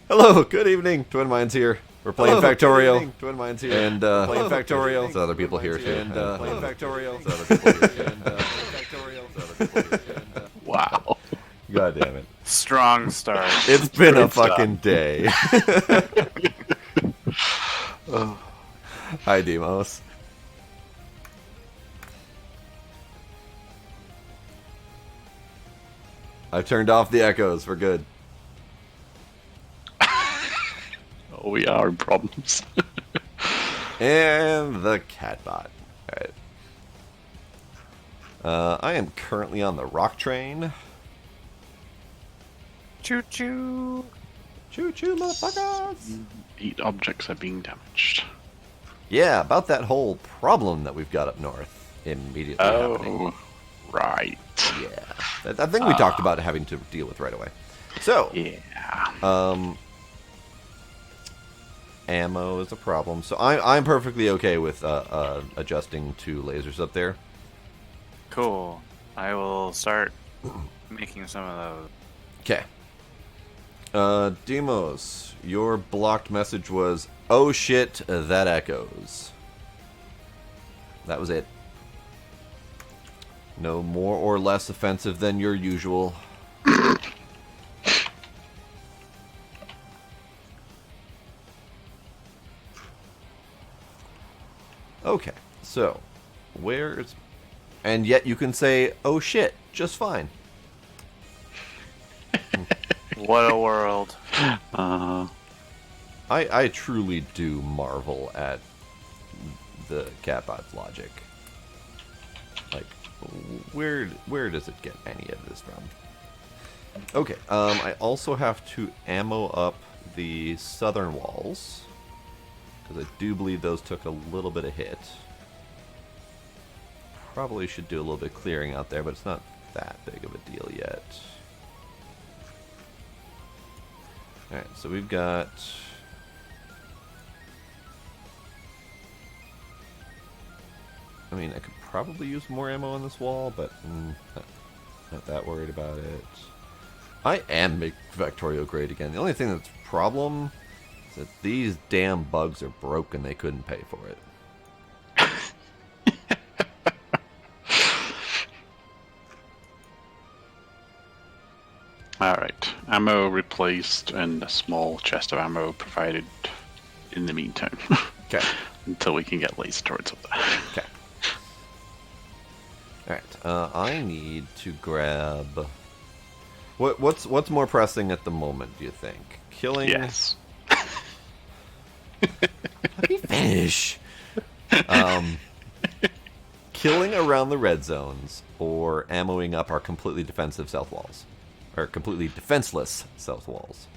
Hello, good evening. Twin Minds here. We're playing Factorio. Evening, Twin Minds here. And playing Factorio. There's other people here too. And playing Factorio. There's other people here too. And Factorio. There's other people here too. Wow. God damn it. Strong start. It's been a Good stuff. fucking day. Oh. Hi, Demos. I've turned off the echoes. We're good. Oh, we are in problems. And the catbot. Alright. I am currently on the rock train. Choo choo. Choo choo, motherfuckers! 8 objects are being damaged. Yeah, about that whole problem that we've got up north immediately happening. Oh, right. Yeah. I think we talked about having to deal with right away. So, Yeah. ammo is a problem. So I'm perfectly okay with adjusting to lasers up there. Cool. I will start making some of those. Okay. Demos, your blocked message was, "Oh shit, that echoes." That was it. No more or less offensive than your usual. Okay, so where's... And yet you can say, "Oh shit," just fine. What a world. I truly do marvel at the catbot's logic. Like, where does it get any of this from? Okay, I also have to ammo up the southern walls, because I do believe those took a little bit of hit. Probably should do a little bit of clearing out there, but it's not that big of a deal yet. Alright, so we've got... I mean, I could probably use more ammo on this wall, but not that worried about it. I am making Factorio great again. The only thing that's a problem is that these damn bugs are broken. They couldn't pay for it. Alright. Ammo replaced and a small chest of ammo provided in the meantime. Okay. Until we can get laser turrets up there. Okay. Alright, I need to grab... What's more pressing at the moment, do you think? Killing... Yes. Let me finish! Killing around the red zones, or ammoing up our completely defensive south walls. Or completely defenseless south walls.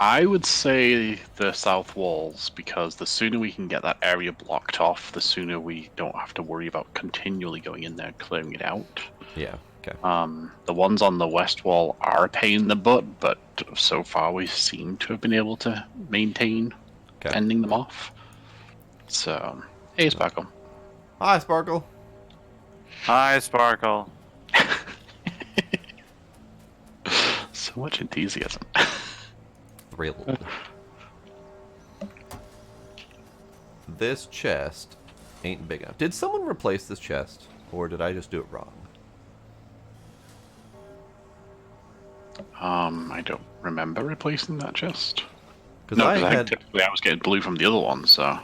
I would say the south walls, because the sooner we can get that area blocked off, the sooner we don't have to worry about continually going in there and clearing it out. Yeah, okay. The ones on the west wall are a pain in the butt, but so far we seem to have been able to maintain fending them off. So, hey Sparkle. Hi, Sparkle. Hi, Sparkle. So much enthusiasm. Thrilled. This chest ain't big enough. Did someone replace this chest, or did I just do it wrong? I don't remember replacing that chest. Because No, I 'cause I had... think typically I was getting blue from the other one, so...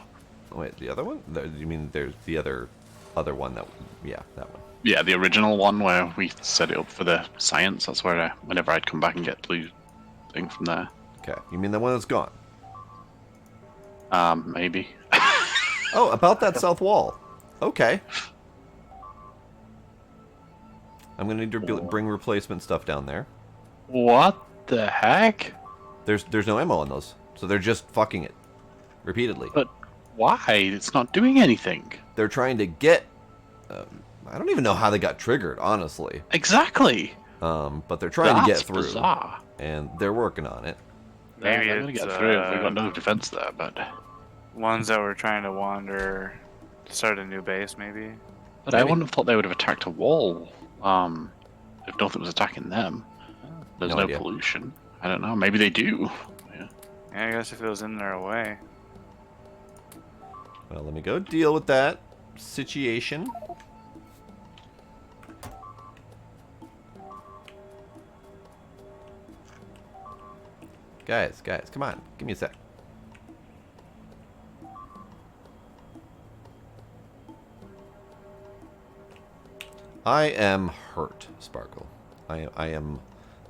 Wait, the other one? You mean there's the other one that... Yeah, that one. Yeah, the original one where we set it up for the science, that's where whenever I'd come back and get blue thing from there. Okay, you mean the one that's gone? Maybe. Oh, about that south wall. Okay. I'm gonna need to bring replacement stuff down there. What the heck? There's no ammo on those, so they're just fucking it repeatedly. But why? It's not doing anything. They're trying to get... I don't even know how they got triggered, honestly. Exactly. But they're trying to get through, bizarre. and they're working on it. Maybe they're gonna it's, get through if we've got no defense there, but... Ones that were trying to wander, start a new base, maybe. But I wouldn't have thought they would have attacked a wall, if nothing was attacking them. There's No no, idea. pollution. I don't know. Maybe they do. Yeah. Yeah, I guess if it was in their way. Well, let me go deal with that situation. Guys, come on. Give me a sec. I am hurt, Sparkle. I am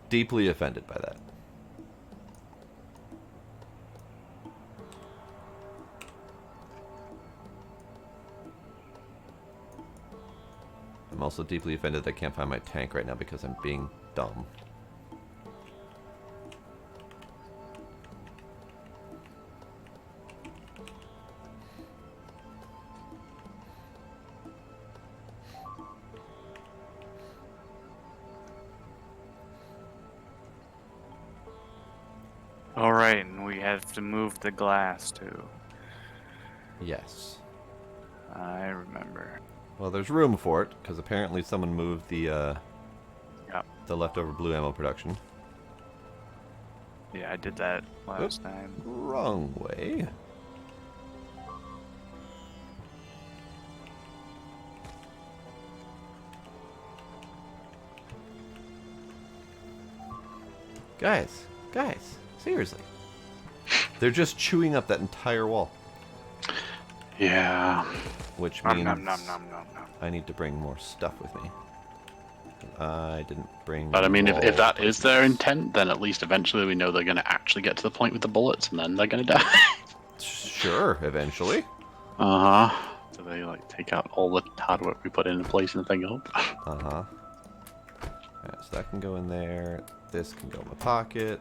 deeply offended by that. I'm also deeply offended that I can't find my tank right now because I'm being dumb. Alright, and we have to move the glass too. Yes. I remember. Well, there's room for it, because apparently someone moved the Yep. the leftover blue ammo production. Yeah, I did that last time. Wrong way. Guys, seriously. They're just chewing up that entire wall. Yeah. Which Nom means nom nom nom nom nom. I need to bring more stuff with me. I didn't bring... But I mean, if wall that is their placements. intent, then at least eventually we know they're going to actually get to the point with the bullets, and then they're going to die. Sure, eventually. Uh-huh. So they, like, take out all the hard work we put into placing the thing up. Uh-huh. Alright, so that can go in there. This can go in my pocket.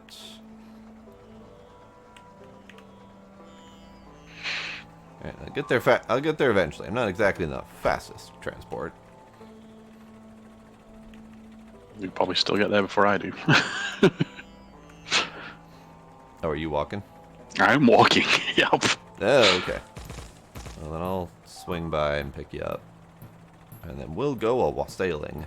Alright, I'll get there eventually. I'm not exactly the fastest transport. You'll probably still get there before I do. Oh, are you walking? I'm walking. Yep. Oh, okay. Well, then I'll swing by and pick you up. And then we'll go a sailing.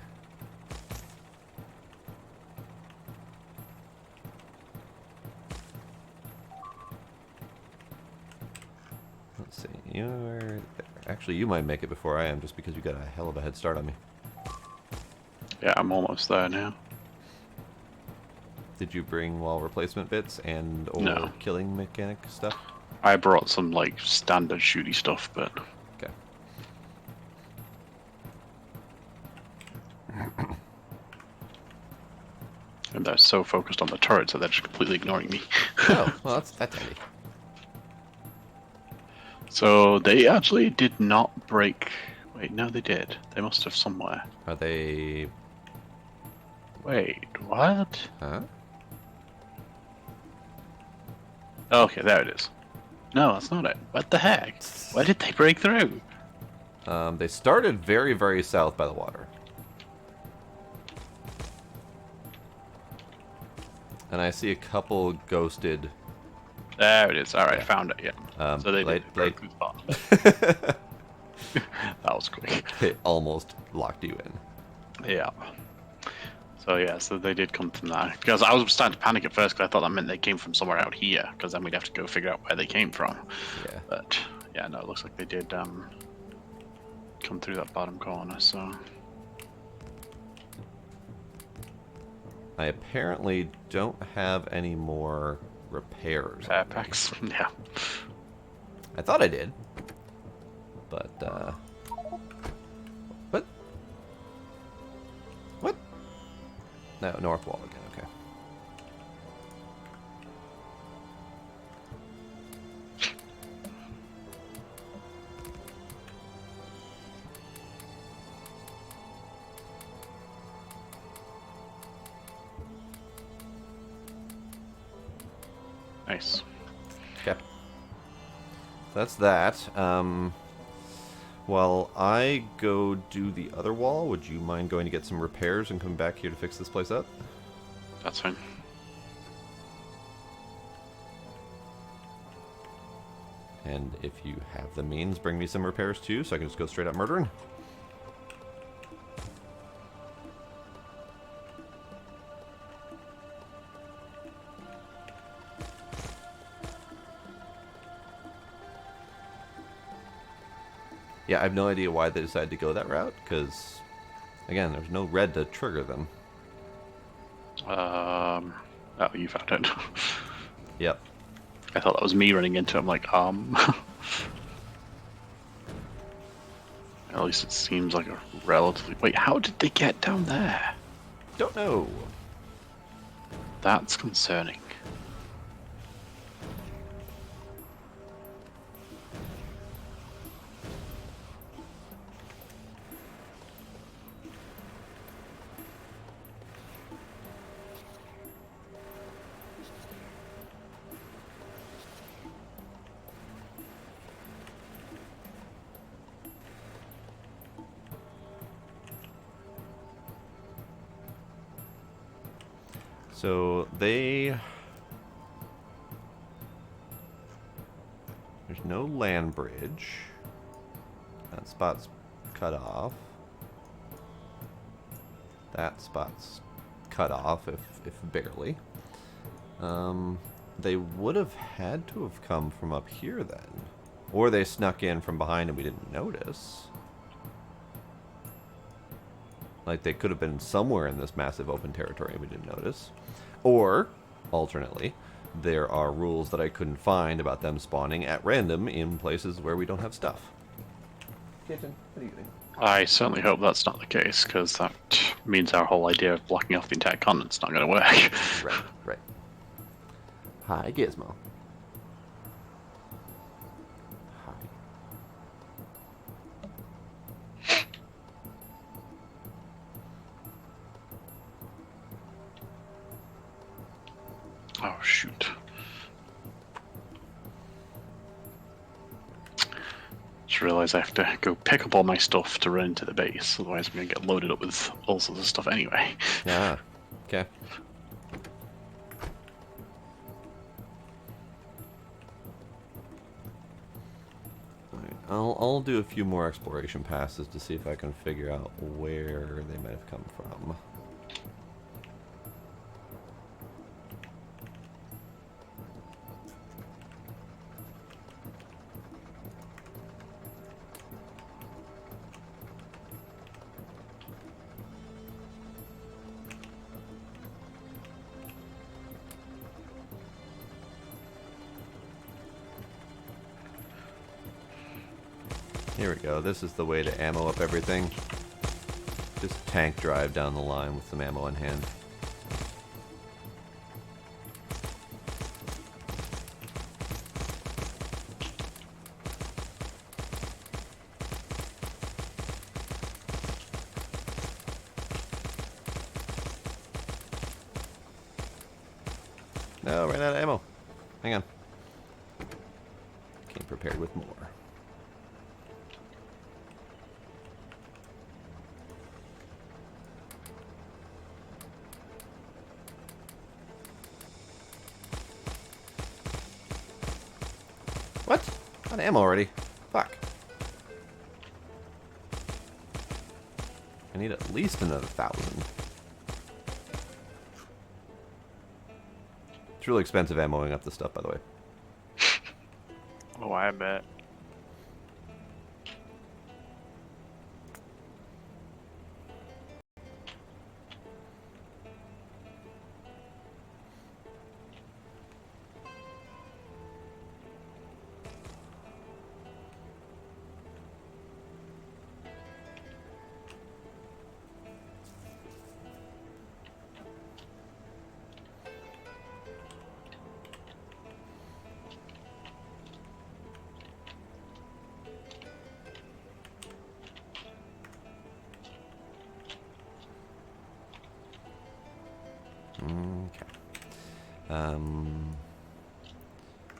Let's see. You're... Actually, you might make it before I am, just because you got a hell of a head start on me. Yeah, I'm almost there now. Did you bring wall replacement bits and or No. killing mechanic stuff? I brought some, like, standard shooty stuff, but... Okay. And they're so focused on the turrets that they're just completely ignoring me. Oh, well, that's handy. So they actually did not break... Wait, no, they did. They must have somewhere. Are they... Wait, what? Huh? Okay, there it is. No, that's not it. What the heck? Why did they break through? They started very, very south by the water. And I see a couple ghosted... There it is. Alright, Yeah. found it, yeah. So they did break through the bottom. That was quick. It almost locked you in. Yeah. So yeah, so they did come from that. Because I was starting to panic at first because I thought that meant they came from somewhere out here. Because then we'd have to go figure out where they came from. Yeah. But yeah, no, it looks like they did come through that bottom corner. So I apparently don't have any more repairs. on me. packs. Yeah. I thought I did. But, What? What? No, north wall again, okay. Nice. Okay. That's that. While I go do the other wall, would you mind going to get some repairs and come back here to fix this place up? That's fine. And if you have the means, bring me some repairs too, so I can just go straight up murdering. Yeah, I have no idea why they decided to go that route, because, again, there's no red to trigger them. Oh, you found it. Yep. I thought that was me running into him, like, At least it seems like a relatively... Wait, how did they get down there? Don't know. That's concerning. So they... There's no land bridge. That spot's cut off. That spot's cut off, if barely. They would have had to have come from up here then. Or they snuck in from behind and we didn't notice. Like, they could have been somewhere in this massive open territory and we didn't notice. Or, alternately, there are rules that I couldn't find about them spawning at random in places where we don't have stuff. Kitchen, what are you doing? I certainly hope that's not the case, because that means our whole idea of blocking off the entire continent's not going to work. Right, right. Hi, Gizmo. Hi. Oh, shoot. Just realized I have to go pick up all my stuff to run into the base, otherwise I'm going to get loaded up with all sorts of stuff anyway. Yeah. Okay. Alright, I'll do a few more exploration passes to see if I can figure out where they might have come from. Here we go. This is the way to ammo up everything. Just tank drive down the line with some ammo in hand. No, ran out of ammo. Hang on. Came prepared with more. What? Out of ammo already. Fuck. I need at least another 1,000. It's really expensive ammoing up this stuff, by the way. Oh, I bet. Okay.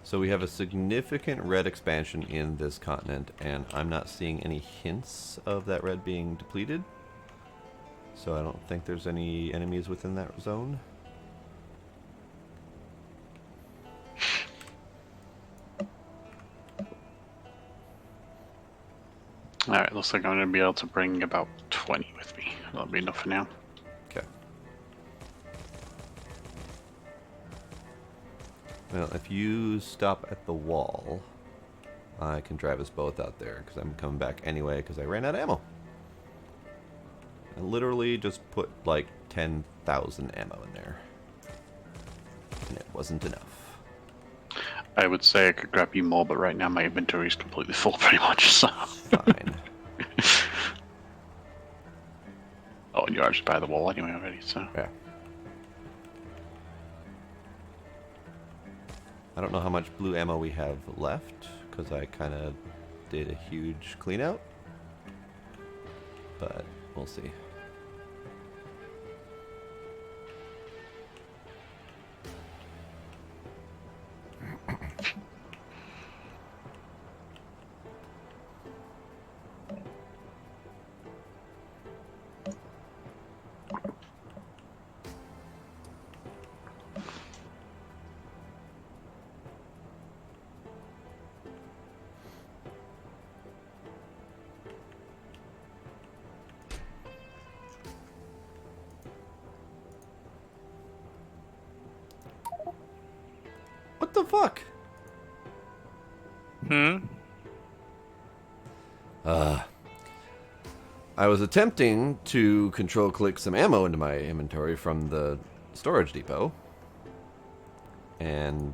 So we have a significant red expansion in this continent, and I'm not seeing any hints of that red being depleted. So I don't think there's any enemies within that zone. Alright, looks like I'm going to be able to bring about 20 with me. That'll be enough for now. Okay. Well, if you stop at the wall, I can drive us both out there, because I'm coming back anyway, because I ran out of ammo. I literally just put like 10,000 ammo in there. And it wasn't enough. I would say I could grab you more, but right now my inventory is completely full pretty much, so... Fine. Oh, and you're actually by the wall anyway already, so... Yeah. I don't know how much blue ammo we have left, because I kind of did a huge clean out. But we'll see. What the fuck? I was attempting to control click some ammo into my inventory from the storage depot, and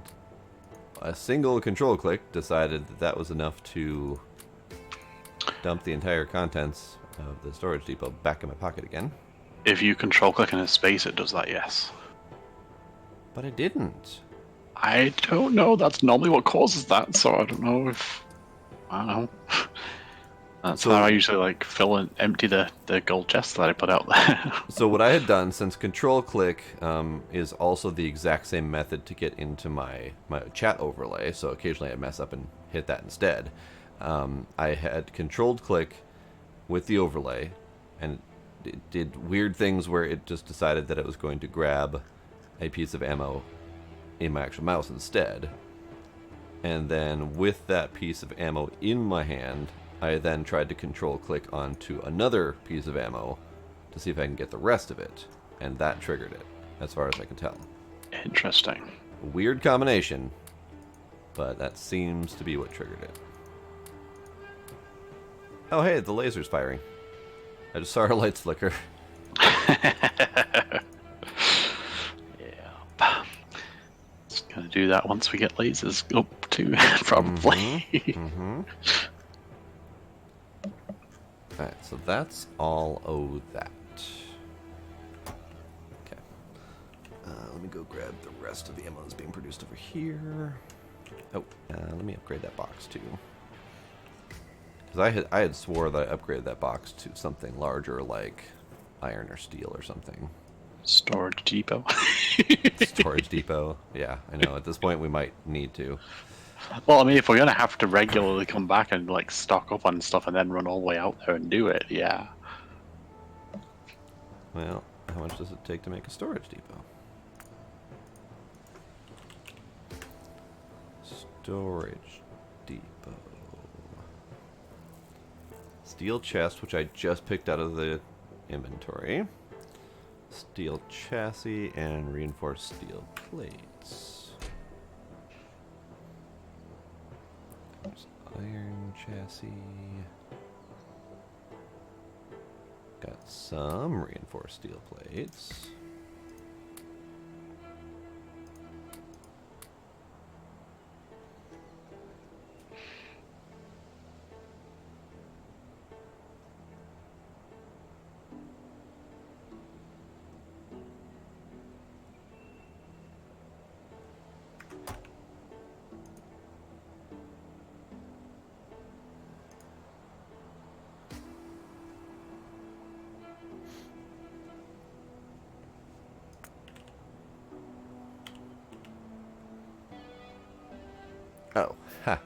a single control click decided that that was enough to dump the entire contents of the storage depot back in my pocket again. If you control click in a space, it does that, yes. But I didn't. I don't know, that's normally what causes that, so I don't know if... I don't know. That's So- how I usually like fill and empty the gold chest that I put out there. So what I had done, since control click is also the exact same method to get into my chat overlay, so occasionally I mess up and hit that instead, I had controlled click with the overlay, and it did weird things where it just decided that it was going to grab a piece of ammo in my actual mouse instead. And then with that piece of ammo in my hand, I then tried to control click onto another piece of ammo to see if I can get the rest of it. And that triggered it, as far as I can tell. Interesting. A weird combination, but that seems to be what triggered it. Oh hey, the laser's firing. I just saw our lights flicker. Yeah. It's gonna do that once we get lasers up too, probably. Alright, so that's all of that. Okay. Let me go grab the rest of the ammo that's being produced over here. Oh, let me upgrade that box too. Because I had swore that I upgraded that box to something larger like iron or steel or something. Storage depot. Storage depot. Yeah, I know. At this point we might need to. Well, I mean, if we're gonna have to regularly come back and like stock up on stuff and then run all the way out there and do it, yeah. Well, how much does it take to make a storage depot? Storage depot. Steel chest, which I just picked out of the inventory. Steel chassis and reinforced steel plates. There's iron chassis. Got some reinforced steel plates. Oh, ha.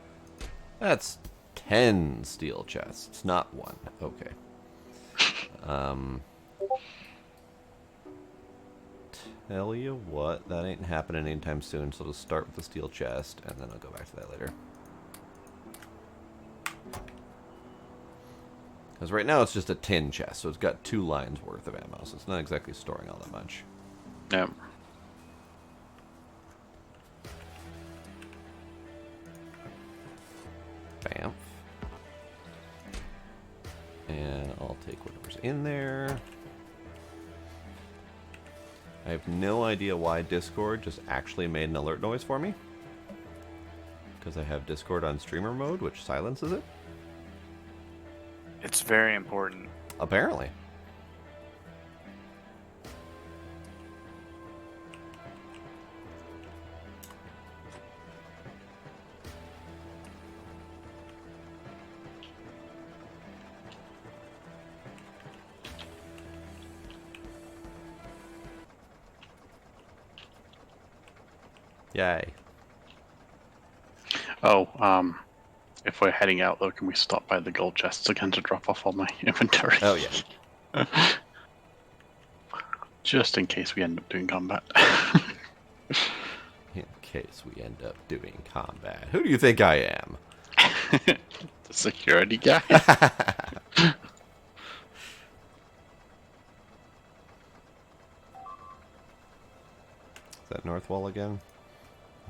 That's 10 steel chests, not one. Okay. Tell you what, that ain't happening anytime soon, so I'll just start with the steel chest, and then I'll go back to that later. Because right now it's just a tin chest, so it's got 2 lines worth of ammo, so it's not exactly storing all that much. Yeah. Bamf. And I'll take whatever's in there. I have no idea why Discord just actually made an alert noise for me. Because I have Discord on streamer mode, which silences it. It's very important. Apparently. Yay. Oh, if we're heading out though, can we stop by the gold chests again to drop off all my inventory? Oh, yeah. Just in case we end up doing combat. In case we end up doing combat. Who do you think I am? The security guy. Is that north wall again?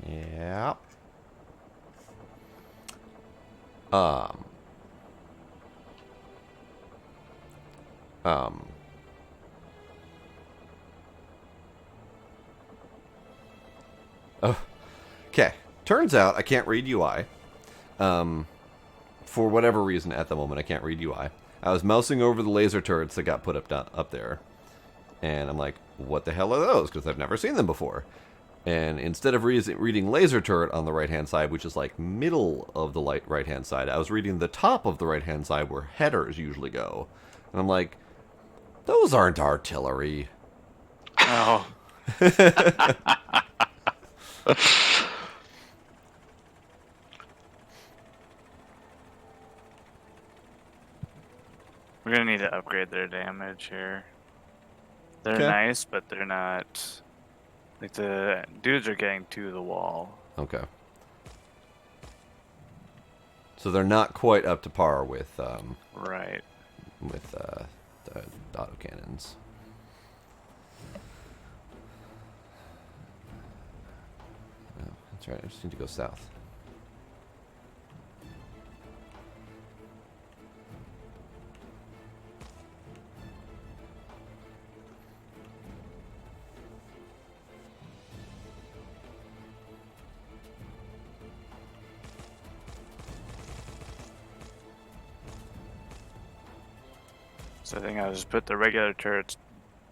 Yeah. Um. Oh. Okay. Turns out I can't read UI. For whatever reason, at the moment, I can't read UI. I was mousing over the laser turrets that got put up there. And I'm like, what the hell are those? Because I've never seen them before. And instead of reading laser turret on the right-hand side, which is like middle of the right-hand side, I was reading the top of the right-hand side where headers usually go. And I'm like, those aren't artillery. Oh. We're gonna need to upgrade their damage here. They're Okay. nice, but they're not. Like, the dudes are getting to the wall. Okay. So they're not quite up to par with Right. the autocannons. Oh, that's right. I just need to go south. So I think I'll just put the regular turrets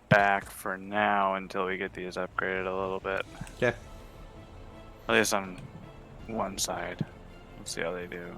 back for now until we get these upgraded a little bit. Okay. At least on one side. Let's see how they do.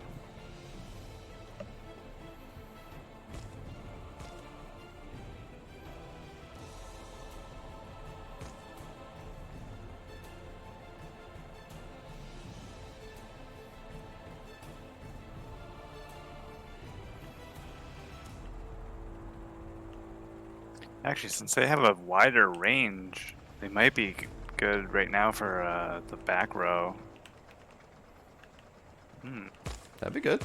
Actually, since they have a wider range, they might be good right now for the back row. That'd be good.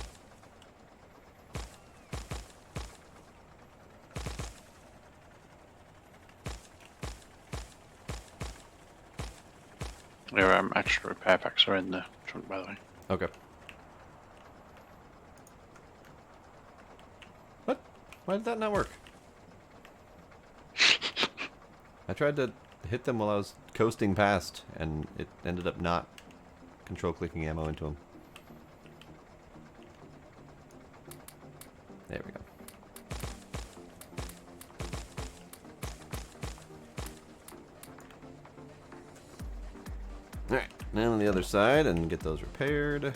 Your extra repair packs are in the trunk, by the way. Okay. What? Why did that not work? I tried to hit them while I was coasting past, and it ended up not control-clicking ammo into them. There we go. Alright, now on the other side and get those repaired.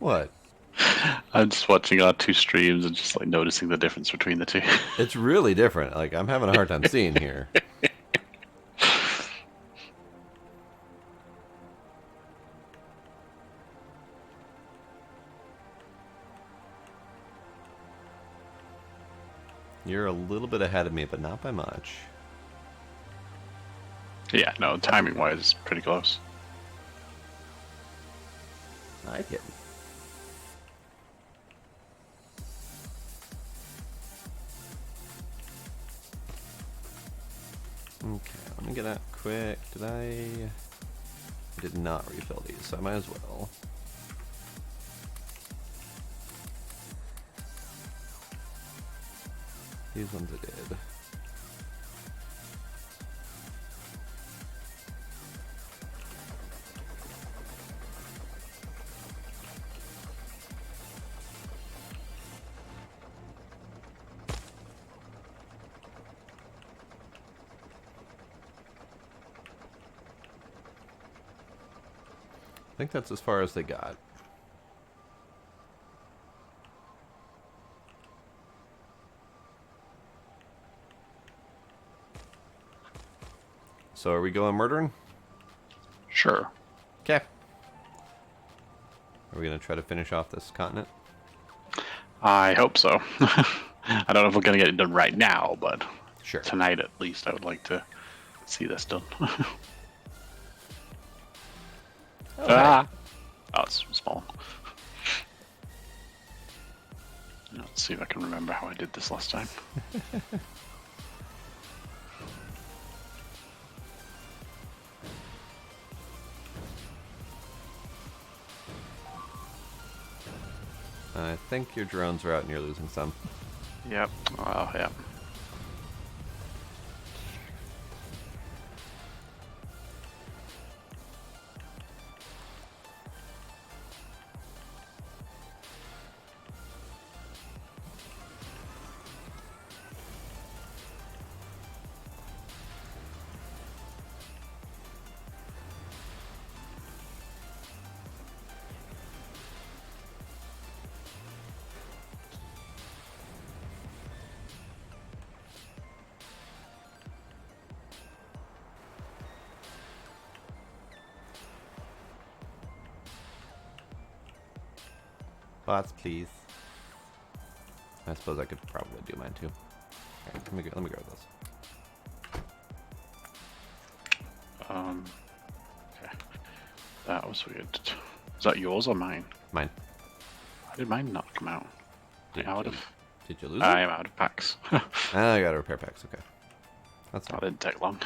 What? I'm just watching our two streams and just like noticing the difference between the two. It's really different. Like, I'm having a hard time seeing here. You're a little bit ahead of me, but not by much. Yeah, no, timing wise, it's pretty close. I get it. Okay, let me get out quick. I did not refill these, so I might as well. These ones I did. I think that's as far as they got. So are we going murdering? Sure. Okay. Are we going to try to finish off this continent? I hope so. I don't know if we're going to get it done right now, but Sure. tonight at least I would like to see this done. Ah! Oh, it's small. Let's see if I can remember how I did this last time. I think your drones are out and you're losing some. Yep. Oh, yeah. Bots, please. I suppose I could probably do mine too. Alright, let me grab those. Okay. That was weird. Is that yours or mine? Mine. Why did mine not come out? Did Out you, of... did you lose I it? am out of packs. Ah, I got repair packs. Okay. That's That fine. didn't take long.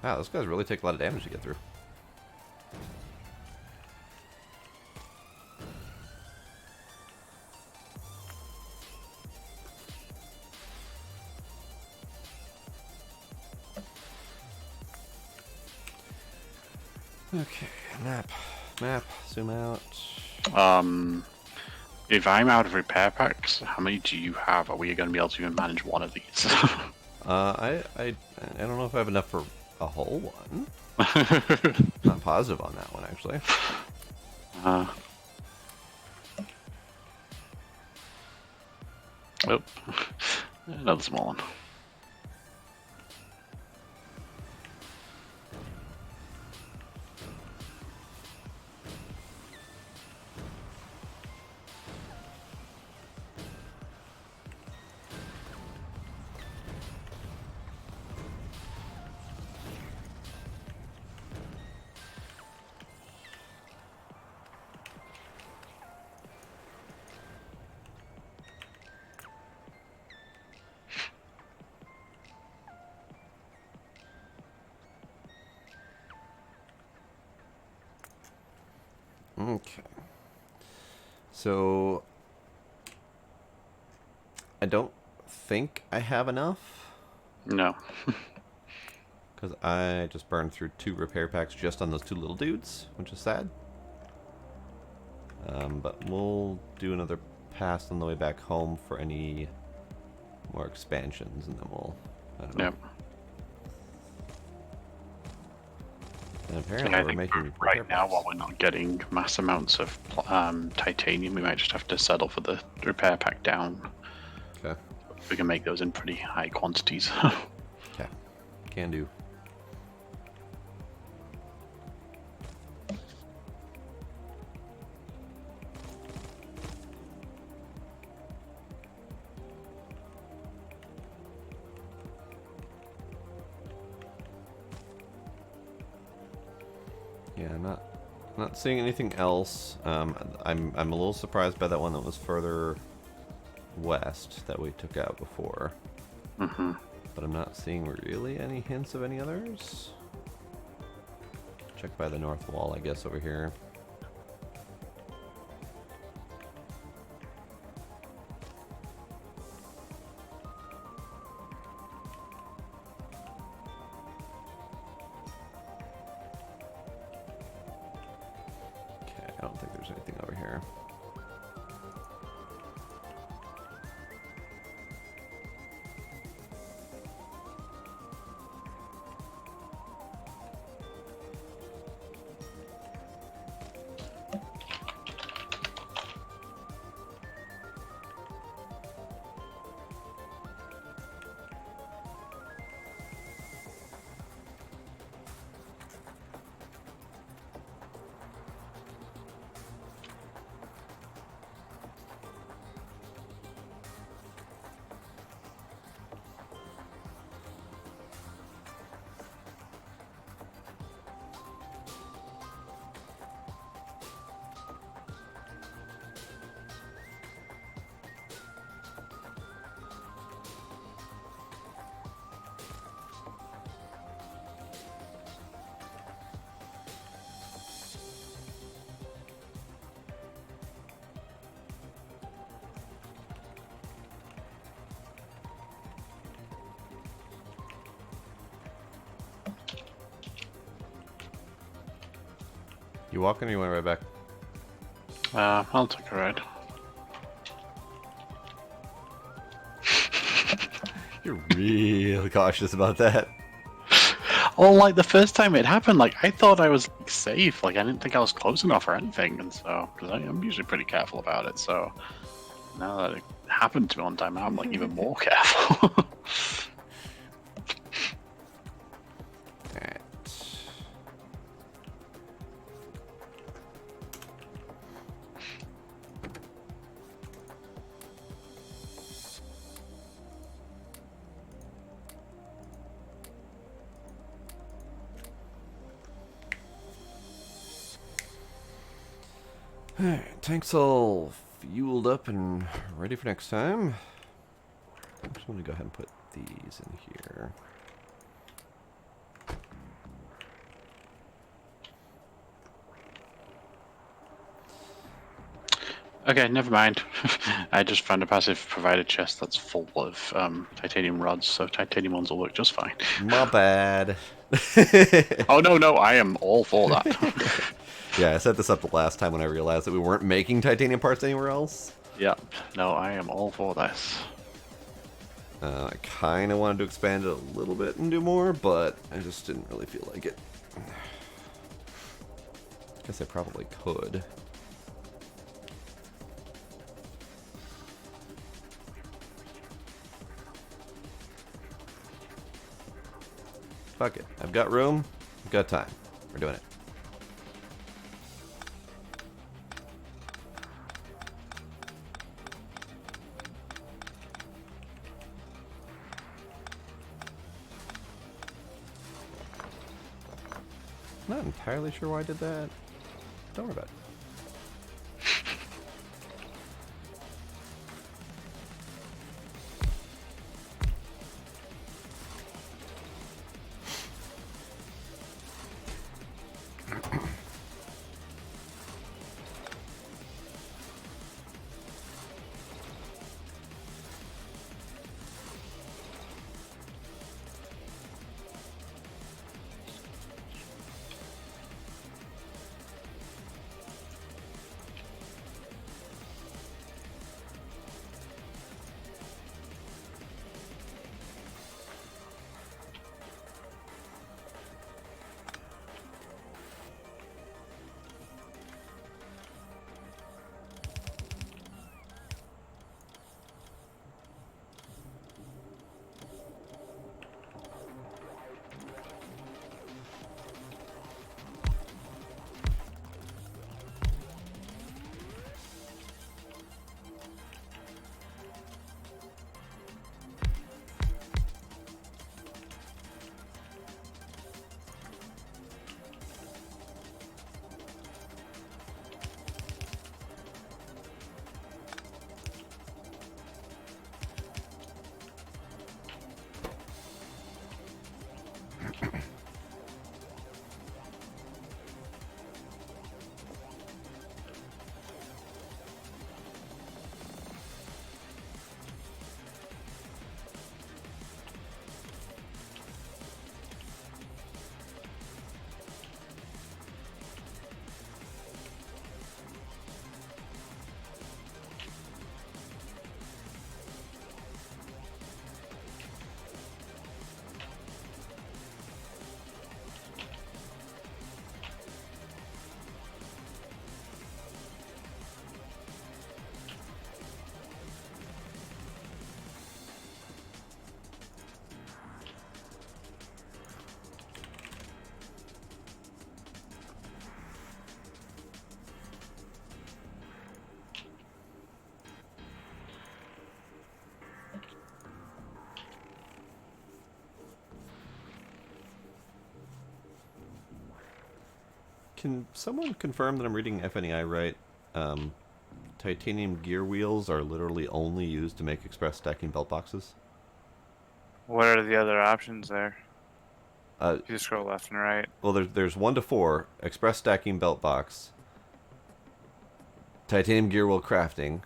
Wow, those guys really take a lot of damage to get through. Okay, map, zoom out. If I'm out of repair packs, how many do you have? Are we going to be able to even manage one of these? I don't know if I have enough for a whole one. Not positive on that one, actually. Oh, another small one. Okay. So I don't think I have enough No. because I just burned through 2 repair packs just on those 2 little dudes, which is sad. But we'll do another past on the way back home for any more expansions, and then we'll. I don't know. Yep. And apparently I we're think making right repair now, parts. while we're not getting mass amounts of titanium, we might just have to settle for the repair pack down. Okay. We can make those in pretty high quantities. Okay. Can do. Yeah, not seeing anything else. I'm a little surprised by that one that was further west that we took out before. Mm-hmm. But I'm not seeing really any hints of any others. Check by the north wall, I guess, over here. Okay, I don't think there's anything over here. You walking or you want right back? I'll take a ride. You're really cautious about that. Oh, like the first time it happened, like I thought I was like, safe. Like I didn't think I was close enough or anything, and so because I'm usually pretty careful about it. So now that it happened to me one time, now I'm like even more careful. Alright. Alright, tanks all fueled up and ready for next time. I just want to go ahead and put these in here. Okay, never mind. I just found a passive provider chest that's full of titanium rods, so titanium ones will work just fine. My bad. Oh no, I am all for that. Yeah, I set this up the last time when I realized that we weren't making titanium parts anywhere else. Yep. No, I am all for this. I kind of wanted to expand it a little bit and do more, but I just didn't really feel like it. Guess I probably could. Fuck it. I've got room. I've got time. We're doing it. Not entirely sure why I did that. Don't worry about it. Can someone confirm that I'm reading FNEI right? Titanium gear wheels are literally only used to make express stacking belt boxes. What are the other options there? Uh, If you scroll left and right. well, there's 1 to 4 express stacking belt box, titanium gear wheel crafting,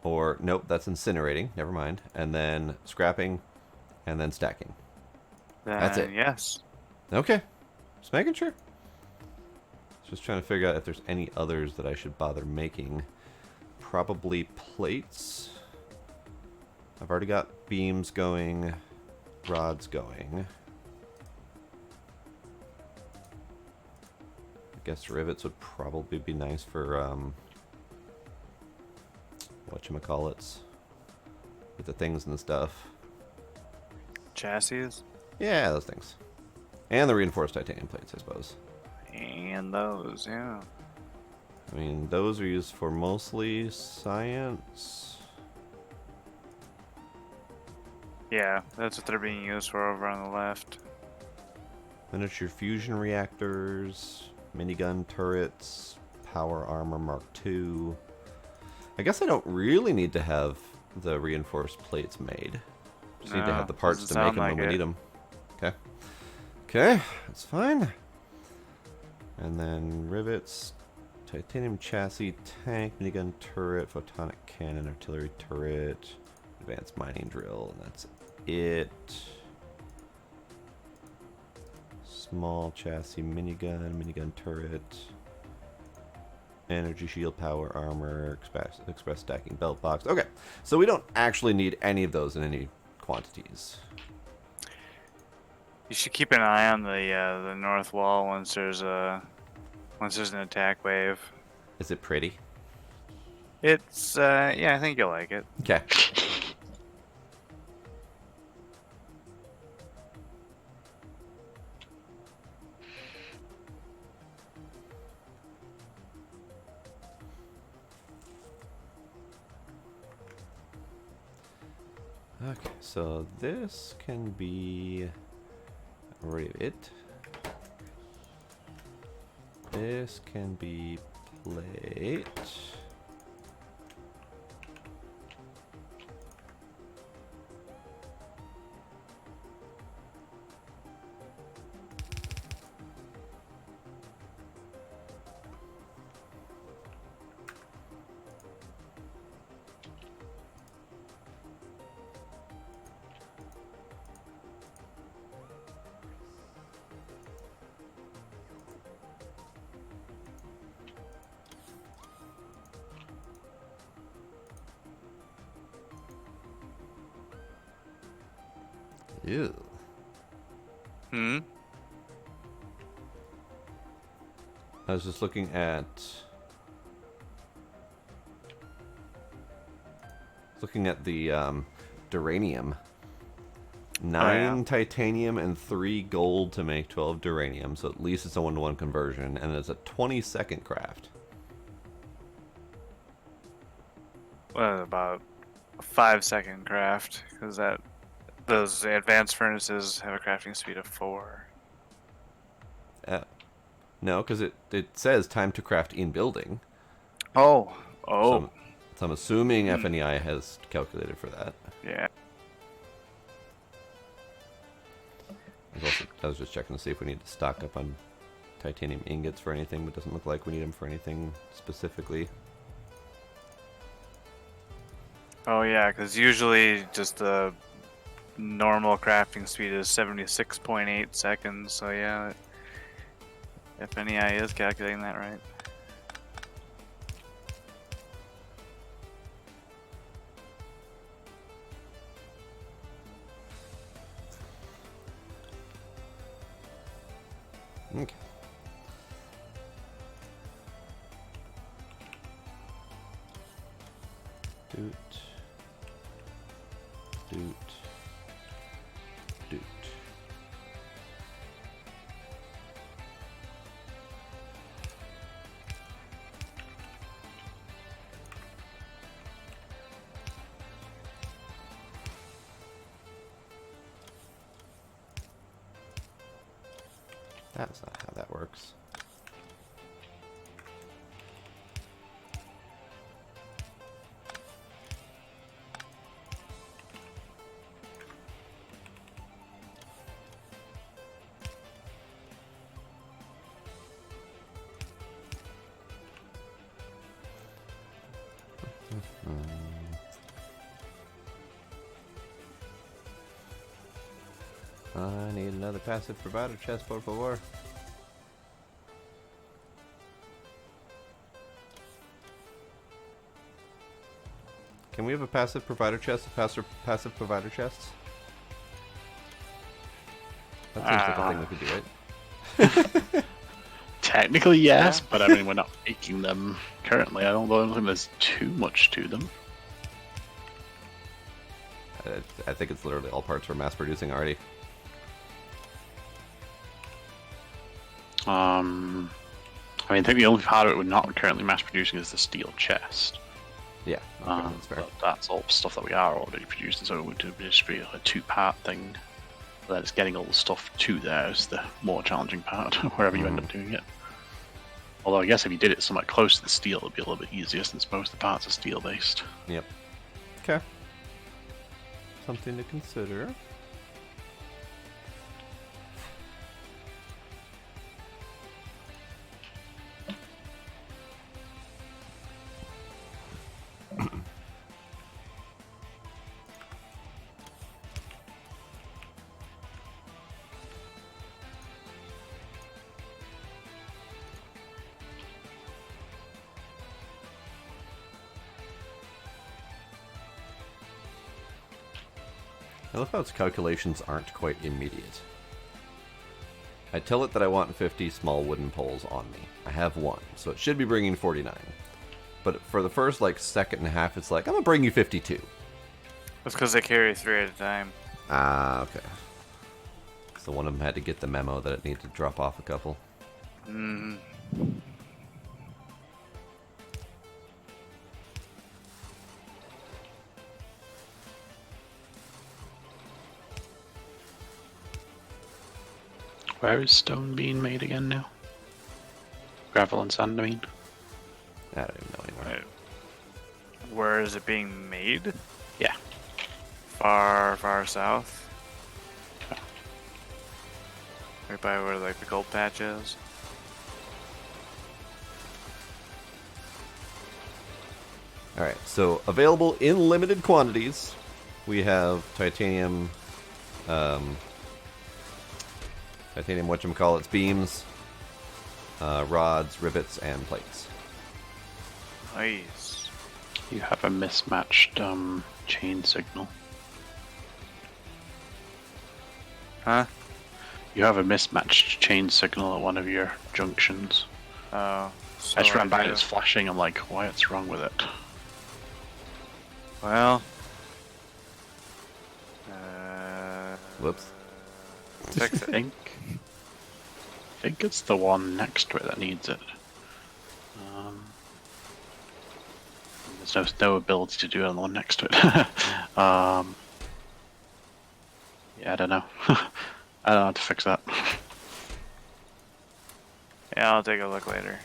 or nope, that's incinerating. Never mind. And then scrapping, and then stacking. Then That's it. yes. Okay, just making sure. Just trying to figure out if there's any others that I should bother making. Probably plates. I've already got beams going, rods going. I guess rivets would probably be nice for whatchamacallits, with the things and the stuff. Chassis. Yeah, those things. And the reinforced titanium plates, I suppose. And those, yeah. I mean, those are used for mostly science. Yeah, that's what they're being used for over on the left. Miniature fusion reactors, minigun turrets, power armor Mark II. I guess I don't really need to have the reinforced plates made. Just need to have the parts to make them when we need them. Okay. Okay, that's fine. And then rivets, titanium chassis, tank, minigun turret, photonic cannon, artillery turret, advanced mining drill, and that's it. Small chassis, minigun turret, energy shield, power armor, express stacking belt box. Okay, so we don't actually need any of those in any quantities. You should keep an eye on the north wall once there's an attack wave. Is it pretty? It's yeah, I think you'll like it. Okay. Okay, so this can be rivet. This can be plate. Ew. Hmm. I was just looking at the duranium. 9 titanium and 3 gold to make 12 duranium, so at least it's a 1-to-1 conversion, and it's a 20-second craft. Well, about a 5-second craft, because those advanced furnaces have a crafting speed of 4. No, because it says time to craft in building. Oh. So I'm assuming FNEI has calculated for that. Yeah. I was just checking to see if we need to stock up on titanium ingots for anything, but it doesn't look like we need them for anything specifically. Oh yeah, because usually just the normal crafting speed is 76.8 seconds. So yeah, FNEI is calculating that right. Okay. Doot. Doot. Doot. That's not how that works. I need another passive provider chest, por favor. Can we have a passive provider chest? Passive provider chests? That seems like a thing we could do, right? Technically, yes, but I mean, we're not making them currently. I don't think there's too much to them. I think it's literally all parts we're mass producing already. I mean, I think the only part of it we're not currently mass producing is the steel chest. Yeah, okay, that's fair. But that's all stuff that we are already producing, so it would just be a two-part thing. So that it's getting all the stuff to there is the more challenging part, wherever you end up doing it. Although I guess if you did it somewhat close to the steel, it'd be a little bit easier since most of the parts are steel-based. Yep. Okay. Something to consider. I love how its calculations aren't quite immediate. I tell it that I want 50 small wooden poles on me. I have one, so it should be bringing 49. But for the first, second and a half, it's like, I'm gonna bring you 52. That's because they carry 3 at a time. Ah, okay. So one of them had to get the memo that it needed to drop off a couple. Mm. Where is stone being made again now? Gravel and sand, I mean. I don't even know anymore. Where is it being made? Yeah. Far, far south. Right by where the gold patch is. Alright, so available in limited quantities, we have titanium, whatchamacallits, beams, rods, rivets, and plates. Nice. You have a mismatched chain signal. Huh? You have a mismatched chain signal at one of your junctions. Oh. I just ran by and do. it's flashing. I'm like, what's wrong with it? Well. Whoops. Fix I it. think it's the one next to it that needs it. There's no ability to do it on the one next to it. Yeah, I don't know. I don't know how to fix that. Yeah, I'll take a look later.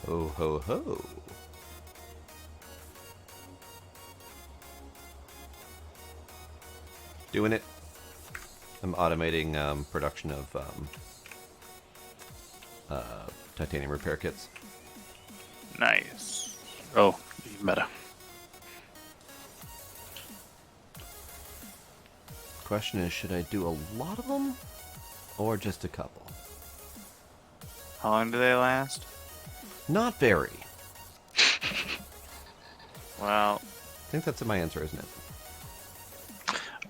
Ho ho ho. Doing it. I'm automating production of titanium repair kits. Nice. Oh, even better. Question is, should I do a lot of them or just a couple? How long do they last? Not very. Well, I think that's my answer, isn't it?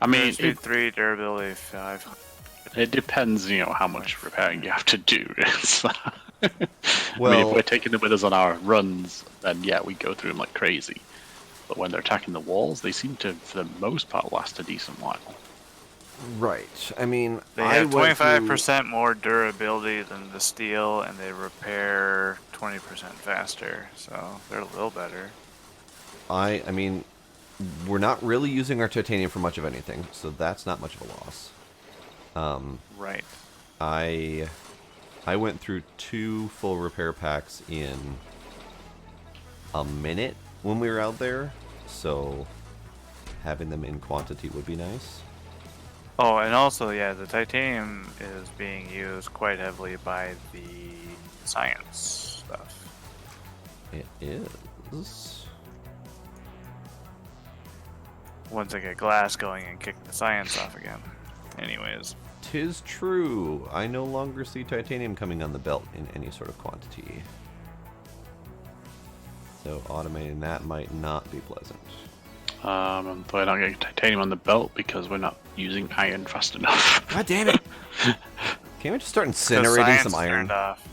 I mean, speed 3, durability 5. it depends, how much repairing you have to do. I mean, Well- if we're taking them with us on our runs, then yeah, we go through them like crazy. But when they're attacking the walls, they seem to, for the most part, last a decent while. Right. I mean, They I have went 25% more durability than the steel, and they repair 20% faster, so they're a little better. I mean, we're not really using our titanium for much of anything, so that's not much of a loss. Right. I went through 2 full repair packs in a minute when we were out there, so having them in quantity would be nice. Oh, and also, yeah, the titanium is being used quite heavily by the science stuff. It is. Once I get glass going and kick the science off again. Anyways. 'Tis true. I no longer see titanium coming on the belt in any sort of quantity. So automating that might not be pleasant. I'm probably not getting titanium on the belt because we're not using iron fast enough. God damn it! Can't we just start 'Cause incinerating science some iron? turned off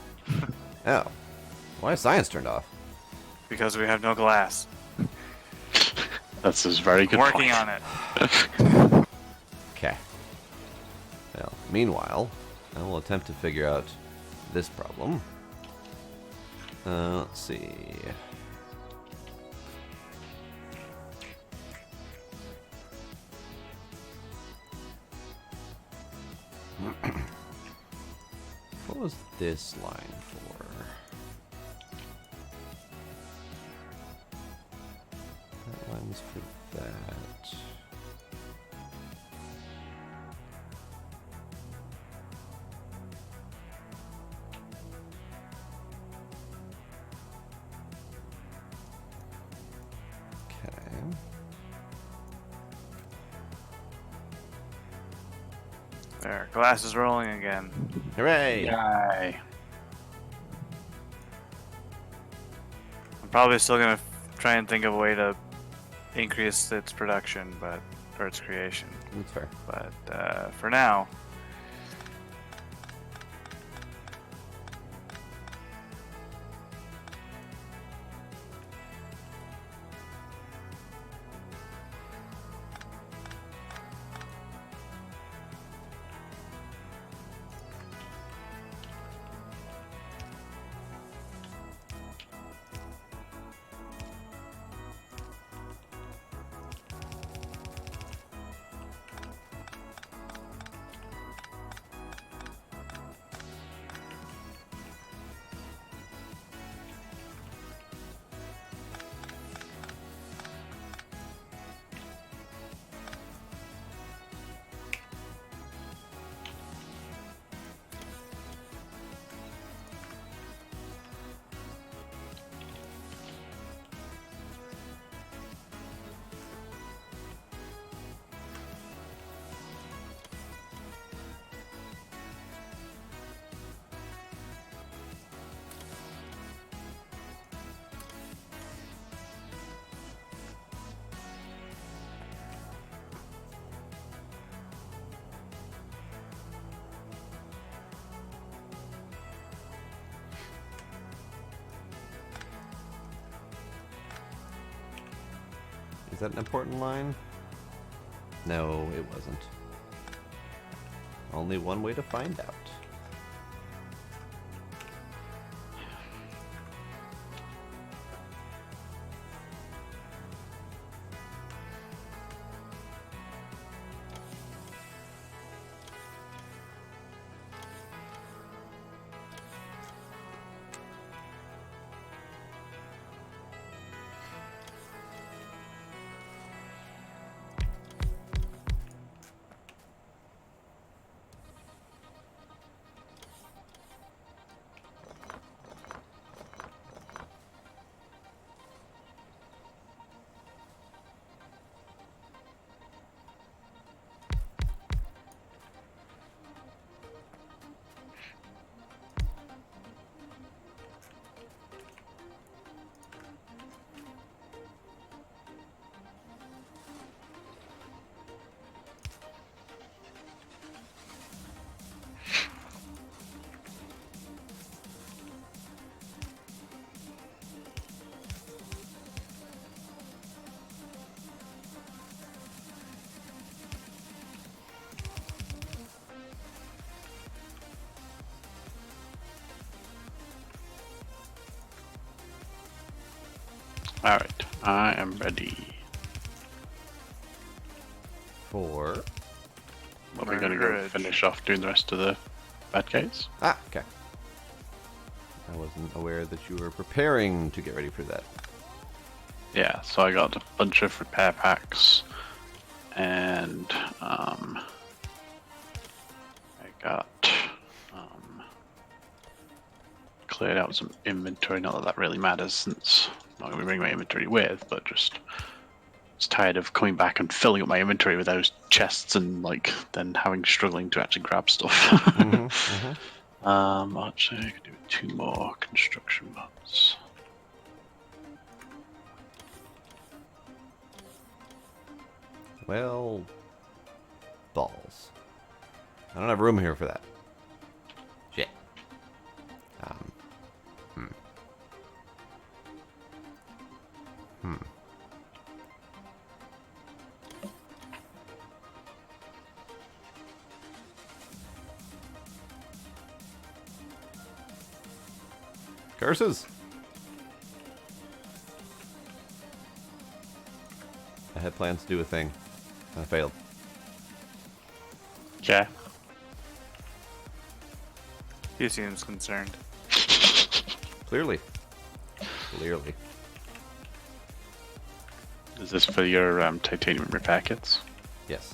Oh. Why is science turned off? because we have no glass. That's a very good Working point. on it. Okay. Well, meanwhile, I will attempt to figure out this problem. Let's see. What was this line for? That line was for that. Okay. There, glass is rolling again. Hooray! Yay. I'm probably still gonna try and think of a way to increase its production, or its creation. That's fair. But for now, Is that an important line? No, it wasn't. Only one way to find out. Alright, I am ready. For... Are we gonna go Merge. finish off doing the rest of the bad gates? Ah, okay. I wasn't aware that you were preparing to get ready for that. Yeah, so I got a bunch of repair packs, and I got cleared out some inventory. Not that that really matters, since I'm not going to be bringing my inventory with, but just was tired of coming back and filling up my inventory with those chests and like then struggling to actually grab stuff. Actually, I could do 2 more construction bots. Well, balls. I don't have room here for that. Shit. Hmm. Curses! I had plans to do a thing. I failed. Okay. He seems concerned. Clearly. Clearly. Is this for your titanium repair kits? Yes.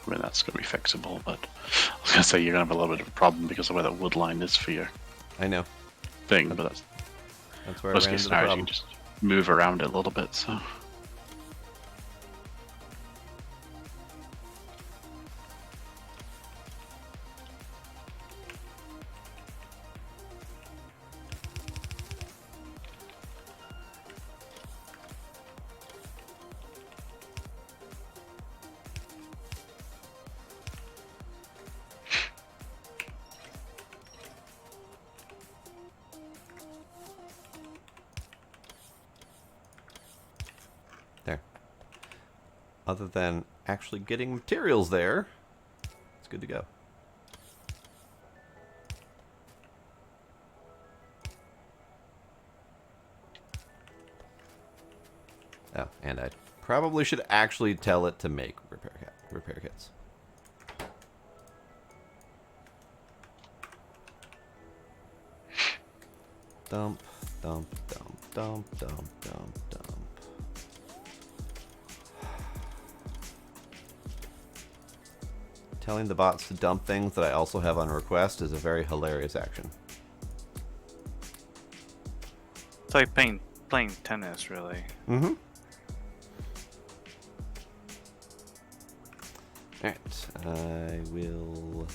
I mean, that's going to be fixable, but I was going to say you're going to have a little bit of a problem because of where that wood line is for your I know. thing, but That's where I worst ran case into the scenario, you problem. can just move around it a little bit, so. There. Other than actually getting materials there, it's good to go. Oh, and I probably should actually tell it to make repair kits. Dump, dump, dump, dump, dump, dump, dump. Telling the bots to dump things that I also have on request is a very hilarious action. It's like playing tennis, really. Mm-hmm. Alright, I will...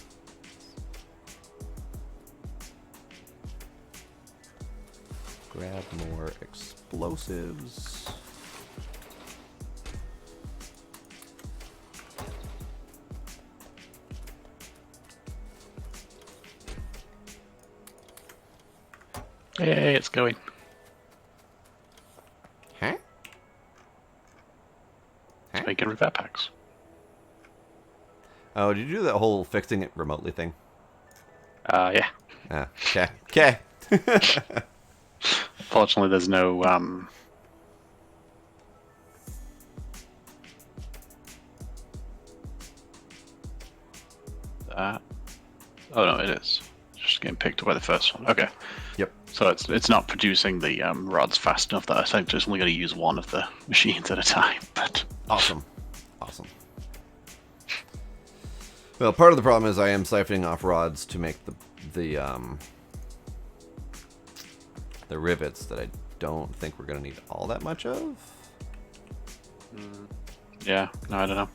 grab more explosives. Hey, it's going. Huh? It's making repair packs. Oh, did you do that whole fixing it remotely thing? Yeah. Ah, okay. Okay. Fortunately, there's no that. Oh no, it is. Just getting picked up by the first one. Okay. Yep. So it's not producing the rods fast enough that I think it's only going to use one of the machines at a time. But Awesome. Awesome. Well, part of the problem is I am siphoning off rods to make the rivets that I don't think we're going to need all that much of. yeah, no, I don't know.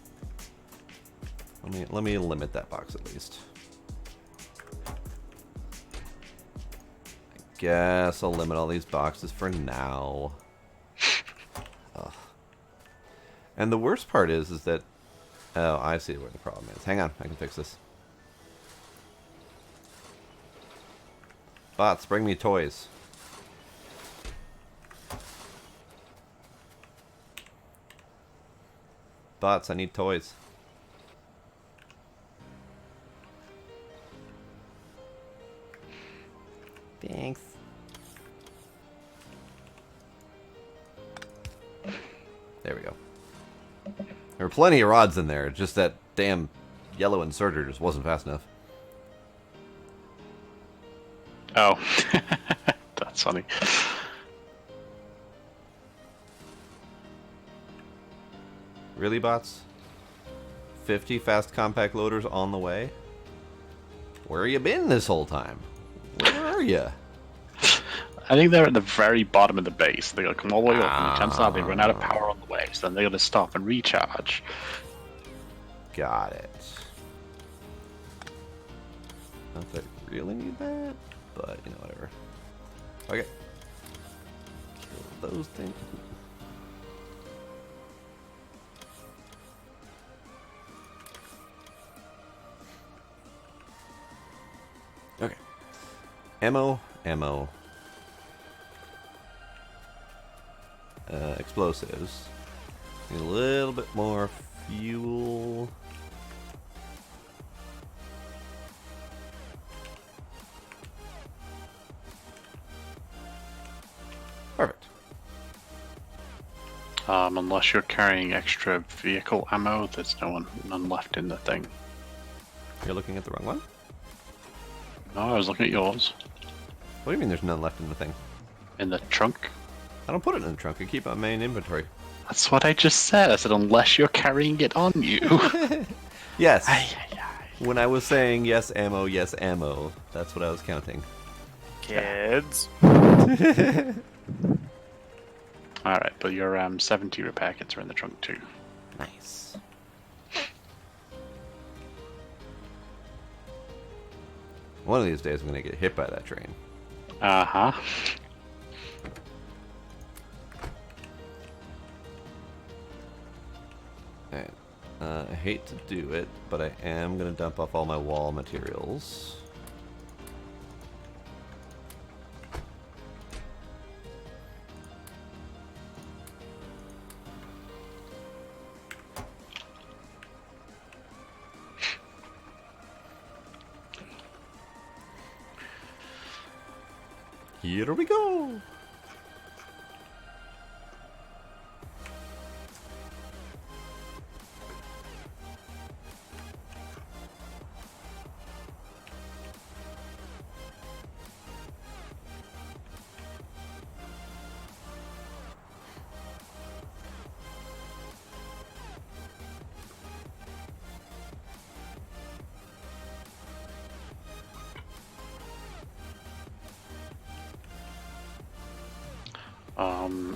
Let me limit that box at least. I guess I'll limit all these boxes for now. Ugh. And the worst part is that Oh, I see where the problem is. Hang on, I can fix this. Bots, bring me toys. Bots, I need toys. Thanks. There we go. There were plenty of rods in there, just that damn yellow inserter just wasn't fast enough. Oh, that's funny. Really, bots? 50 fast compact loaders on the way? Where you been this whole time? Where are you? I think they're at the very bottom of the base. They gotta come all the way up, and the chances are they run out of power on the way, so then they gotta stop and recharge. Got it. Not that I really need that, but you know, whatever. Okay. Kill those things. Okay. Ammo. Explosives. Need a little bit more fuel. Perfect. Unless you're carrying extra vehicle ammo, there's none left in the thing. You're looking at the wrong one? No, I was looking at yours. What do you mean there's none left in the thing? In the trunk? I don't put it in the trunk. I keep it on main inventory. That's what I just said. I said, unless you're carrying it on you. Yes. Ay, ay, ay. When I was saying yes ammo, that's what I was counting. Kids. Alright, but your 70 repair kits are in the trunk too. Nice. One of these days I'm going to get hit by that train. Uh-huh. Alright. I hate to do it, but I am going to dump off all my wall materials. Here we go!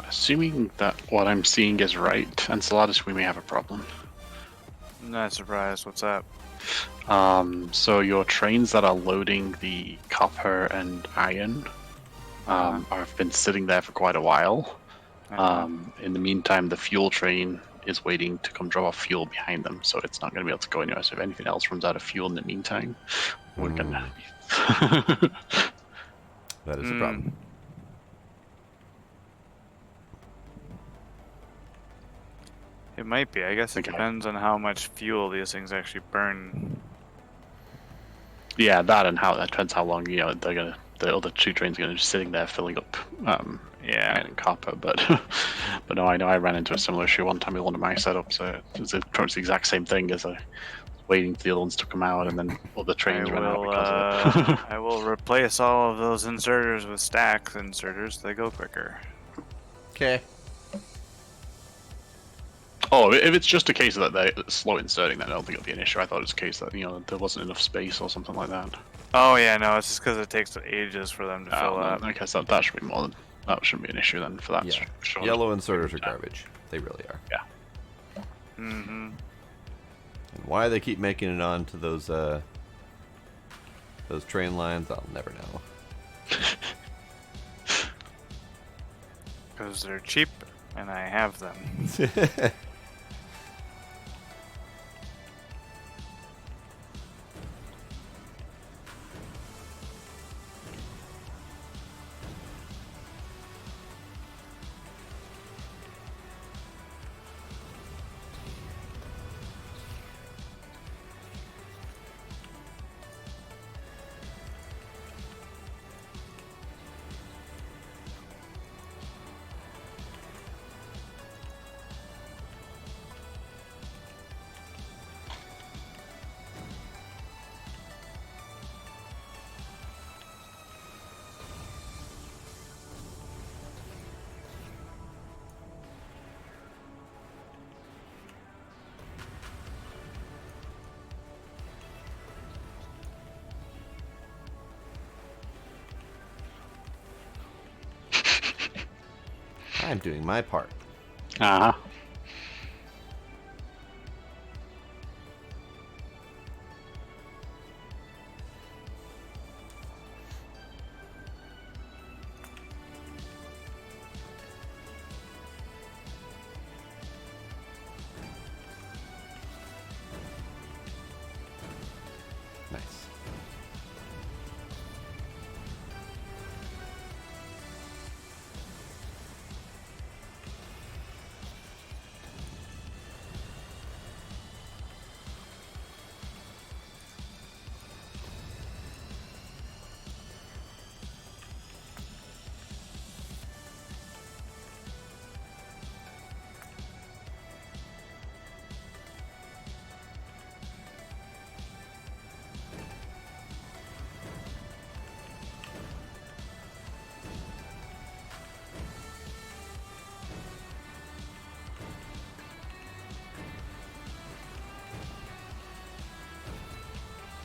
Assuming that what I'm seeing is right, Enceladus, we may have a problem. Not surprised. What's up? So your trains that are loading the copper and iron have been sitting there for quite a while. In the meantime, the fuel train is waiting to come drop off fuel behind them, so it's not going to be able to go anywhere. So if anything else runs out of fuel in the meantime, we're gonna. That is a problem. It might be. I guess it Okay. depends on how much fuel these things actually burn. Yeah, that and how that depends how long they're gonna. The other two trains are gonna be sitting there filling up. Yeah. Iron and copper, but but no, I know I ran into a similar issue one time with one of my setups. It's pretty much the exact same thing as waiting for the other ones to come out, and then other trains ran out because of it. I will replace all of those inserters with stacks inserters. They go quicker. Okay. Oh, if it's just a case that they're slow inserting, then I don't think it'll be an issue. I thought it was a case that there wasn't enough space or something like that. Oh yeah, no, it's just because it takes ages for them to fill up. I guess that should be more than that shouldn't be an issue then for that. Yeah. Sure. Yellow inserters are garbage. They really are. Yeah. Mm-hmm. And why they keep making it onto those train lines, I'll never know. Because they're cheap, and I have them. I'm doing my part. Uh-huh. Nice.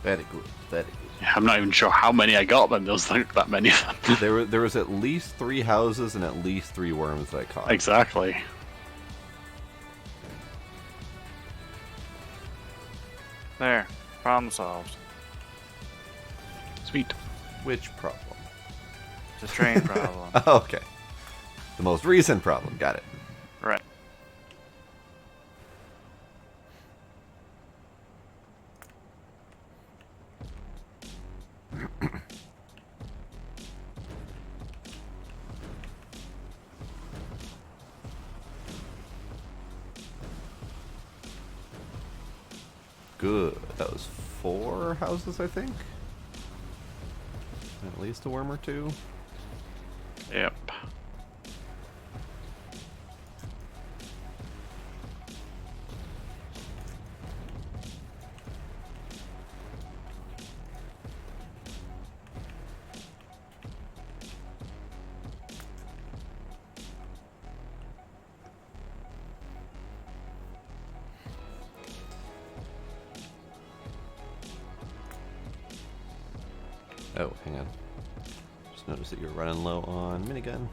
Very good. Very good. Yeah, I'm not even sure how many I got, but there's like that many of them. There was at least 3 houses and at least 3 worms that I caught. Exactly. There. Problem solved. Sweet. Which problem? It's a train problem. Okay. The most recent problem. Got it. Right. Good. That was 4 houses, I think. At least a worm or 2. Yep. Oh, hang on. Just noticed that you're running low on minigun.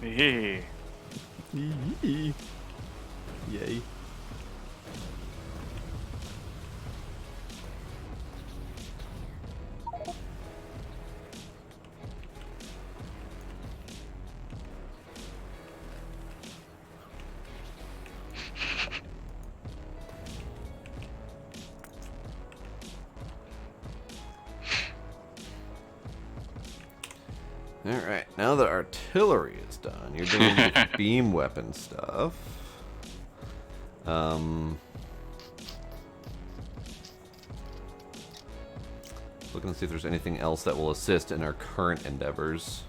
Hee. Yay. Alright, now that artillery is done, you're doing beam weapon stuff. Looking to see if there's anything else that will assist in our current endeavors.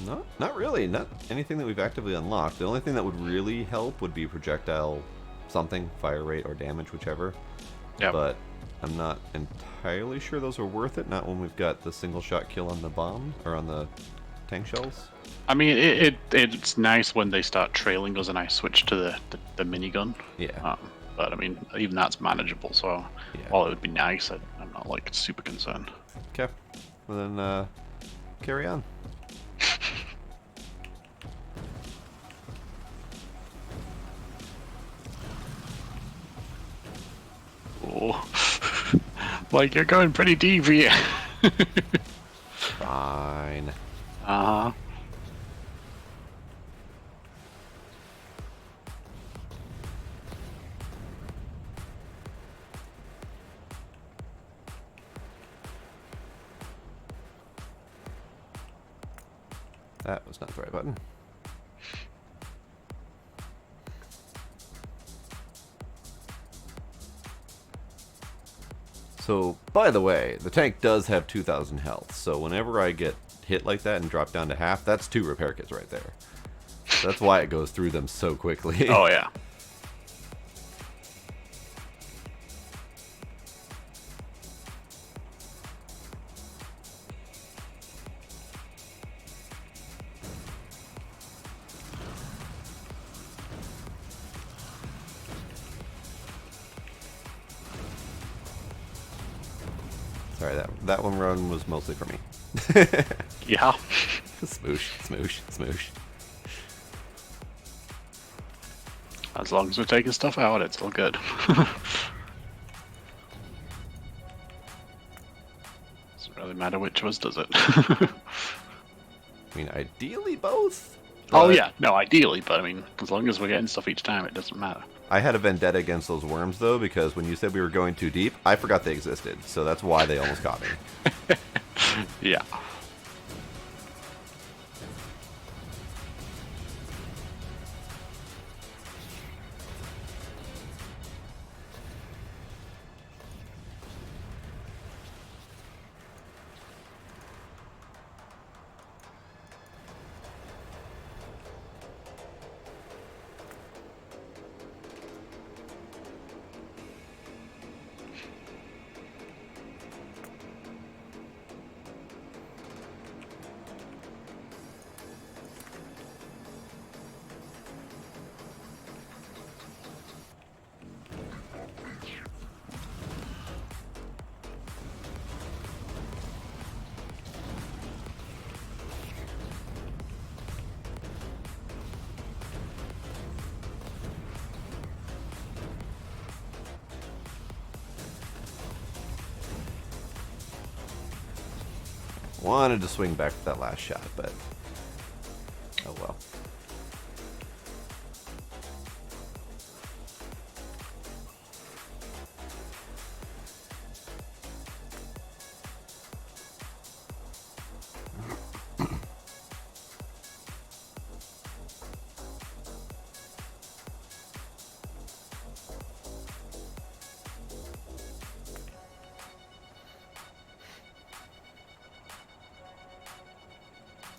No, not really. Not anything that we've actively unlocked. The only thing that would really help would be projectile something, fire rate or damage, whichever. Yep. But I'm not entirely sure those are worth it. Not when we've got the single shot kill on the bomb or on the tank shells. I mean, it's nice when they start trailing us and I switch to the minigun. Yeah. But I mean, even that's manageable. So Yeah. while it would be nice, I'm not like super concerned. Okay. Well then, carry on. Oh, like you're going pretty deep here. Fine. Uh-huh. That was not the right button. So, by the way, the tank does have 2,000 health, so whenever I get hit like that and drop down to half, that's 2 repair kits right there. So that's why it goes through them so quickly. Oh yeah. Sorry, that one run was mostly for me. Yeah. Smoosh, smoosh, smoosh. As long as we're taking stuff out, it's all good. Doesn't really matter which of us does it. I mean, ideally both. Oh but yeah, no, ideally, but I mean, as long as we're getting stuff each time, it doesn't matter. I had a vendetta against those worms, though, because when you said we were going too deep, I forgot they existed. So that's why they almost caught me. Yeah. Wanted to swing back for that last shot, but oh well.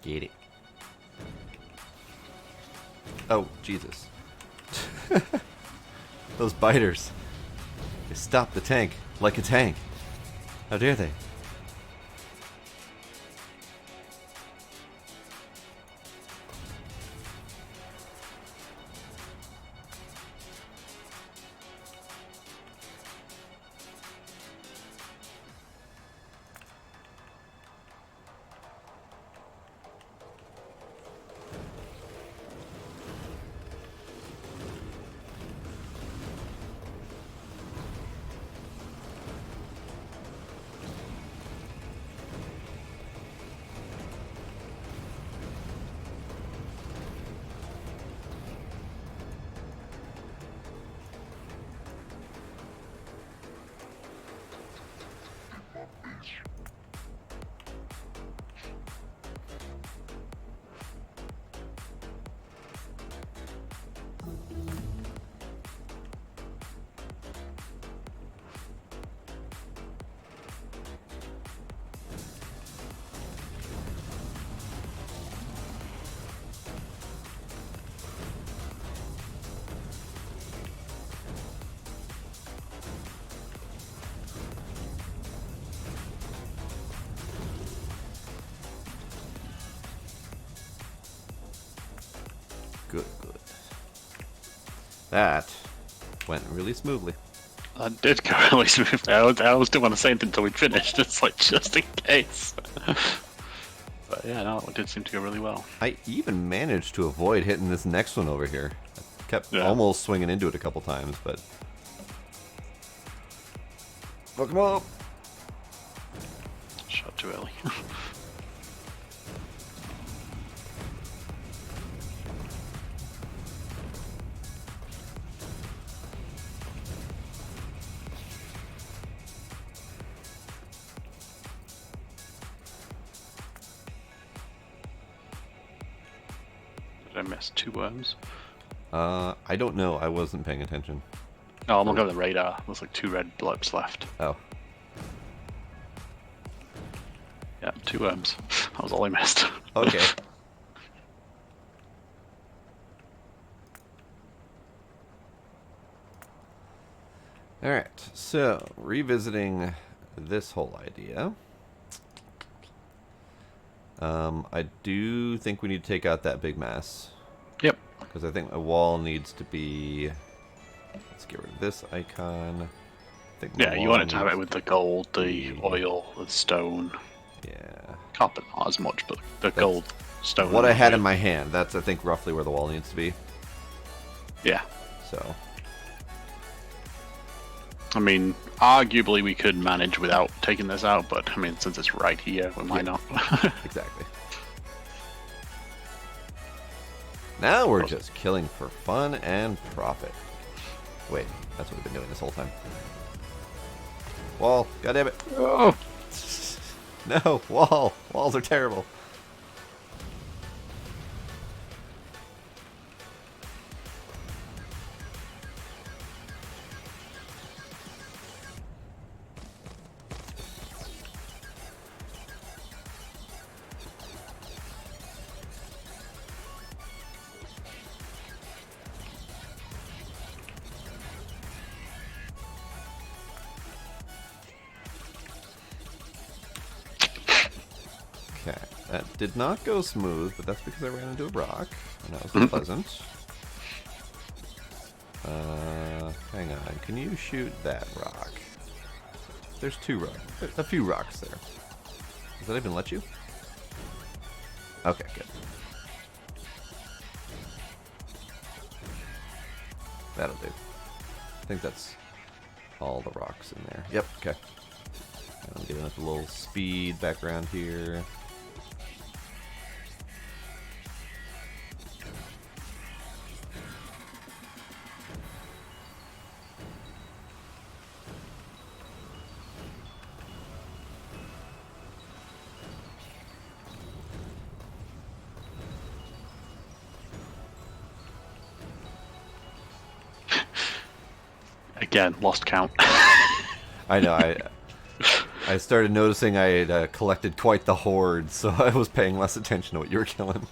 Get it. Oh, Jesus. Those biters. They stopped the tank like a tank. How dare they? Good, good. That went really smoothly. That did go really smoothly. I was still want to say it until we finished. It's like just in case. But yeah, no, it did seem to go really well. I even managed to avoid hitting this next one over here. I kept almost swinging into it a couple times, but... Fuck him up! Shot too early. Did I miss 2 worms? I don't know. I wasn't paying attention. No, I'm looking at the radar. There's like 2 red blobs left. Oh. Yeah, 2 worms. That was all I missed. Okay. Alright, so revisiting this whole idea. I do think we need to take out that big mass. Yep. Because I think a wall needs to be... Let's get rid of this icon. I think. Yeah, you want it to have it long- with the gold, the Yeah. oil, the stone. Yeah. Copper not as much, but the gold, stone. What and I had oil. in my hand. That's, I think, roughly where the wall needs to be. Yeah. So. I mean, arguably we could manage without taking this out, but I mean, since it's right here, we might not. Exactly. Now we're just killing for fun and profit. Wait, that's what we've been doing this whole time. Wall, goddammit. Oh. No, wall. Walls are terrible. Okay, that did not go smooth, but that's because I ran into a rock, and that was unpleasant. Hang on, can you shoot that rock? There's two rocks, a few rocks there. Does that even let you? Okay, good. That'll do. I think that's all the rocks in there. Yep, okay. I'm getting up a little speed back around here. Again, lost count. I know, I started noticing I had collected quite the horde, so I was paying less attention to what you were killing.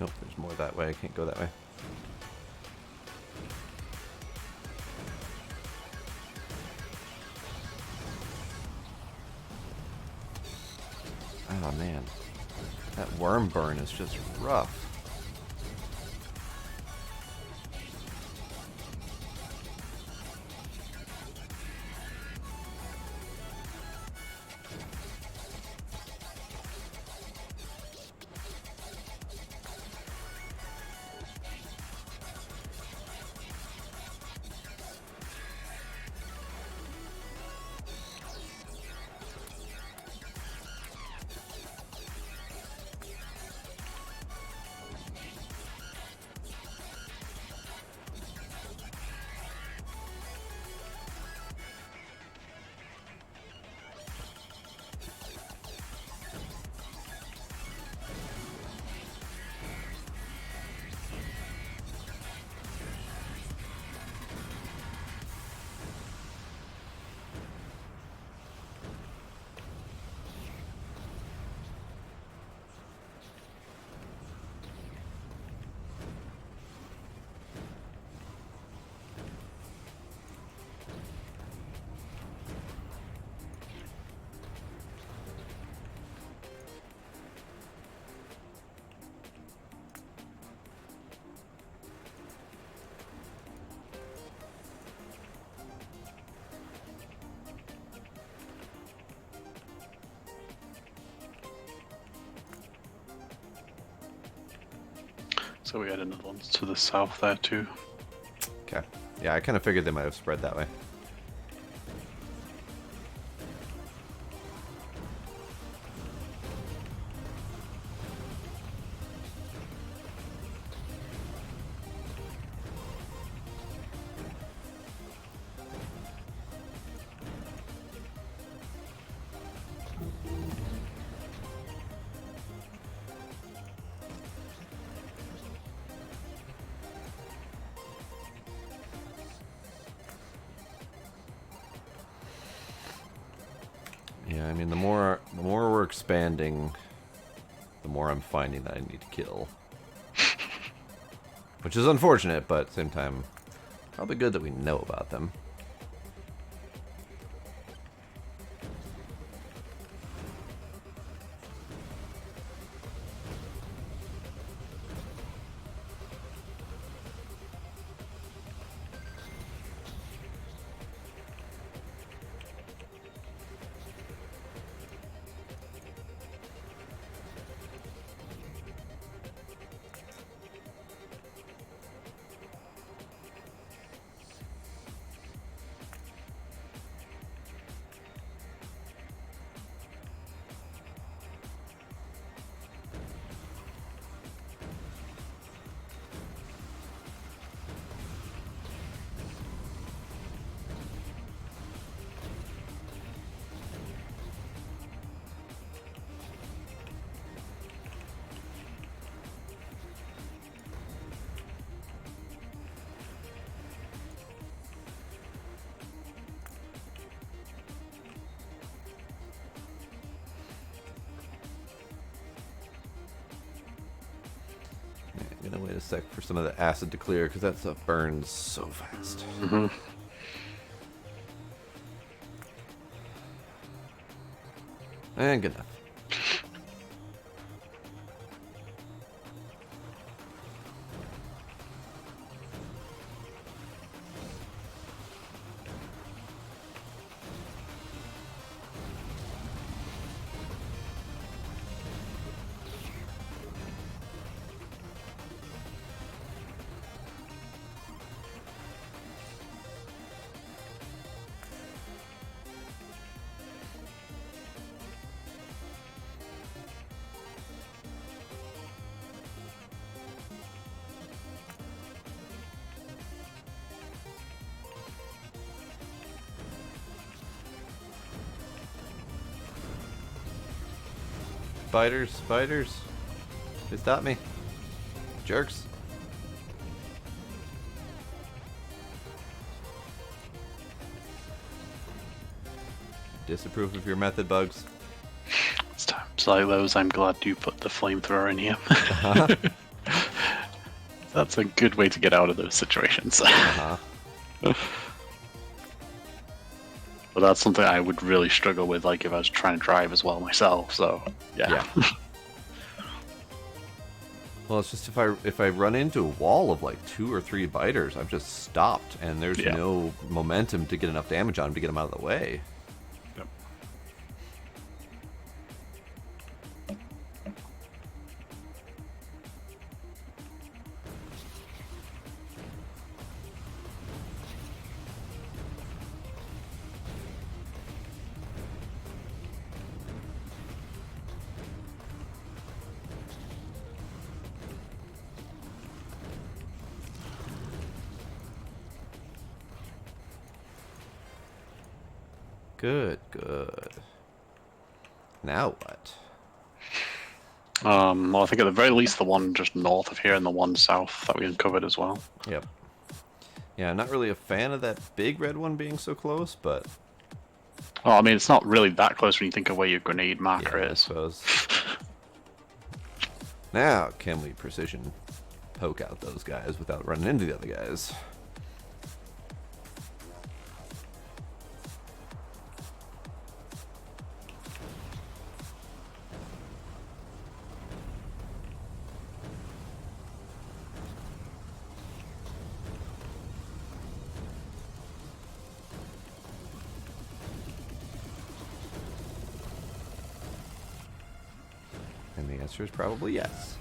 Nope, there's more that way. I can't go that way. Oh man, that worm burn is just rough. So we had another one to the south there too. Okay. Yeah, I kind of figured they might have spread that way. I mean, the more we're expanding, the more I'm finding that I need to kill. Which is unfortunate, but at the same time, probably good that we know about them. I'm gonna wait a sec for some of the acid to clear, because that stuff burns so fast. Mm-hmm. And good enough. Spiders, spiders. They stop me. Jerks. Disapprove of your method, Bugs. It's times like those I'm glad you put the flamethrower in here. Uh-huh. That's a good way to get out of those situations. Uh-huh. But that's something I would really struggle with, like if I was trying to drive as well myself. So yeah. Well, it's just if I run into a wall of like 2 or 3 biters, I've just stopped, and there's Yeah. no momentum to get enough damage on them to get them out of the way. Yep. Good, good. Now what? Well, I think at the very least the one just north of here and the one south that we uncovered as well. Yep. Yeah, I'm not really a fan of that big red one being so close, but Oh, I mean, it's not really that close when you think of where your grenade marker yeah, I is. suppose. Now, can we precision poke out those guys without running into the other guys? And the answer is probably yes.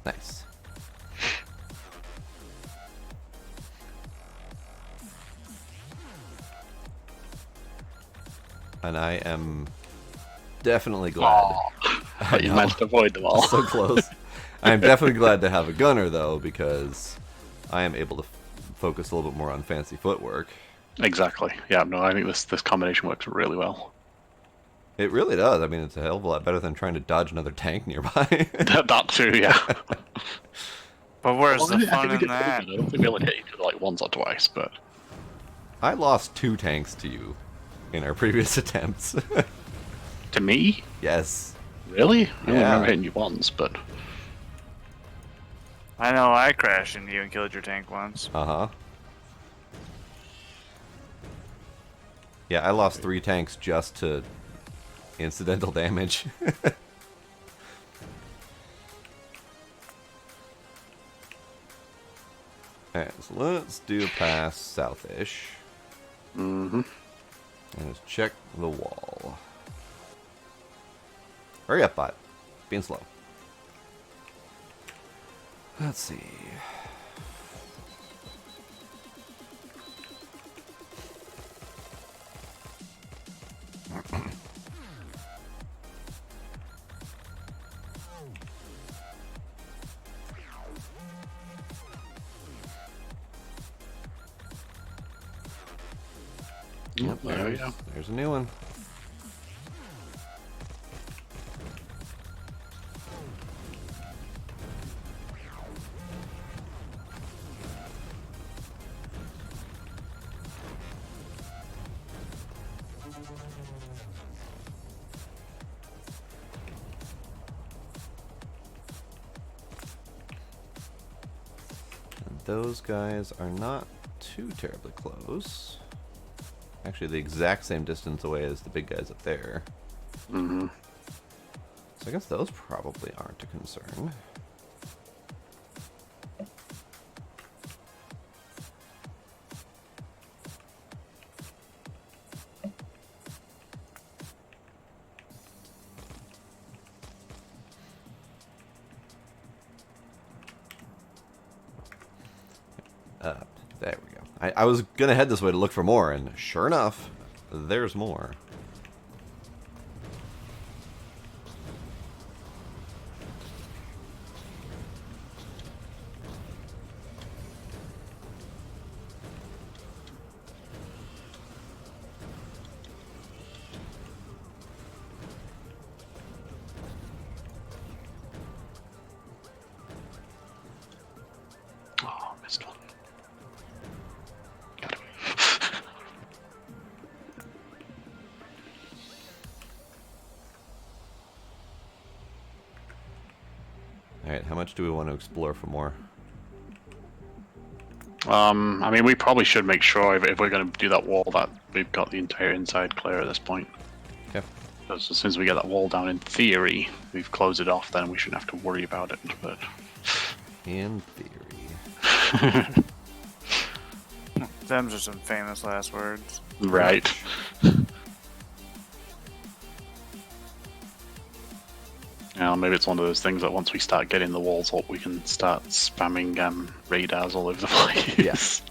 Nice. And I am definitely glad. But you managed to avoid them all. So close. I am definitely glad to have a gunner, though, because I am able to focus a little bit more on fancy footwork. Exactly. Yeah, no, I think this combination works really well. It really does. I mean, it's a hell of a lot better than trying to dodge another tank nearby. That too, yeah. But where's Well, the I think fun we in did that? pretty good. I don't think we only hit each other like once or twice, but I lost 2 tanks to you in our previous attempts. to me, Yes. really, I only Yeah. remember hitting you once. But I know I crashed into you and killed your tank once. Uh-huh. Yeah, I lost 3 tanks just to incidental damage. Alright, so let's do a pass south-ish. mm-hmm. And let's check the wall. Hurry up, bot. Being slow. Let's see. Yep, there we go. there's a new one. And those guys are not too terribly close. Actually, the exact same distance away as the big guys up there. Mm-hmm. So I guess those probably aren't a concern. There we go. I was gonna head this way to look for more, and sure enough, there's more. Oh, missed one. Got it. Alright, how much do we want to explore for more? I mean, we probably should make sure if we're going to do that wall that we've got the entire inside clear at this point. Okay. Because as soon as we get that wall down, in theory, we've closed it off, then we shouldn't have to worry about it. But In theory. Them's are some famous last words. right. Yeah, maybe it's one of those things that once we start getting the walls up, we can start spamming radars all over the place. Yes.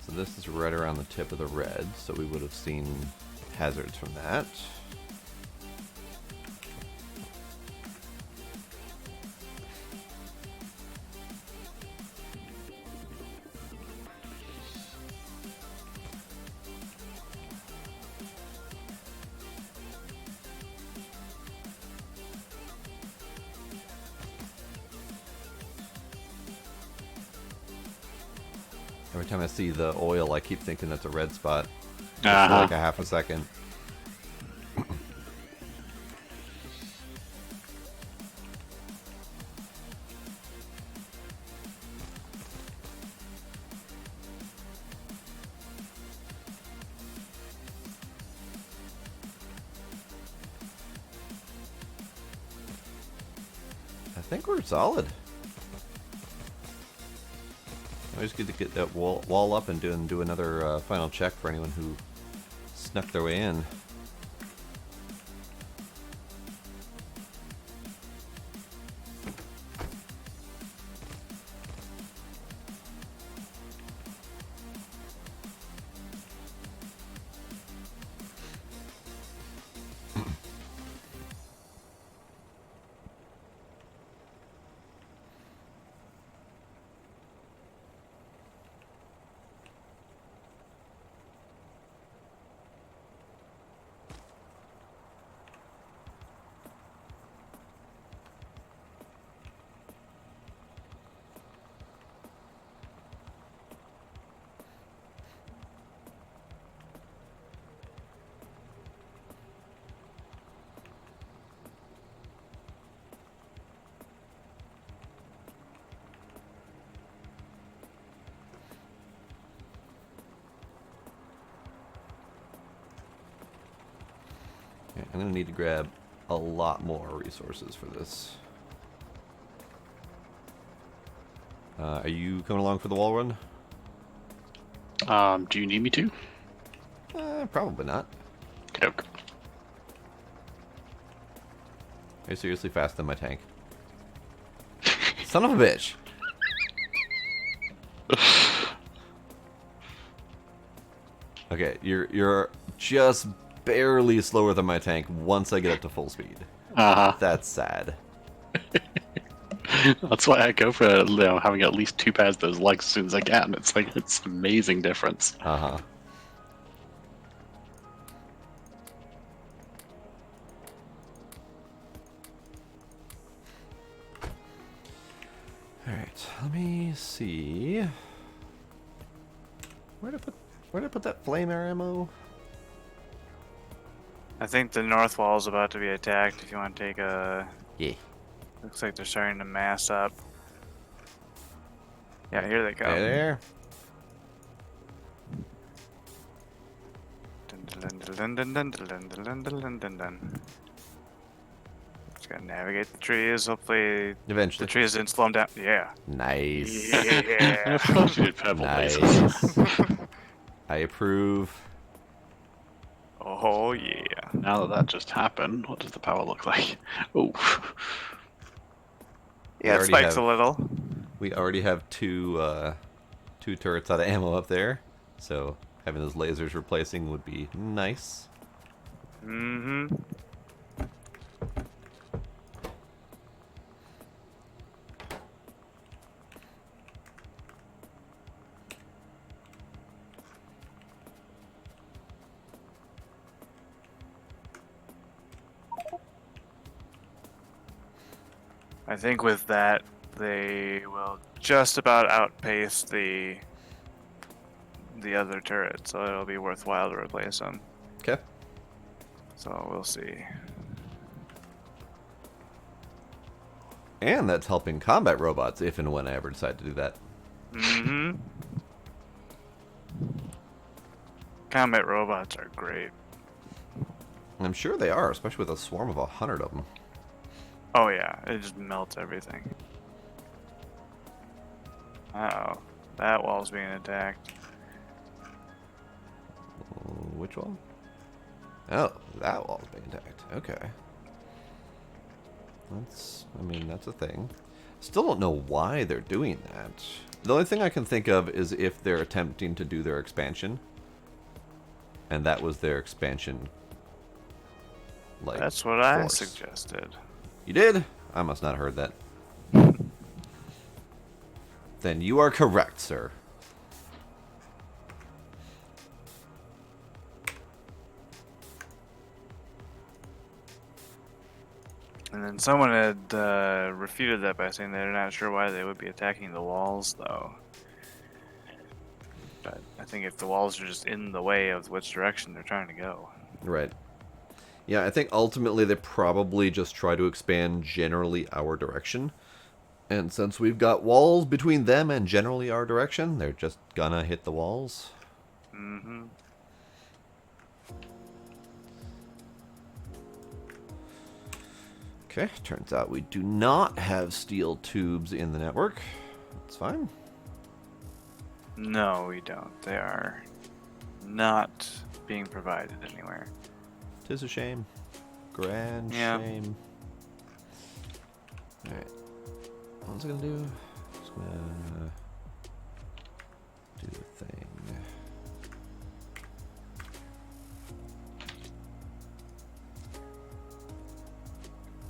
So this is right around the tip of the red, so we would have seen hazards from that. Every time I see the oil, I keep thinking that's a red spot. Just for like a half a second. I think we're solid. Always good to get that wall up and do another final check for anyone who snuck their way in. Okay, I'm going to need to grab a lot more resources for this. Are you coming along for the wall run? Do you need me to? Probably not. Okay. Are you seriously faster than my tank? Son of a bitch! Okay, you're just barely slower than my tank once I get up to full speed. That's sad. That's why I go for having at least 2 pairs of those legs as soon as I can. It's like it's an amazing difference. Uh-huh. Alright, let me see. Where'd I put that flamer ammo? I think the north wall is about to be attacked. If you want to take a, Yeah. looks like they're starting to mass up. Yeah, here they come. Hey there. Dun, dun, dun, dun, dun, dun, dun, dun, dun, dun, dun. Just gotta navigate the trees. Hopefully, Eventually. the trees didn't slow them down. Yeah. Nice. Yeah. Of course you did purple Nice. lasers. I approve. Oh yeah. Now that just happened, what does the power look like? Oh. Yeah, it already spikes have- a little. We already have two turrets out of ammo up there, so having those lasers replacing would be nice. Mm-hmm. I think with that, they will just about outpace the other turret, so it'll be worthwhile to replace them. Okay. So we'll see. And that's helping combat robots if and when I ever decide to do that. Mm-hmm. Combat robots are great. I'm sure they are, especially with a swarm of 100 of them. Oh yeah, it just melts everything. Uh-oh. That wall's being attacked. Which wall? Oh, that wall's being attacked. Okay. I mean, that's a thing. Still don't know why they're doing that. The only thing I can think of is if they're attempting to do their expansion. And that was their expansion. Like, That's what I force. suggested. You did? I must not have heard that. Then you are correct, sir. And then someone had refuted that by saying they're not sure why they would be attacking the walls, though. But I think if the walls are just in the way of which direction they're trying to go. Right. Yeah, I think ultimately they probably just try to expand generally our direction. And since we've got walls between them and generally our direction, they're just gonna hit the walls. Mm-hmm. Okay, turns out we do not have steel tubes in the network. That's fine. No, we don't. They are not being provided anywhere. Tis a shame. Grand Yeah. shame. Alright. What was I gonna do? Just gonna do the thing.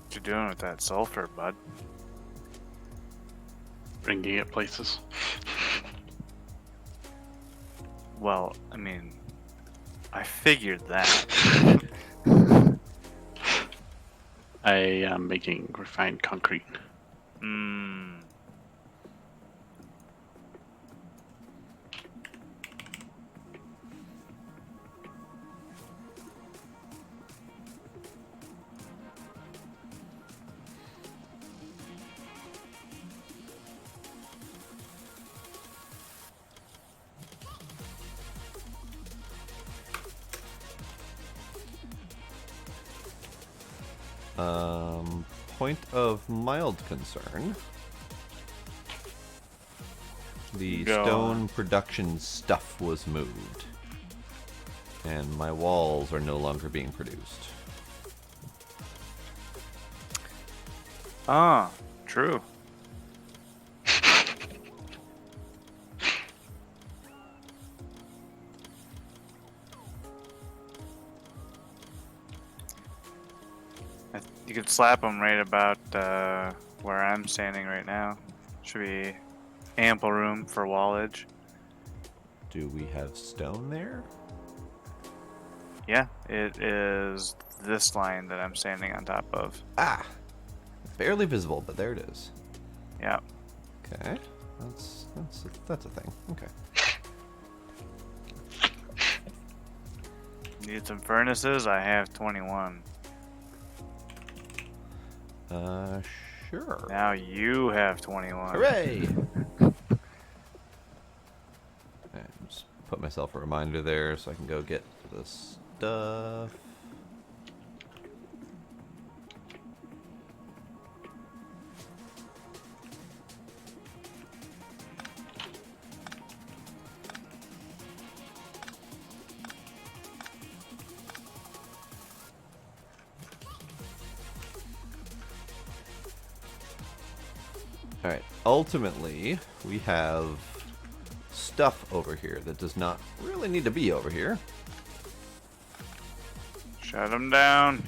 What you doing with that sulfur, bud? Bringing it places. Well, I mean, I figured that. I am making refined concrete. Mmm. Point of mild concern. The Go stone on. production stuff was moved. And my walls are no longer being produced. Ah, true. You could slap them right about where I'm standing right now. Should be ample room for wallage. Do we have stone there? Yeah, it is this line that I'm standing on top of. Ah! Barely visible, but there it is. Yeah. Okay. That's a thing. Okay. Need some furnaces? I have 21. Sure. Now you have 21. Hooray! Just put myself a reminder there so I can go get the stuff. Alright, ultimately, we have stuff over here that does not really need to be over here. Shut them down.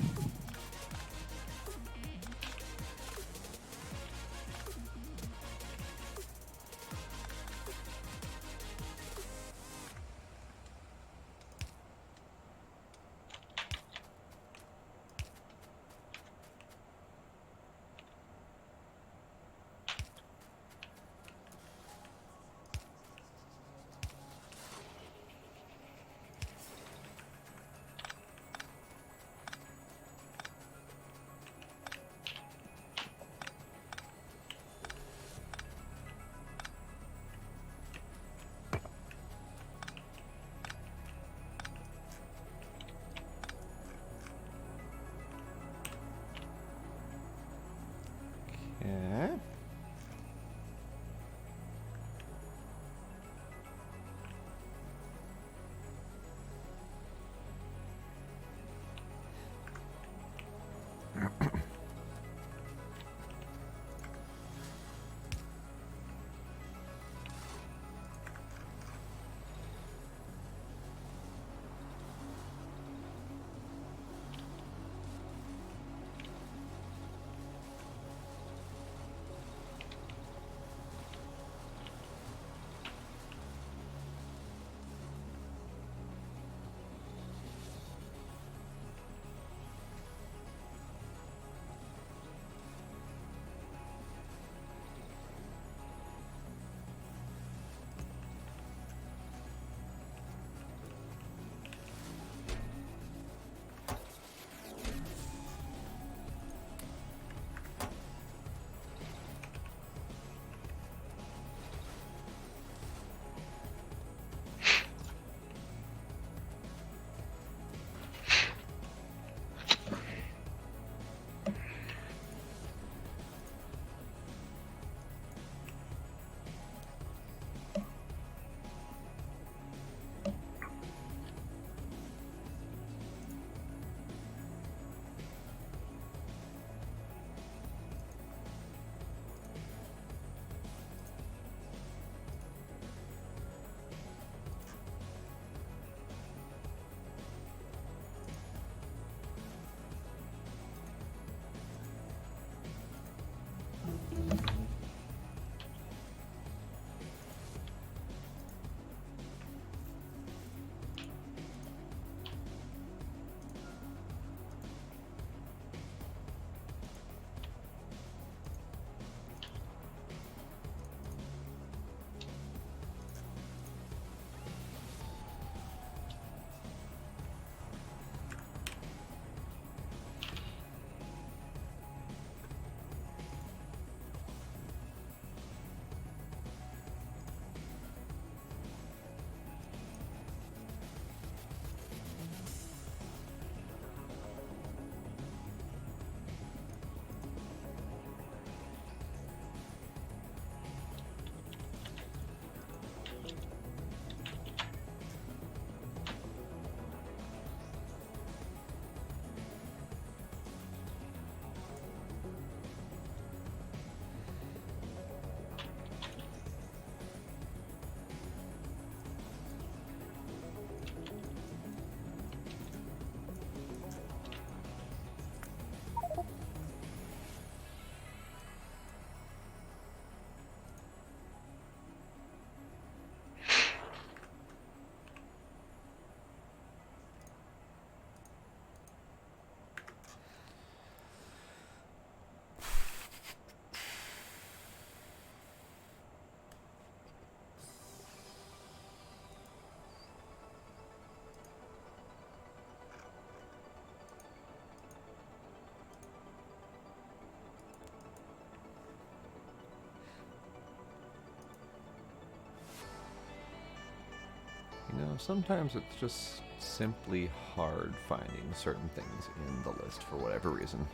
sometimes it's just simply hard finding certain things in the list for whatever reason.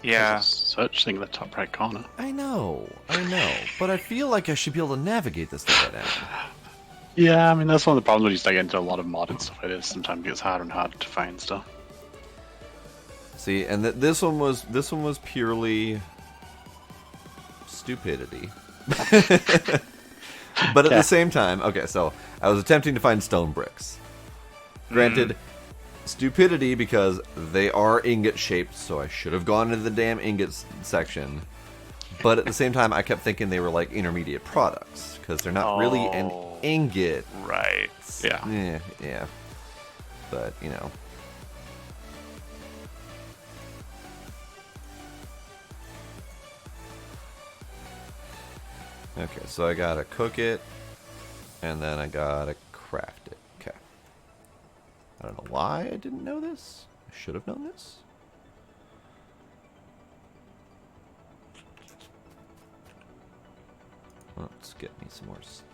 Yeah. There's a search thing in the top right corner. I know, but I feel like I should be able to navigate this thing by now. Yeah, I mean that's one of the problems when you start getting into a lot of modded stuff. It is sometimes it gets harder and harder to find stuff. See, and this one was purely stupidity. But at the same time, okay, so I was attempting to find stone bricks. Granted, stupidity because they are ingot shaped, so I should have gone into the damn ingots section. But at the same time, I kept thinking they were like intermediate products because they're not really an ingot. Right. Yeah. Yeah. But, you know. Okay, so I gotta cook it, and then I gotta craft it. Okay. I don't know why I didn't know this. I should have known this. Let's get me some more stuff.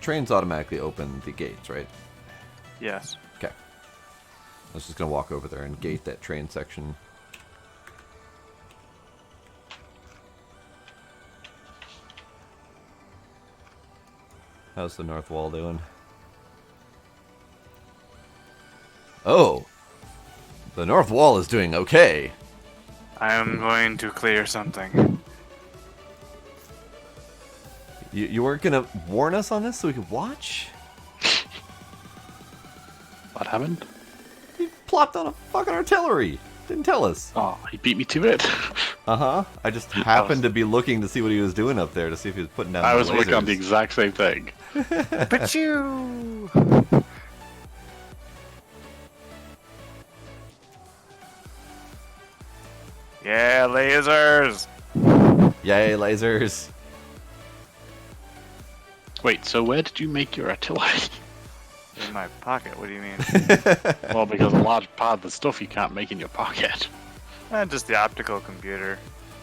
Trains automatically open the gates, right? Yes. Okay. I was just gonna walk over there and gate that train section. How's the north wall doing? Oh! The north wall is doing okay. I am going to clear something. You weren't gonna warn us on this so we could watch? What happened? He plopped on a fucking artillery. Didn't tell us. Oh, he beat me to it. Uh-huh. I just happened to be looking to see what he was doing up there to see if he was putting down I the was working on the lasers. exact same thing. But you. Yeah, lasers. Yay, lasers. Wait, so where did you make your artillery? In my pocket. What do you mean? Well, because a large part of the stuff you can't make in your pocket. Just the optical computer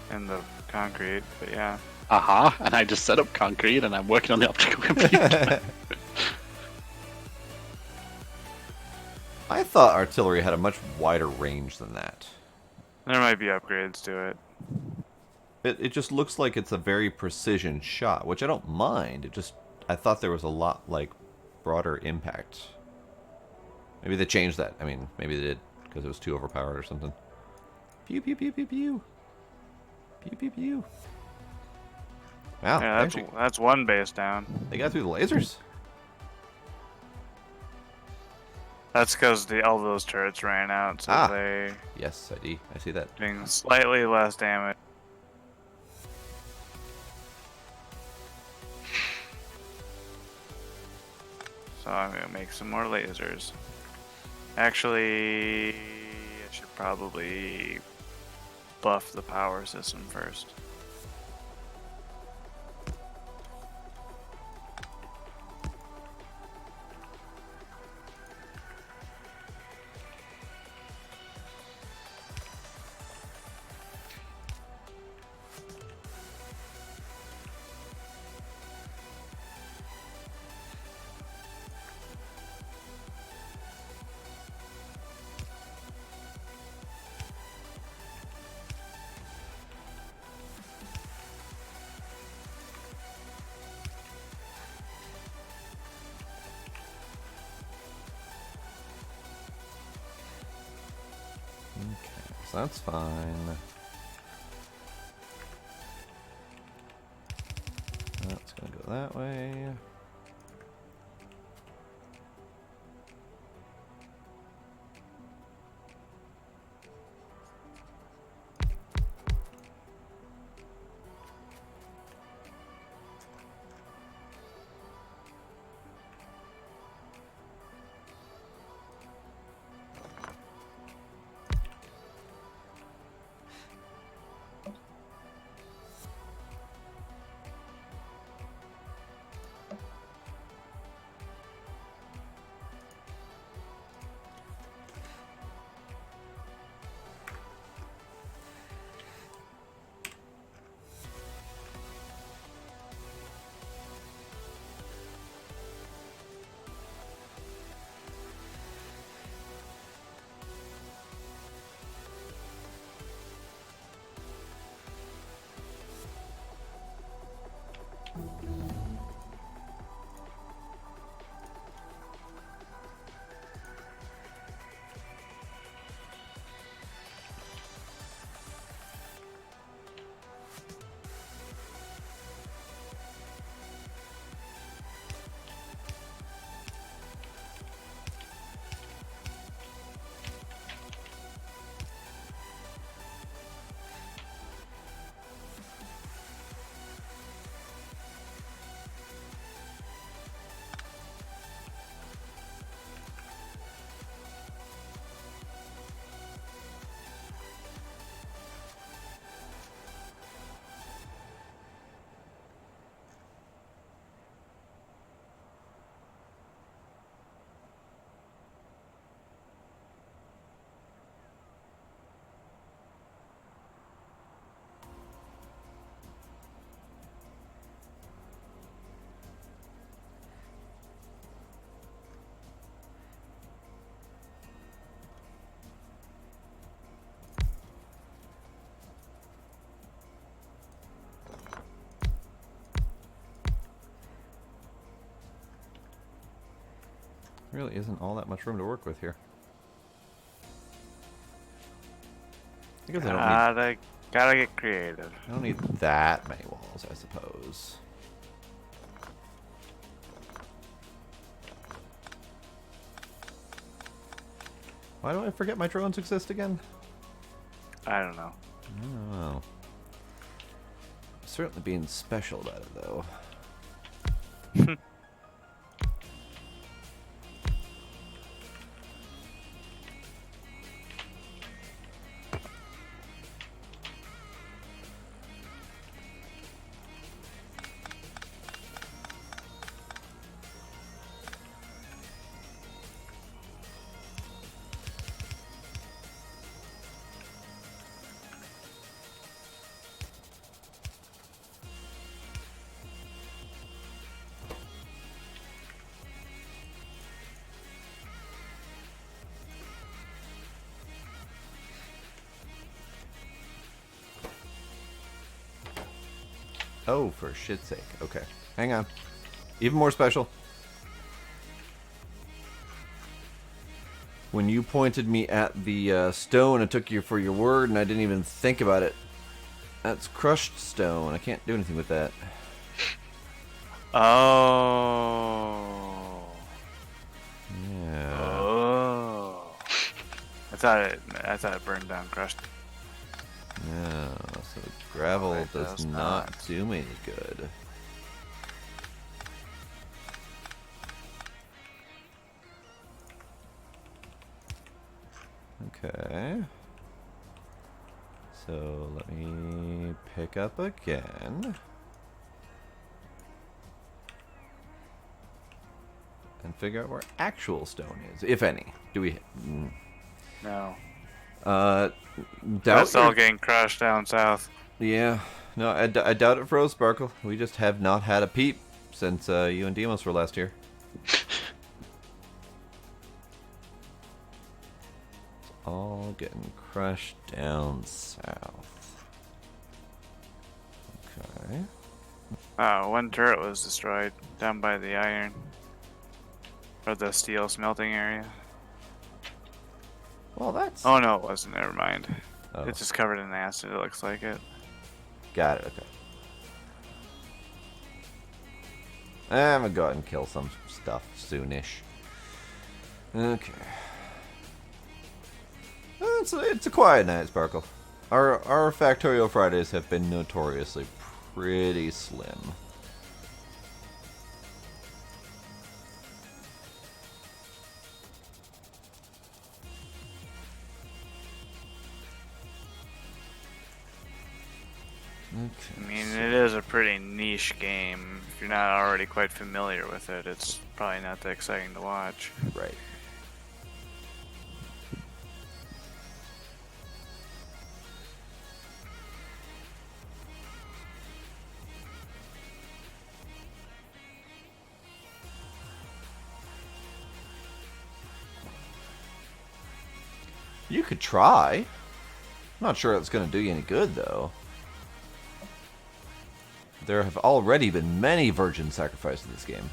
and the concrete. But yeah. And I just set up concrete and I'm working on the optical computer. I thought artillery had a much wider range than that. There might be upgrades to it. It just looks like it's a very precision shot, which I don't mind. I thought there was a lot, like, broader impact. Maybe they changed that. I mean, maybe they did, because it was too overpowered or something. Pew, pew, pew, pew, pew. Pew, pew, pew. Wow, Yeah, actually, that's one base down. they got through the lasers? That's because all those turrets ran out, so they Yes, I see that. doing slightly less damage. So I'm gonna make some more lasers. Actually, I should probably buff the power system first. Okay, so that's fine. That's gonna go that way. Really isn't all that much room to work with here. I guess Gotta get creative. I don't need that many walls, I suppose. Why do I forget my drones exist again? I don't know. I don't know. Certainly being special about it, though. Oh, for shit's sake. Okay. Hang on. Even more special. When you pointed me at the stone, I took you for your word, and I didn't even think about it. That's crushed stone. I can't do anything with that. Oh. Yeah. Oh. I thought it burned down, crushed. No. So gravel it does does not not. do me any good. Okay. So let me pick up again. And figure out where actual stone is, if any. Do we? No. Doubt That's all your- getting crushed down south. Yeah. No, I doubt it froze, Sparkle. We just have not had a peep since you and Demos were last here. It's all getting crushed down south. Okay. Oh, one turret was destroyed down by the iron. Or the steel smelting area. Well, that's... Oh no, it wasn't. Never mind. Oh. It's just covered in acid, it looks like it. Got it, okay. I'm gonna go ahead and kill some stuff soonish. Okay. It's a quiet night, Sparkle. Our Factorio Fridays have been notoriously pretty slim. Okay. I mean, it is a pretty niche game. If you're not already quite familiar with it, it's probably not that exciting to watch. Right. You could try. I'm not sure it's going to do you any good, though. There have already been many virgins sacrificed in this game.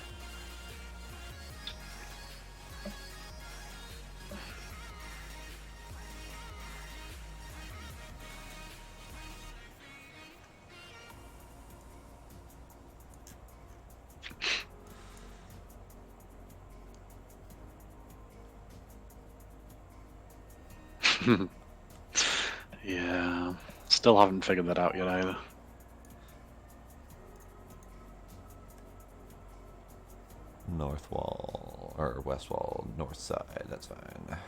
Yeah. Still haven't figured that out yet either. North wall, or west wall, north side, that's fine. Okay.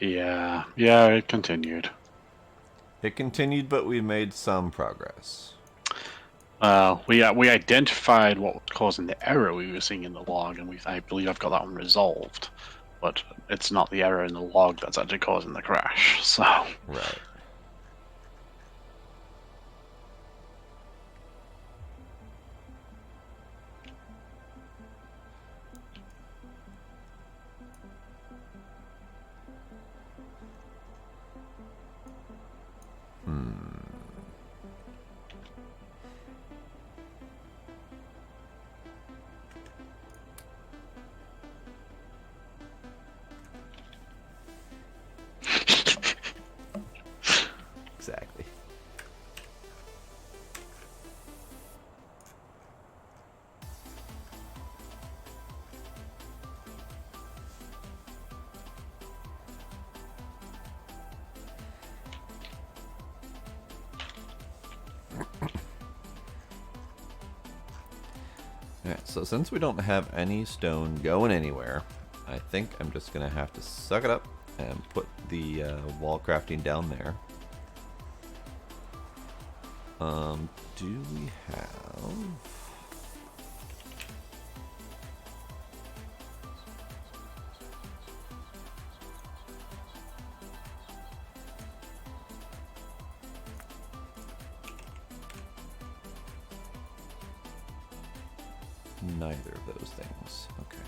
Yeah. Yeah, it continued. It continued, but we made some progress. We identified what was causing the error we were seeing in the log, and I believe I've got that one resolved. But it's not the error in the log that's actually causing the crash. So Right. Exactly. Alright, so since we don't have any stone going anywhere, I think I'm just gonna have to suck it up and put the wall crafting down there. Do we have... Neither of those things. Okay.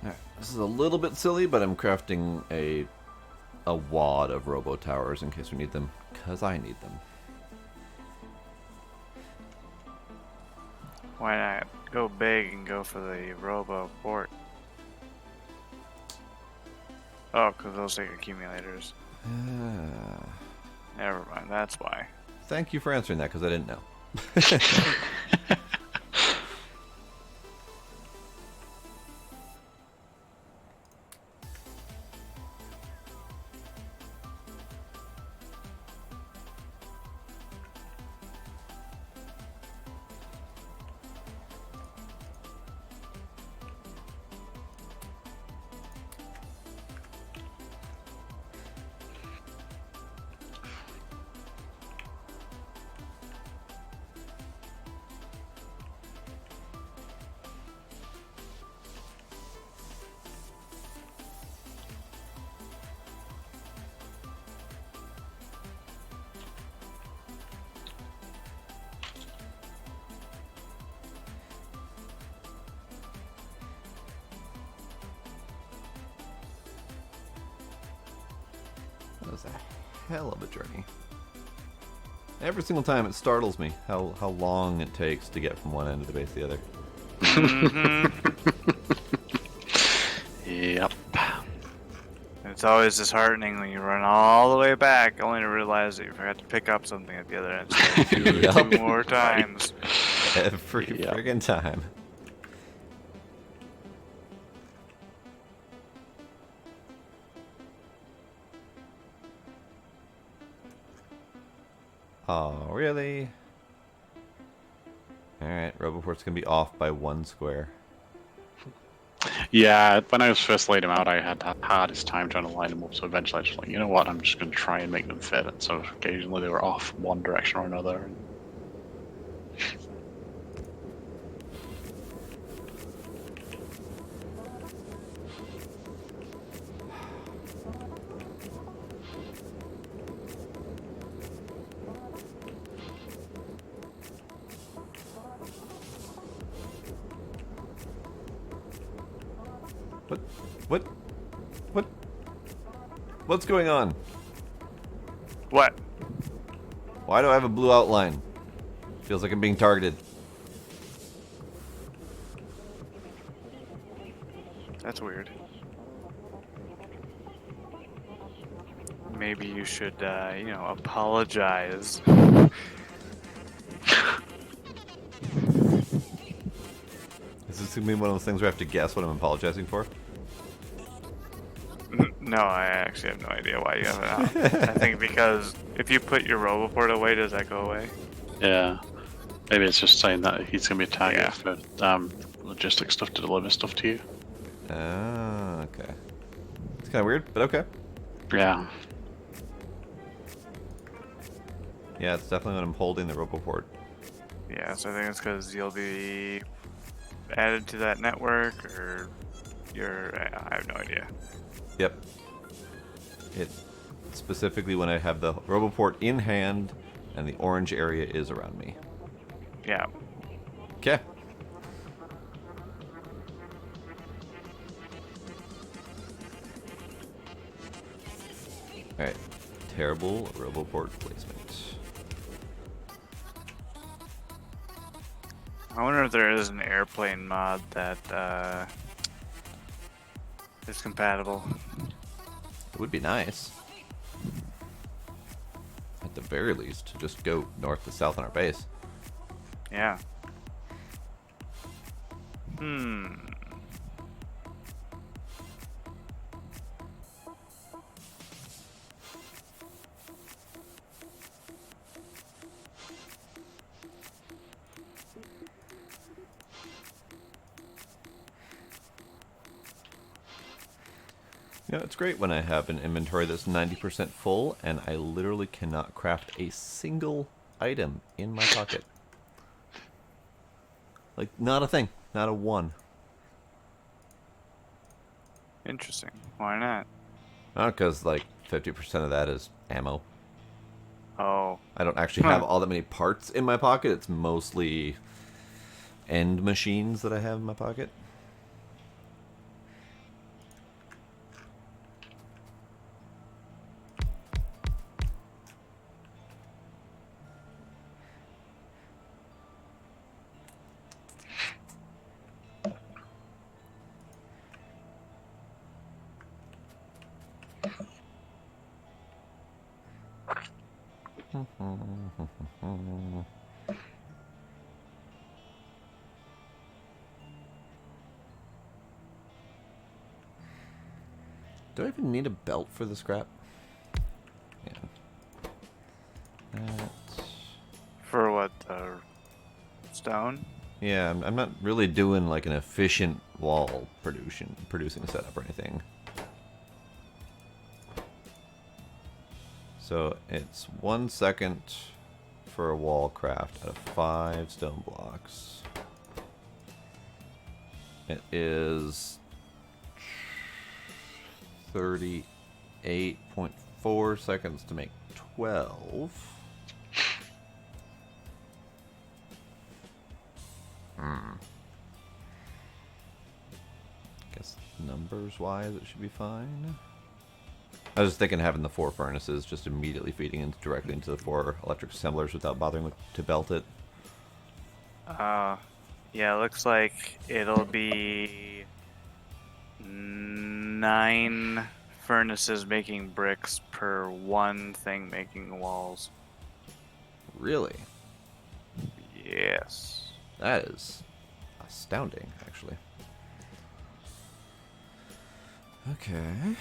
Alright, this is a little bit silly, but I'm crafting a wad of robo towers in case we need them, because I need them. Why not go big and go for the robo port? Oh, because those take accumulators. Never mind, that's why. Thank you for answering that, because I didn't know. was a hell of a journey. Every single time it startles me how long it takes to get from one end of the base to the other. Yep. It's always disheartening when you run all the way back, only to realize that you forgot to pick up something at the other end. So do it Yup. 2 more times. Every Yep. friggin' time. Oh, really? Alright, Roboport's gonna be off by 1 square. Yeah, when I was first laid them out, I had the hardest time trying to line them up. So eventually, I just like, you know what? I'm just going to try and make them fit. And so occasionally they were off one direction or another. What? What? What's going on? What? Why do I have a blue outline? Feels like I'm being targeted. That's weird. Maybe you should, apologize. Is this gonna be one of those things where I have to guess what I'm apologizing for? No, I actually have no idea why you have it out. I think because if you put your Roboport away, does that go away? Yeah. Maybe it's just saying that he's going to be a target Yeah. for logistic stuff to deliver stuff to you. Ah, okay. It's kind of weird, but okay. Yeah. Yeah, it's definitely when I'm holding the Roboport. Yeah, so I think it's because you'll be added to that network, or I have no idea. Yep. It specifically when I have the Roboport in hand and the orange area is around me. Yeah. Okay. Alright. Terrible Roboport placement. I wonder if there is an airplane mod that is compatible. It would be nice. At the very least, to just go north to south on our base. Yeah. You know, it's great when I have an inventory that's 90% full and I literally cannot craft a single item in my pocket. Like, not a thing. Not a one. Interesting. Why not? Not because, like, 50% of that is ammo. Oh. I don't actually have all that many parts in my pocket. It's mostly end machines that I have in my pocket. Do I even need a belt for the scrap? Yeah. That. For what? Stone? Yeah, I'm not really doing like an efficient wall producing setup or anything. So it's 1 second for a wall craft out of 5 stone blocks. It is 38.4 seconds to make 12. Guess numbers wise it should be fine. I was just thinking having the 4 furnaces just immediately feeding directly into the 4 electric assemblers without bothering to belt it. Yeah, looks like it'll be 9 furnaces making bricks per 1 thing making walls. Really? Yes. That is astounding, actually. Okay.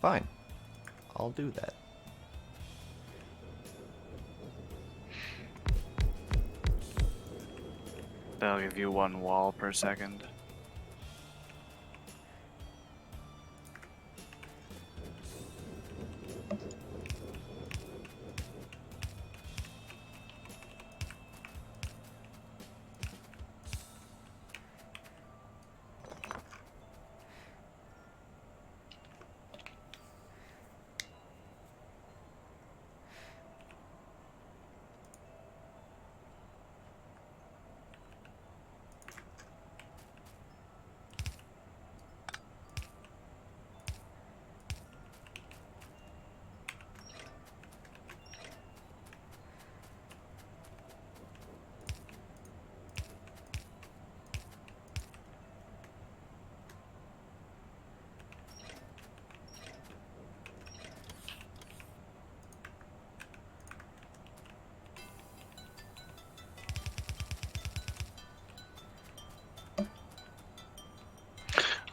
Fine. I'll do that. That'll give you 1 wall per second.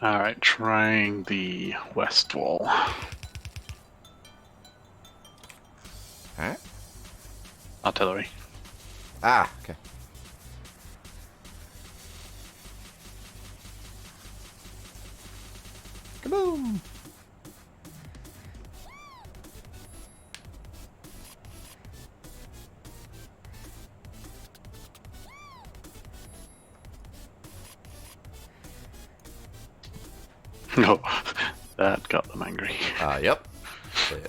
Alright, trying the west wall. Huh? Artillery. Ah, okay. Kaboom! No, that got them angry. Yep.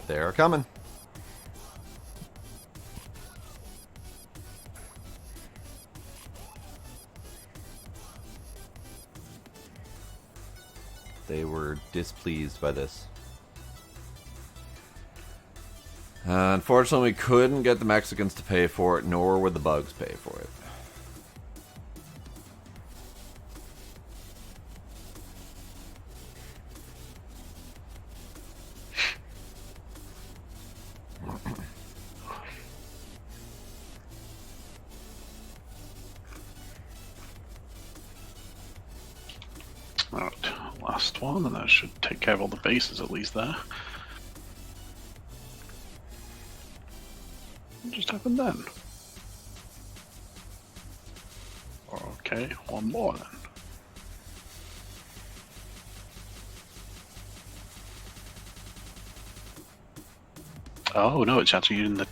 They are coming. They were displeased by this. Unfortunately, we couldn't get the Mexicans to pay for it, nor would the bugs pay for it. Alright, last one, and that should take care of all the bases at least there. What just happened then? Okay, one more then. Oh no, it's actually using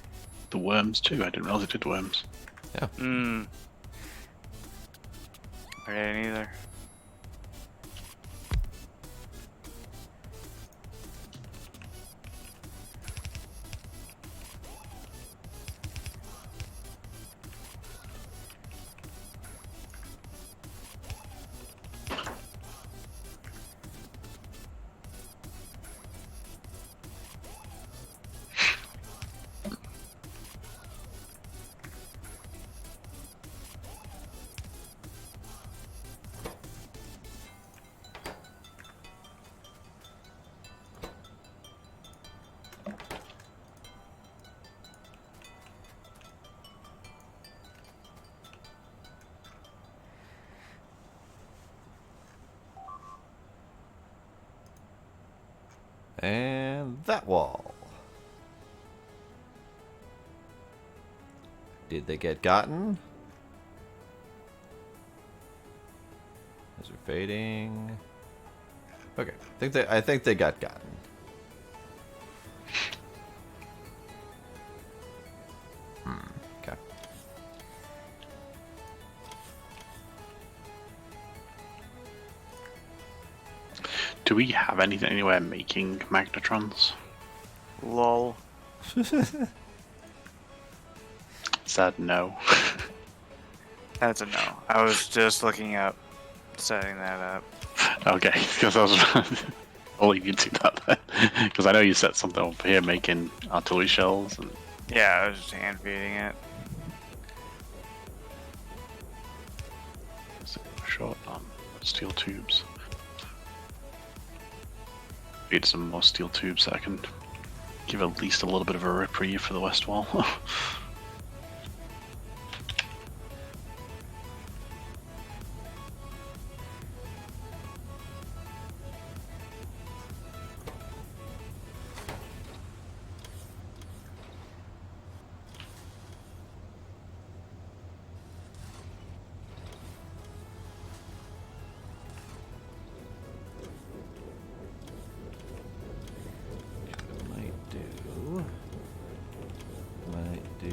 the worms too. I didn't realize it did worms. Yeah. I didn't either. And that wall. Did they get gotten? Those are fading. Okay, I think they got gotten. Okay. Do we have anything anywhere making magnetrons? Lol. Sad no. That's a no. I was just looking up setting that up. Okay, because I was. I'll leave you to that then. Because I know you set something up here making artillery shells and. Yeah, I was just hand feeding it. Short on steel tubes. Feed some more steel tubes so I can give at least a little bit of a reprieve for the west wall. Might do.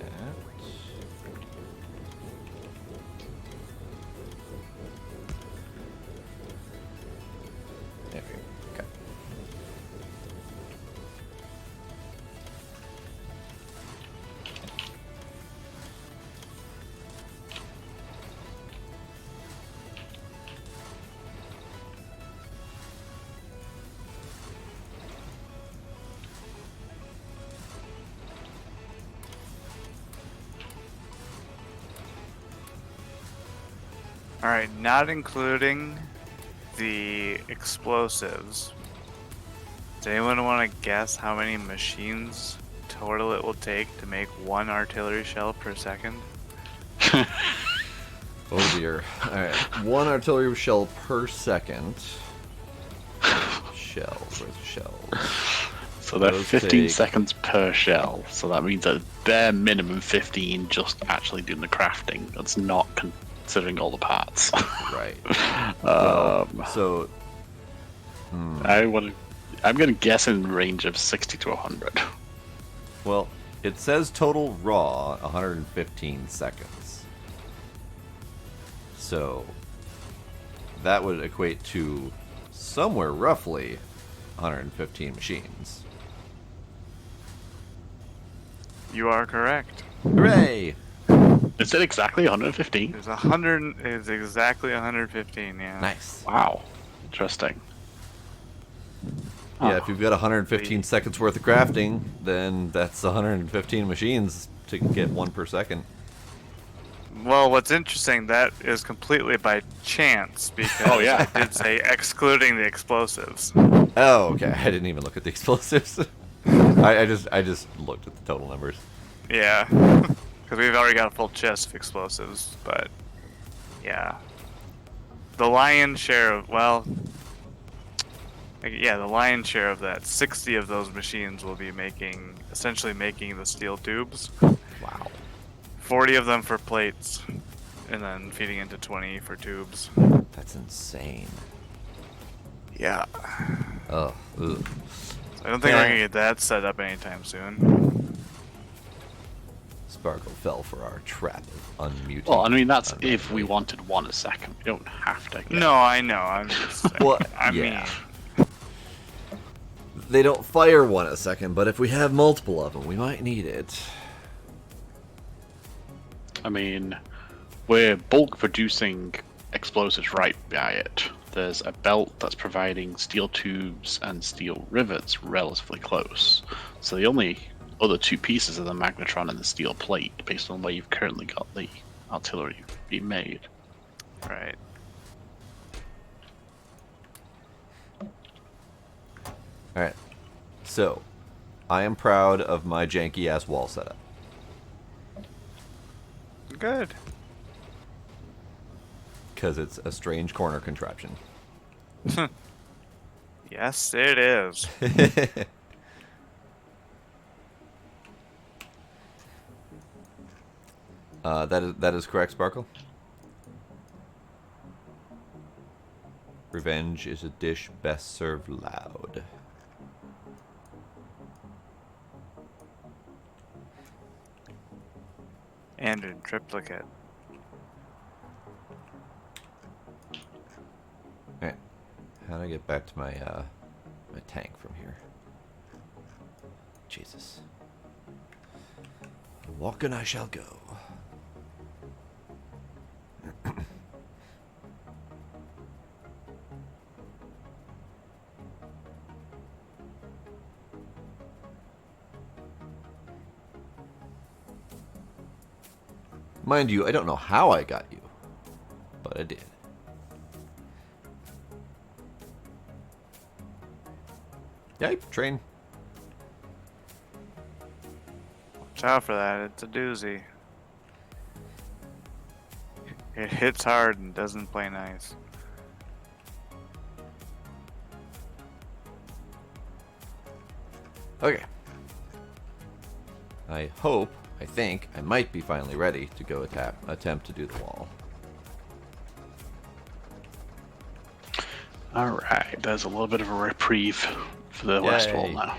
That. There we go. Okay. Alright, not including the explosives. Does anyone want to guess how many machines total it will take to make one artillery shell per second? Oh dear. Alright. One artillery shell per second. Shells. Where's the shells? So they're Those 15 take- seconds per shell. So that means a bare minimum 15 just actually doing the crafting. That's not considering all the parts. Right. um, So. I'm gonna guess in range of 60 to 100. Well, it says total raw 115 seconds. So that would equate to somewhere roughly 115 machines. You are correct. Hooray! Is it exactly 115? There's 100. It's exactly 115. Yeah. Nice. Wow, interesting. Yeah, Huh. if you've got 115 seconds worth of crafting, then that's 115 machines to get one per second. Well, what's interesting, that is completely by chance because Oh, yeah. I did say excluding the explosives. Oh, okay. I didn't even look at the explosives. I just looked at the total numbers. Yeah, because we've already got a full chest of explosives, but yeah, the lion's share of the lion's share of that, 60 of those machines will be essentially making the steel tubes. Wow. 40 of them for plates, and then feeding into 20 for tubes. That's insane. Yeah. Oh, ugh. I don't think we're gonna get that set up anytime soon. Sparkle fell for our trap of unmuting. Well, I mean, that's unmuting. if we wanted one a second. We don't have to. Get... No, I know. I'm just saying. Well, I yeah. mean, They don't fire one a second, but if we have multiple of them, we might need it. I mean, we're bulk producing explosives right by it. There's a belt that's providing steel tubes and steel rivets relatively close. So the only other two pieces are the magnetron and the steel plate, based on where you've currently got the artillery being made. right. Alright. So, I am proud of my janky ass wall setup. Good. Because it's a strange corner contraption. Yes, it is. That is correct, Sparkle. Revenge is a dish best served loud. And in triplicate. Alright. How do I get back to my my tank from here? Jesus. Walking I shall go. Mind you, I don't know how I got you, but I did. Yep, train. Watch out for that. It's a doozy. It hits hard and doesn't play nice. Okay. I think, I might be finally ready to go attempt to do the wall. Alright, there's a little bit of a reprieve for the west wall Yay. now.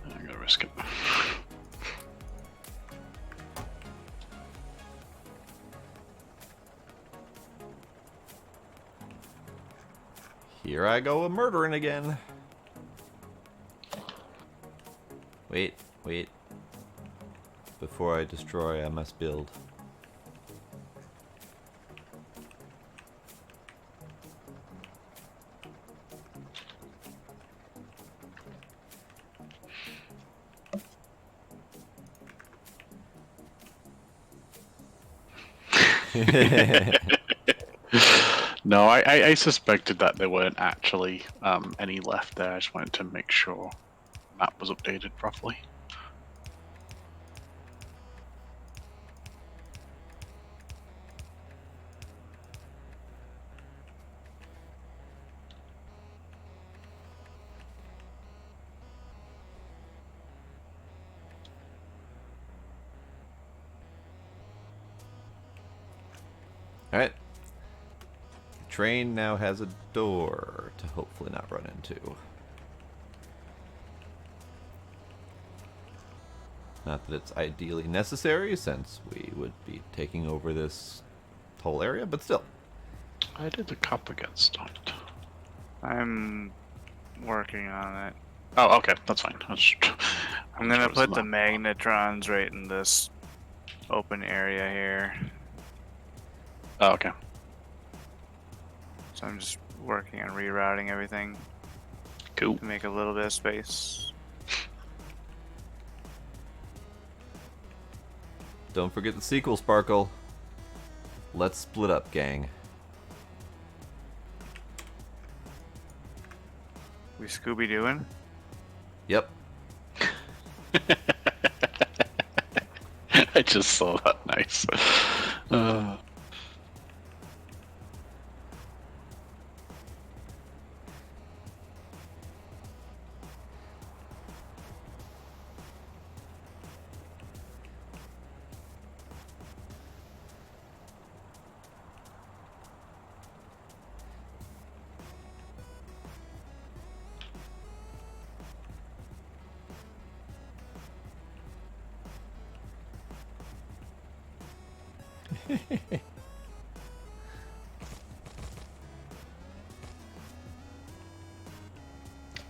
I'm gonna risk it. Here I go murdering again. Wait. Before I destroy, I must build. No, I suspected that there weren't actually any left there. I just wanted to make sure the map was updated properly. Alright. Train now has a door to hopefully not run into. Not that it's ideally necessary, since we would be taking over this whole area, but still. Why did the copper get stopped? I'm working on it. Oh, okay, that's fine. I'm gonna put the magnetrons right in this open area here. Oh, okay. So I'm just working on rerouting everything Cool. to make a little bit of space. Don't forget the sequel, Sparkle. Let's split up, gang. We Scooby Dooing? Yep. I just saw that. Nice.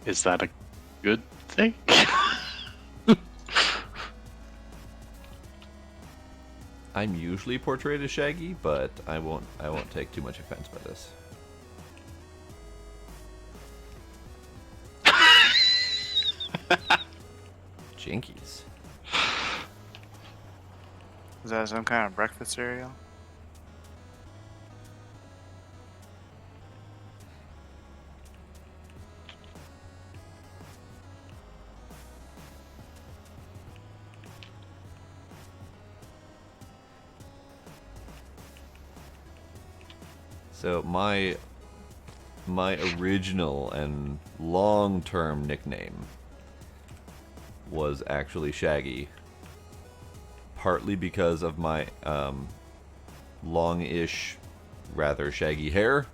Is that a good thing? I'm usually portrayed as Shaggy, but I won't take too much offense by this. Jinkies. Is that some kind of breakfast cereal? So my my original and long-term nickname was actually Shaggy. Partly because of my long-ish, rather shaggy hair.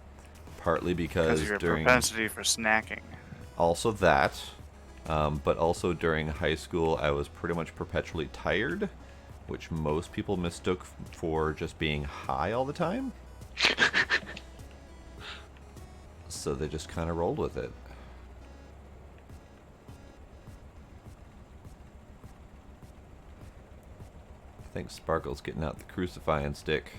Partly because Because of your during... propensity for snacking. Also that. But also during high school, I was pretty much perpetually tired, which most people mistook for just being high all the time. So they just kind of rolled with it. I think Sparkle's getting out the crucifying stick.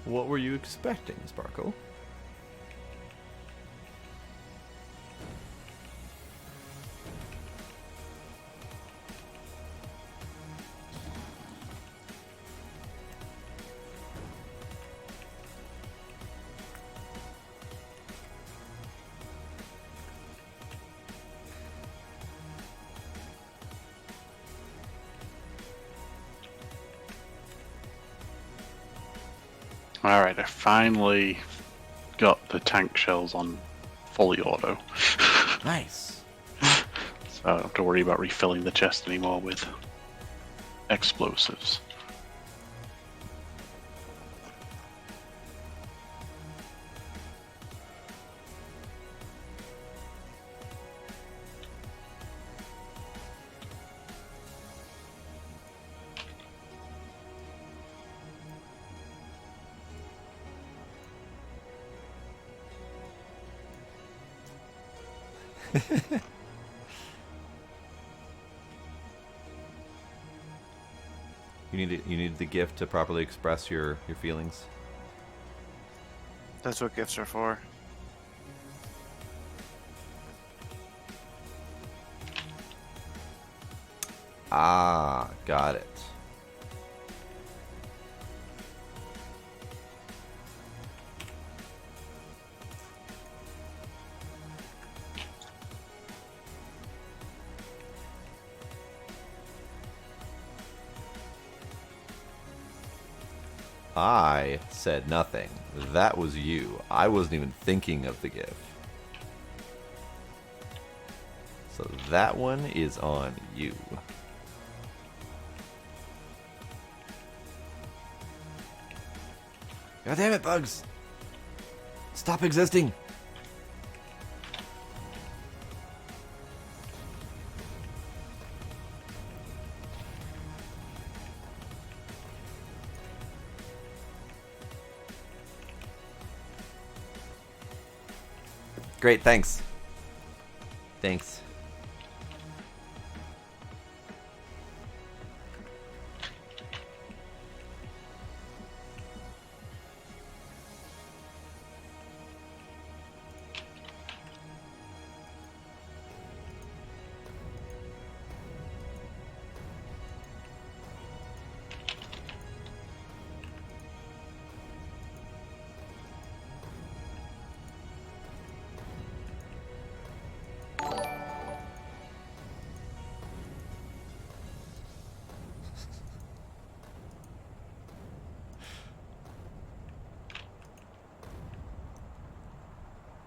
What were you expecting, Sparkle? Alright, I finally got the tank shells on fully auto. Nice. So I don't have to worry about refilling the chest anymore with explosives. You need the gift to properly express your feelings. That's what gifts are for. Ah, got it. I said nothing. That was you. I wasn't even thinking of the gift. So that one is on you. God damn it, Bugs! Stop existing! Great, thanks. Thanks.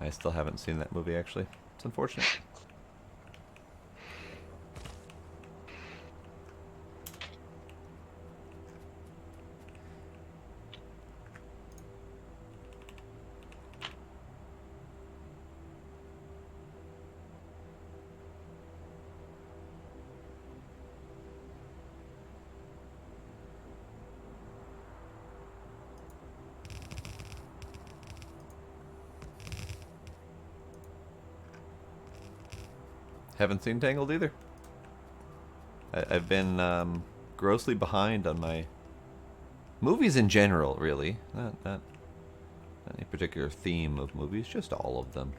I still haven't seen that movie, actually. It's unfortunate. Haven't seen Tangled either. I've been grossly behind on my movies in general, really. Not any particular theme of movies, just all of them.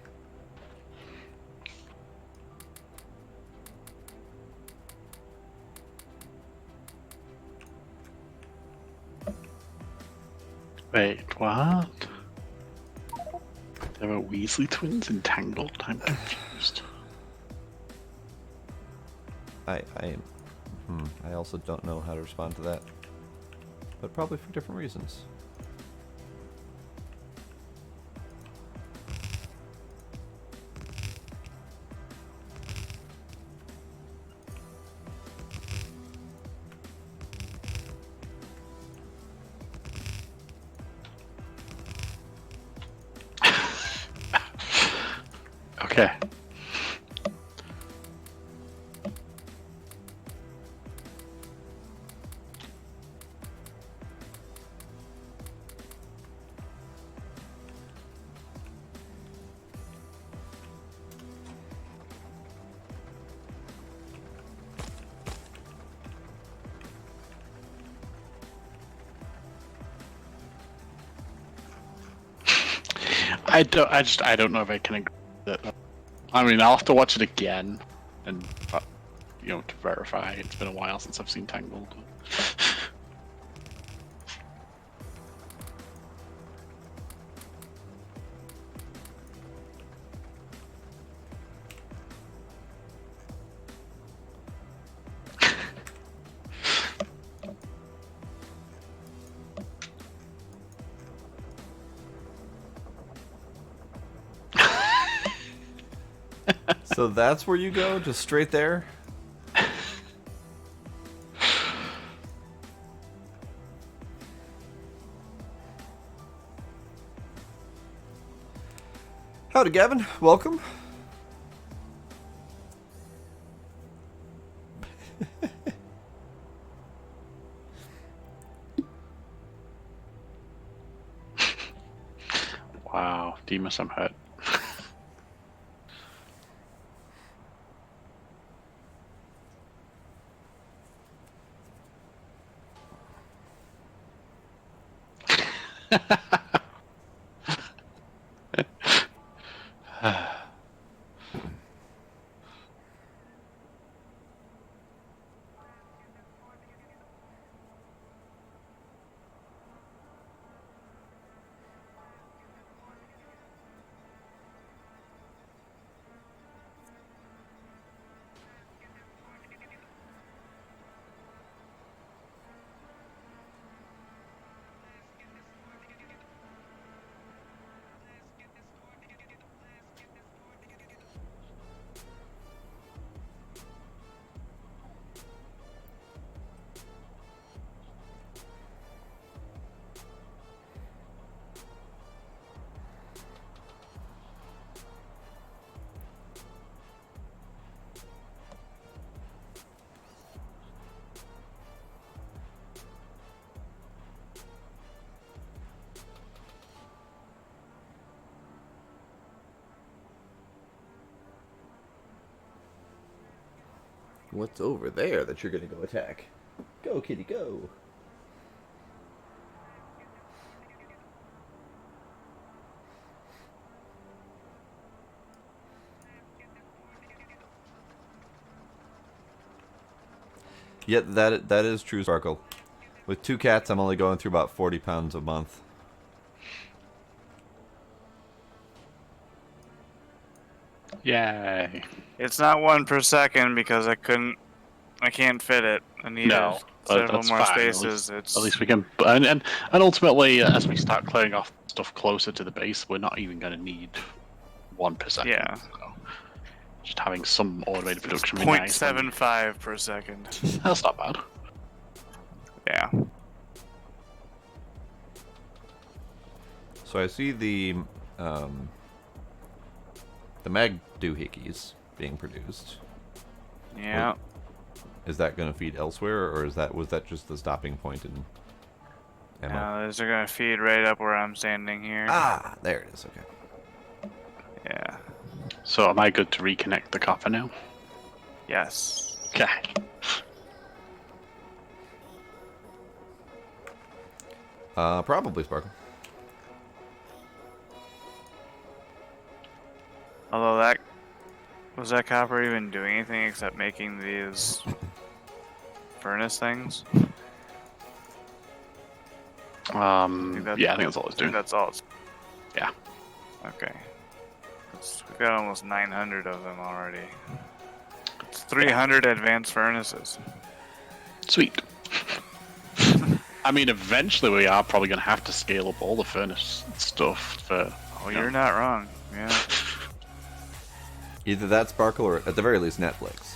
Wait, what? There are Weasley twins in Tangled? I'm confused. I also don't know how to respond to that. But probably for different reasons. Okay. I don't know if I can agree with it. I mean, I'll have to watch it again, and to verify. It's been a while since I've seen Tangled. So that's where you go? Just straight there? Howdy, Gavin. Welcome. Wow, Demas, I'm hurt. What's over there that you're gonna go attack? Go, kitty, go. Yet that is true, Sparkle. With 2 cats, I'm only going through about 40 pounds a month. Yay. It's not 1 per second because I can't fit it. I need No, but several that's more fine. spaces. At least we can, and ultimately, as we start clearing off stuff closer to the base, we're not even going to need 1 per second. Yeah. So just having some automated production would be nice. 0.75 per second. That's not bad. Yeah. So I see the mag doohickeys being produced. Yeah. Is that going to feed elsewhere, or was that just the stopping point in ammo? No, those are gonna feed right up where I'm standing here. Ah, there it is. Okay. Yeah. So am I good to reconnect the copper now? Yes. Okay. Probably Sparkle. Although that was that copper even doing anything except making these furnace things? Yeah, I think that's all it's I think doing. that's all. Yeah. Okay. We've got almost 900 of them already. It's 300 advanced furnaces. Sweet. I mean, eventually we are probably going to have to scale up all the furnace stuff for... Oh, you're not wrong. Yeah. Either that Sparkle or at the very least Netflix.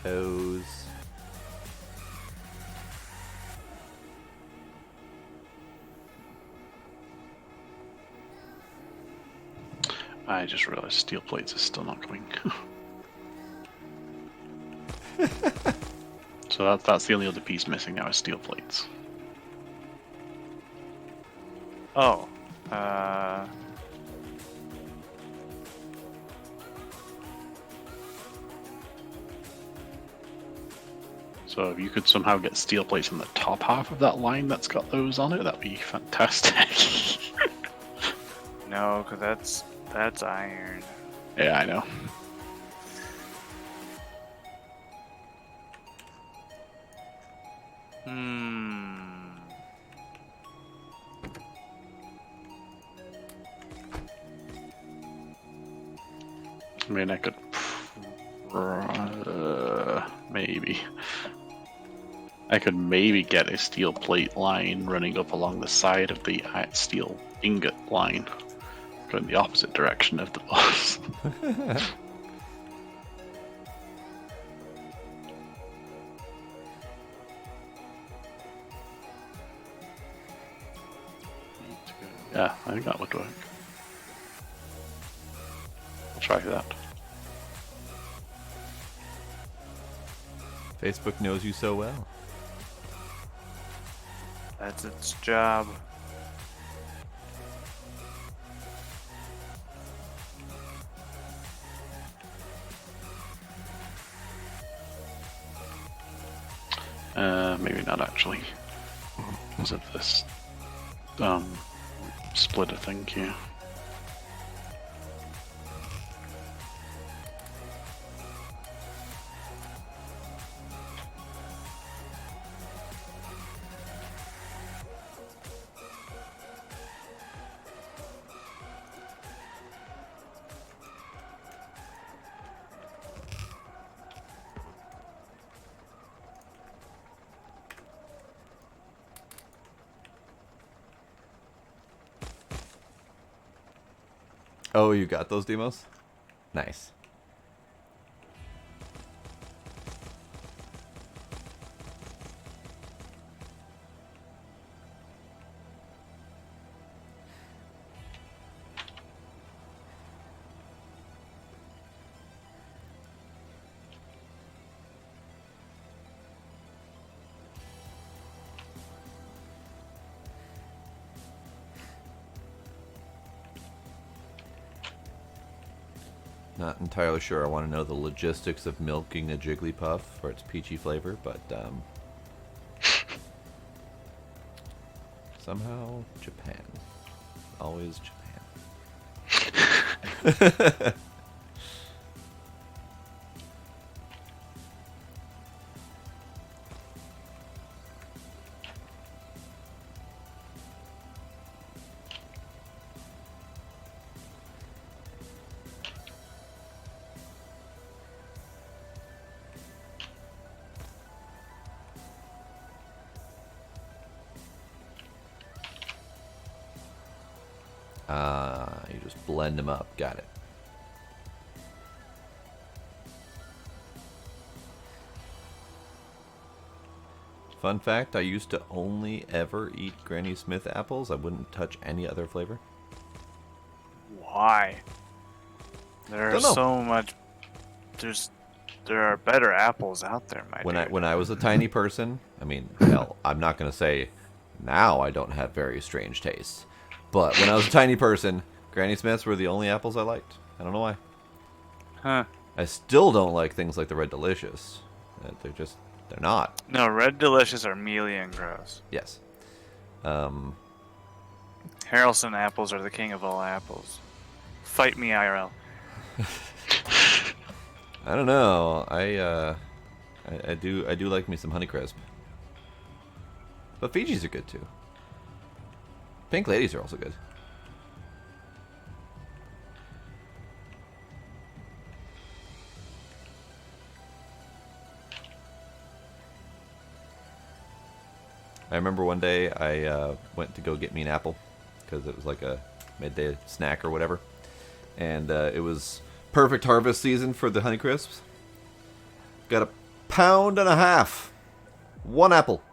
Toes. I just realized steel plates are still not coming. So that's the only other piece missing now is steel plates. Oh. So if you could somehow get steel plates on the top half of that line that's got those on it, that'd be fantastic. No, because that's iron. Yeah, I know. Hmm. I mean, I could maybe. I could maybe get a steel plate line running up along the side of the steel ingot line, going the opposite direction of the boss. Yeah, I think that would work. I'll try that. Facebook knows you so well. That's its job. Maybe not actually. Is it this splitter thing here? Oh, you got those demos? Nice. Not entirely sure. I want to know the logistics of milking a Jigglypuff for its peachy flavor, but somehow Japan. Always Japan. You just blend them up. Got it. Fun fact, I used to only ever eat Granny Smith apples. I wouldn't touch any other flavor. Why? There are Don't know. so much. There are better apples out there, my dude. When I was a tiny person, I mean, hell, I'm not going to say now I don't have very strange tastes. But when I was a tiny person, Granny Smiths were the only apples I liked. I don't know why. Huh. I still don't like things like the Red Delicious. They're not. No, Red Delicious are mealy and gross. Yes. Harrelson apples are the king of all apples. Fight me, IRL. I don't know. I do like me some Honeycrisp. But Fijis are good too. Pink Ladies are also good. I remember one day I went to go get me an apple because it was like a midday snack or whatever, and it was perfect harvest season for the Honeycrisps. Got a pound and a half. One apple.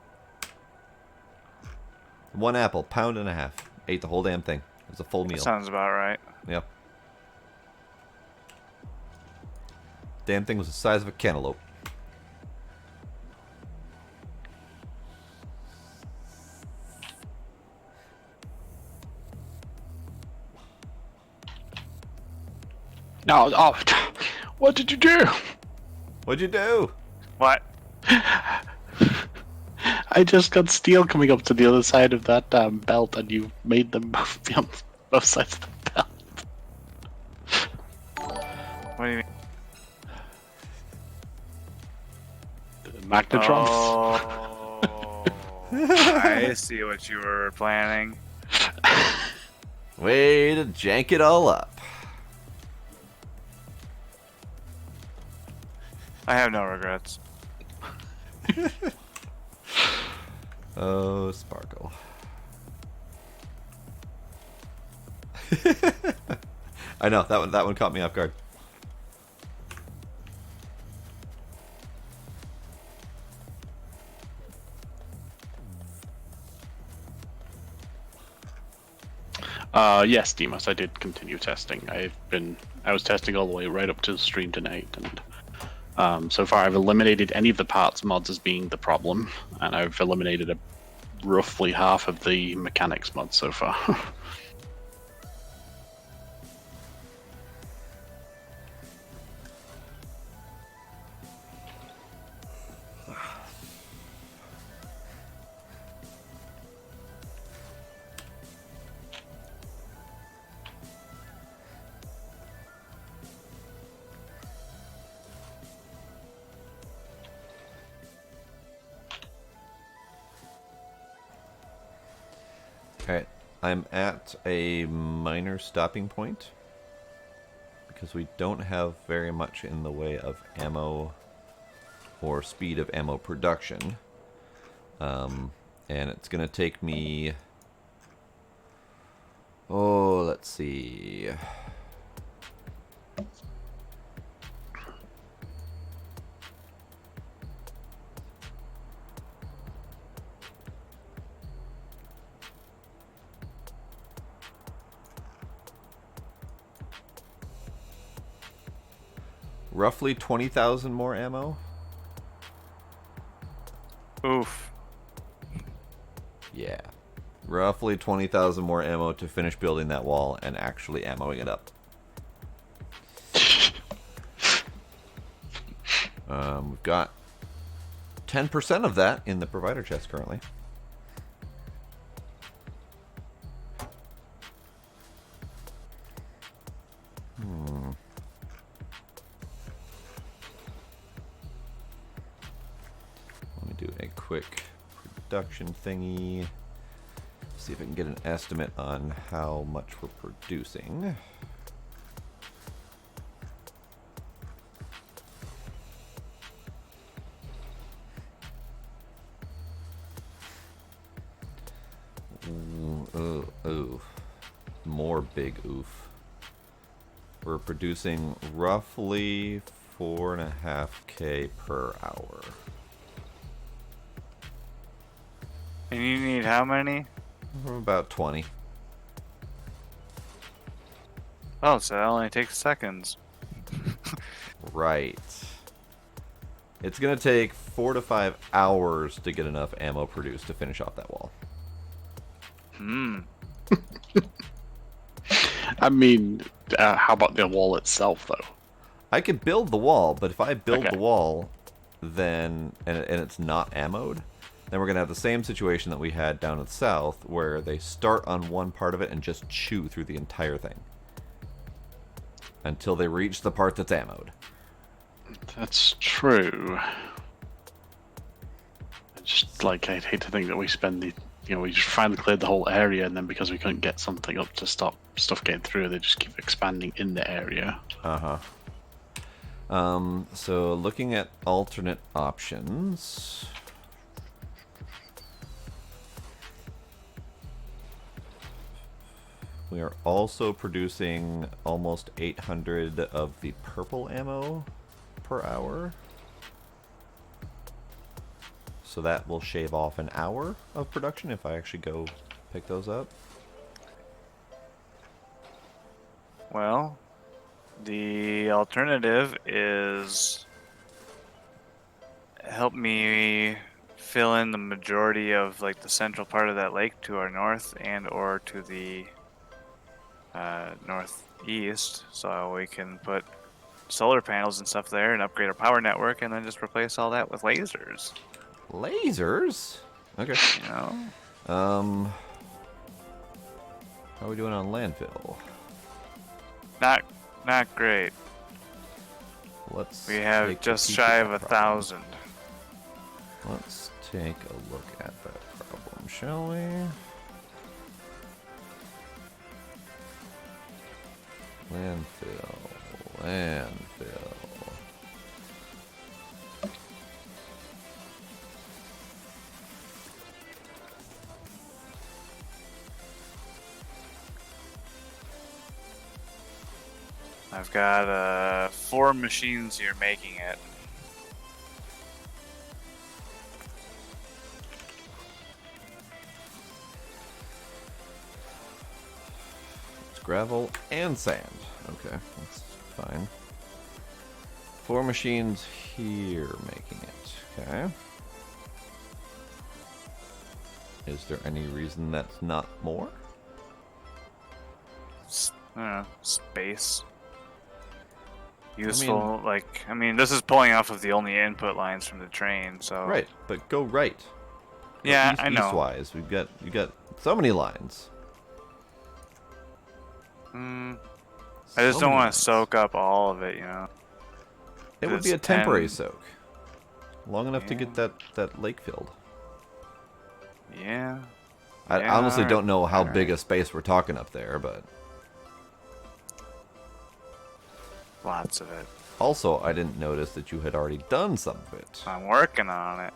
One apple, pound and a half. Ate the whole damn thing. It was a full meal. Sounds about right. Yep. Damn thing was the size of a cantaloupe. No, oh, what did you do? What'd you do? What? I just got steel coming up to the other side of that belt, and you made them be on both sides of the belt. What do you mean? The magnetrons. Oh, I see what you were planning. Way to jank it all up. I have no regrets. Oh, Sparkle. I know, that one caught me off guard. Yes, Demas, I did continue testing. I was testing all the way right up to the stream tonight, and so far I've eliminated any of the parts mods as being the problem, and I've eliminated roughly half of the mechanics mods so far. Alright, I'm at a minor stopping point because we don't have very much in the way of ammo or speed of ammo production. And it's going to take me... Oh, let's see... roughly 20,000 more ammo. Oof. Yeah. Roughly 20,000 more ammo to finish building that wall and actually ammoing it up. We've got 10% of that in the provider chest currently. Quick production thingy. See if I can get an estimate on how much we're producing. Ooh. More big oof. We're producing roughly 4.5K per hour. And you need how many? About 20. Oh, so that only takes seconds. Right. It's going to take 4 to 5 hours to get enough ammo produced to finish off that wall. I mean, how about the wall itself, though? I could build the wall, but if I build Okay. the wall, then and it's not ammoed, then we're gonna have the same situation that we had down at the south, where they start on one part of it and just chew through the entire thing until they reach the part that's ammoed. That's true. Just like I'd hate to think that we spend the, we just finally cleared the whole area, and then because we couldn't get something up to stop stuff getting through, they just keep expanding in the area. So looking at alternate options. We are also producing almost 800 of the purple ammo per hour. So that will shave off an hour of production if I actually go pick those up. Well, the alternative is help me fill in the majority of like the central part of that lake to our north and or to the northeast, so we can put solar panels and stuff there and upgrade our power network, and then just replace all that with lasers. Lasers? Okay. You know, How are we doing on landfill? not great. Let's We have take a just peek shy at of that 1,000. Let's take a look at that problem, shall we? Landfill. I've got 4 machines here making it. It's gravel and sand. Okay, that's fine. 4 machines here making it. Okay. Is there any reason that's not more? I don't know, space. Useful, this is pulling off of the only input lines from the train, so. Right, but go right. Go Yeah, east, I know. Eastwise, you got so many lines. I just don't want to soak up all of it, you know. It would be It's a temporary 10 soak. Long enough to get that lake filled. Yeah. I Yeah, honestly alright, don't know how big alright. a space we're talking up there, but... Lots of it. Also, I didn't notice that you had already done some of it. I'm working on it.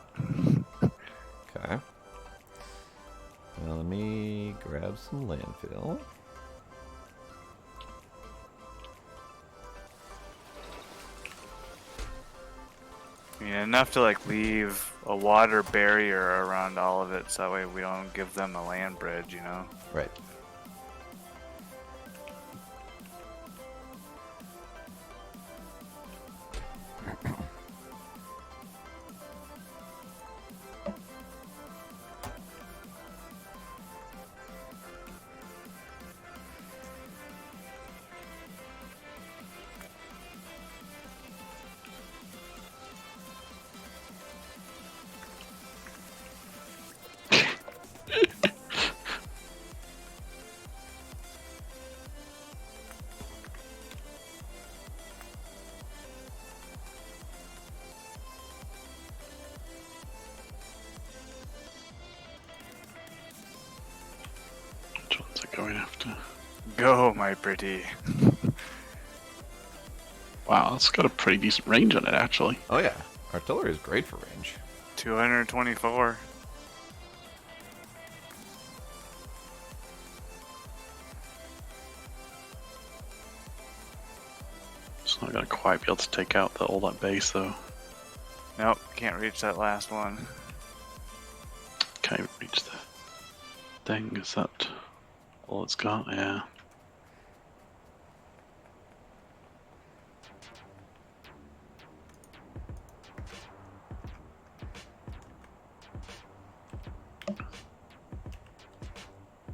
Okay. Well, let me grab some landfill. I mean, enough to leave a water barrier around all of it, so that way we don't give them a land bridge, you know. Right. Which one's it going after? Go, my pretty. Wow, it's got a pretty decent range on it, actually. Oh yeah, artillery is great for range. 224. It's not gonna quite be able to take out all that base, though. Nope, can't reach that last one. Can't reach the thing. Is that all it's got? Yeah.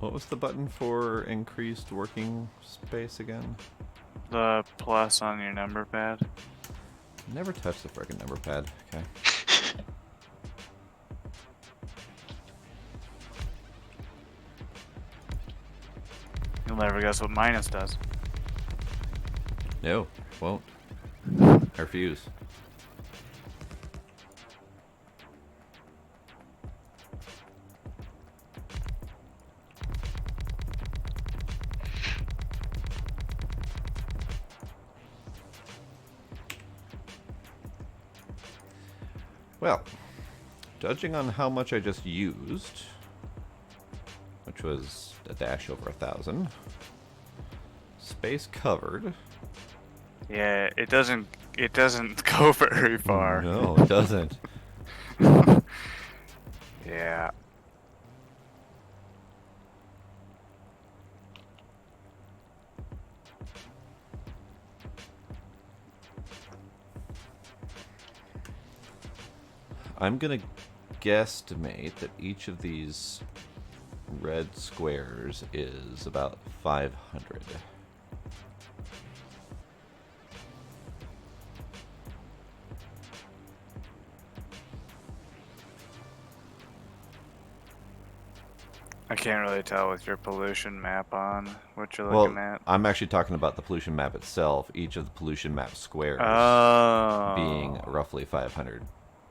What was the button for increased working space again? The plus on your number pad. Never touched the frickin' number pad. Okay. You'll never guess what minus does. No, won't. I refuse. Well, judging on how much I just used, which was a dash over 1,000, space covered. Yeah, it doesn't go very far. No, it doesn't. Yeah. I'm gonna guesstimate that each of these red squares is about 500. I can't really tell with your pollution map on what you're looking Well, at. I'm actually talking about the pollution map itself, each of the pollution map squares Oh. being roughly 500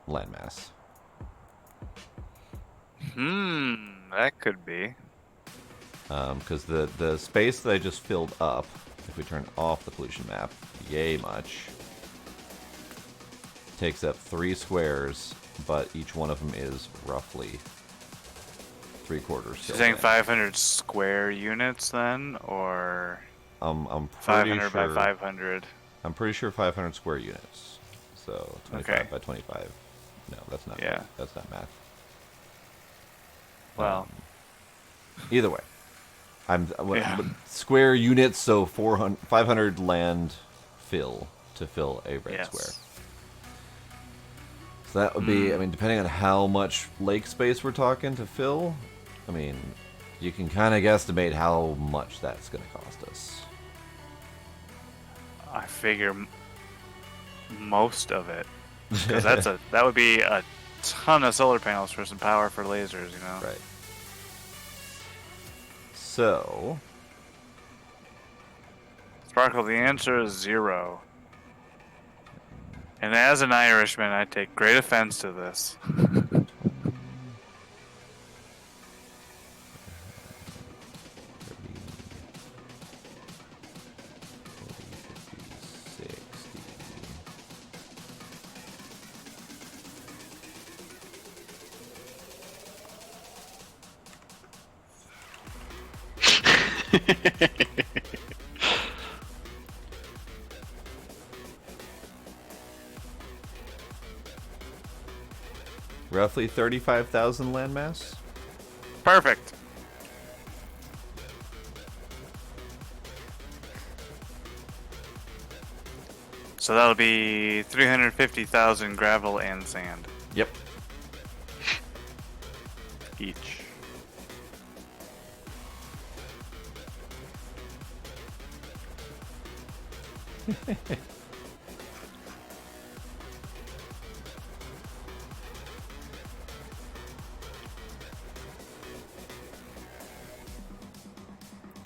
landmass. That could be. Because the space that I just filled up, if we turn off the pollution map, yay much, takes up 3 squares, but each one of them is roughly 3/4. You're saying 500 square units then, or I'm pretty 500 sure, by 500? I'm pretty sure 500 square units. So 25 Okay. by 25. No, that's not. Yeah. That's not math. Well, Either way, Yeah. square units. So 500 land fill to fill a red yes. square. So that would be, I mean, depending on how much lake space we're talking to fill, I mean, you can kind of guesstimate how much that's going to cost us. I figure most of it, because that would be a ton of solar panels for some power for lasers, you know. Right. So, Sparkle, the answer is 0. And as an Irishman, I take great offense to this. 60. Roughly 35,000 landmass. Perfect. So that'll be 350,000 gravel and sand Yep. each.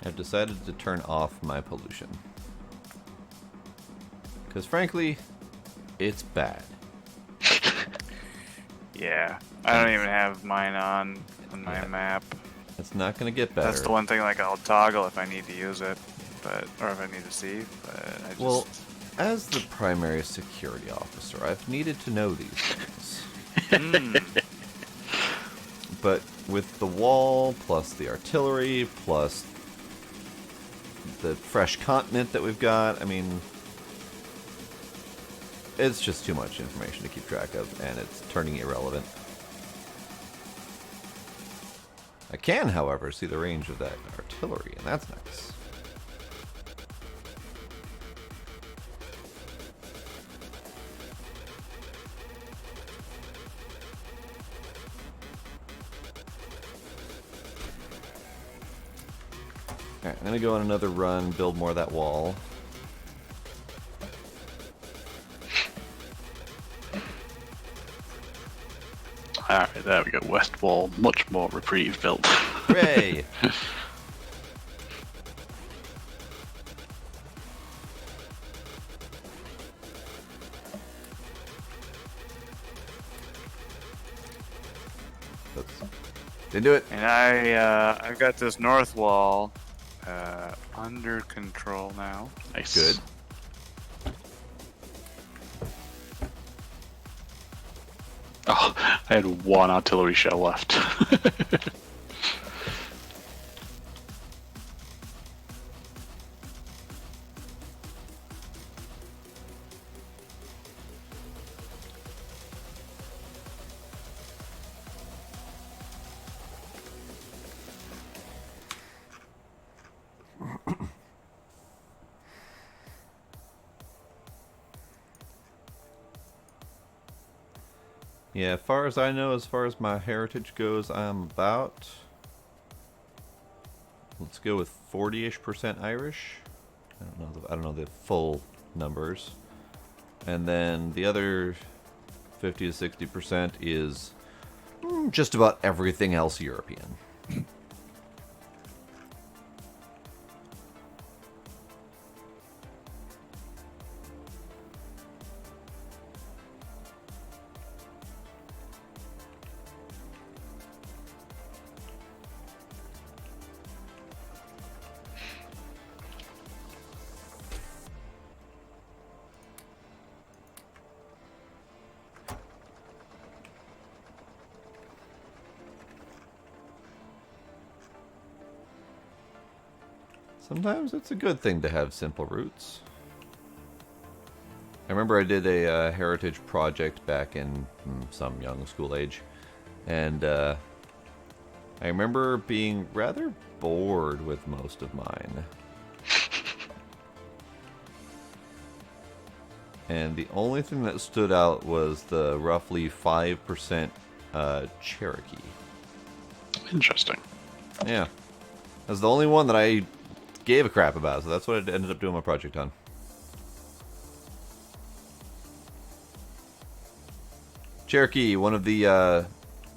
I've decided to turn off my pollution. Because frankly, it's bad. Yeah, I don't even have mine on my Yeah. map. It's not going to get better. That's the one thing, like, I'll toggle if I need to use it, or if I need to see, but I just... Well, as the primary security officer, I've needed to know these things. But with the wall, plus the artillery, plus the fresh continent that we've got, I mean, it's just too much information to keep track of, and it's turning irrelevant. I can, however, see the range of that artillery, and that's nice. Alright, I'm gonna go on another run, build more of that wall. Alright, there we go. West wall, much more reprieve built. Hooray! Oops. Didn't do it. And I've got this north wall under control now. Nice. Good. Oh, I had one artillery shell left. Yeah, as far as I know, as far as my heritage goes, I'm about... Let's go with 40-ish% Irish. I don't know the full numbers. And then the other 50 to 60% is just about everything else European. Sometimes it's a good thing to have simple roots. I remember I did a heritage project back in some young school age, and I remember being rather bored with most of mine. And the only thing that stood out was the roughly 5% Cherokee. Interesting. Yeah. That's the only one that I gave a crap about, so that's what I ended up doing my project on. Cherokee, one of the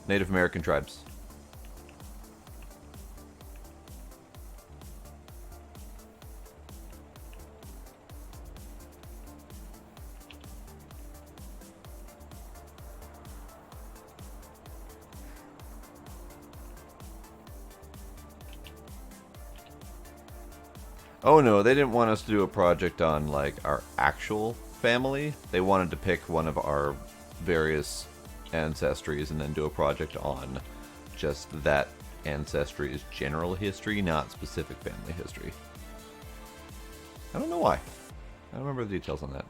Native American tribes. Oh no, they didn't want us to do a project on like our actual family. They wanted to pick one of our various ancestries and then do a project on just that ancestry's general history, not specific family history. I don't know why. I don't remember the details on that.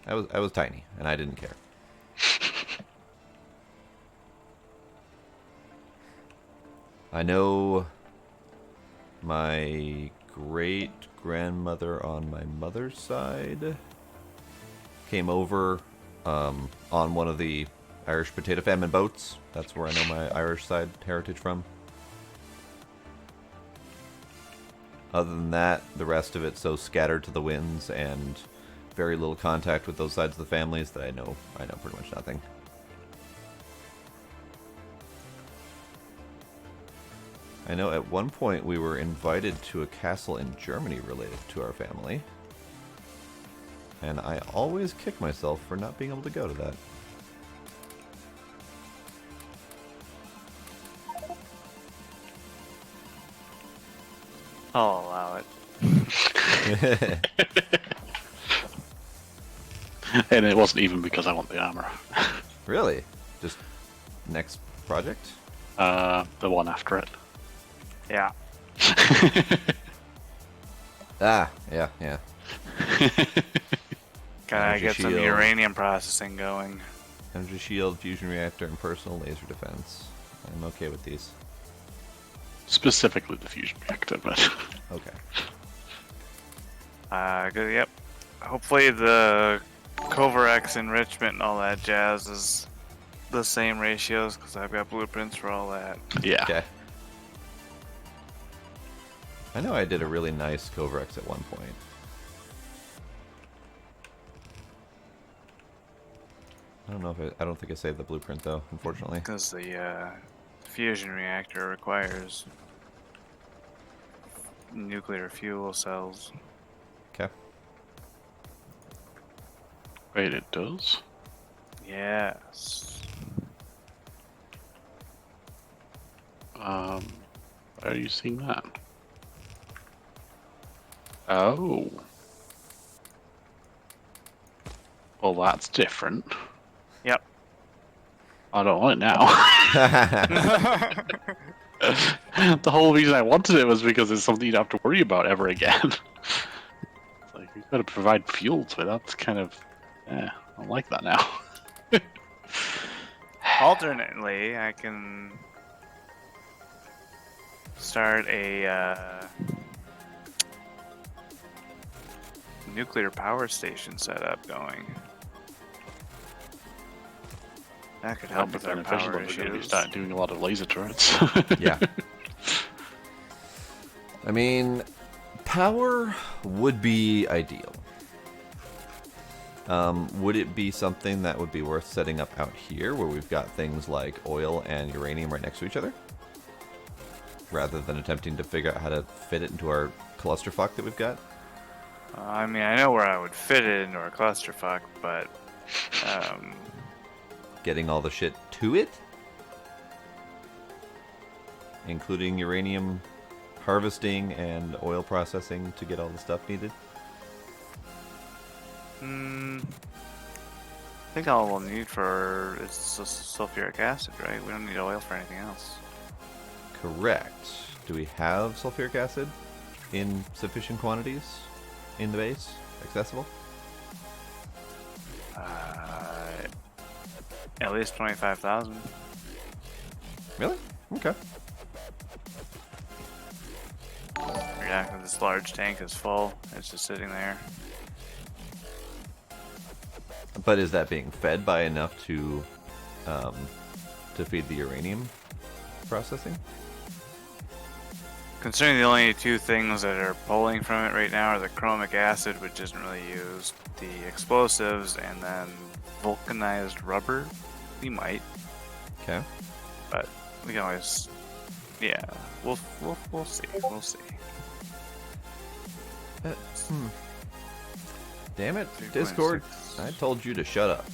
I was tiny and I didn't care. I know my great-grandmother on my mother's side came over on one of the Irish potato famine boats. That's where I know my Irish side heritage from. Other than that, the rest of it's so scattered to the winds and very little contact with those sides of the families that I know pretty much nothing. I know at one point we were invited to a castle in Germany related to our family. And I always kick myself for not being able to go to that. I'll allow it. And it wasn't even because I want the armor. Really? Just next project? The one after it. Yeah. Ah, yeah. Gotta Energy get some shield. uranium processing going. Energy shield, fusion reactor, and personal laser defense. I'm okay with these. Specifically the fusion reactor, but... Okay. Good, yep. Hopefully the Covarex enrichment and all that jazz is the same ratios, because I've got blueprints for all that. yeah. Okay. I know I did a really nice Covrex at one point. I don't know if I don't think I saved the blueprint though, unfortunately. Because the fusion reactor requires nuclear fuel cells. Okay. Wait, it does? Yes. Where are you seeing that? Oh. Well, that's different. Yep. I don't want it now. The whole reason I wanted it was because it's something you'd have to worry about ever again. It's like, you've got to provide fuel to it. That's kind of... Yeah, I don't like that now. Alternately, I can start a nuclear power station setup going. That could help with our beneficial power if we're going to be issues. start doing a lot of laser turrets. Yeah. I mean, power would be ideal. Would it be something that would be worth setting up out here where we've got things like oil and uranium right next to each other? Rather than attempting to figure out how to fit it into our clusterfuck that we've got? I mean, I know where I would fit it into our clusterfuck, but Getting all the shit to it? Including uranium harvesting and oil processing to get all the stuff needed? I think all we'll need for is sulfuric acid, right? We don't need oil for anything else. Correct. Do we have sulfuric acid in sufficient quantities in the base? Accessible? At least 25,000. Really? Okay. Yeah, 'cause this large tank is full. It's just sitting there. But is that being fed by enough to feed the uranium processing? Considering the only two things that are pulling from it right now are the chromic acid, which isn't really used, the explosives, and then vulcanized rubber. We might, Okay. but we can always, yeah, we'll see. We'll see. Damn it, 3.6. Discord. I told you to shut up.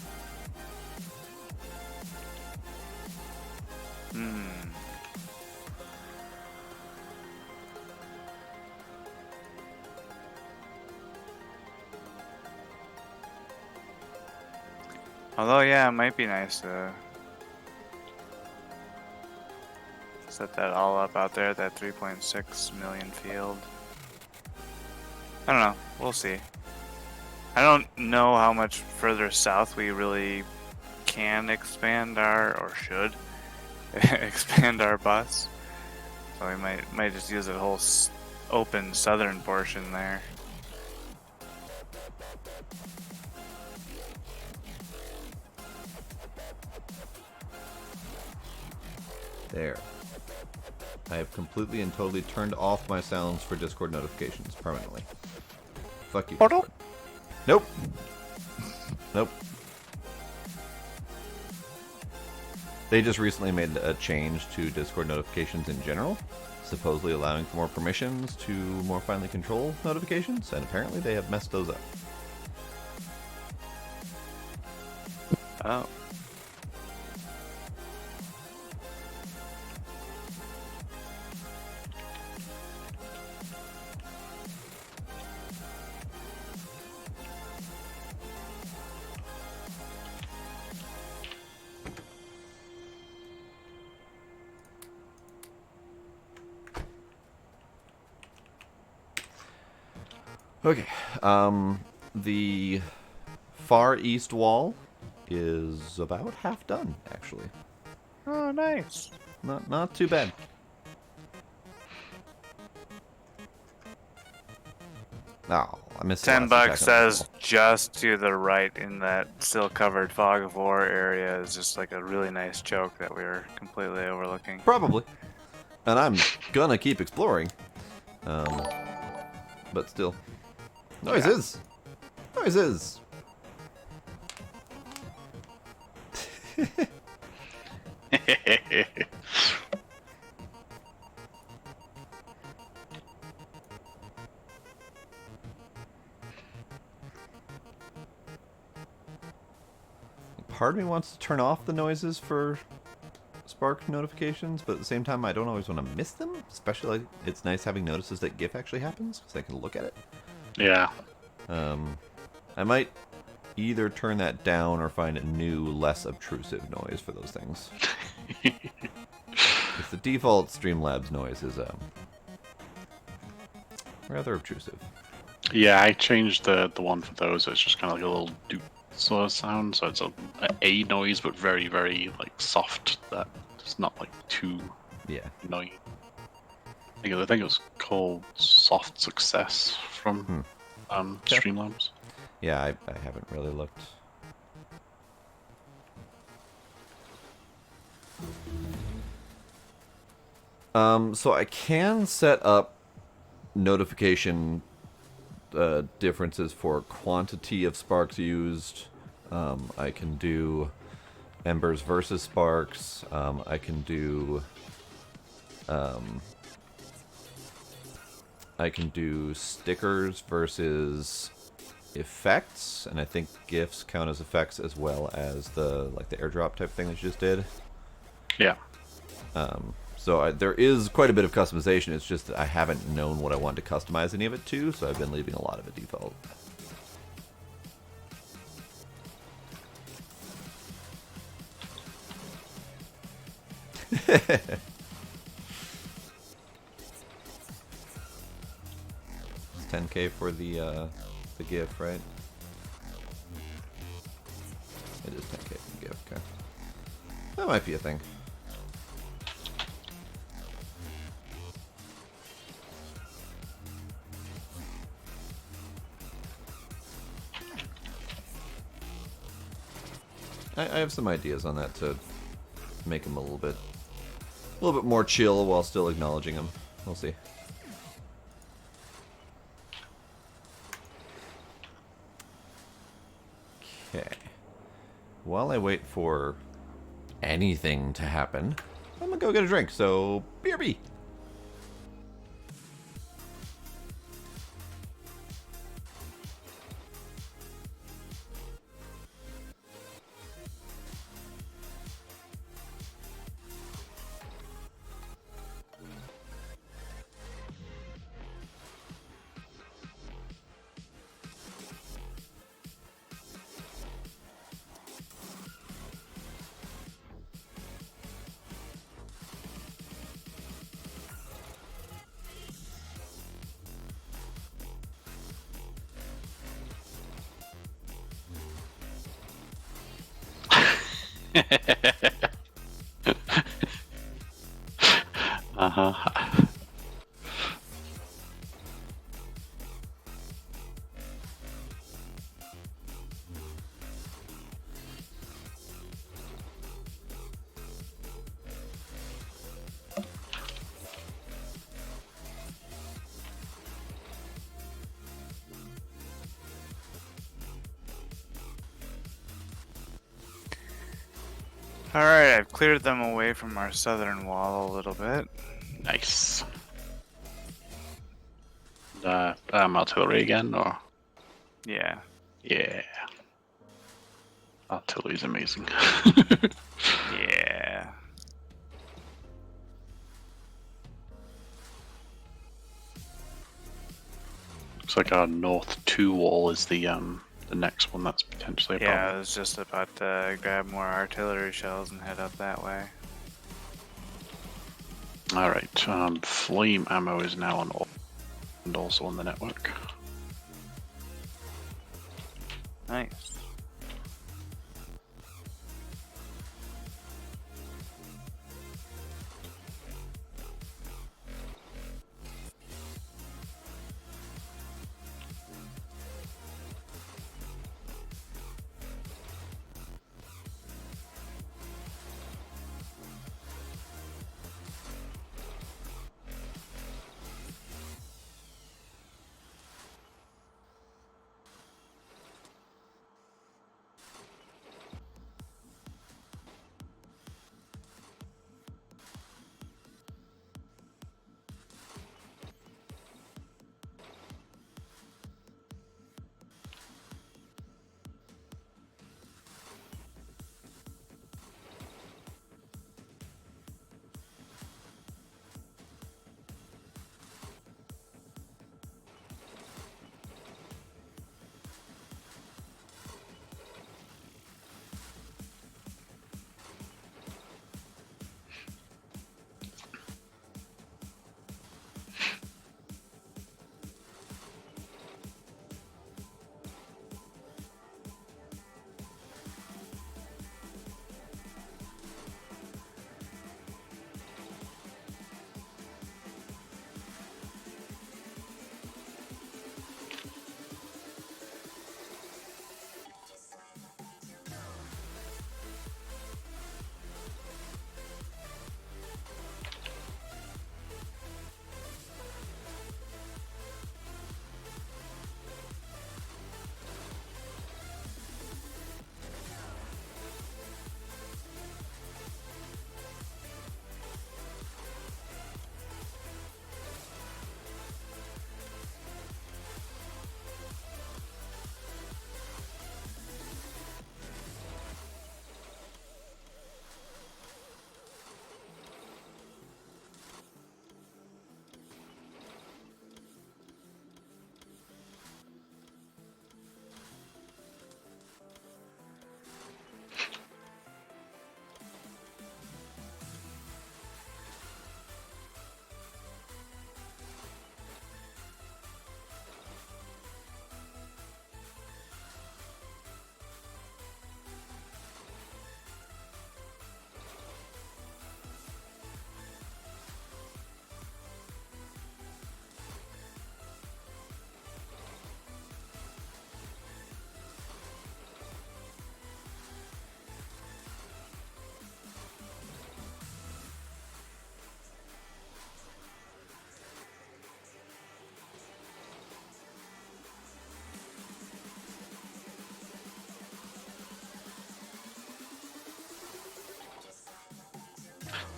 Although, yeah, it might be nice to set that all up out there at that 3.6 million field. I don't know. We'll see. I don't know how much further south we really can expand our, or should expand our bus. So we might just use that whole open southern portion there. There. I have completely and totally turned off my sounds for Discord notifications permanently. Fuck you, Discord. Nope. Nope. They just recently made a change to Discord notifications in general, supposedly allowing for more permissions to more finely control notifications, and apparently they have messed those up. Oh. Okay, the far east wall is about half done, actually. Oh, nice. Not too bad. Oh, I missed the last $10 attack on says the wall. just to the right in that still covered fog of war area is just like a really nice choke that we were completely overlooking. Probably. And I'm gonna keep exploring. But still. Noises! Noises! Part of me wants to turn off the noises for Spark notifications, but at the same time I don't always want to miss them. Especially, like, it's nice having notices that GIF actually happens, because I can look at it. Yeah. I might either turn that down or find a new, less obtrusive noise for those things. Because the default Streamlabs noise is rather obtrusive. Yeah, I changed the one for those. It's just kind of like a little doot sort of sound. So it's a noise, but very, very like soft. That it's not like too Yeah. annoying. I think it was called Soft Success from Streamlabs. Yeah, I haven't really looked. So I can set up notification differences for quantity of sparks used. I can do embers versus sparks. I can do stickers versus effects, and I think GIFs count as effects as well as the airdrop type thing that you just did. Yeah. So there is quite a bit of customization. It's just that I haven't known what I want to customize any of it to, so I've been leaving a lot of it default. It's 10K for the GIF, right? It is 10K for the GIF. Okay, that might be a thing. I have some ideas on that to make them a little bit more chill while still acknowledging them. We'll see. Okay. While I wait for anything to happen, I'm gonna go get a drink. So, BRB. Uh-huh. Alright, I've cleared them away from our southern wall a little bit. Nice. Artillery again, or? Yeah. Yeah. Artillery's amazing. Yeah. Looks like our north 2 wall is the next one that's potentially a Yeah, I problem. was just about to grab more artillery shells and head up that way. Alright, flame ammo is now on all and also on the network. Nice.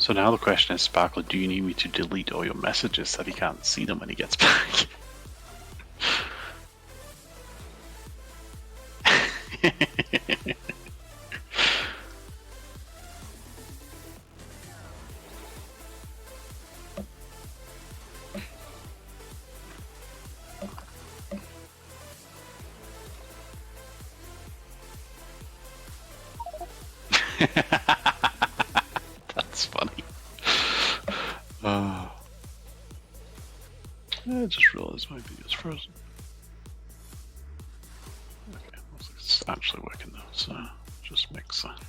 So now the question is, Sparkle, do you need me to delete all your messages so that he can't see them when he gets back? That's funny. I just realized my video's frozen. Okay, looks like it's actually working though, so just mix that.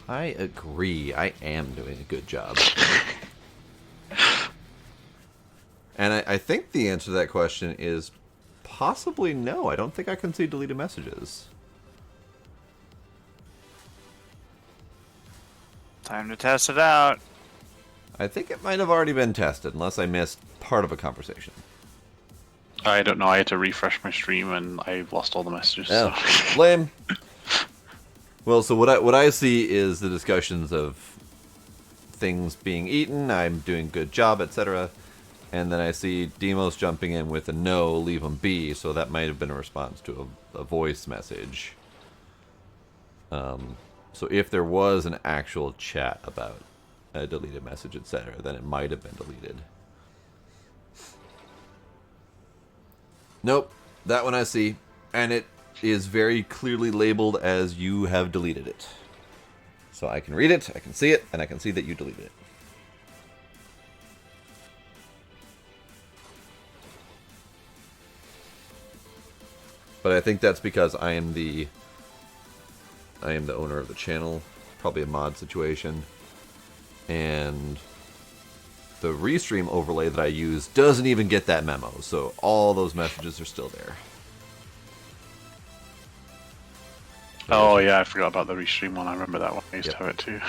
I agree. I am doing a good job. And I think the answer to that question is possibly no. I don't think I can see deleted messages. Time to test it out. I think it might have already been tested, unless I missed part of a conversation. I don't know, I had to refresh my stream and I lost all the messages. Oh, So. lame. Well, so what I see is the discussions of things being eaten, I'm doing good job, etc. And then I see Demos jumping in with a no, leave them be, so that might have been a response to a voice message. So if there was an actual chat about a deleted message, etc., then it might have been deleted. Nope, that one I see, and it is very clearly labeled as you have deleted it. So I can read it, I can see it, and I can see that you deleted it. But I think that's because I am the owner of the channel, probably a mod situation, and the restream overlay that I use doesn't even get that memo, so all those messages are still there. Oh yeah, I forgot about the restream one. I remember that one. I used to have it too.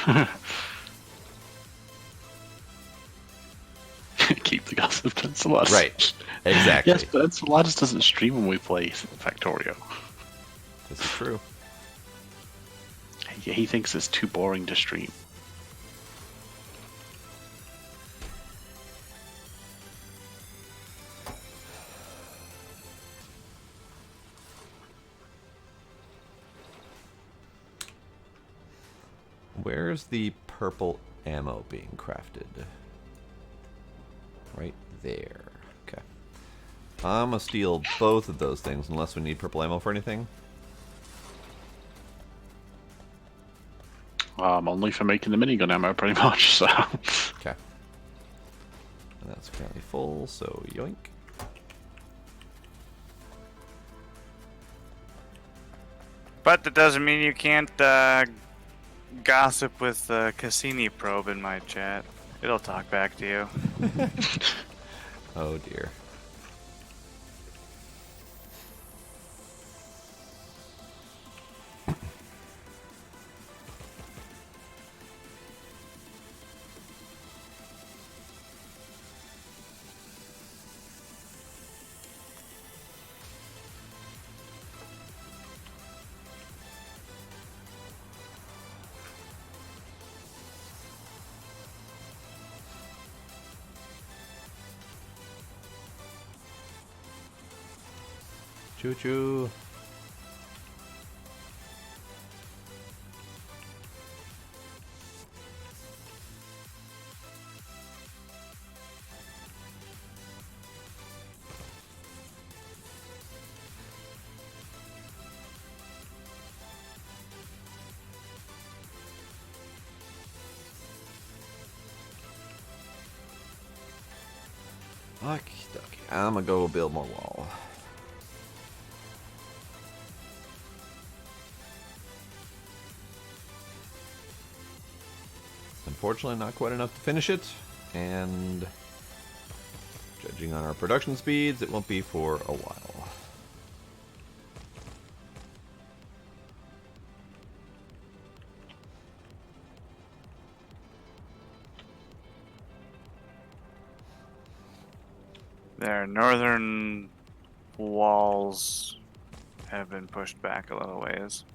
Keep the gossip to Enceladus. Right, exactly. Yes, but Enceladus doesn't stream when we play Factorio. This is true. He thinks it's too boring to stream. Where's the purple ammo being crafted? Right there. Okay. I'm gonna steal both of those things unless we need purple ammo for anything. Only for making the minigun ammo, pretty much, so... Okay. And that's currently full, so yoink. But that doesn't mean you can't gossip with the Cassini probe in my chat. It'll talk back to you. Oh dear. Choo choo. Okie dokie. I'm gonna go build more wall. Unfortunately, not quite enough to finish it, and judging on our production speeds, it won't be for a while. Their northern walls have been pushed back a little ways.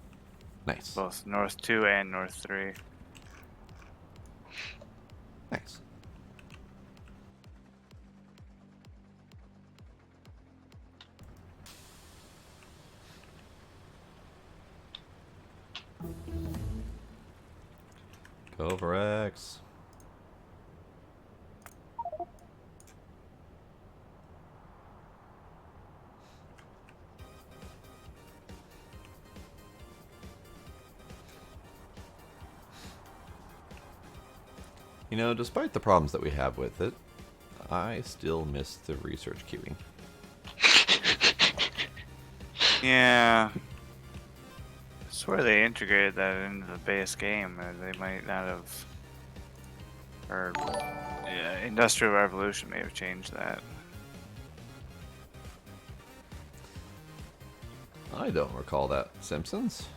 Nice. Both North 2 and North 3. Nice. Go for X. You know, despite the problems that we have with it, I still miss the research queuing. Yeah. I swear they integrated that into the base game. They might not have. Or. Yeah, Industrial Revolution may have changed that. I don't recall that, Simpsons.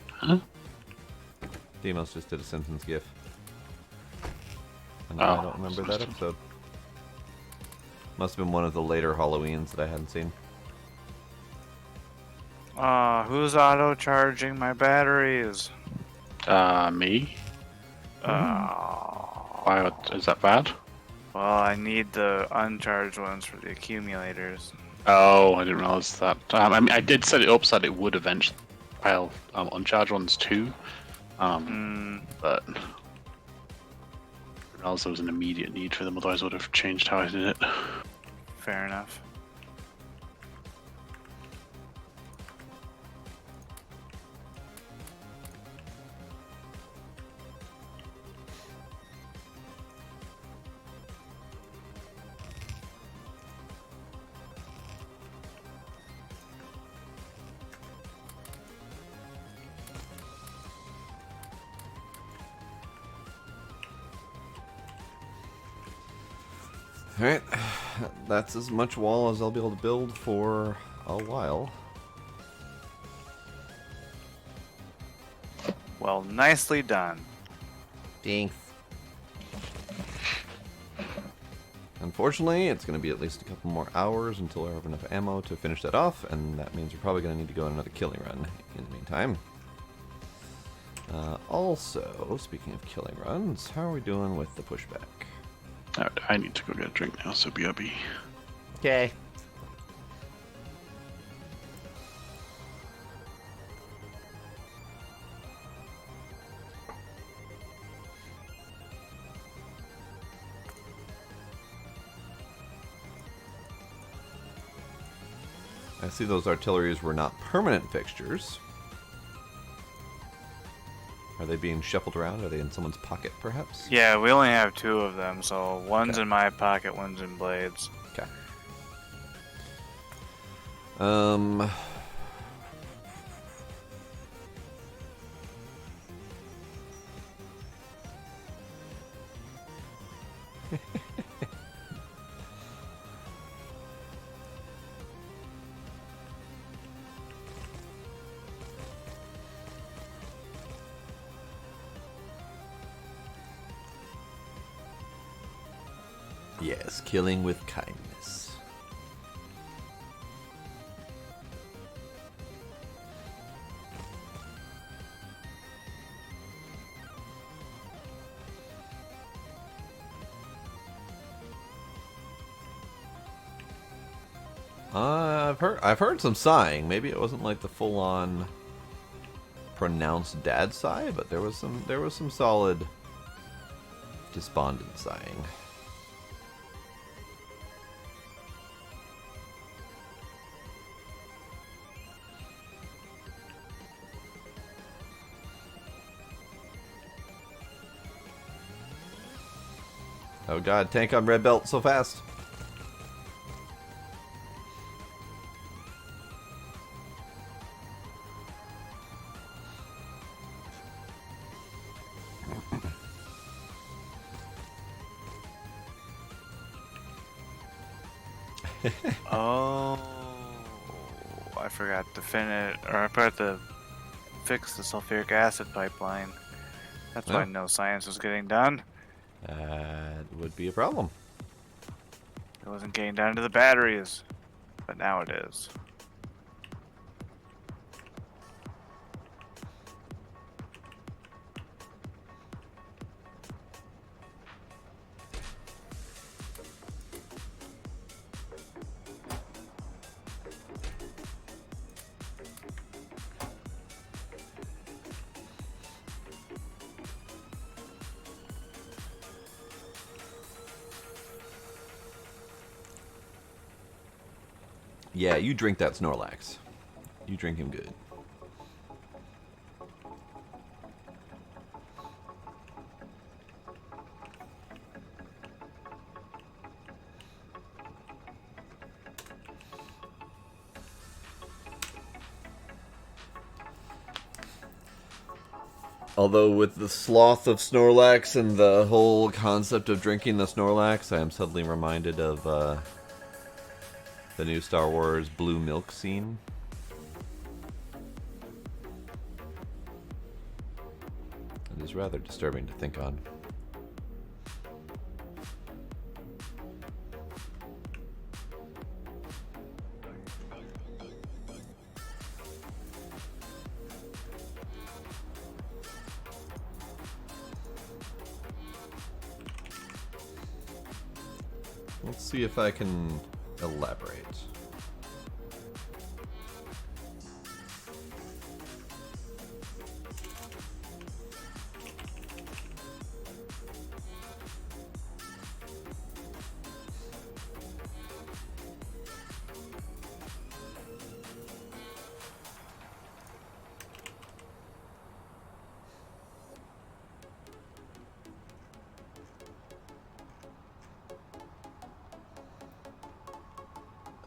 Huh? Demos just did a Simpsons gif. And Oh, I don't remember that episode. Must have been one of the later Halloweens that I hadn't seen. Who's auto charging my batteries? Me? Oh. Why, is that bad? Well, I need the uncharged ones for the accumulators. Oh, I didn't realize that. I mean, I did set it up so that it would eventually pile uncharged ones too. But I didn't realize there was an immediate need for them, otherwise I would have changed how I did it. Fair enough. Alright, that's as much wall as I'll be able to build for a while. Well, nicely done. Thanks. Unfortunately, it's going to be at least a couple more hours until I have enough ammo to finish that off, and that means we're probably going to need to go on another killing run in the meantime. Also, speaking of killing runs, how are we doing with the pushback? I need to go get a drink now, so BRB. Okay. I see those artilleries were not permanent fixtures. Are they being shuffled around? Are they in someone's pocket, perhaps? Yeah, we only have 2 of them, so one's in my pocket, one's in Blade's. Okay. Yes, killing with kindness. I've heard some sighing. Maybe it wasn't like the full on pronounced dad sigh, but there was some solid despondent sighing. Oh god, tank on red belt so fast. Oh, I forgot to finish, or I forgot to fix the sulfuric acid pipeline. That's why Oh. no science was getting done. That would be a problem. It wasn't getting down to the batteries, but now it is. Yeah, you drink that Snorlax. You drink him good. Although with the sloth of Snorlax and the whole concept of drinking the Snorlax, I am suddenly reminded of the new Star Wars blue milk scene. It is rather disturbing to think on. Let's see if I can elaborate.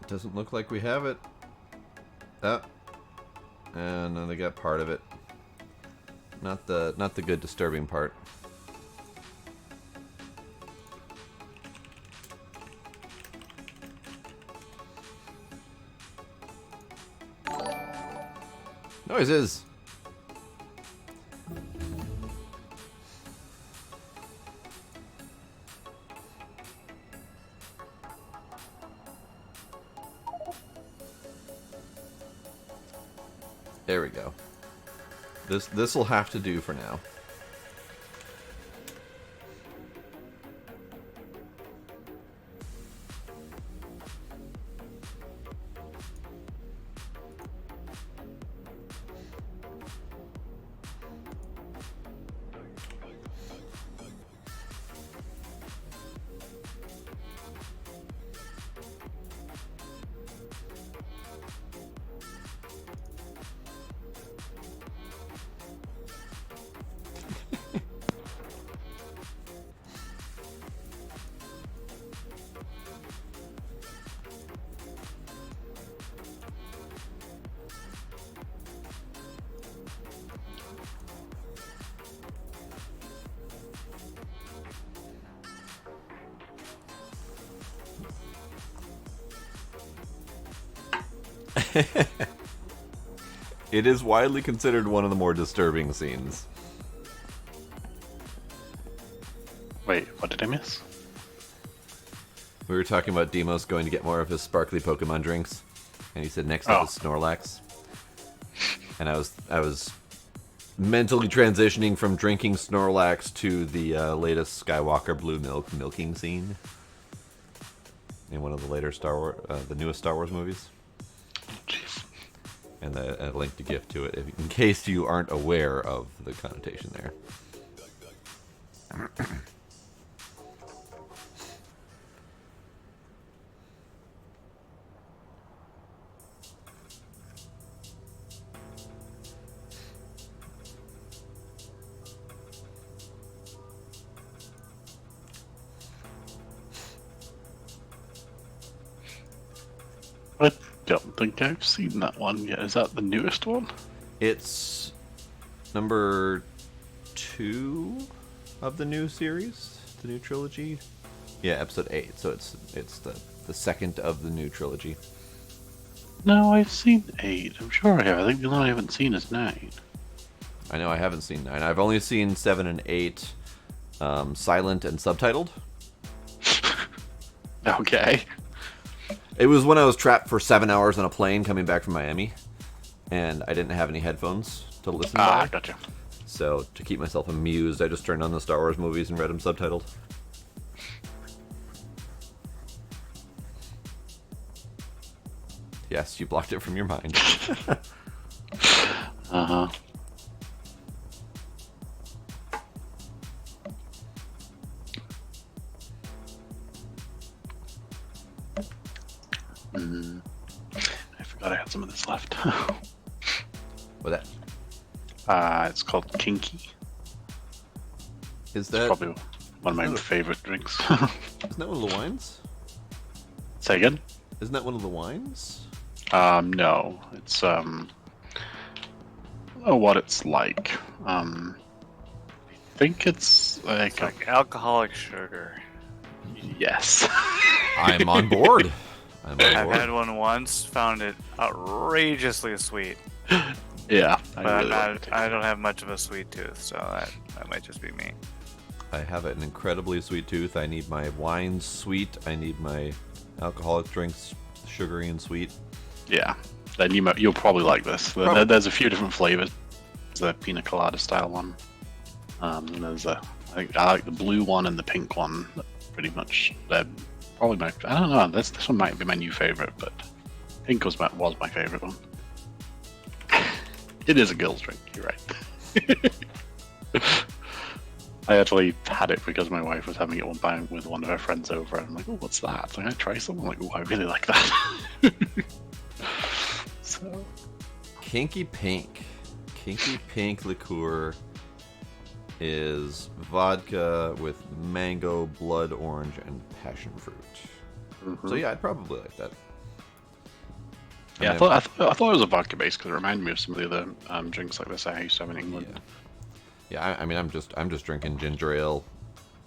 Doesn't look like we have it. Oh. And then they got part of it. Not the good disturbing part. Noises. There we go. This will have to do for now. It is widely considered one of the more disturbing scenes. Wait, what did I miss? We were talking about Demos going to get more of his sparkly Pokemon drinks, and he said next to his Snorlax. And I was mentally transitioning from drinking Snorlax to the latest Skywalker blue milk milking scene. in one of the later Star Wars, the newest Star Wars movies. Jeez. And I linked a GIF to it in case you aren't aware of the connotation there. I don't think I've seen that one yet. Is that the newest one? It's number 2 of the new series, the new trilogy. Yeah, episode 8. So it's the second of the new trilogy. No, I've seen 8. I'm sure I have. I think the one I haven't seen is 9. I know I haven't seen 9. I've only seen 7 and 8, silent and subtitled. Okay. It was when I was trapped for 7 hours on a plane coming back from Miami, and I didn't have any headphones to listen by. Gotcha. So to keep myself amused, I just turned on the Star Wars movies and read them subtitled. Yes, you blocked it from your mind. Uh-huh. I forgot I had some of this left. What that? It's called Kinky. Is It's that probably one of my Oh. favorite drinks. isn't that one of the wines? Say again? Isn't that one of the wines? No. It's what it's like. I think it's like, It's like alcoholic sugar. yes. I'm on board. I'm on I've board. had one once, found it outrageously sweet, Yeah. but I don't have much of a sweet tooth, so that might just be me. I have an incredibly sweet tooth. I need my wines sweet. I need my alcoholic drinks sugary and sweet. Yeah. Then you'll probably like this. Probably. There's a few different flavors. There's a pina colada style one. And there's I think I like the blue one and the pink one. Pretty much. They're probably my. I don't know. This one might be my new favorite, but pink was my favorite one. It is a girl's drink. You're right. I actually had it because my wife was having it one time with one of her friends over, and I'm like, "Oh, what's that?" So I try some. I'm like, "Oh, I really like that." So Kinky Pink. Kinky Pink liqueur is vodka with mango, blood orange, and passion fruit. So yeah, I'd probably like that. yeah, And I thought it was a vodka base because it reminded me of some of the other drinks like this I used to have in England. Yeah. I mean, I'm just drinking ginger ale,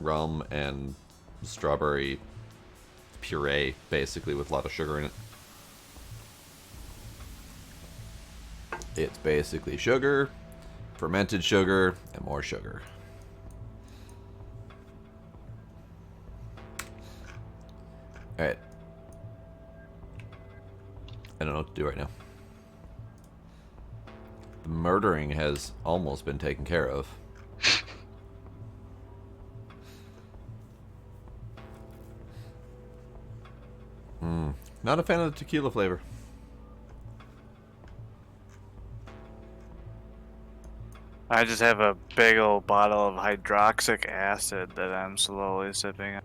rum, and strawberry puree, basically, with a lot of sugar in it. It's basically sugar, fermented sugar, and more sugar. Alright. I don't know what to do right now. The murdering has almost been taken care of. Not a fan of the tequila flavor. I just have a big old bottle of hydroxyc acid that I'm slowly sipping on.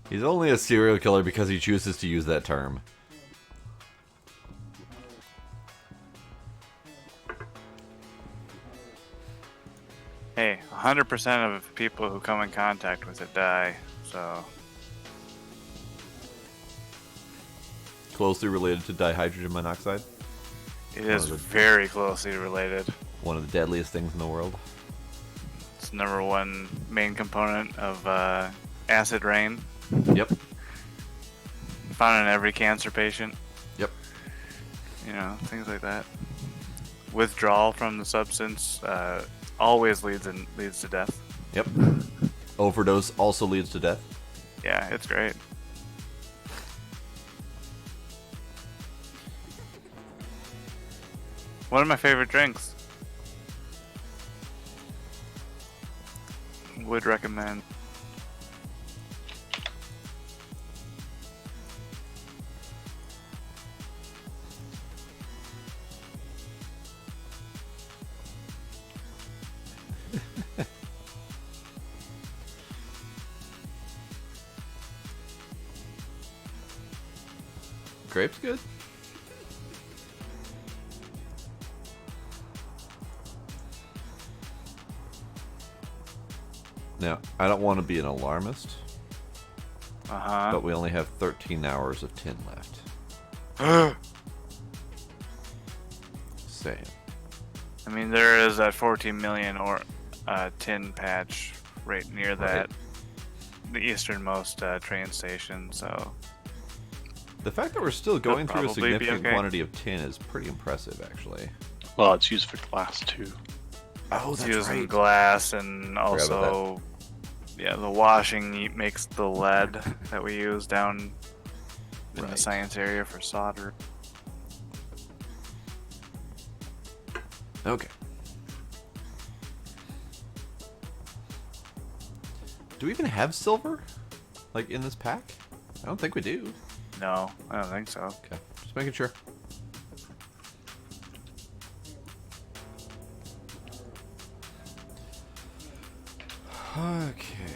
He's only a serial killer because he chooses to use that term. Hey, 100% of people who come in contact with it die, so Closely related to dihydrogen monoxide. it is very closely related. One of the deadliest things in the world. It's number one main component of acid rain. Yep. found in every cancer patient. Yep. You know, things like that. Withdrawal from the substance always leads to death. Yep. Overdose also leads to death. Yeah, it's great. One of my favorite drinks. Would recommend. Grape's good. Now, I don't want to be an alarmist, Uh but we only have 13 hours of tin left. huh. Saying. I mean, there is that 14 million or tin patch right near that, the easternmost train station. So The fact that we're still going through a probably be significant okay. quantity of tin is pretty impressive, actually. Well, it's used for glass too. Oh, it's using glass and about also, yeah, the washing makes the lead that we use down in the Right. science area for solder. Okay. Do we even have silver? Like, in this pack? I don't think we do. No, I don't think so. Okay, just making sure. Okay.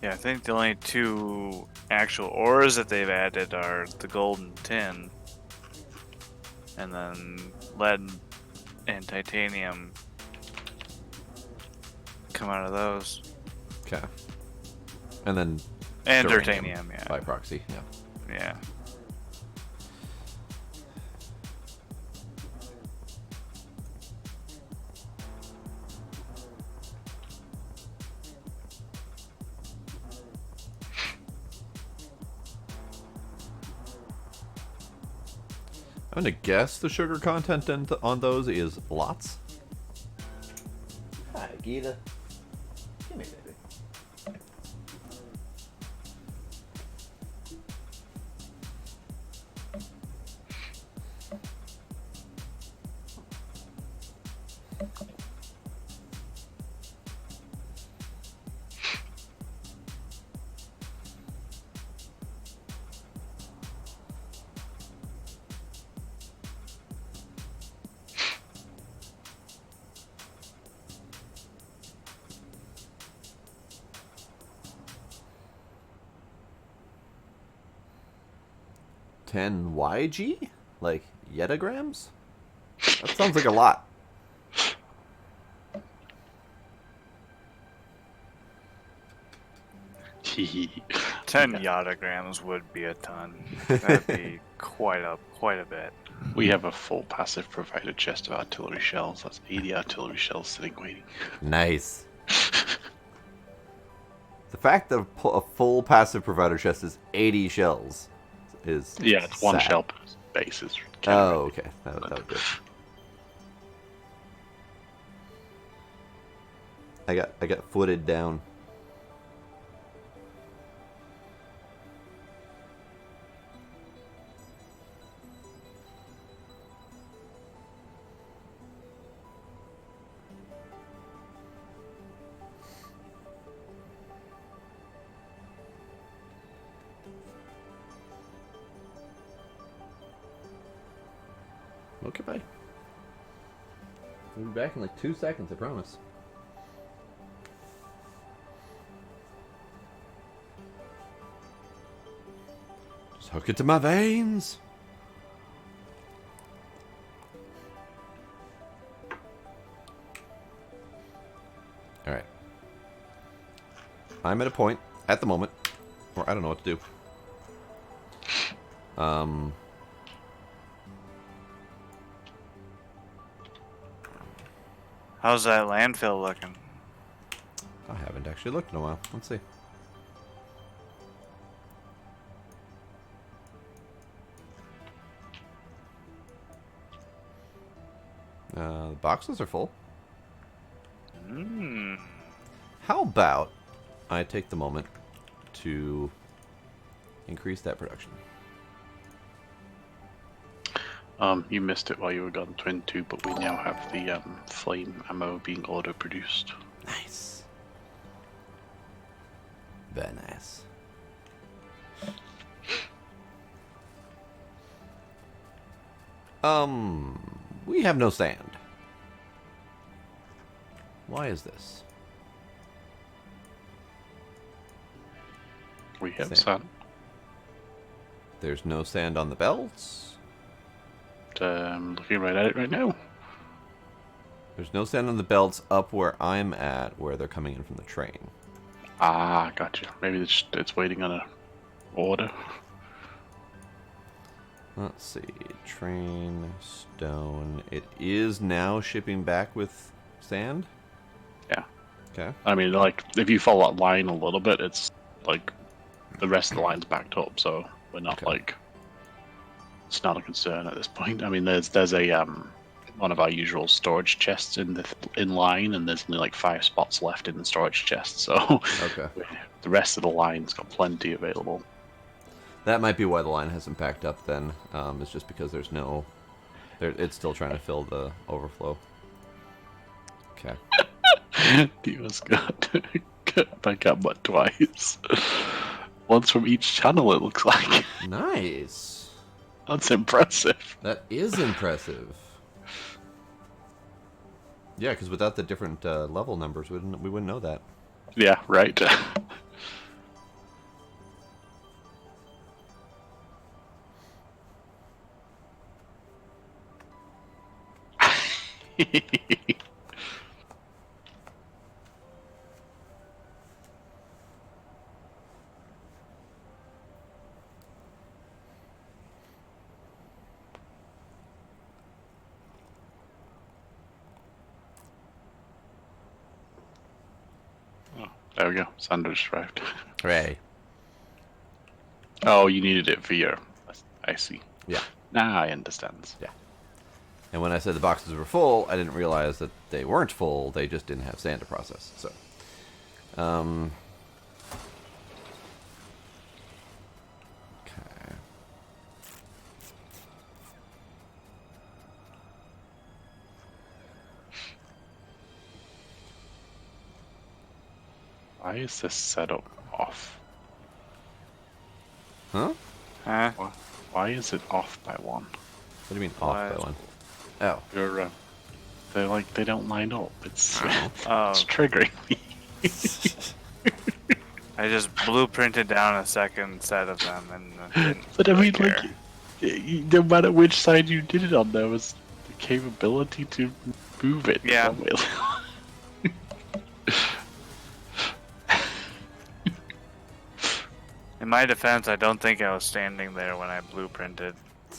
Yeah, I think the only two actual ores that they've added are the gold and tin, and then lead and titanium come out of those, Okay. And then and Duranium titanium. Yeah, by proxy, yeah. yeah. I'm gonna guess the sugar content on those is lots. Hi, Gita. Come here, baby. Ten YG? Like yetagrams? That sounds like a lot. Hee 10 Yeah. yatagrams would be a ton. That'd be quite a bit. We have a full passive provided chest of artillery shells. That's 80 artillery shells sitting waiting. Nice. The fact that a full passive provider chest is 80 shells is Yeah, it's one sad. shell per base. Is Oh, okay. That was good. I got footed down. Okay, bye. We'll be back in like 2 seconds, I promise. Just hook it to my veins. Alright. I'm at a point, at the moment, where I don't know what to do. How's that landfill looking? actually looked in a while. Let's see. The boxes are full. Hmm. How about I take the moment to increase that production? You missed it while you were gone, Twin 2, but we now have the flame ammo being auto-produced. Nice. Very nice. We have no sand. Why is this? We have Sand. sand. There's no sand on the belts. Looking right at it right now. There's no sand on the belts up where I'm at, where they're coming in from the train. Ah, gotcha. Maybe it's waiting on a order. Let's see. Train, stone. It is now shipping back with sand? Yeah. Okay. I mean, like, if you follow that line a little bit, it's like the rest of the line's backed up, so we're not Okay. like it's not a concern at this point. I mean, there's a one of our usual storage chests in line, and there's only like 5 spots left in the storage chest, so Okay. the rest of the line's got plenty available. That might be why the line hasn't backed up then. It's just because there's no... it's still trying to fill the overflow. Okay. Dio's got back up but twice. Once from each channel, it looks like. Nice. That's impressive. That is impressive. Yeah, because without the different level numbers, we wouldn't know that. Yeah, right. Oh, there we go. Sanders arrived. Hooray. Oh, you needed it for your... I see. Yeah. Now I understand. Yeah. And when I said the boxes were full, I didn't realize that they weren't full. They just didn't have sand to process. So, okay. Why is this setup off? Huh? Huh? Why is it off by 1? What do you mean off by What? one? Oh. You're, they're like, they don't line up. It's, Oh. it's triggering me. I just blueprinted down a second set of them and didn't But I really mean, care. like, no matter which side you did it on, there was the capability to move it. Yeah. Some way. In my defense, I don't think I was standing there when I blueprinted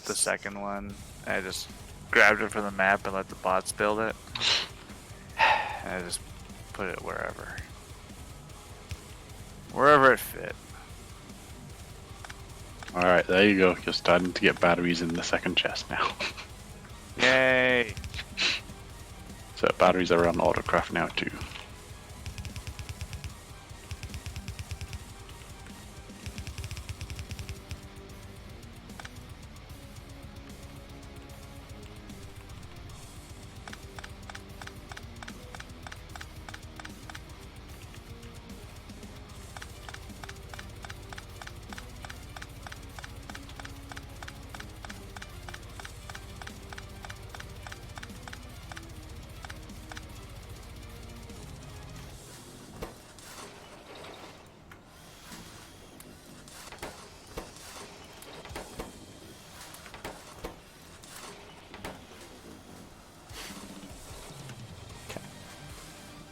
the second one. I just grabbed it from the map and let the bots build it. And I just put it wherever. Wherever it fit. Alright, there you go. You're starting to get batteries in the second chest now. Yay! So batteries are on autocraft now too.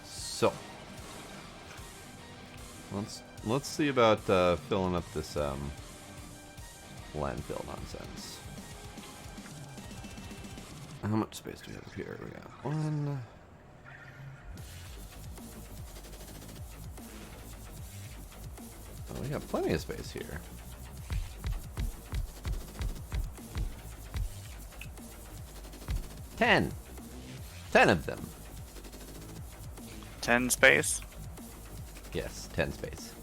So, let's see about filling up this landfill nonsense. How much space do we have here? We got 1. we got plenty of space here. 10 of them. 10 space? Yes, 10 space.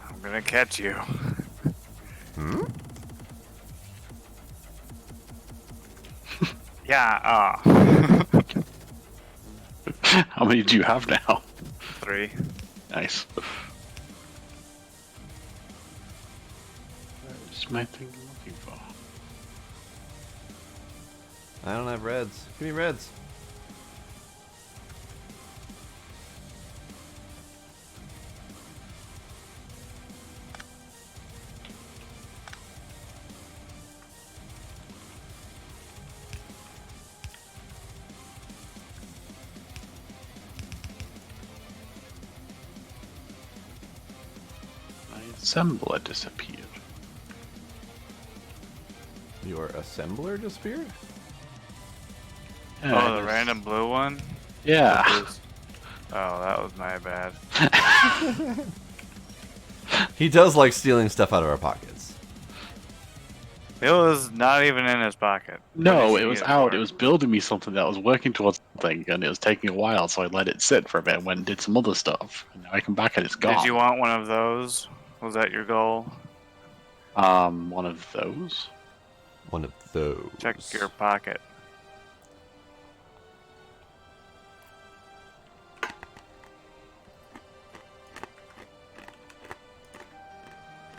I'm gonna catch you. Hmm? Yeah, How many do you have now? 3. Nice. Where's my thing I'm looking for? I don't have reds. Give me reds. My assembler disappeared. Your assembler disappeared? Yeah, Oh, it the is. random blue one? Yeah. Oh, that was my bad. He does like stealing stuff out of our pockets. It was not even in his pocket. What No, did it you was need out. for? It was building me something that was working towards something, and it was taking a while, so I let it sit for a bit and went and did some other stuff. And now I come back and it's gone. Did you want one of those? Was that your goal? One of those? One of those. Check your pocket.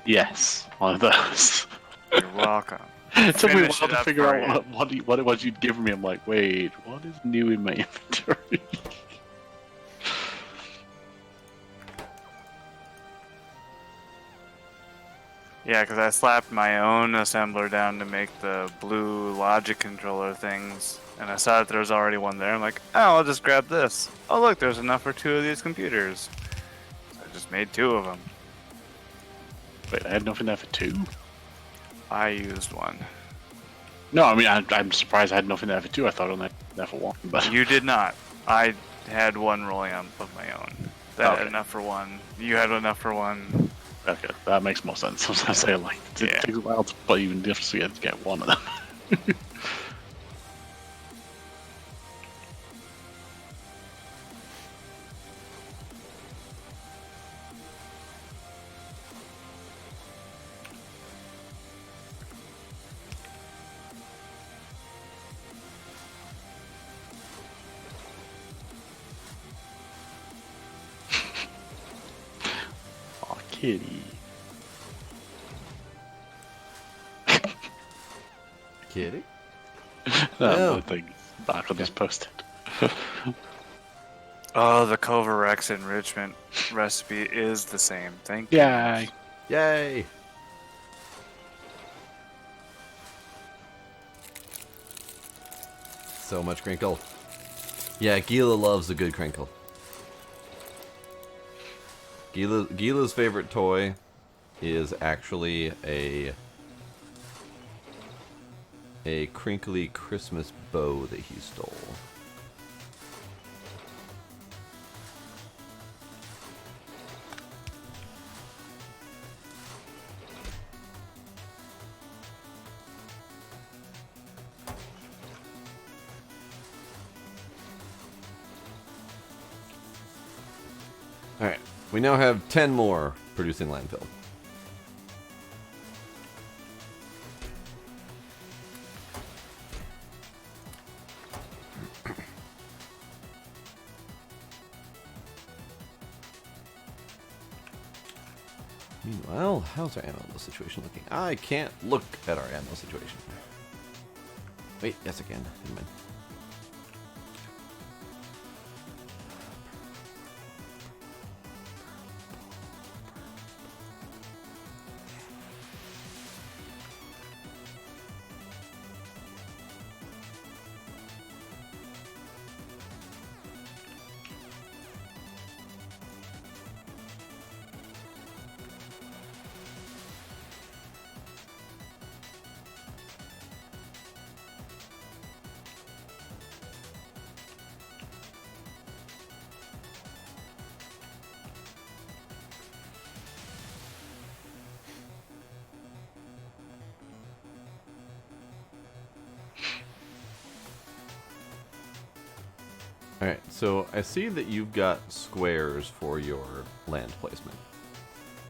Yes, one of those. You're welcome. It took me a Finish while it to up figure for out you. what it was you'd given me. I'm like, wait, what is new in my inventory? Yeah, because I slapped my own assembler down to make the blue logic controller things, and I saw that there was already one there. I'm like, oh, I'll just grab this. Oh, look, there's enough for 2 of these computers. So I just made 2 of them. Wait, I had nothing there for 2? I used one. No, I mean, I'm surprised I had nothing there for 2. I thought I only had there for 1. But You did not. I had one rolling on of my own. That had Okay. enough for 1. You had enough for 1. okay, that makes more sense. I was gonna say, like, it Yeah. takes a while to play even difficult to get one of them. Aw, kitty. Kitty? That No. one thing back on this posted. Oh, the Covarex enrichment recipe is the same. Thank you. Yay. Yay! So much crinkle. Yeah, Gila loves a good crinkle. Gila's favorite toy is actually a crinkly Christmas bow that he stole. Alright, we now have 10 more producing landfill. Meanwhile, how's our ammo situation looking? I can't look at our ammo situation. Wait, yes I can. Never mind. Alright, so I see that you've got squares for your land placement.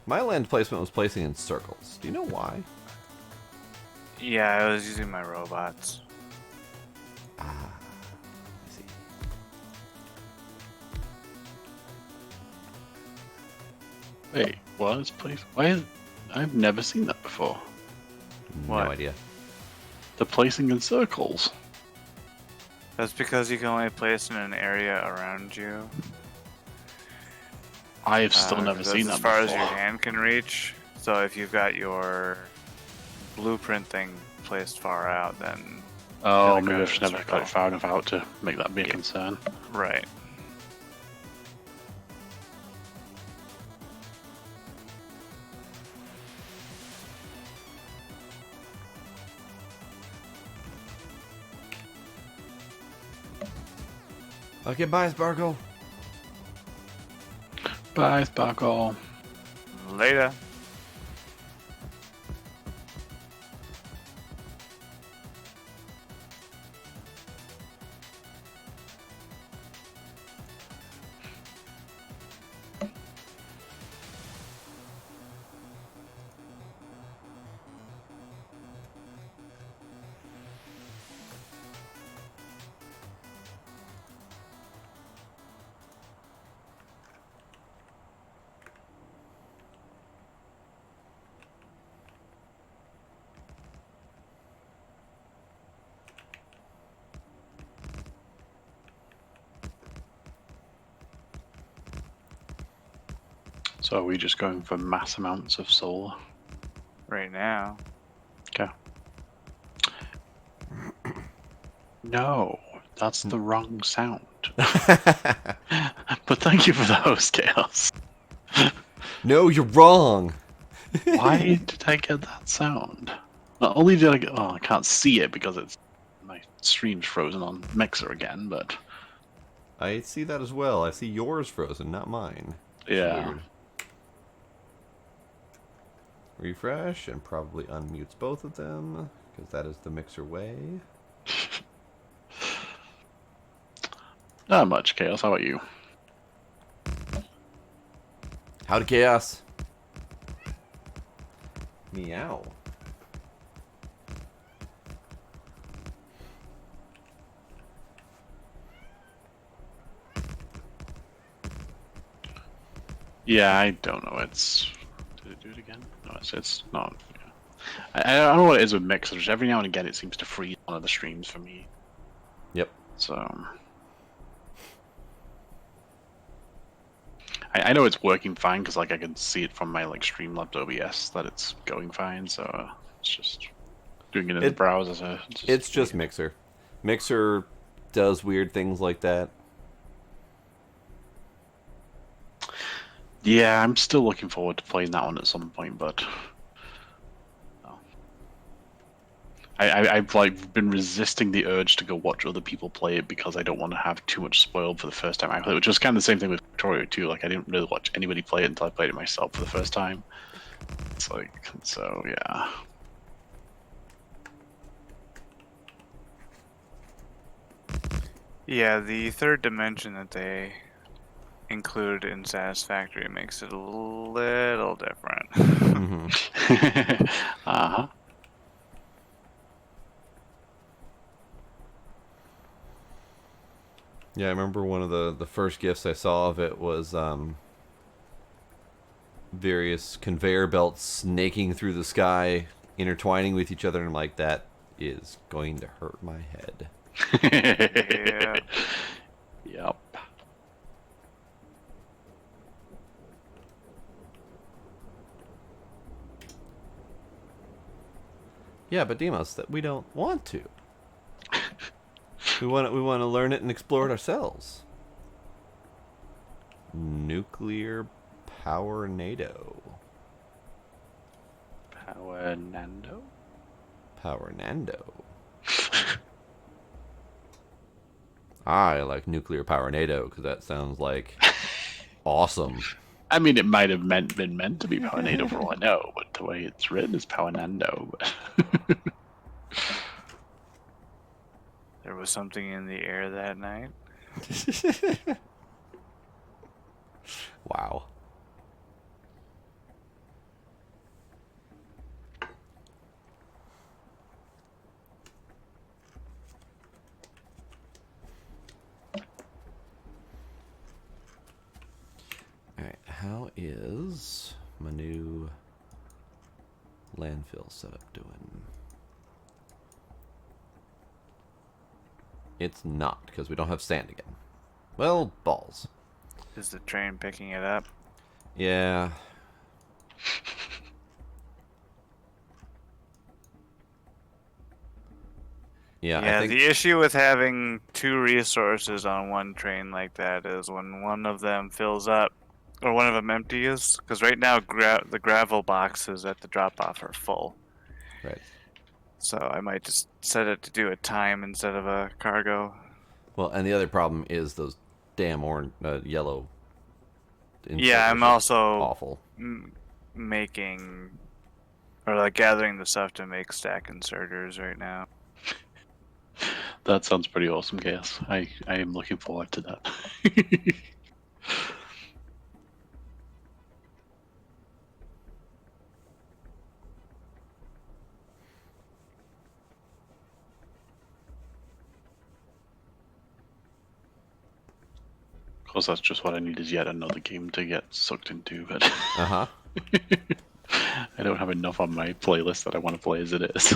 My land placement was placing in circles. Do you know why? Yeah, I was using my robots. I see. Wait, what is place? Why is? I've never seen that before. No What? idea. The placing in circles. That's because you can only place in an area around you. I've still never 'Cause seen that's that as far before. as your hand can reach. So if you've got your blueprint thing placed far out, then Oh, gotta maybe go I've to just the never got circle. it far enough out to make that be a concern. right. Okay, bye, Sparkle. Bye, Sparkle. Later. So are we just going for mass amounts of solar? Right now. Okay. No, that's the wrong sound. But thank you for the host, Chaos. No, you're wrong. Why did I get that sound? Not only did I get, oh, I can't see it because it's my stream's frozen on Mixer again, but I see that as well. I see yours frozen, not mine. It's yeah. weird. Refresh and probably unmutes both of them, because that is the Mixer way. Not much, Chaos. How about you? Howdy, Chaos. Meow. Yeah, I don't know. It's did it do it again? No, it's not. Yeah. I don't know what it is with Mixer. Just every now and again, it seems to freeze one of the streams for me. Yep. So I know it's working fine because like I can see it from my like Streamlabs OBS that it's going fine. So it's just doing it in the browser. So It's just Mixer. Mixer does weird things like that. Yeah, I'm still looking forward to playing that one at some point, but I've like been resisting the urge to go watch other people play it because I don't want to have too much spoiled for the first time I play it, which was kind of the same thing with Factorio too. Like I didn't really watch anybody play it until I played it myself for the first time. It's like, so yeah. Yeah, the third dimension that they include in Satisfactory makes it a little different. Mm-hmm. Uh-huh. Yeah, I remember one of the first gifts I saw of it was various conveyor belts snaking through the sky, intertwining with each other, and I'm like, that is going to hurt my head. Yeah. Yep. Yeah, but Demos, that we don't want to. We want to learn it and explore it ourselves. Nuclear power NATO. Power Nando? Power Nando. I like nuclear power NATO because that sounds like awesome. I mean, it might have been meant to be Power Nado for all I know, but the way it's written is Power Nando. There was something in the air that night. Wow. Alright, how is my new landfill setup doing? It's not, because we don't have sand again. Well, balls. Is the train picking it up? Yeah. Yeah, I Yeah, think... the issue with having two resources on one train like that is when one of them fills up, or one of them empties, because right now the gravel boxes at the drop-off are full. Right. So I might just set it to do a time instead of a cargo. Well, and the other problem is those damn orange, yellow Yeah, inserters I'm look also awful. making, or like gathering the stuff to make stack inserters right now. That sounds pretty awesome, Chaos. I am looking forward to that. Of course, that's just what I need is yet another game to get sucked into, but Uh-huh. I don't have enough on my playlist that I want to play as it is.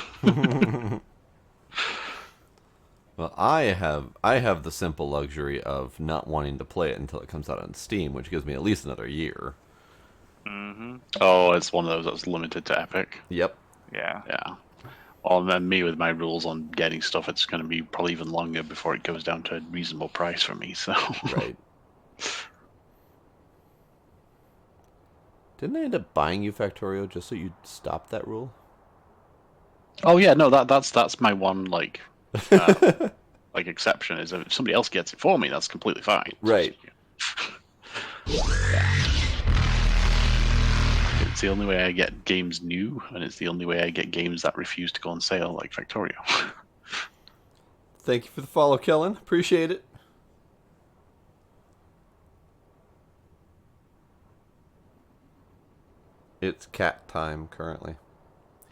Well, I have the simple luxury of not wanting to play it until it comes out on Steam, which gives me at least another year. Mm-hmm. Oh, it's one of those that's limited to Epic. Yep. Yeah. Yeah. Well, then me with my rules on getting stuff, it's going to be probably even longer before it goes down to a reasonable price for me. So. Right. Didn't I end up buying you Factorio just so you'd stop that rule? Oh yeah, no, that's my one like exception is if somebody else gets it for me, that's completely fine. Right. It's the only way I get games new, and it's the only way I get games that refuse to go on sale, like Factorio. Thank you for the follow, Kellen. Appreciate it. It's cat time currently.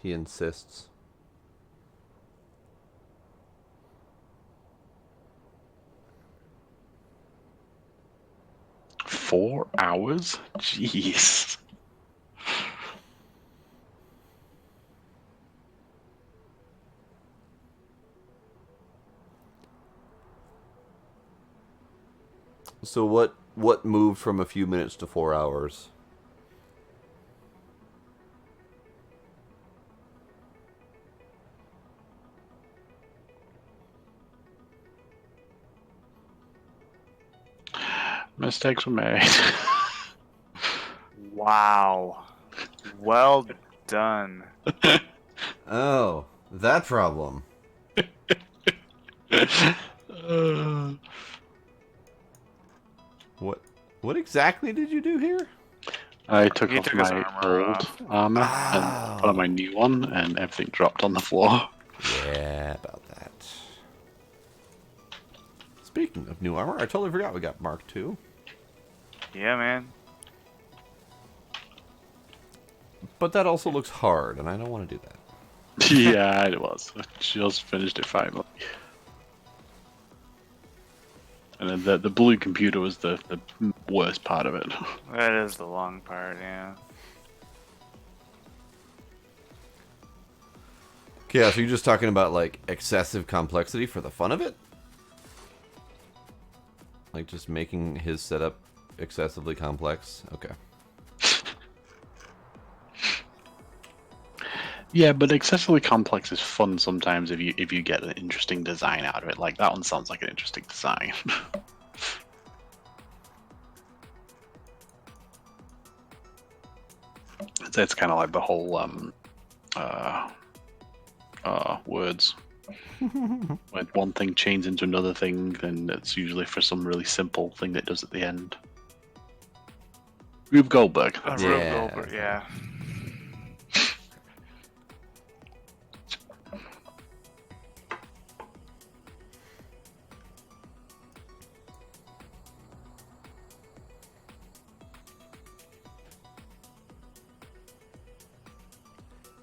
He insists. $4 hours? Jeez. So what moved from a few minutes to 4 hours? Mistakes were made. Wow. Well done. Oh, that problem. What exactly did you do here? I took He off took his my armor old off. armor and put on my new one, and everything dropped on the floor. Yeah, about that. Speaking of new armor, I totally forgot we got Mark II. Yeah, man. But that also looks hard, and I don't want to do that. Yeah, it was. I just finished it finally. And then the blue computer was the worst part of it. That is the long part, yeah. Okay, so you're just talking about, like, excessive complexity for the fun of it? Like, just making his setup excessively complex? Okay. Yeah, but excessively complex is fun sometimes if you get an interesting design out of it. Like that one sounds like an interesting design. It's kind of like the whole words. When one thing changes into another thing, then it's usually for some really simple thing that it does at the end. Rube Goldberg. That's Yeah. Rube Goldberg, yeah.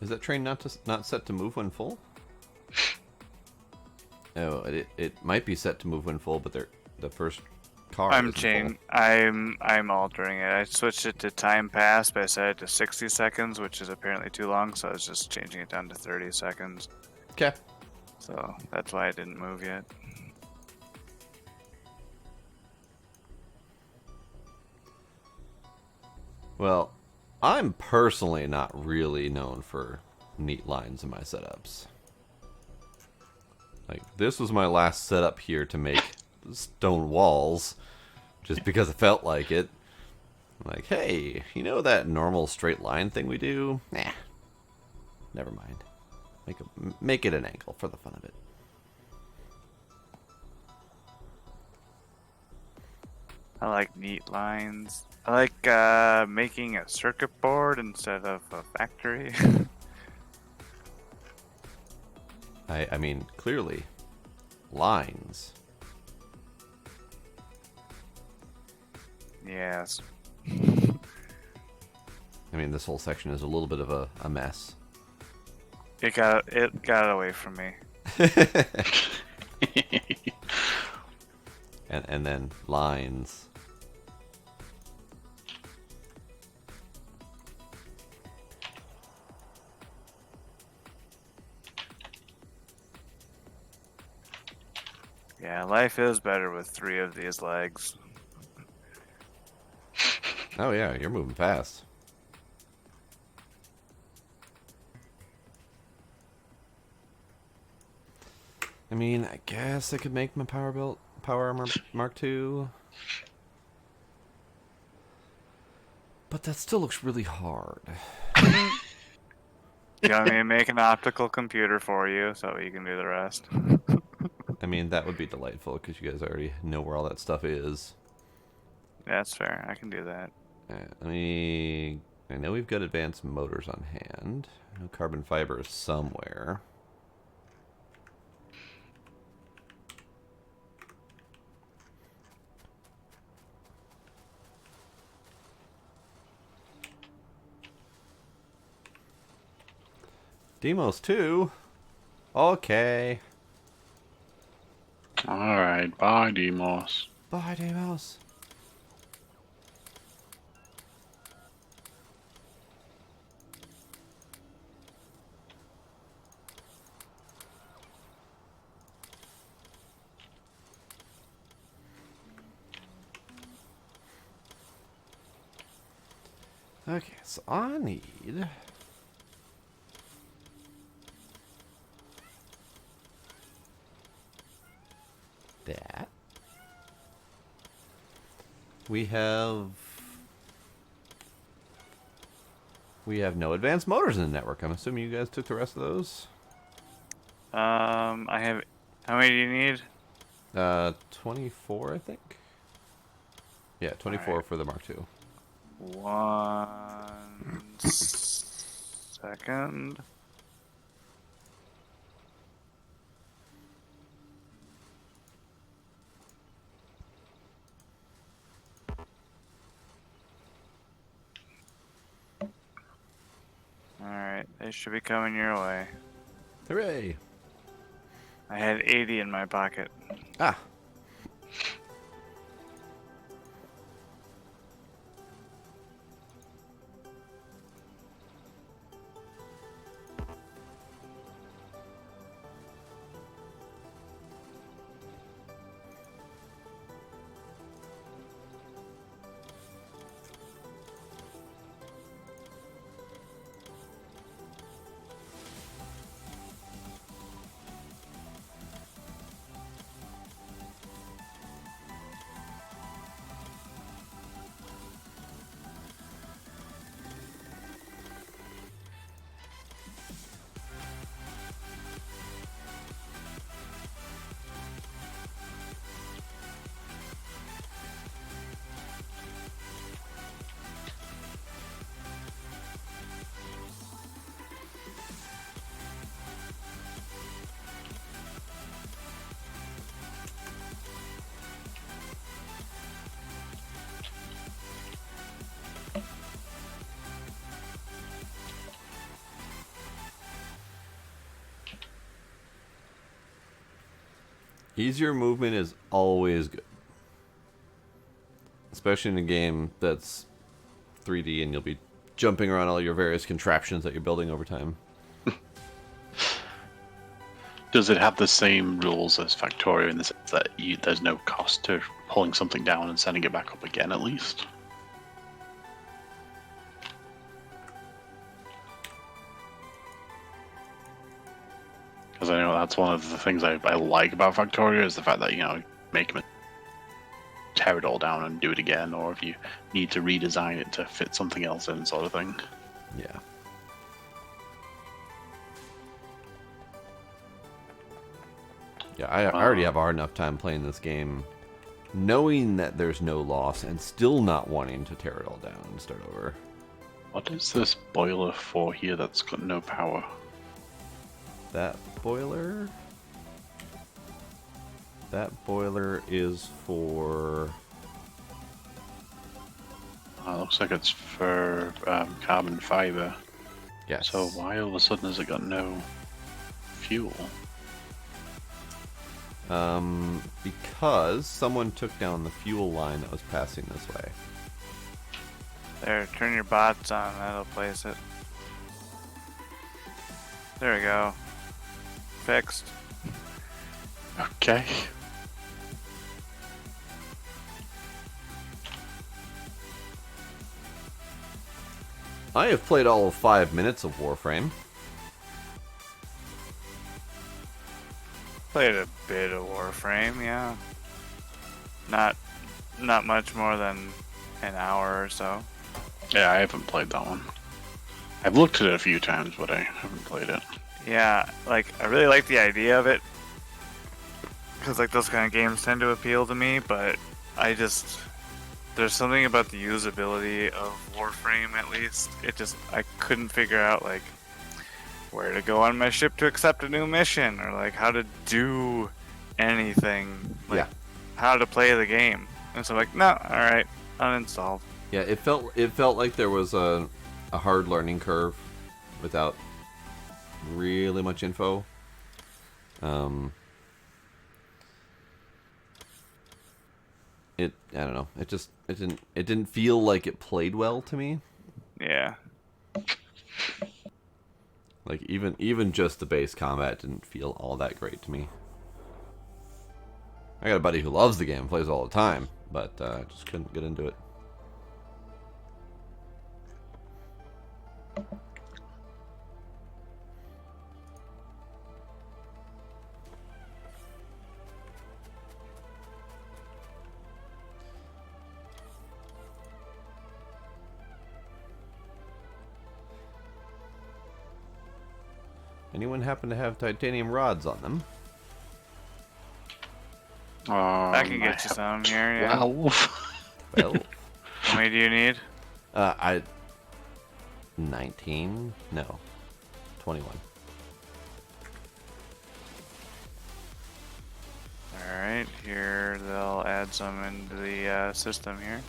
Is that train not set to move when full? Oh, it might be set to move when full, but the first car. I'm isn't changing. full. I'm altering it. I switched it to time pass, but I set it to 60 seconds, which is apparently too long. So I was just changing it down to 30 seconds. Okay. So that's why it didn't move yet. Well, I'm personally not really known for neat lines in my setups. Like, this was my last setup here to make stone walls, just because it felt like it. Like, hey, you know that normal straight line thing we do? Nah. Never mind. Make it an angle for the fun of it. I like neat lines. I like making a circuit board instead of a factory. I mean, clearly, lines. Yes. I mean, this whole section is a little bit of a mess. It got away from me. and then lines. Yeah, life is better with 3 of these legs. Oh yeah, you're moving fast. I mean, I guess I could make my power armor Mark II. But that still looks really hard. You want me to make an optical computer for you so you can do the rest? I mean, that would be delightful because you guys already know where all that stuff is. That's fair. I can do that. I know we've got advanced motors on hand. I know carbon fiber is somewhere. Demos 2? Okay. Alright, bye, Demos. Bye, Demos. Okay, so I need... that. We have no advanced motors in the network. I'm assuming you guys took the rest of those. I have. How many do you need? 24, I think. Yeah, 24 Alright. for the Mark II. 1 second. Alright, they should be coming your way. Hooray! I had 80 in my pocket. Ah. Easier movement is always good. Especially in a game that's 3D and you'll be jumping around all your various contraptions that you're building over time. Does it have the same rules as Factorio in the sense that there's no cost to pulling something down and sending it back up again, at least? Because I know that's one of the things I like about Factorio is the fact that, you know, make them tear it all down and do it again, or if you need to redesign it to fit something else in, sort of thing. Yeah. Yeah, I already have a hard enough time playing this game knowing that there's no loss and still not wanting to tear it all down and start over. What is this boiler for here that's got no power? That boiler? That boiler is for... Looks like it's for carbon fiber. Yes. So why all of a sudden has it got no fuel? Because someone took down the fuel line that was passing this way. There, turn your bots on. That'll place it. There we go. Fixed. Okay. I have played all of 5 minutes of Warframe. Played a bit of Warframe, yeah. Not much more than an hour or so. Yeah, I haven't played that one. I've looked at it a few times, but I haven't played it. Yeah, like, I really like the idea of it. Because, like, those kind of games tend to appeal to me, but I just... There's something about the usability of Warframe, at least. I couldn't figure out, like, where to go on my ship to accept a new mission, or, like, how to do anything. Like, Yeah. how to play the game. And so I'm like, no, alright, uninstalled. Yeah, it felt like there was a hard learning curve without really much info. I don't know. It didn't feel like it played well to me. Yeah. Like even just the base combat didn't feel all that great to me. I got a buddy who loves the game and plays it all the time, but just couldn't get into it. Anyone happen to have titanium rods on them? I can get you some here, yeah. 12. Well, How many do you need? 19? No. 21. Alright, here they'll add some into the system here.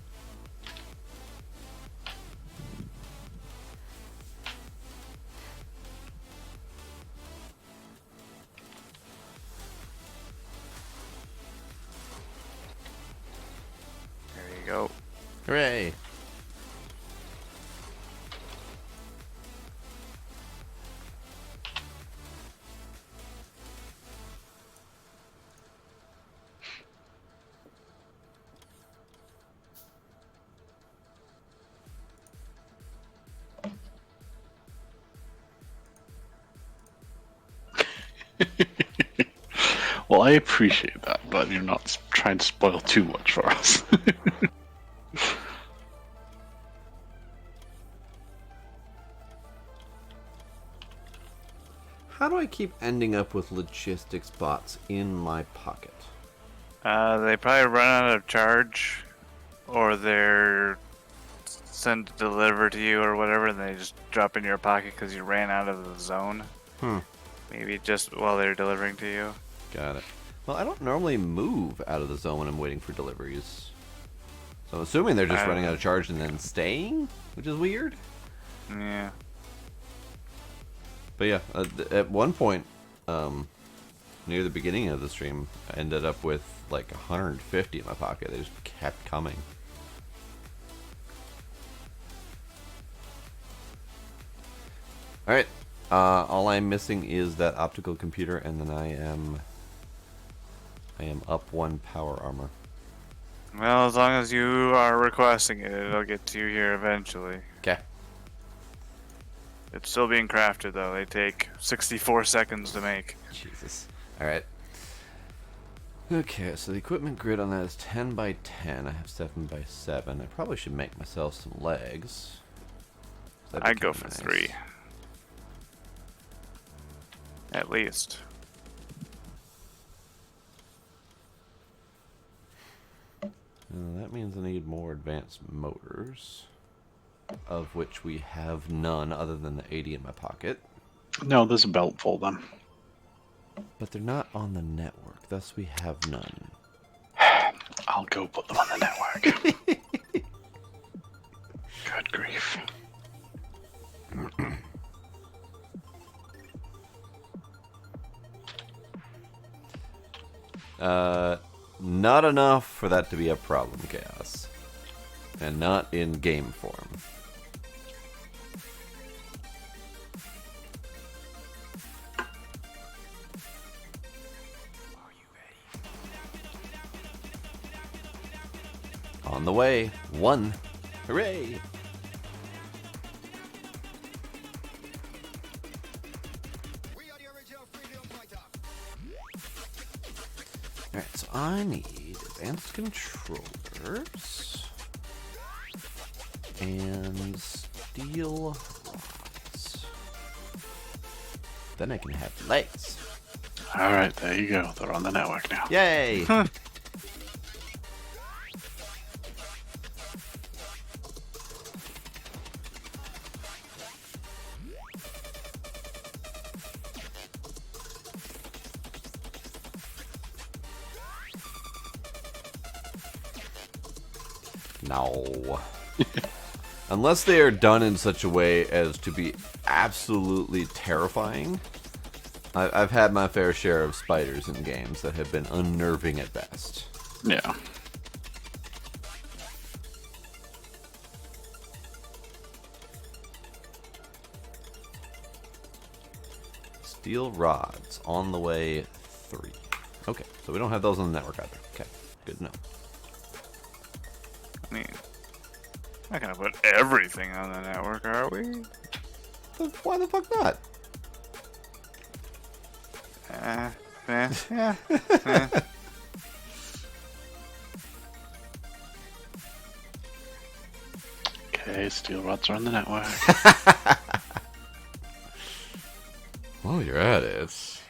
There you go. Hooray! Well, I appreciate that, but you're not trying to spoil too much for us. How do I keep ending up with logistics bots in my pocket? They probably run out of charge, or they're sent to deliver to you or whatever, and they just drop in your pocket because you ran out of the zone. Maybe just while they're delivering to you. Got it. Well, I don't normally move out of the zone when I'm waiting for deliveries. So I'm assuming they're just running out of charge and then staying, which is weird. Yeah. But yeah, at one point, near the beginning of the stream, I ended up with like 150 in my pocket. They just kept coming. Alright. All I'm missing is that optical computer, and then I am up 1 power armor. Well, as long as you are requesting it, it'll get to you here eventually. Okay. It's still being crafted, though. They take 64 seconds to make. Jesus. Alright. Okay, so the equipment grid on that is 10 by 10. I have 7 by 7. I probably should make myself some legs. That'd be I'd go kinda for nice. 3. At least. That means I need more advanced motors, of which we have none other than the 80 in my pocket. No, there's a belt for them. But they're not on the network, thus we have none. I'll go put them on the network. Good grief. Not enough for that to be a problem, Chaos. And not in game form. On the way. 1. Hooray! Alright, so I need advanced controllers and steel rods. Then I can have legs. Alright, there you go. They're on the network now. Yay! No. Unless they are done in such a way as to be absolutely terrifying. I've had my fair share of spiders in games that have been unnerving at best. Yeah. Steel rods on the way 3. Okay, so we don't have those on the network either. Okay, good to know. I mean, we're not gonna put everything on the network, are we? Why the fuck not? Yeah. Okay, steel rods are on the network. Well, you're at it.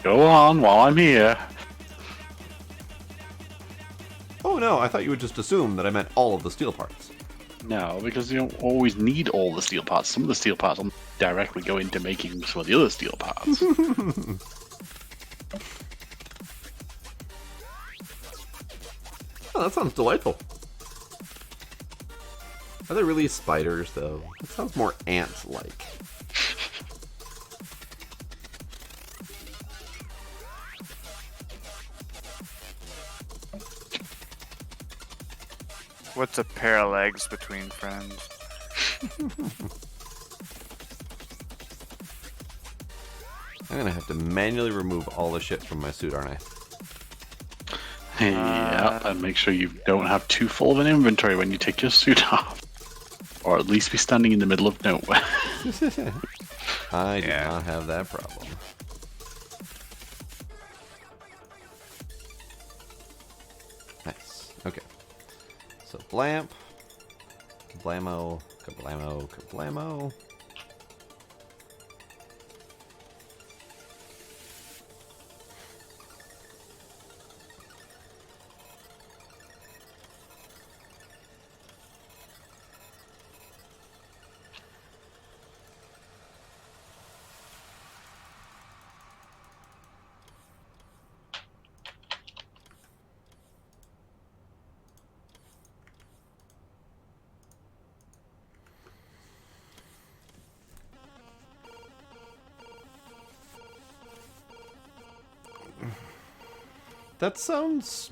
Go on while I'm here. Oh no, I thought you would just assume that I meant all of the steel parts. No, because you don't always need all the steel parts. Some of the steel parts will directly go into making some of the other steel parts. Oh, that sounds delightful. Are they really spiders, though? It sounds more ant-like. What's a pair of legs between friends? I'm gonna have to manually remove all the shit from my suit, aren't I? Yep, and make sure you don't have too full of an inventory when you take your suit off. Or at least be standing in the middle of nowhere. I do not have that problem. Nice. Okay. So blamp, kablamo, kablamo, kablamo. That sounds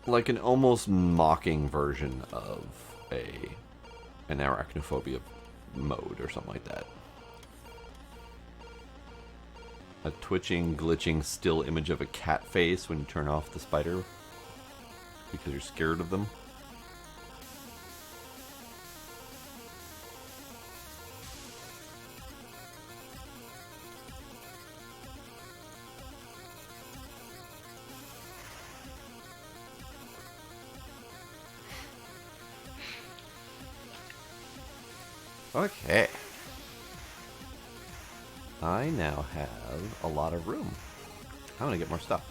like an almost mocking version of an arachnophobia mode or something like that. A twitching, glitching still image of a cat face when you turn off the spider because you're scared of them. Okay. I now have a lot of room. I'm gonna get more stuff.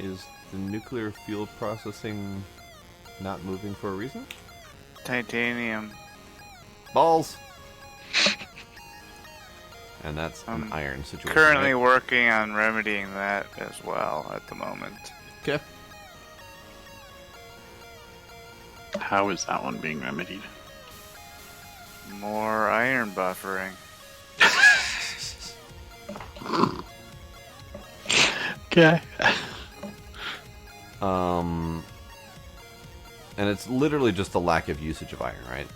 Is the nuclear fuel processing not moving for a reason? Titanium. Balls! And that's an iron situation. Currently right? working on remedying that as well at the moment. Okay. How is that one being remedied? More iron buffering. Okay. And it's literally just a lack of usage of iron, right?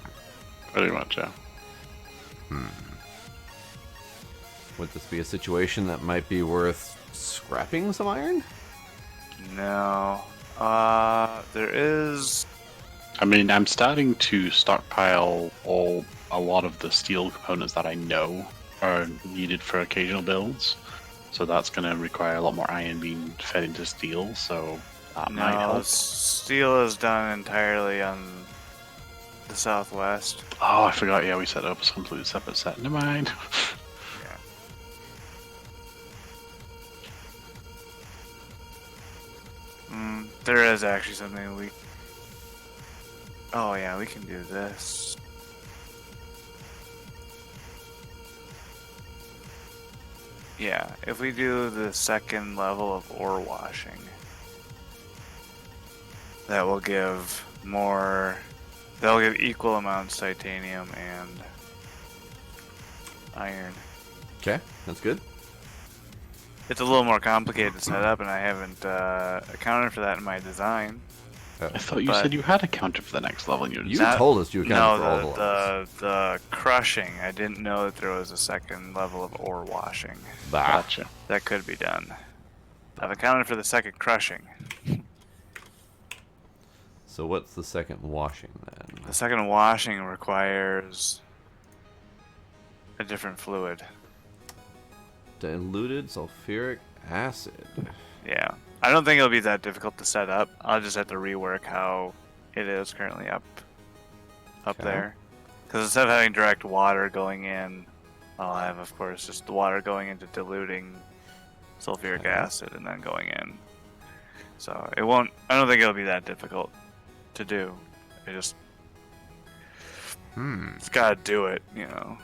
Pretty much, yeah. Would this be a situation that might be worth scrapping some iron? No. There is. I mean, I'm starting to stockpile a lot of the steel components that I know are needed for occasional builds. So that's going to require a lot more iron being fed into steel, so that might No, help. steel is done entirely on the southwest. Oh, I forgot, yeah, we set up a completely separate set. Never mind. There is actually something we... Oh yeah, we can do this. Yeah, if we do the second level of ore washing, that will give more... That'll give equal amounts titanium and iron. Okay, that's good. It's a little more complicated to set up, and I haven't accounted for that in my design. I thought you But- said you had a counter for the next level in your You design. told us you accounted for all the No, levels. the crushing. I didn't know that there was a second level of ore washing. Bah. Gotcha. That could be done. I've accounted for the second crushing. So what's the second washing then? The second washing requires a different fluid. Diluted sulfuric acid. Yeah. I don't think it'll be that difficult to set up. I'll just have to rework how it is currently up Okay. there. Because instead of having direct water going in, I'll have, of course, just the water going into diluting sulfuric Okay. acid and then going in. So it won't, I don't think it'll be that difficult to do. It just, it's gotta do it, you know.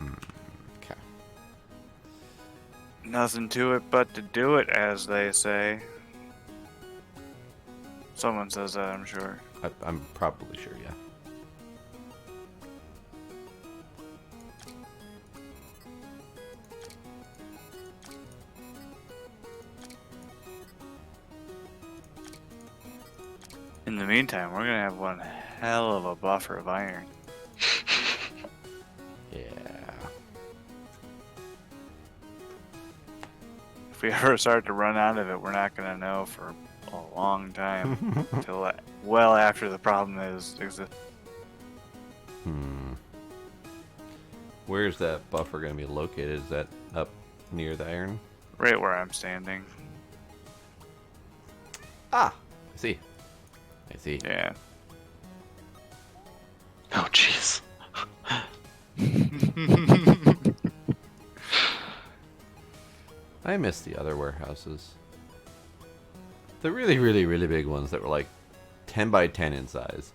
Okay. Nothing to it but to do it, as they say. Someone says that, I'm sure. I'm probably sure, yeah. In the meantime, we're gonna have one hell of a buffer of iron. Yeah. if we ever start to run out of it, we're not gonna know for a long time till well after the problem exists. Where's that buffer going to be located? Is that up near the iron? Right where I'm standing. Ah, I see. I see. Yeah. Oh, jeez. I miss the other warehouses. The really, really, really big ones that were like 10 by 10 in size.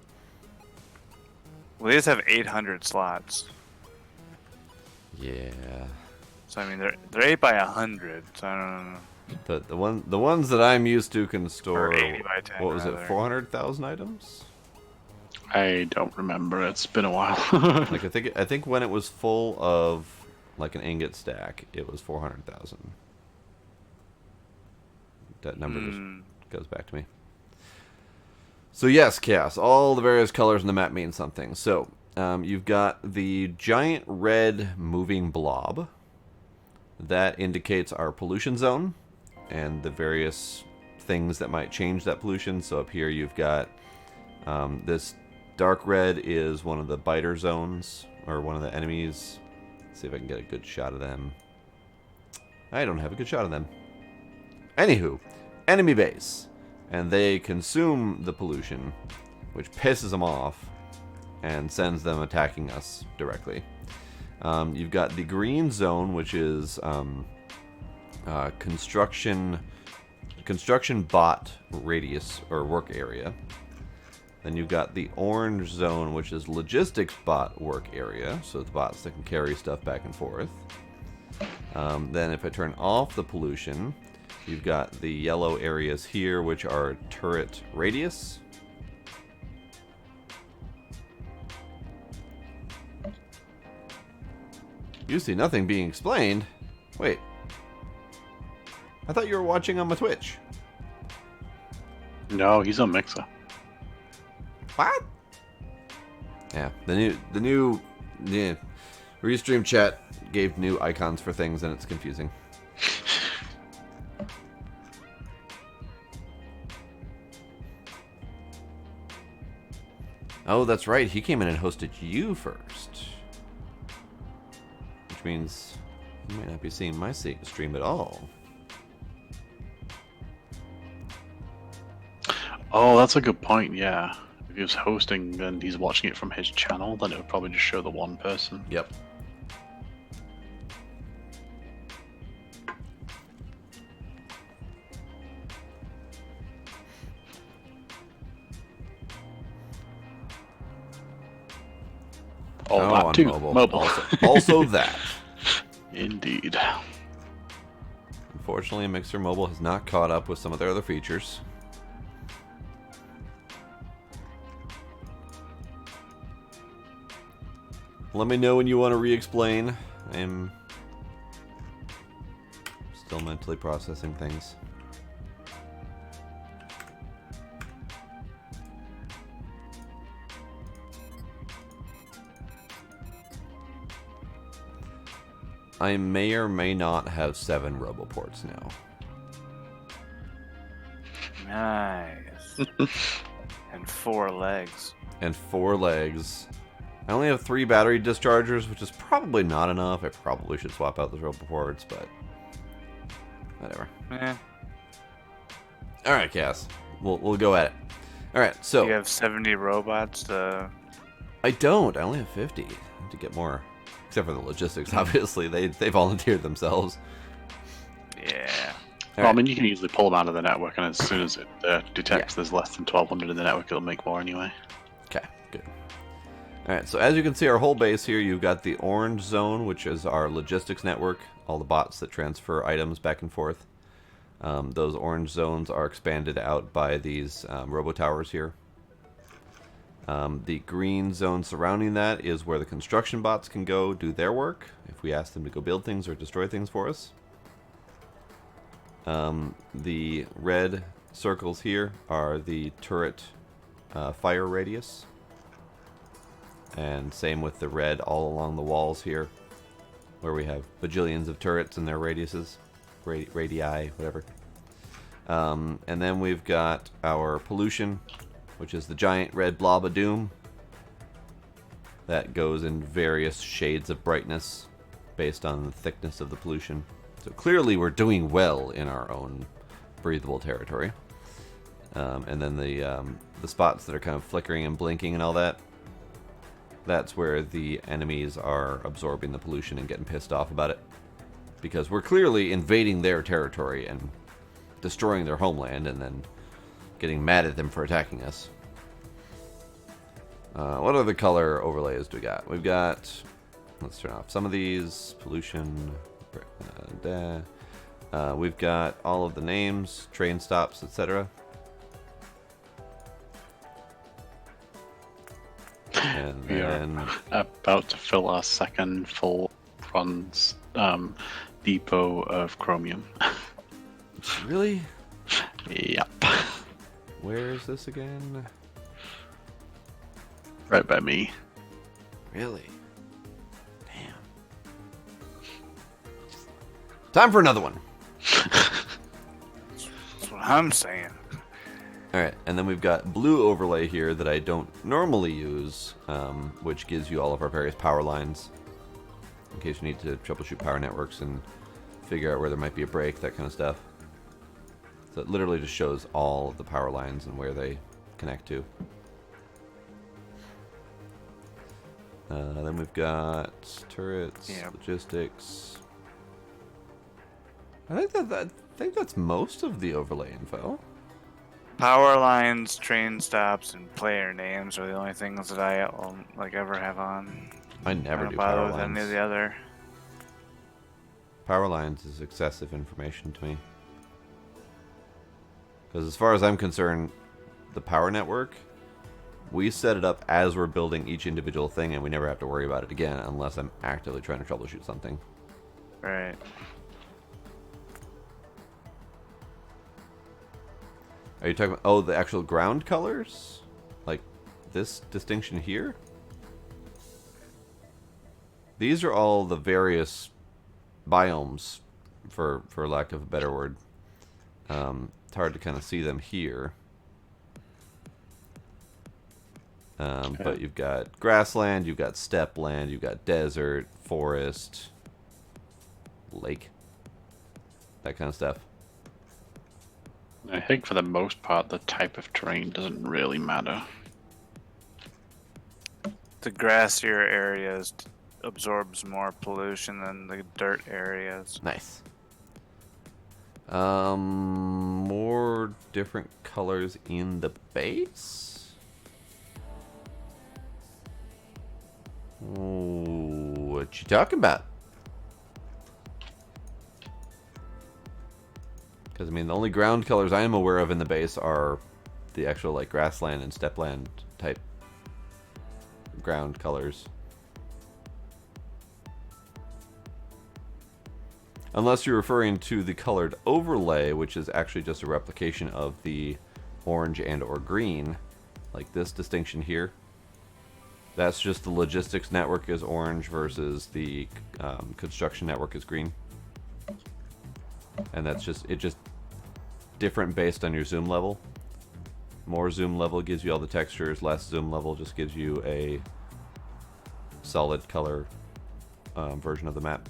Well, these have 800 slots. Yeah. So I mean, they're 8 by 100. So I don't know. The ones that I'm used to can store, Or 80 by 10, what was it, rather. 400,000 items? I don't remember. It's been a while. Like I think when it was full of like an ingot stack, it was 400,000. That number just goes back to me. So yes, Chaos. All the various colors in the map mean something. So you've got the giant red moving blob. That indicates our pollution zone and the various things that might change that pollution. So up here you've got this dark red is one of the biter zones, or one of the enemies. Let's see if I can get a good shot of them. I don't have a good shot of them. Anywho, enemy base. And they consume the pollution, which pisses them off and sends them attacking us directly. You've got the green zone, which is construction bot radius or work area. Then you've got the orange zone, which is logistics bot work area, so the bots that can carry stuff back and forth. Then if I turn off the pollution, you've got the yellow areas here, which are turret radius. You see nothing being explained. Wait. I thought you were watching on my Twitch. No, he's on Mixer. What? Yeah, the new Restream chat gave new icons for things and it's confusing. Oh, that's right. He came in and hosted you first. Which means you might not be seeing my stream at all. Oh, that's a good point, yeah. If he was hosting and he's watching it from his channel, then it would probably just show the one person. Yep. Oh, that on too. mobile. Also that. Indeed. Unfortunately, Mixer Mobile has not caught up with some of their other features. Let me know when you want to re-explain. I am still mentally processing things. I may or may not have 7 roboports now. Nice. And 4 legs. And 4 legs. I only have 3 battery dischargers, which is probably not enough. I probably should swap out those roboports, but whatever. Alright, Cass. We'll go at it. Alright, so You have 70 robots to... I don't. I only have 50. I have to get more. Except for the logistics, obviously. They volunteered themselves. Yeah. Well, I mean, you can easily pull them out of the network, and as soon as it detects there's less than 1,200 in the network, it'll make more anyway. Okay, good. Alright, so as you can see, our whole base here, you've got the orange zone, which is our logistics network. All the bots that transfer items back and forth. Those orange zones are expanded out by these robo-towers here. The green zone surrounding that is where the construction bots can go do their work, if we ask them to go build things or destroy things for us. The red circles here are the turret fire radius. And same with the red all along the walls here, where we have bajillions of turrets and their radiuses. radii, whatever. And then we've got our pollution, which is the giant red blob of doom. That goes in various shades of brightness based on the thickness of the pollution. So clearly we're doing well in our own breathable territory. And then the spots that are kind of flickering and blinking and all that, that's where the enemies are absorbing the pollution and getting pissed off about it. Because we're clearly invading their territory and destroying their homeland and then getting mad at them for attacking us. What other color overlays do we got? We've got... Let's turn off some of these. Pollution. We've got all of the names, train stops, etc. And We then... are about to fill our second full bronze depot of chromium. Really? Yep. Where is this again? Right by me. Really? Damn. Time for another one. That's what I'm saying. Alright, and then we've got blue overlay here that I don't normally use, which gives you all of our various power lines. In case you need to troubleshoot power networks and figure out where there might be a break, that kind of stuff. So it literally just shows all of the power lines and where they connect to. Then we've got turrets, Yep. logistics. I think that's most of the overlay info. Power lines, train stops, and player names are the only things that I ever have on. I never don't do bother power with any of lines. the other. Power lines is excessive information to me. Because as far as I'm concerned, the power network, we set it up as we're building each individual thing, and we never have to worry about it again unless I'm actively trying to troubleshoot something. Right. Are you talking about, oh, the actual ground colors? Like this distinction here? These are all the various biomes, for lack of a better word. It's hard to kind of see them here. But you've got grassland, you've got steppe land, you've got desert, forest, lake, that kind of stuff. I think for the most part, the type of terrain doesn't really matter. The grassier areas absorbs more pollution than the dirt areas. Nice. More different colors in the base? Ooh, what you talking about? Because, I mean, the only ground colors I am aware of in the base are the actual, like, grassland and steppeland type ground colors. Unless you're referring to the colored overlay, which is actually just a replication of the orange and or green, like this distinction here. That's just the logistics network is orange versus the construction network is green. And that's just different based on your zoom level. More zoom level gives you all the textures, less zoom level just gives you a solid color version of the map.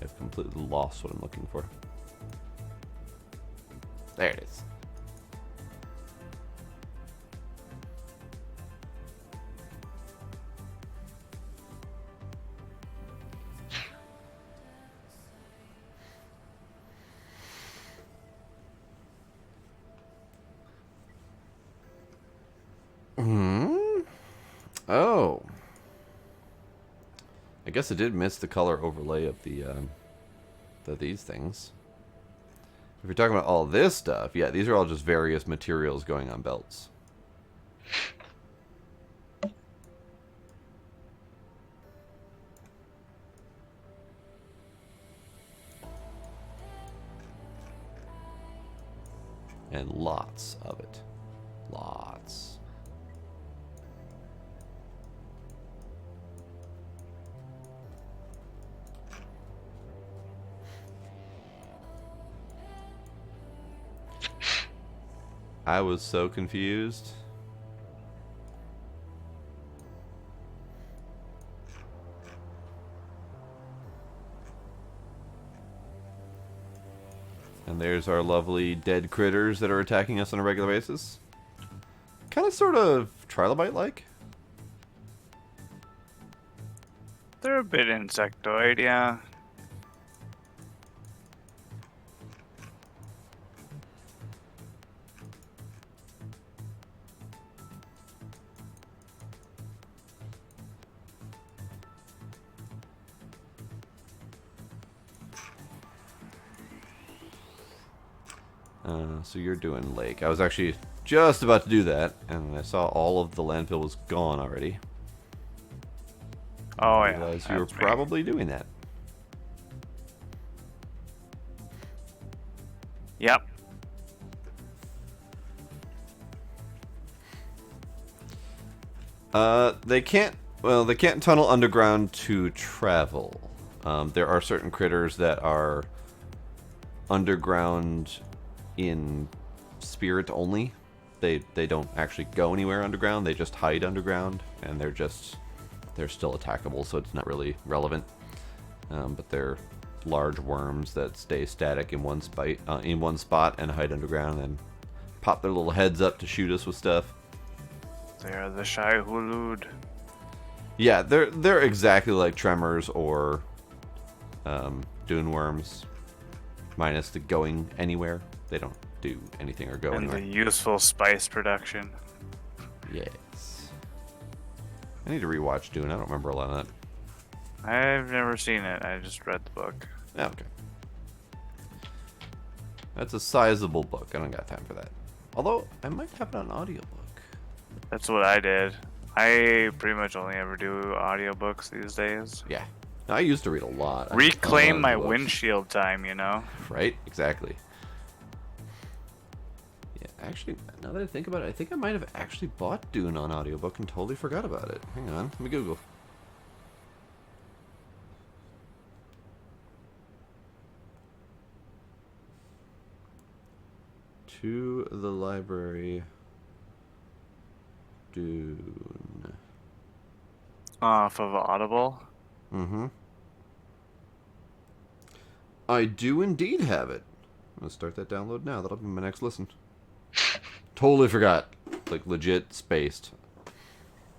I've completely lost what I'm looking for. There it is. Oh. I guess I did miss the color overlay of the these things. If you're talking about all this stuff, yeah, these are all just various materials going on belts. And lots of it. Lots. I was so confused. And there's our lovely dead critters that are attacking us on a regular basis. Kind of sort of trilobite-like. They're a bit insectoid, yeah. So you're doing lake. I was actually just about to do that, and I saw all of the landfill was gone already. Oh, I yeah. realized you were that's me. probably doing that. Yep. They can't. Well, they can't tunnel underground to travel. There are certain critters that are underground in spirit only. They don't actually go anywhere underground. They just hide underground, and they're still attackable, so it's not really relevant. But they're large worms that stay static in one spot and hide underground, and pop their little heads up to shoot us with stuff. They are the Shai Hulud. Yeah, they're exactly like tremors or dune worms, minus the going anywhere. They don't do anything or go And anywhere. the useful spice production. Yes. I need to rewatch Dune. I don't remember a lot of that. I've never seen it. I just read the book. Oh, okay. That's a sizable book. I don't got time for that. Although, I might have it on audiobook. That's what I did. I pretty much only ever do audiobooks these days. Yeah. I used to read a lot. I Reclaim love my books. windshield time, you know? Right? Exactly. Yeah, actually, now that I think about it, I think I might have actually bought Dune on audiobook and totally forgot about it. Hang on, let me Google. To the library. Dune. Off of Audible. Mm-hmm. I do indeed have it. I'm gonna start that download now. That'll be my next listen. Totally forgot. Like, legit spaced.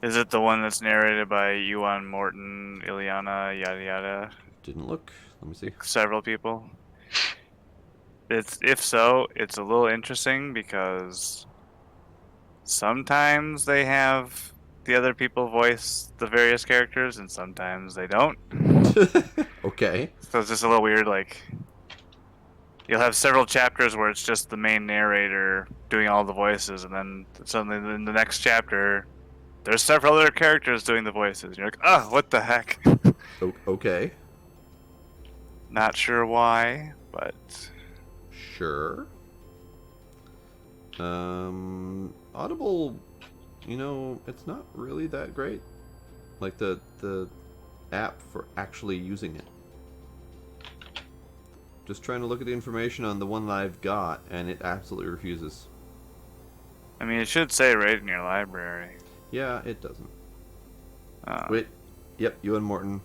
Is it the one that's narrated by Yuan Morton, Ileana, yada yada? Didn't look. Let me see. Several people? If so, it's a little interesting because sometimes they have the other people voice the various characters and sometimes they don't. Okay. So it's just a little weird, like you'll have several chapters where it's just the main narrator doing all the voices, and then suddenly in the next chapter there's several other characters doing the voices. You're like, oh, what the heck? Okay. Not sure why, but Sure. Audible, it's not really that great. Like the app for actually using it. Just trying to look at the information on the one that I've got, and it absolutely refuses. I mean, it should say right in your library. Yeah, it doesn't. Uh, Wait. Yep, Ewan Morton.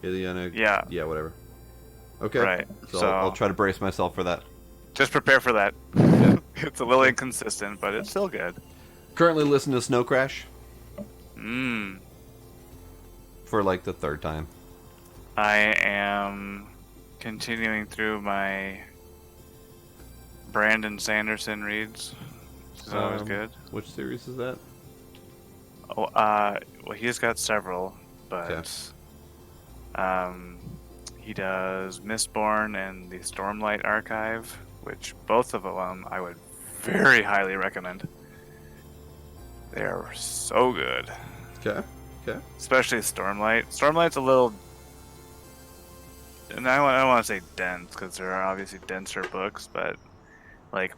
Ileana. Yeah. Yeah, whatever. Okay. Right. So I'll try to brace myself for that. Just prepare for that. Yeah. It's a little inconsistent, but it's still good. Currently listening to Snow Crash Mmm. for like the third time. I am continuing through my Brandon Sanderson reads. Which is always good. Which series is that? Oh, well, he's got several, but Okay. He does Mistborn and the Stormlight Archive, which both of them I would very highly recommend. They are so good. Okay. Okay. Especially Stormlight. Stormlight's a little, and I don't want to say dense because there are obviously denser books, but like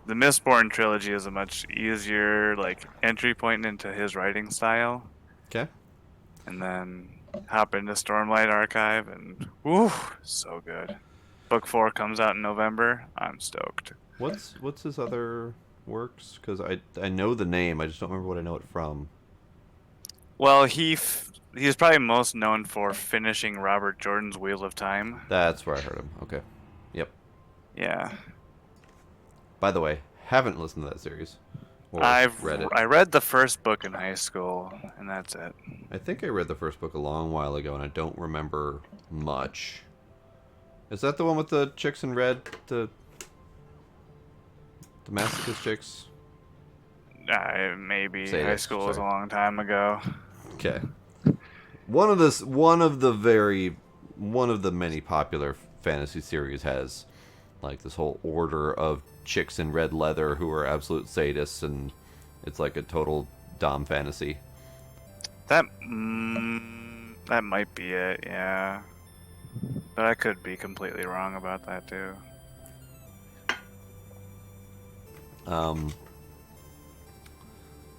the Mistborn trilogy is a much easier like entry point into his writing style, Okay. and then hop into Stormlight Archive and woo, so good. Book 4 comes out in November. I'm stoked. What's his other works? Because I know the name, I just don't remember what I know it from. Well, he's probably most known for finishing Robert Jordan's Wheel of Time. That's where I heard him. Okay. Yep. Yeah. By the way, haven't listened to that series. Or read it. I read the first book in high school, and that's it. I think I read the first book a long while ago, and I don't remember much. Is that the one with the chicks in red? The masochist chicks? Maybe Say high this, school was a sorry. long time ago. Okay. One of the many popular fantasy series has like this whole order of chicks in red leather who are absolute sadists, and it's like a total dom fantasy. That might be it, yeah. But I could be completely wrong about that too.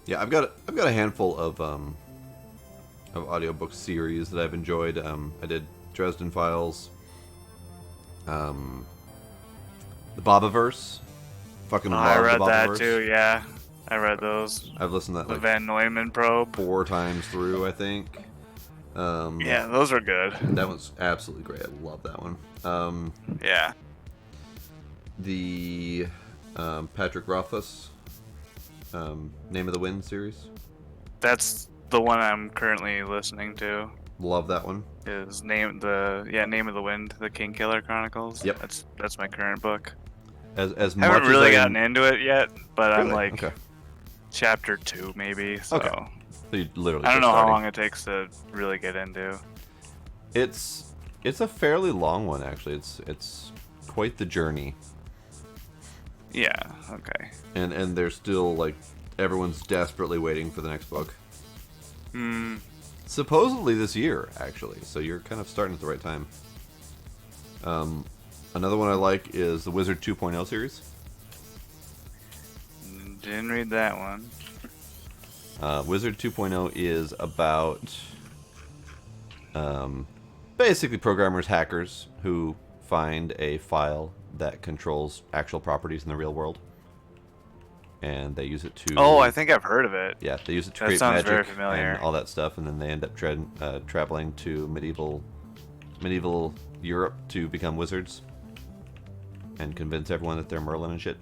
Yeah, I've got a handful of audiobook series that I've enjoyed. I did Dresden Files, the Bobaverse. Fucking love I read the that Bobaverse. too, yeah. I read those. I've listened to that The like Van Neumann probe. 4 times through, I think. Yeah, those are good. That one's absolutely great. I love that one. Yeah. The Patrick Rothfuss Name of the Wind series. That's the one I'm currently listening to. Love that one. Is Name of the Wind, the King Killer Chronicles. Yep. That's my current book. As I much haven't really as gotten into it yet, but I'm Really? like Okay. chapter 2 maybe. So Okay. So you literally I don't just know how starting. long it takes to really get into. It's a fairly long one actually. It's quite the journey. Yeah. Okay. And there's still like everyone's desperately waiting for the next book. Hmm. Supposedly this year, actually. So you're kind of starting at the right time. Another one I like is the Wizard 2.0 series. Didn't read that one. Wizard 2.0 is about basically programmers, hackers who find a file that controls actual properties in the real world, and they use it to. Oh, I think I've heard of it. Yeah, they use it to That create sounds magic very familiar. and all that stuff, and then they end up traveling to medieval Europe to become wizards and convince everyone that they're Merlin and shit.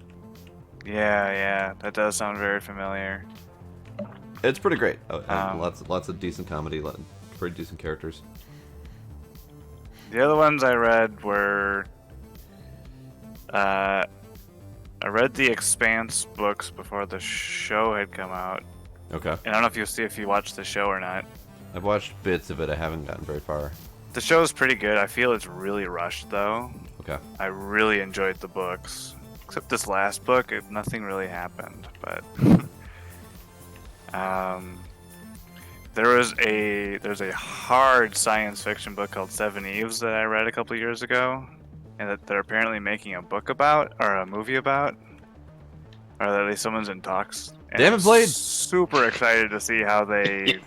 Yeah, that does sound very familiar. It's pretty great. Um, Lots of decent comedy, pretty decent characters. The other ones I read were, I read the Expanse books before the show had come out, Okay, and I don't know if you'll see if you watched the show or not. I've watched bits of it. I haven't gotten very far. The show's pretty good. I feel it's really rushed though. Okay. I really enjoyed the books, except this last book. Nothing really happened, but there's a hard science fiction book called Seven Eves that I read a couple years ago, and that they're apparently making a book about or a movie about, or at least someone's in talks. And Damn it, I'm Blade! Super excited to see how they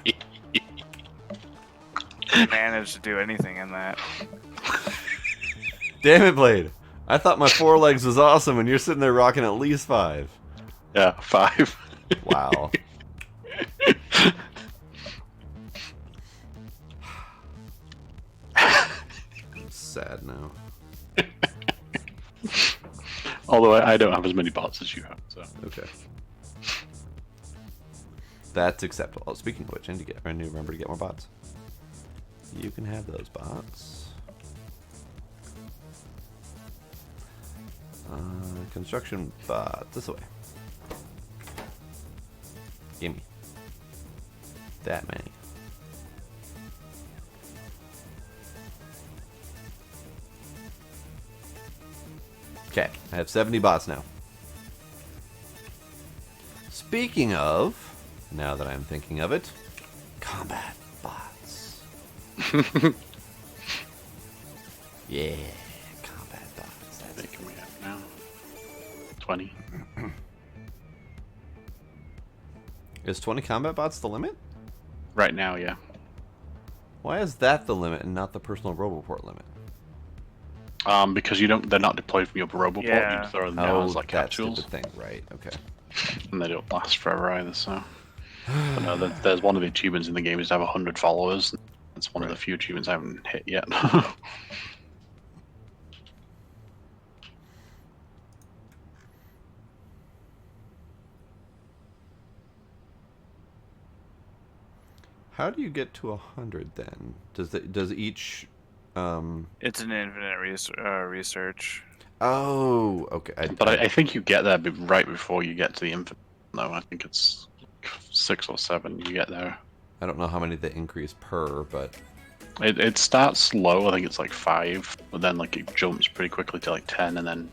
managed to do anything in that. Damn it, Blade! I thought my 4 legs was awesome, and you're sitting there rocking at least 5. Yeah, 5. Wow. I'm sad now. Although I don't have as many bots as you have, so. Okay. That's acceptable. Oh, speaking of which, I need to remember to get more bots. You can have those bots. Construction bot this way. Gimme. That many. Okay, I have 70 bots now. Speaking of, now that I'm thinking of it, combat bots. Yeah, combat bots. That's Making me up now. 20. Is 20 combat bots the limit? Right now, yeah. Why is that the limit and not the personal roboport limit? Because they're not deployed from your roboport. Yeah. You throw them down as like that capsules, stupid thing, right? Okay. and they don't last forever either. So, but no, there's one of the achievements in the game is to have 100 followers. That's one of the Right. few achievements I haven't hit yet. How do you get to 100 then? Does each It's an infinite research. Oh, okay. But I think you get there right before you get to the infinite. No, I think it's 6 or 7. You get there. I don't know how many they increase per, but It starts slow. I think it's like 5, but then like it jumps pretty quickly to like 10, and then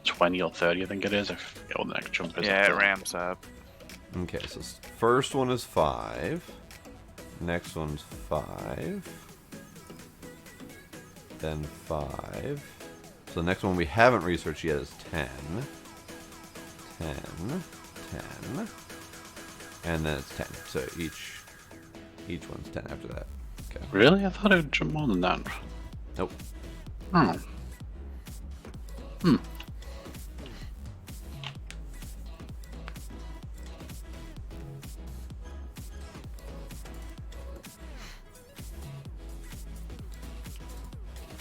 20 or 30. I think it is. I forget what the next jump is. Yeah, it ramps up. okay. So first one is 5. Next one's 5. Then 5. So the next one we haven't researched yet is 10. 10. 10. And then it's 10. So each one's 10 after that. Okay. Really? I thought it would jump more than that. Nope. Oh.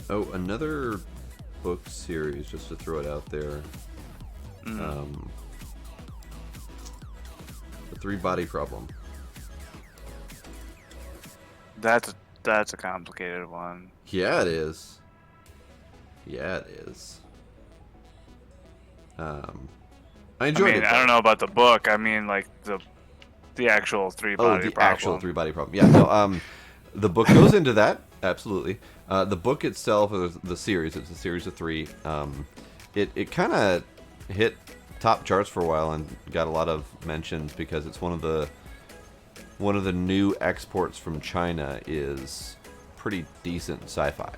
Oh, another book series, just to throw it out there. The 3-body problem. That's a complicated one. Yeah, it is. Yeah, it is. I enjoyed it. I don't know about the book. I mean, like the actual 3-body the problem. actual 3-body problem. Yeah, no, the book goes into that, absolutely. The book itself, or the series, it's a series of 3. It kind of hit top charts for a while and got a lot of mentions because it's one of the new exports from China is pretty decent sci-fi.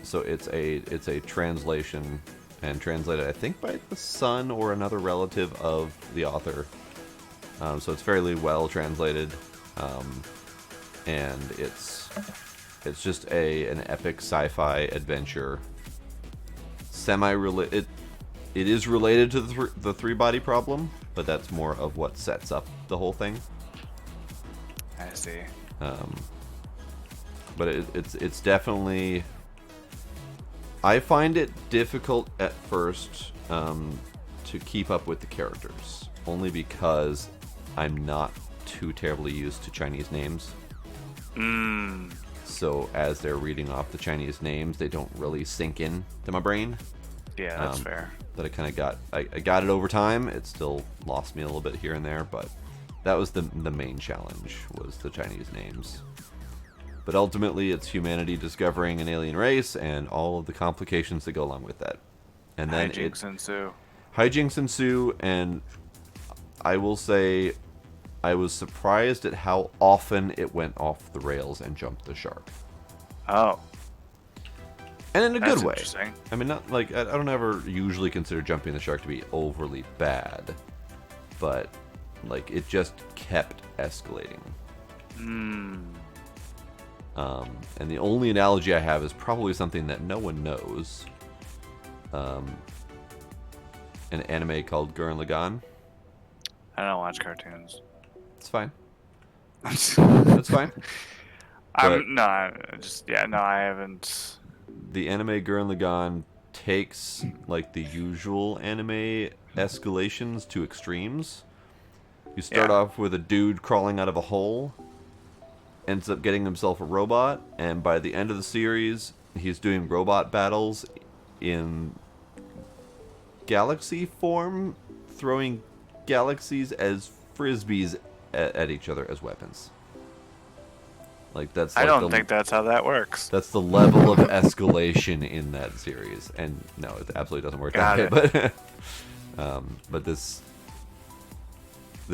So it's a translation and translated, I think, by the son or another relative of the author. So it's fairly well translated, and it's just an epic sci-fi adventure. Semi-related. It is related to the 3-body problem, but that's more of what sets up the whole thing. I see. But it's definitely. I find it difficult at first to keep up with the characters, only because I'm not too terribly used to Chinese names. So as they're reading off the Chinese names, they don't really sink in to my brain. Yeah, that's fair. That I got it over time. It still lost me a little bit here and there, but that was the main challenge, was the Chinese names. But ultimately, it's humanity discovering an alien race and all of the complications that go along with that. And then hijinks ensue, and I will say I was surprised at how often it went off the rails and jumped the shark. Oh. And in a That's good way. interesting. I mean, not like I don't ever usually consider jumping the shark to be overly bad, but like it just kept escalating. And the only analogy I have is probably something that no one knows. An anime called Gurren Lagann. I don't watch cartoons. It's fine. That's fine. I haven't. The anime Gurren Lagann takes like the usual anime escalations to extremes. You start off with a dude crawling out of a hole, ends up getting himself a robot, and by the end of the series, he's doing robot battles in galaxy form, throwing galaxies as frisbees at each other as weapons. Like that's. I like don't the, think that's how that works. That's the level of escalation in that series, and no, it absolutely doesn't work Got that way. But this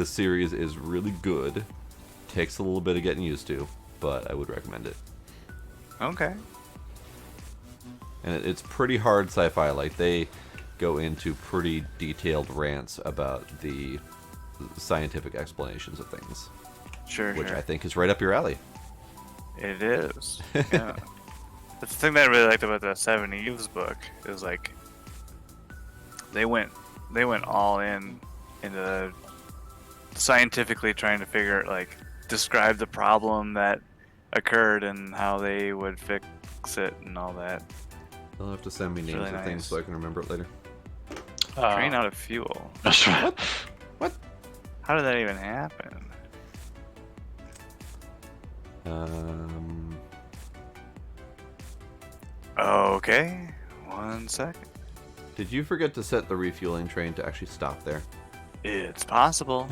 series is really good. Takes a little bit of getting used to, but I would recommend it. Okay. And it's pretty hard sci-fi. Like they go into pretty detailed rants about the scientific explanations of things, Sure, which sure. I think is right up your alley. It is. Yeah. The thing that I really liked about the Seven Eves book is like they went all in into scientifically trying to describe the problem that occurred and how they would fix it and all that. You'll have to send me It's names really of things nice. so I can remember it later. Train out of fuel. That's right. What? How did that even happen? Okay, 1 second. Did you forget to set the refueling train to actually stop there? It's possible.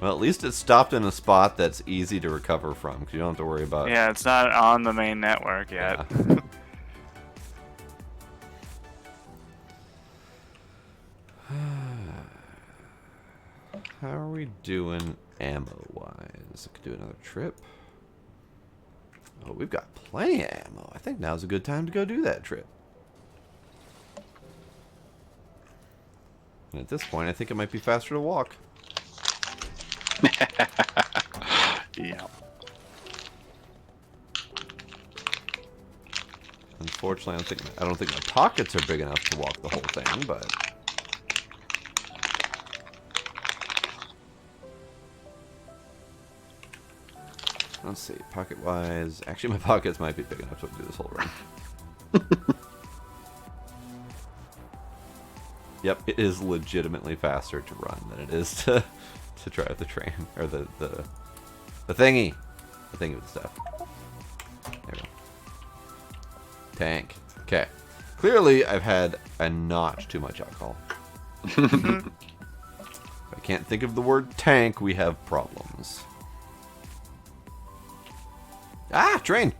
Well, at least it stopped in a spot that's easy to recover from, because you don't have to worry about. Yeah, it's not on the main network yet. Yeah. How are we doing ammo-wise? Could do another trip. Oh, we've got plenty of ammo. I think now's a good time to go do that trip. And at this point, I think it might be faster to walk. Yeah. Unfortunately, I don't think my pockets are big enough to walk the whole thing, but let's see, pocket-wise. Actually, my pockets might be big enough to do this whole run. Yep, it is legitimately faster to run than it is to drive the train or the thingy, with the stuff. There we go. Tank. Okay. Clearly, I've had a notch too much alcohol. If I can't think of the word tank, we have problems. Ah, train!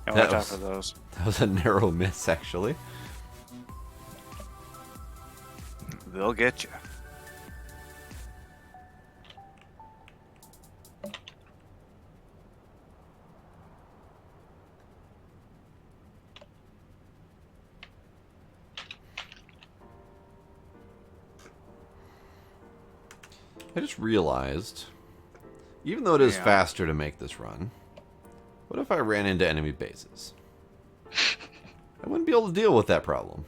And That watch out was- for those. That was a narrow miss, actually. They'll get you. I just realized, even though it is Yeah. faster to make this run, what if I ran into enemy bases? I wouldn't be able to deal with that problem.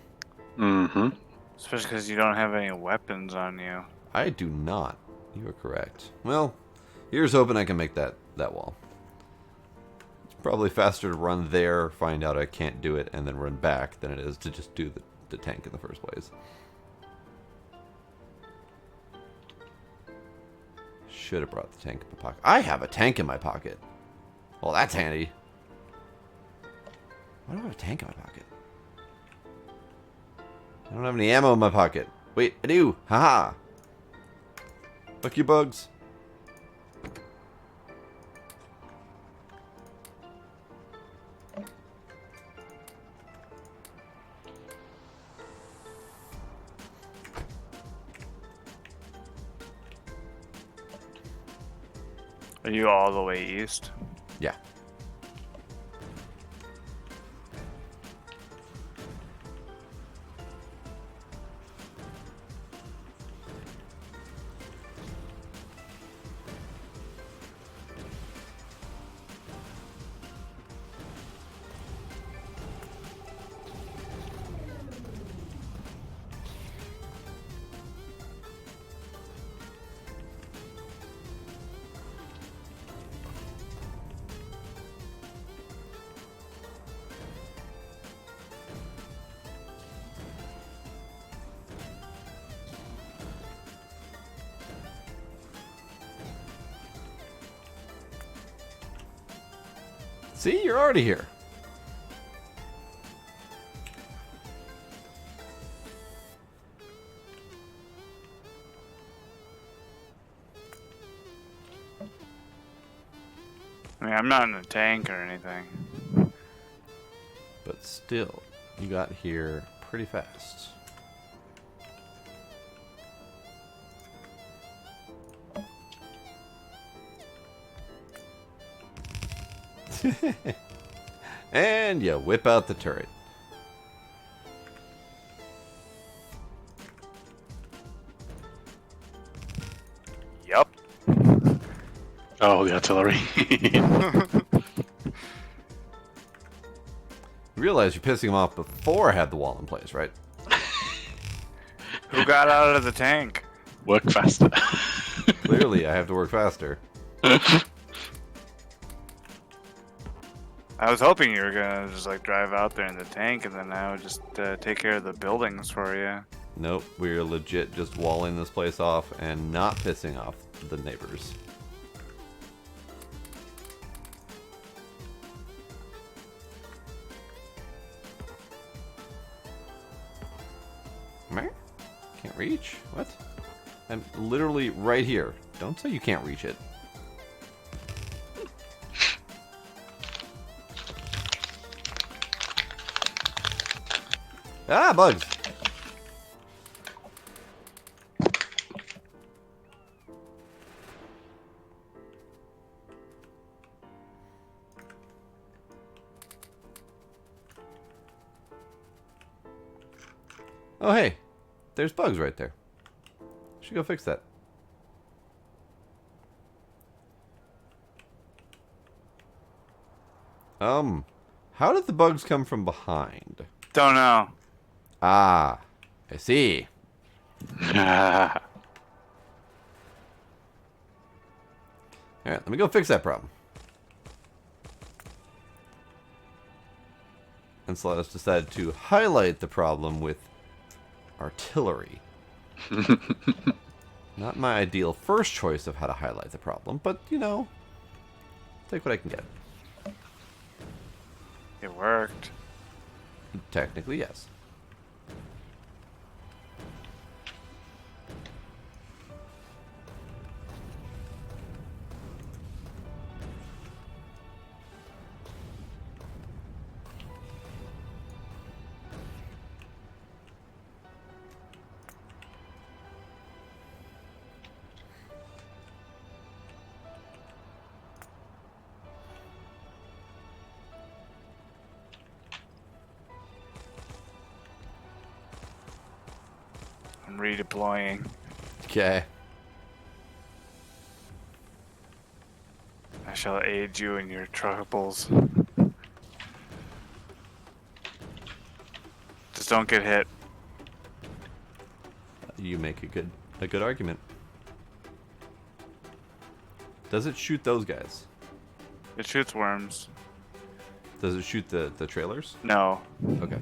Mm-hmm. Especially because you don't have any weapons on you. I do not. You are correct. Well, here's hoping I can make that wall. It's probably faster to run there, find out I can't do it, and then run back than it is to just do the tank in the first place. Should have brought the tank in my pocket. I have a tank in my pocket. Well, that's handy. Why do I have a tank in my pocket? I don't have any ammo in my pocket. Wait, I do. Haha. Fuck you, bugs. Are you all the way east? Yeah. See, you're already here. I mean, I'm not in a tank or anything. But still, you got here pretty fast. And you whip out the turret. Yup. Oh, the artillery. You realize you're pissing him off before I had the wall in place, right? Who got out of the tank? Work faster. Clearly, I have to work faster. I was hoping you were gonna just like drive out there in the tank and then I would just take care of the buildings for you. Nope, we're legit just walling this place off and not pissing off the neighbors. Meh? Can't reach? What? I'm literally right here. Don't say you can't reach it. Ah, bugs! Oh, hey. There's bugs right there. Should go fix that. How did the bugs come from behind? Don't know. Ah, I see. Ah. Alright, let me go fix that problem. And Slatus decided to highlight the problem with artillery. Not my ideal first choice of how to highlight the problem, but, you know, take what I can get. It worked. Technically, yes. I'm redeploying. Okay. I shall aid you in your troubles. Just don't get hit. You make a good argument. Does it shoot those guys? It shoots worms. Does it shoot the trailers? No. Okay.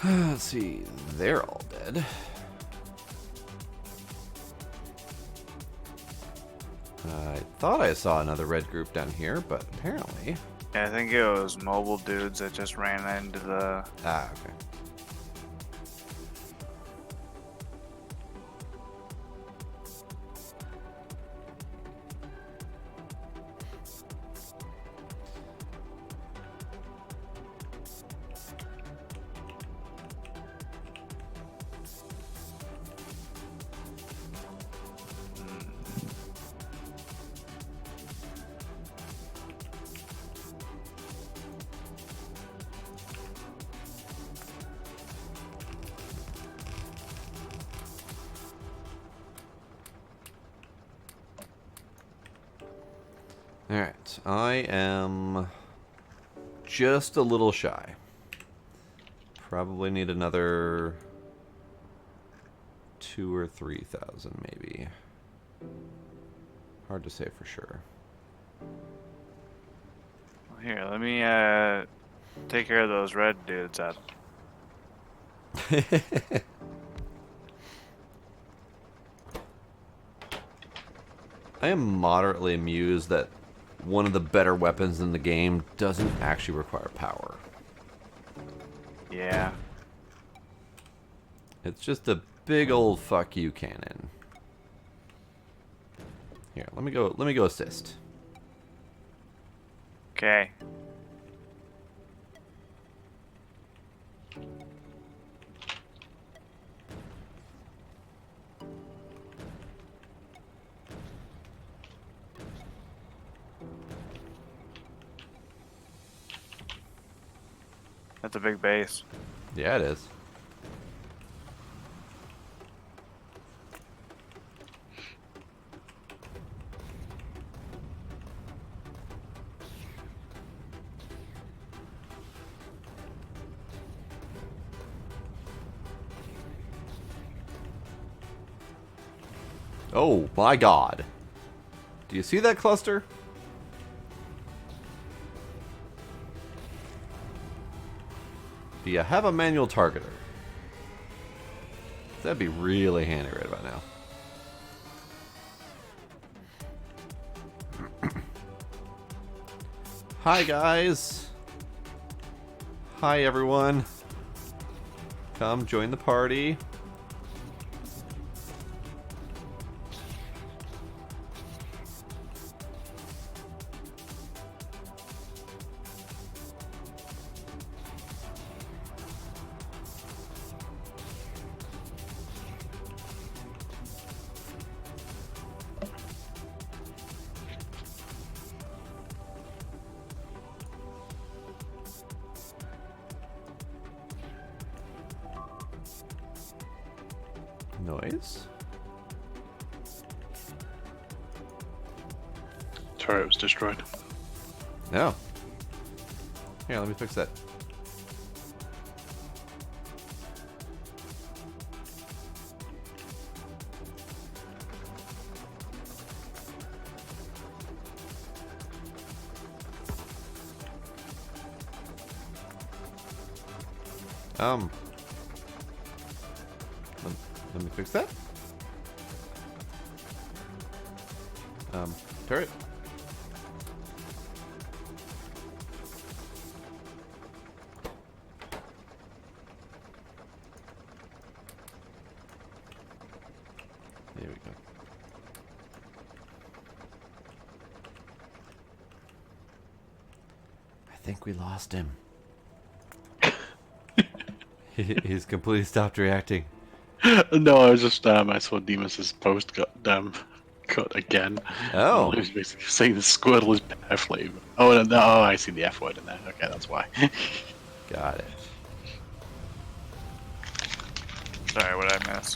Let's see. They're all dead. I thought I saw another red group down here, but apparently... Yeah, I think it was mobile dudes that just ran into the... Ah, okay. Alright, I am just a little shy. Probably need another 2,000 or 3,000 maybe. Hard to say for sure. Here, let me take care of those red dudes up. I am moderately amused that one of the better weapons in the game doesn't actually require power. Yeah. It's just a big old fuck you cannon. Here, let me go assist. Okay. That's a big base. Yeah, it is. Oh my god. Do you see that cluster? Do you have a manual targeter? That'd be really handy right about now. Hi guys. Hi everyone. Come join the party. Noise? Turret was destroyed. No. Here, let me fix that. Let me fix that. Turret. There we go. I think we lost him. He's completely stopped reacting. No, I was just I saw Demus's post got cut again. Oh. He was basically saying the Squirtle is bear flavor. Oh no, I see the F word in there. Okay, that's why. Got it. Sorry, what did I miss?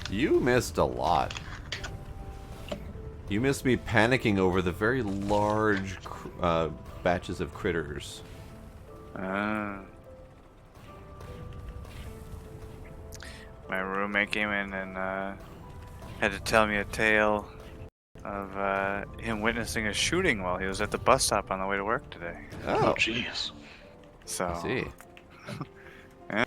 You missed a lot. You missed me panicking over the very large batches of critters. My roommate came in and had to tell me a tale of him witnessing a shooting while he was at the bus stop on the way to work today. Oh, jeez. So I see. yeah.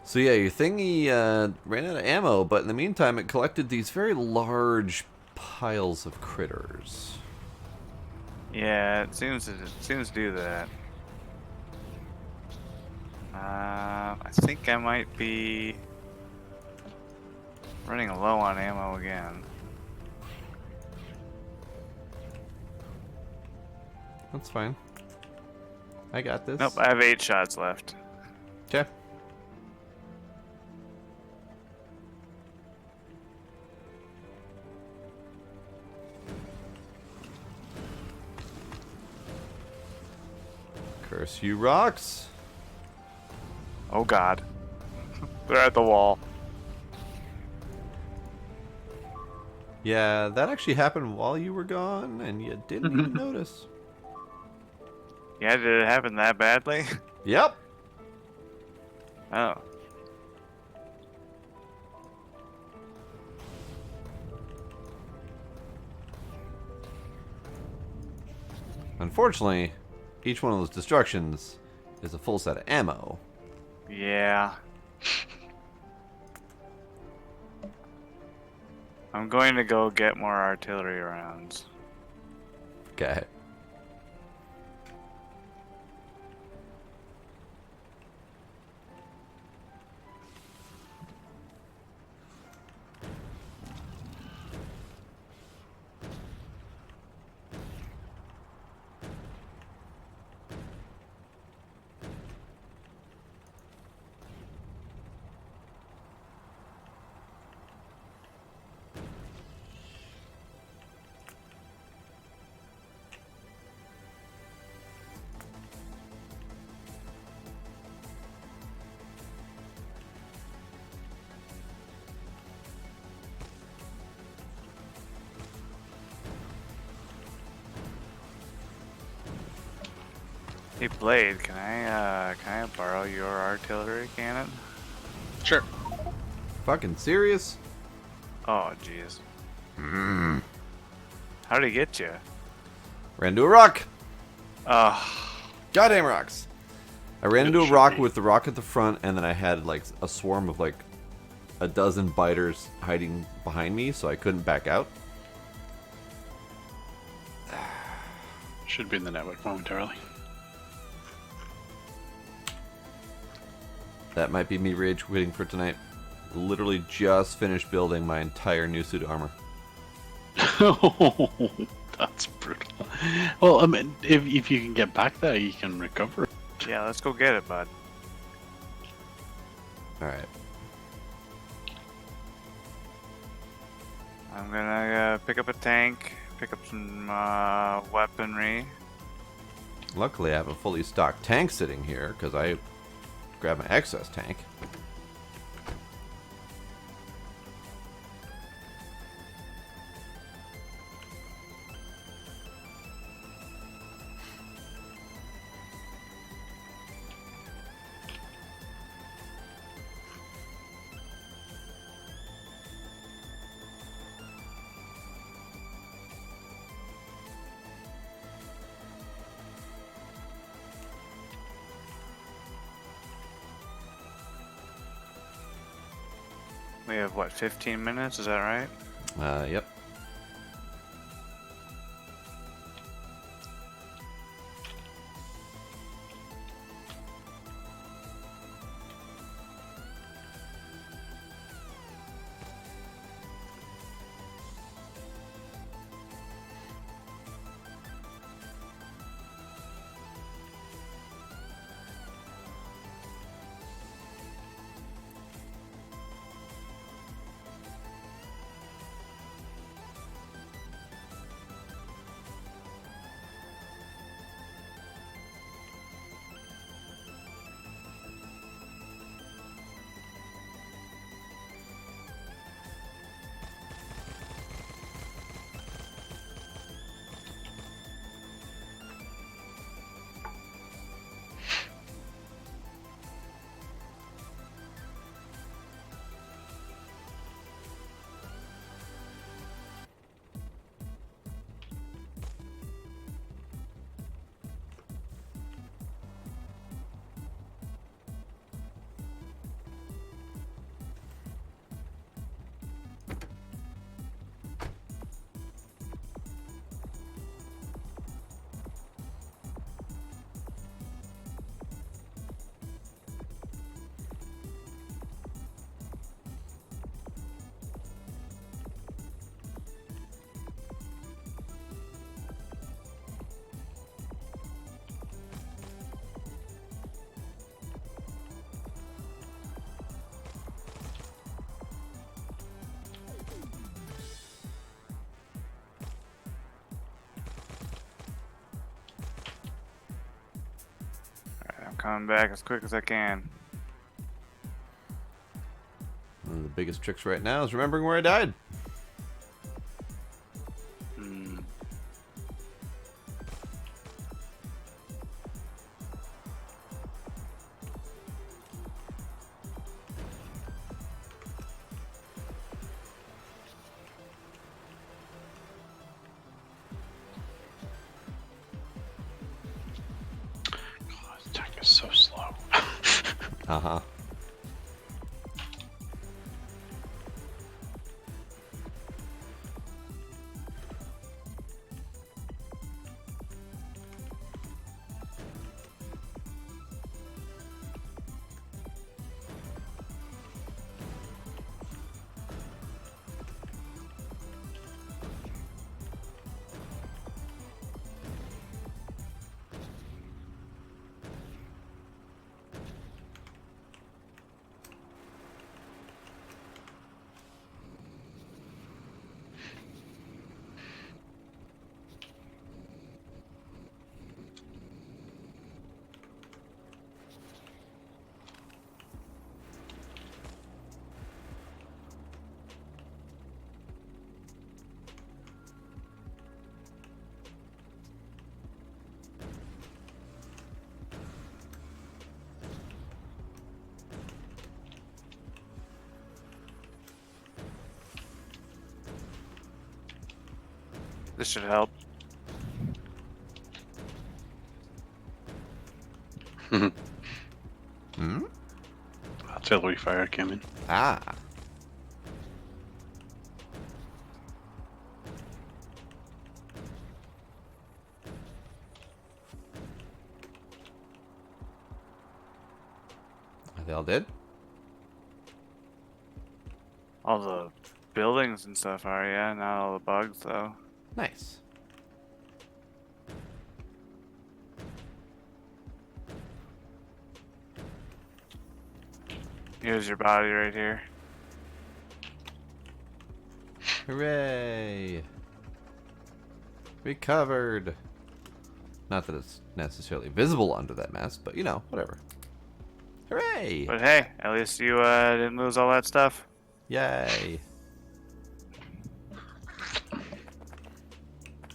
So yeah, your thingy ran out of ammo, but in the meantime it collected these very large piles of critters. Yeah, it seems to do that. I think I might be running low on ammo again. That's fine. I got this. Nope, I have 8 shots left. Okay. Curse you, rocks. Oh god. They're at the wall. Yeah, that actually happened while you were gone, and you didn't even notice. Yeah, did it happen that badly? Yep. Oh. Unfortunately, each one of those destructions is a full set of ammo. Yeah. I'm going to go get more artillery rounds. Okay. Hey Blade, can I borrow your artillery cannon? Sure. Fucking serious? Oh jeez. How'd he get you? Ran into a rock. Oh, Goddamn rocks. I ran It into a should rock be. with the rock at the front, and then I had like a swarm of like a dozen biters hiding behind me, so I couldn't back out. Should be in the network momentarily. That might be me rage quitting for tonight. Literally just finished building my entire new suit of armor. That's brutal. Well, I mean, if you can get back there, you can recover. yeah, let's go get it, bud. Alright. I'm gonna pick up a tank, pick up some weaponry. Luckily, I have a fully stocked tank sitting here because I grabbed my excess tank. We have what, 15 minutes? Is that right? Yep. Alright, I'm coming back as quick as I can. One of the biggest tricks right now is remembering where I died. Uh-huh. This should help. Hmm? Artillery fire came in. Ah. Are they all dead? All the buildings and stuff are, yeah, not all the bugs though. Nice. Here's your body right here. Hooray! Recovered! Not that it's necessarily visible under that mask, but you know, whatever. Hooray! But hey, at least you didn't lose all that stuff. Yay!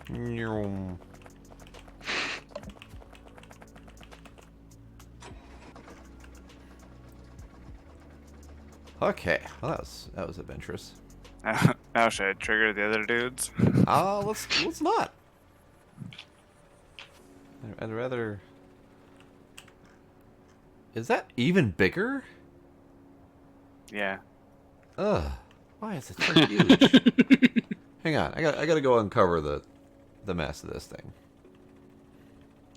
Nyum. Okay, well that was adventurous. Now should I trigger the other dudes? Let's not. I'd rather. Is that even bigger? Yeah. Ugh. Why is it so huge? Hang on, I gotta go uncover the mess of this thing.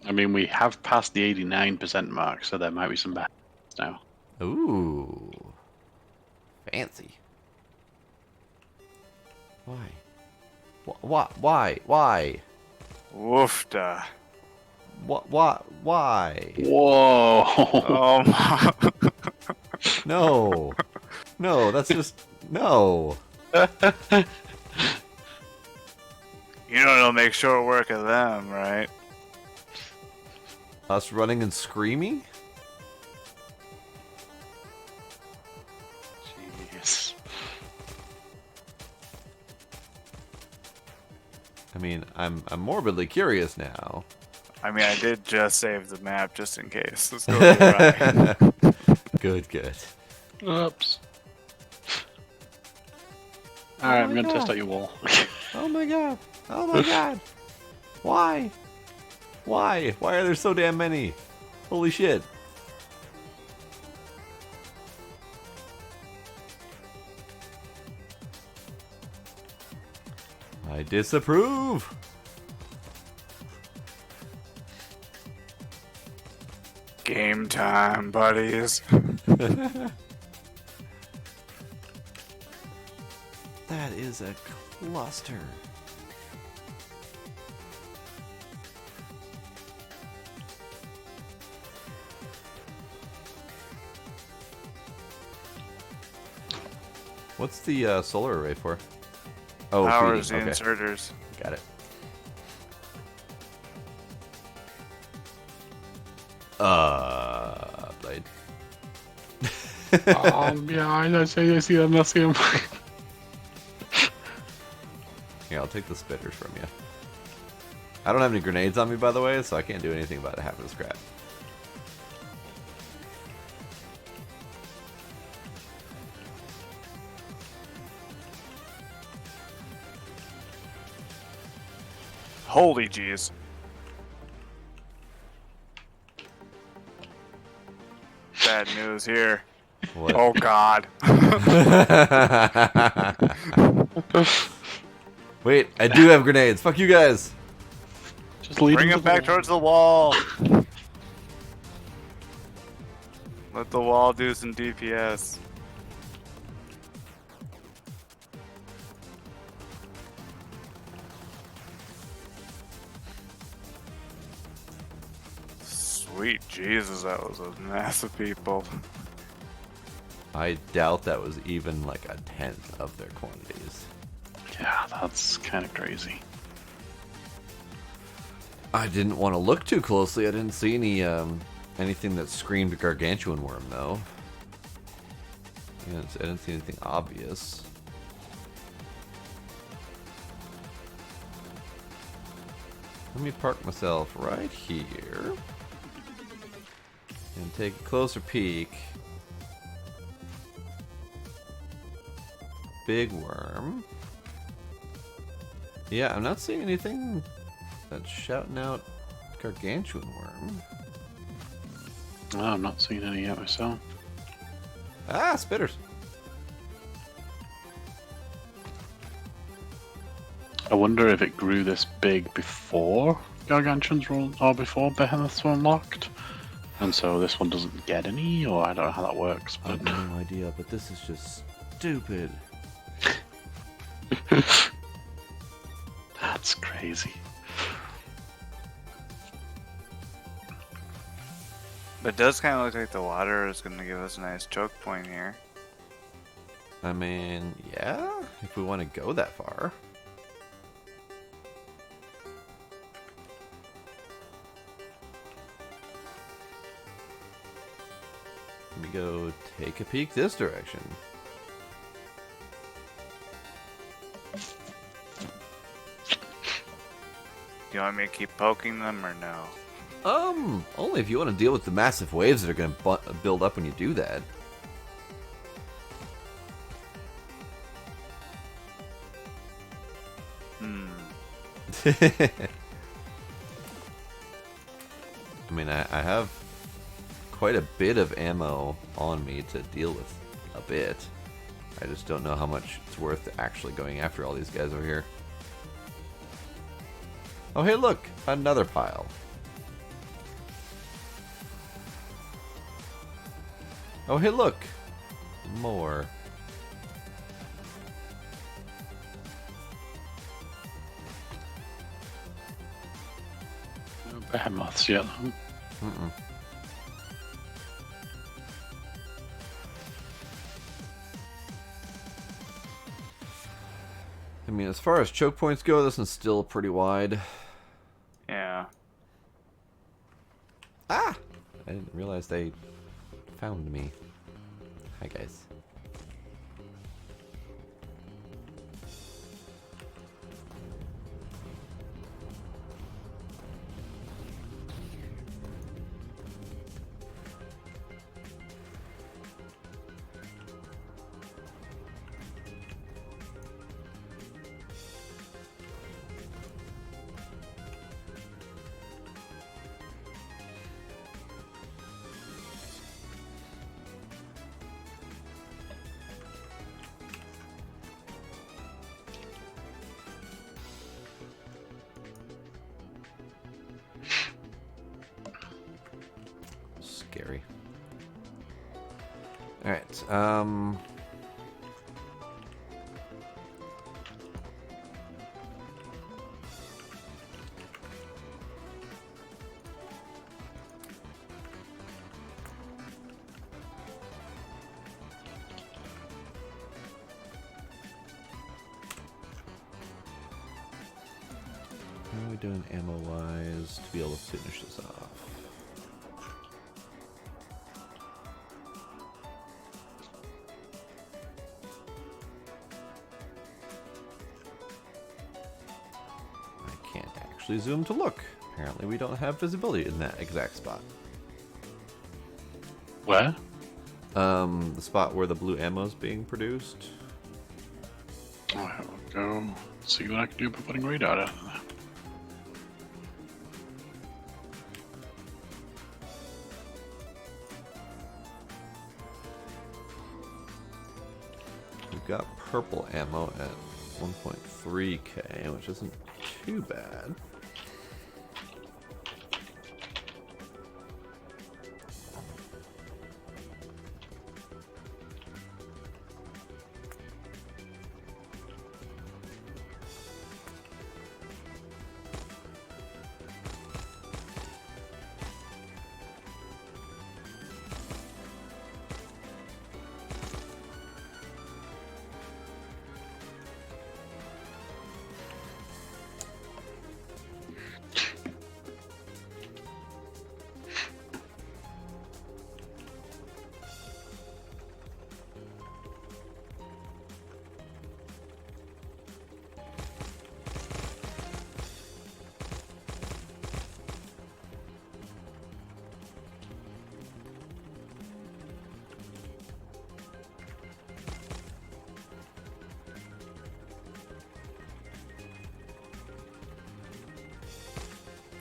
I mean, we have passed the 89% mark, so there might be some bad now. Ooh. Fancy. Why? Why? Why? Woofda. Why? Whoa! Oh my. No. No, that's just no. You know it'll make short work of them, right? Us running and screaming? Jeez. I mean, I'm morbidly curious now. I mean, I did just save the map just in case. Let's go with your right. Good. Oops. Alright, I'm my gonna test God. out your wall. Oh my god. Oh my god. Why? Why? Why are there so damn many? Holy shit. I disapprove. Game time, buddies. That is a cluster. What's the solar array for? Oh, Powers the feeding. Okay. inserters. Got it. Blade. Yeah, I see them, I see them. Here, I'll take the spitters from you. I don't have any grenades on me, by the way, so I can't do anything about half of this crap. Holy jeez. bad news here. What? Oh God. Wait, I do have grenades. Fuck you guys. Just lead Bring him him to back the towards the wall. Let the wall do some DPS. Sweet Jesus, that was a mass of people. I doubt that was even like a tenth of their quantities. Yeah, that's kind of crazy. I didn't want to look too closely. I didn't see any anything that screamed gargantuan worm though. I didn't see anything obvious. Let me park myself right here and take a closer peek. Big worm. Yeah, I'm not seeing anything that's shouting out gargantuan worm. Oh, I'm not seeing any yet myself. Ah, spitters. I wonder if it grew this big before Gargantuans were, or before Behemoths were unlocked. And so this one doesn't get any, or I don't know how that works. I have no idea, but this is just stupid. That's crazy. But it does kind of look like the water is going to give us a nice choke point here. I mean, yeah, if we want to go that far. Let me go take a peek this direction. Do you want me to keep poking them or no? Only if you want to deal with the massive waves that are going to build up when you do that. I mean, I have quite a bit of ammo on me to deal with a bit. I just don't know how much it's worth actually going after all these guys over here. Oh, hey, look! Another pile. Oh, hey, look! More. No Behemoths yet. Mm-mm. I mean, as far as choke points go, this one's still pretty wide. Yeah. Ah! I didn't realize they found me. Hi, guys. Scary. Alright, how are we doing ammo-wise to be able to finish this off? I can't actually zoom to look. Apparently we don't have visibility in that exact spot. Where? The spot where the blue ammo is being produced. I'll go see what I can do by putting radar down there. purple ammo at 1.3k, which isn't too bad.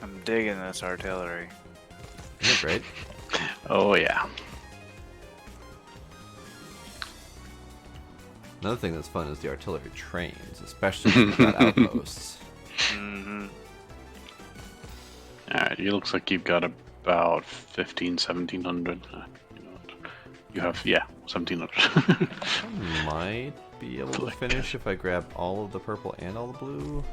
I'm digging this artillery. Isn't that great? Oh yeah. Another thing that's fun is the artillery trains, especially when you've got outposts. Mm-hmm. Alright, it looks like you've got about 1700. You know, you have, yeah, 1700. I might be able to finish if I grab all of the purple and all the blue.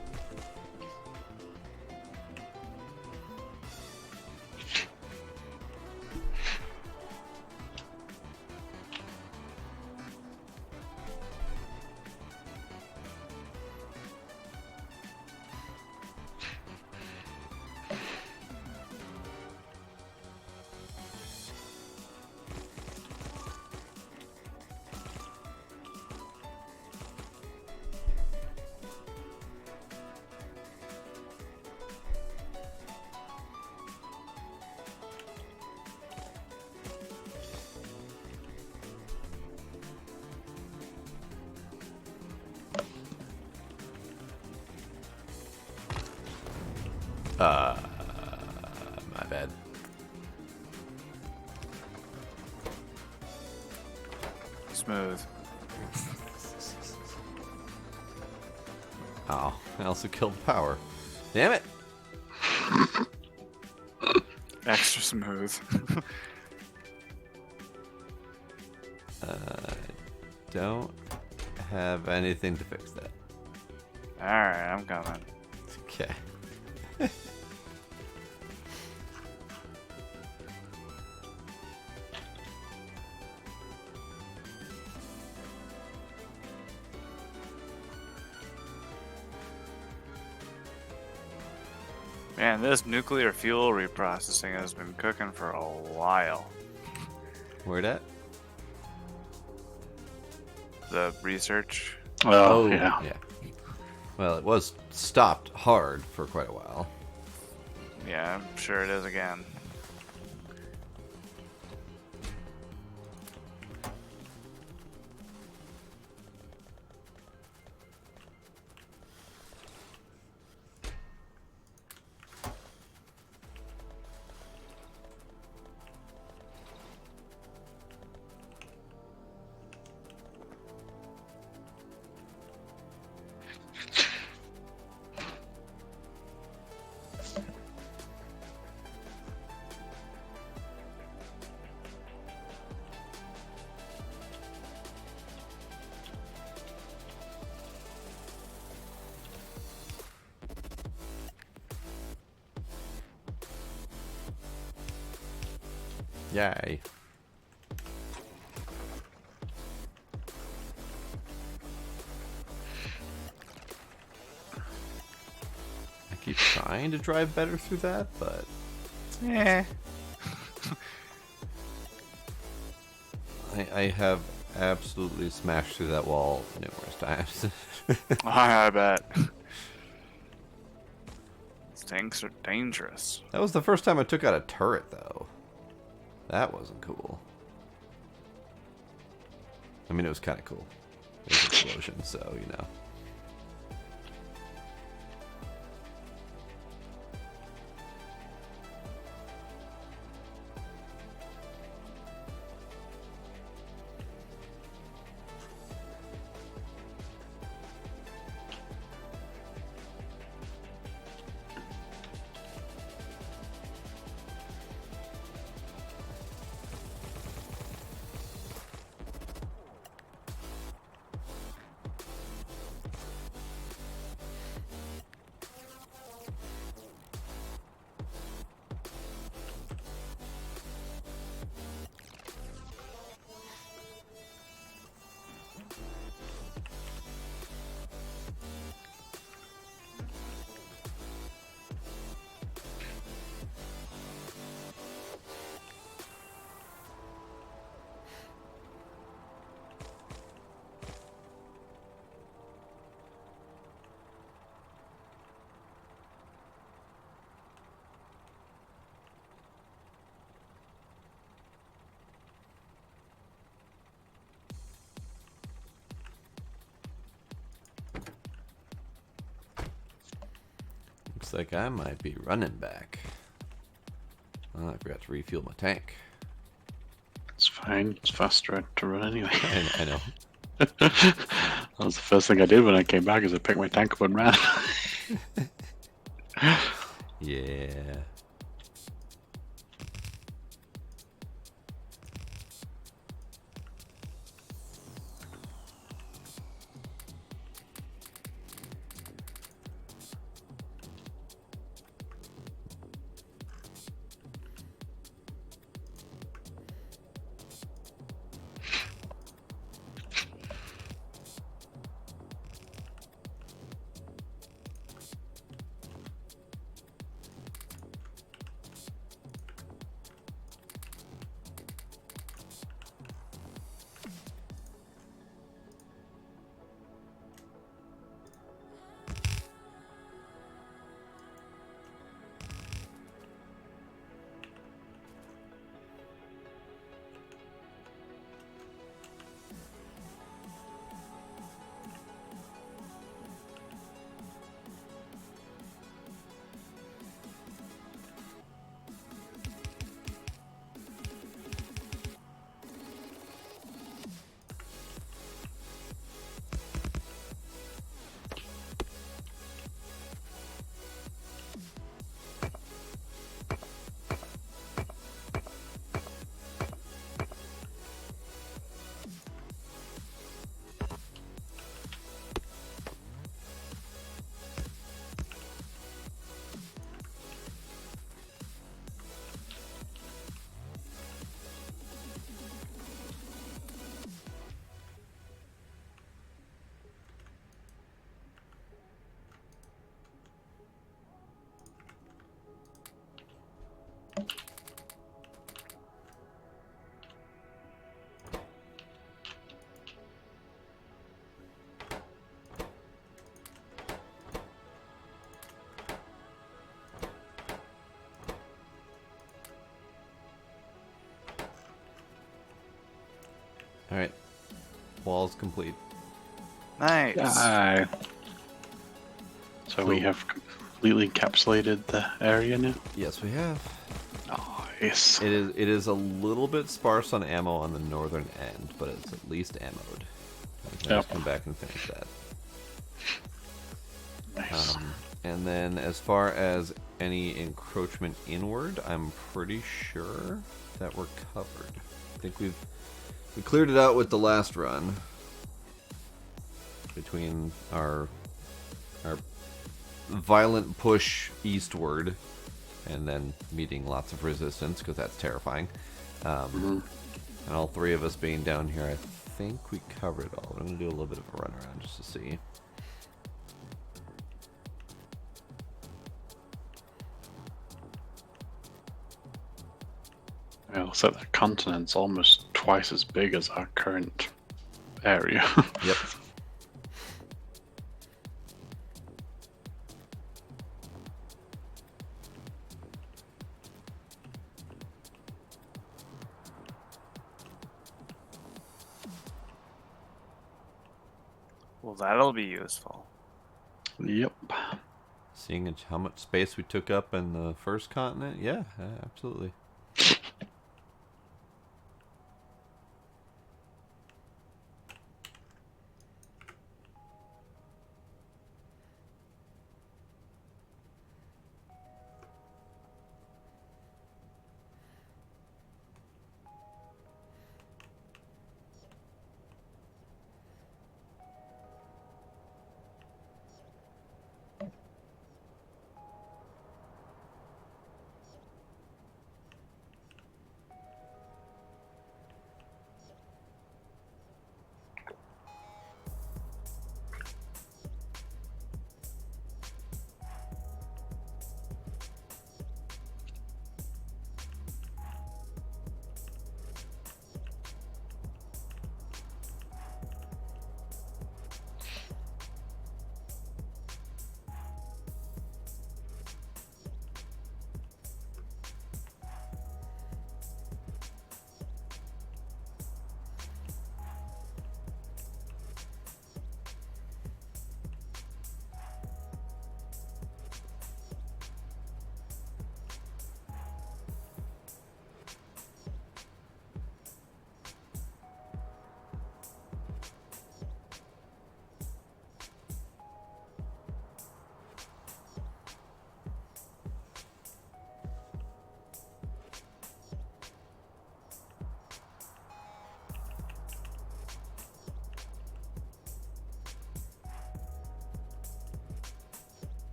My bad. Smooth. Oh, I also killed the power. Damn it! Extra smooth. Don't have anything to fix that. Alright, I'm coming. Okay. Man, this nuclear fuel reprocessing has been cooking for a while. Where at? The research. Oh, yeah. Yeah. Well, it was stopped hard for quite a while. Yeah, I'm sure it is again. Yay. I keep trying to drive better through that, but Yeah. I have absolutely smashed through that wall numerous times. I bet. These things are dangerous. That was the first time I took out a turret, though. That wasn't cool. I mean, it was kind of cool. It was an explosion, so, you know. Looks like I might be running back. Oh, I forgot to refuel my tank. It's fine. It's faster to run anyway. I know. That was the first thing I did when I came back, is I picked my tank up and ran. Yeah. Alright. Wall's complete. Nice. Aye. So we Cool. have completely encapsulated the area now. Yes, we have. Nice. It is a little bit sparse on ammo on the northern end, but it's at least ammoed. I can Yep. just come back and finish that. Nice. And then as far as any encroachment inward, I'm pretty sure that we're covered. I think we cleared it out with the last run. Between our violent push eastward and then meeting lots of resistance, because that's terrifying. And all three of us being down here, I think we covered it all. I'm going to do a little bit of a run around just to see. Yeah, looks like that continent's almost twice as big as our current area. Yep. Well, that'll be useful. Yep. Seeing how much space we took up in the first continent, yeah, absolutely.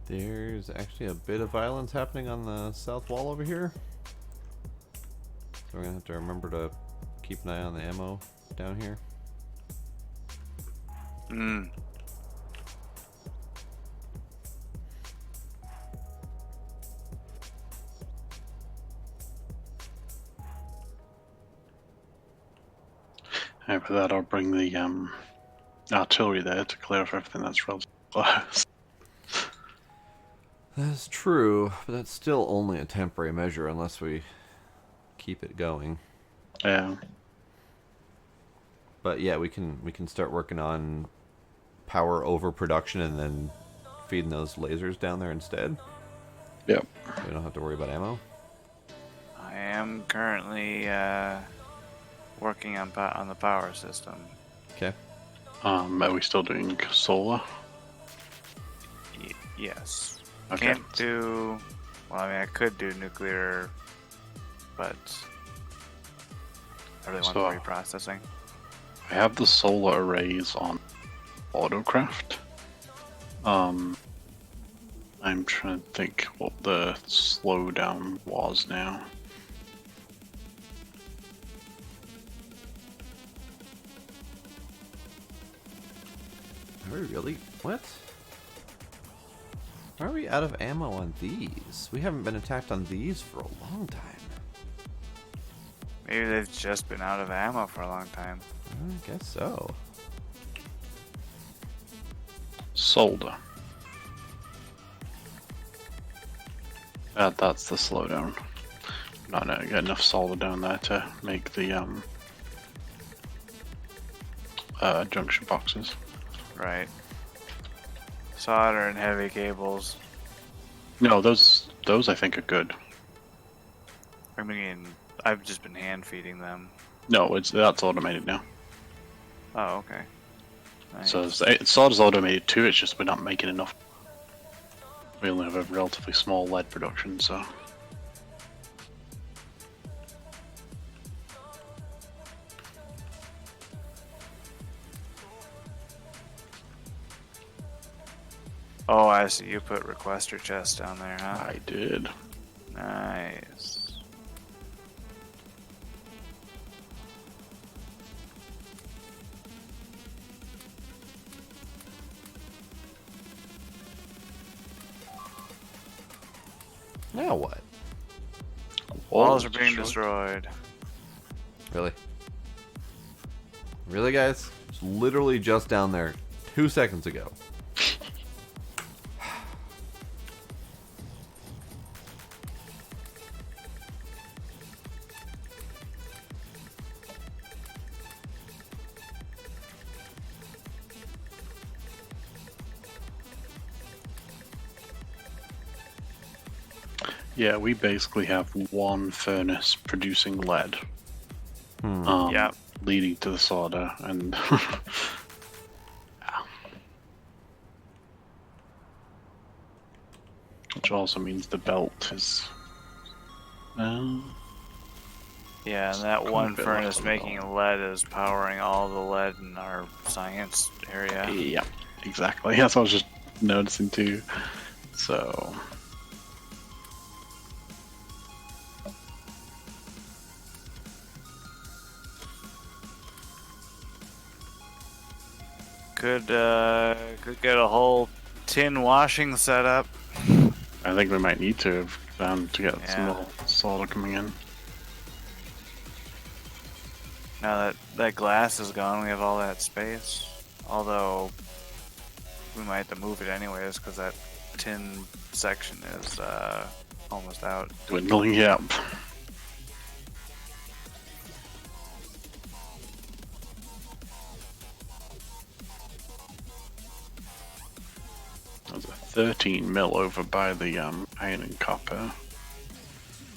There's actually a bit of violence happening on the south wall over here. So we're gonna have to remember to keep an eye on the ammo down here. Hmm. After that, I'll bring the artillery there to clear off everything that's relatively close. That's true, but that's still only a temporary measure unless we keep it going. Yeah. But yeah, we can start working on power overproduction and then feeding those lasers down there instead. Yep. So we don't have to worry about ammo. I am currently working on the power system. Okay. Are we still doing solar? Yes. Okay. Can't do. Well, I mean, I could do nuclear, but I really want So- the reprocessing. I have the solar arrays on autocraft. I'm trying to think what the slowdown was now. Are we really? What? Why are we out of ammo on these? We haven't been attacked on these for a long time. Maybe they've just been out of ammo for a long time. I guess so. Solder. That's the slowdown. Not get enough solder down there to make the junction boxes. Right. Solder and heavy cables. No, those I think are good. I mean, I've just been hand feeding them. No, that's automated now. Oh, okay. Nice. So solder's automated too. It's just we're not making enough. We only have a relatively small lead production, so. Oh, I see. You put requester chest down there, huh? I did. Nice. Now what? Walls are being destroyed. Really? Really, guys? It's literally just down there 2 seconds ago. Yeah, we basically have one furnace producing lead. Yep. Leading to the solder, and which also means the belt is. Yeah, and that Quite a one bit furnace left on the making lead is powering all the lead in our science area. Yeah, exactly. That's what I was just noticing too. So. Could get a whole tin washing setup. I think we might need to get some Yeah. more solder coming in. Now that glass is gone, we have all that space. Although we might have to move it anyways because that tin section is almost out. Dwindling, yep. There's a 13 mil over by the iron and copper.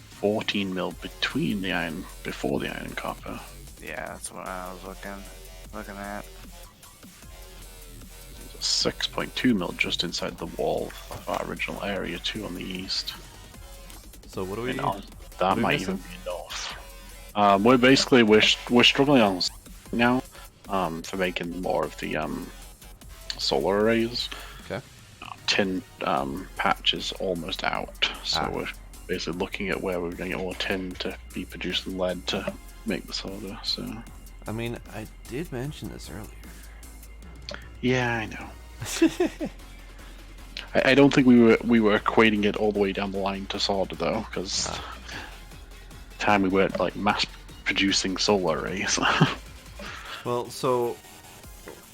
14 mil between the iron, before the iron and copper. Yeah, that's what I was looking at. There's a 6.2 mil just inside the wall of our original area too on the east. So what do we And need? that we might missing? even be enough. We're struggling on now for making more of the solar arrays. Okay. tin patch is almost out, so Ah. we're basically looking at where we're going to get more tin to be producing lead to make the solder. So I mean, I did mention this earlier. yeah, I know. I don't think we were equating it all the way down the line to solder though, because time we weren't like mass producing solar arrays. Well, so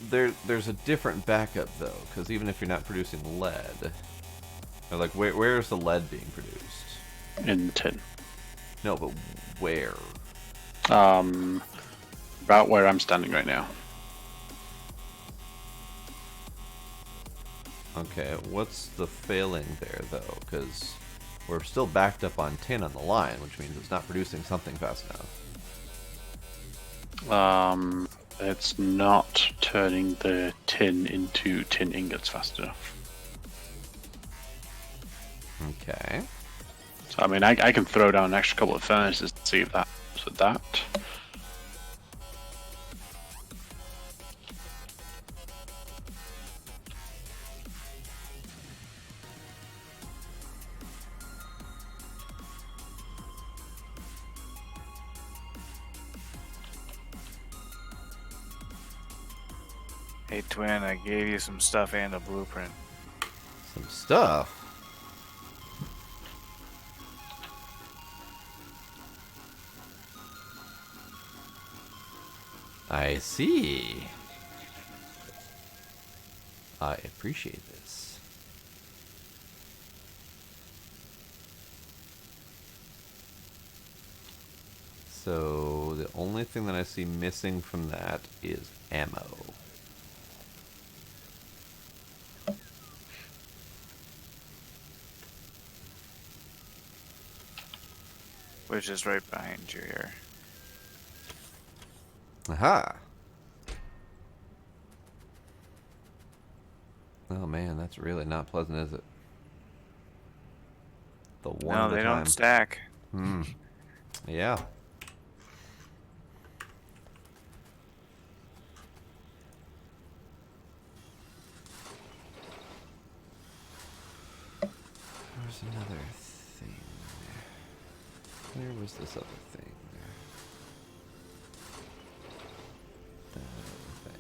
there's a different backup though, because even if you're not producing lead, or like where's the lead being produced? In tin. No, but where? About where I'm standing right now. Okay, what's the failing there though? Because we're still backed up on tin on the line, which means it's not producing something fast enough. It's not turning the tin into tin ingots fast enough. Okay. So I mean, I can throw down an extra couple of furnaces to see if that helps with that. Hey, Twin, I gave you some stuff and a blueprint. Some stuff. I see. I appreciate this. So the only thing that I see missing from that is ammo. Which is right behind you here. Aha! Oh man, that's really not pleasant, is it? The one No, at a they time. don't stack. Hmm. Yeah. There's another thing. Where was this other thing? That other thing.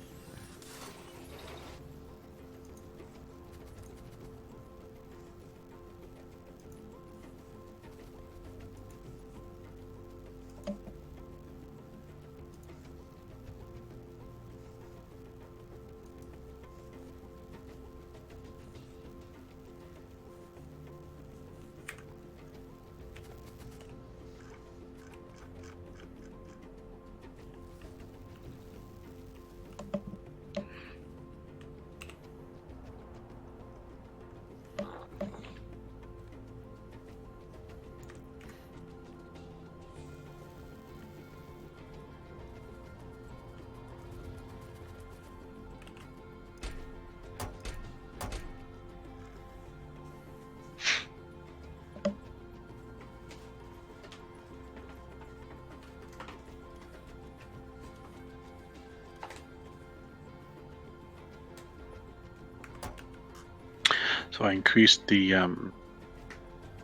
So I increased the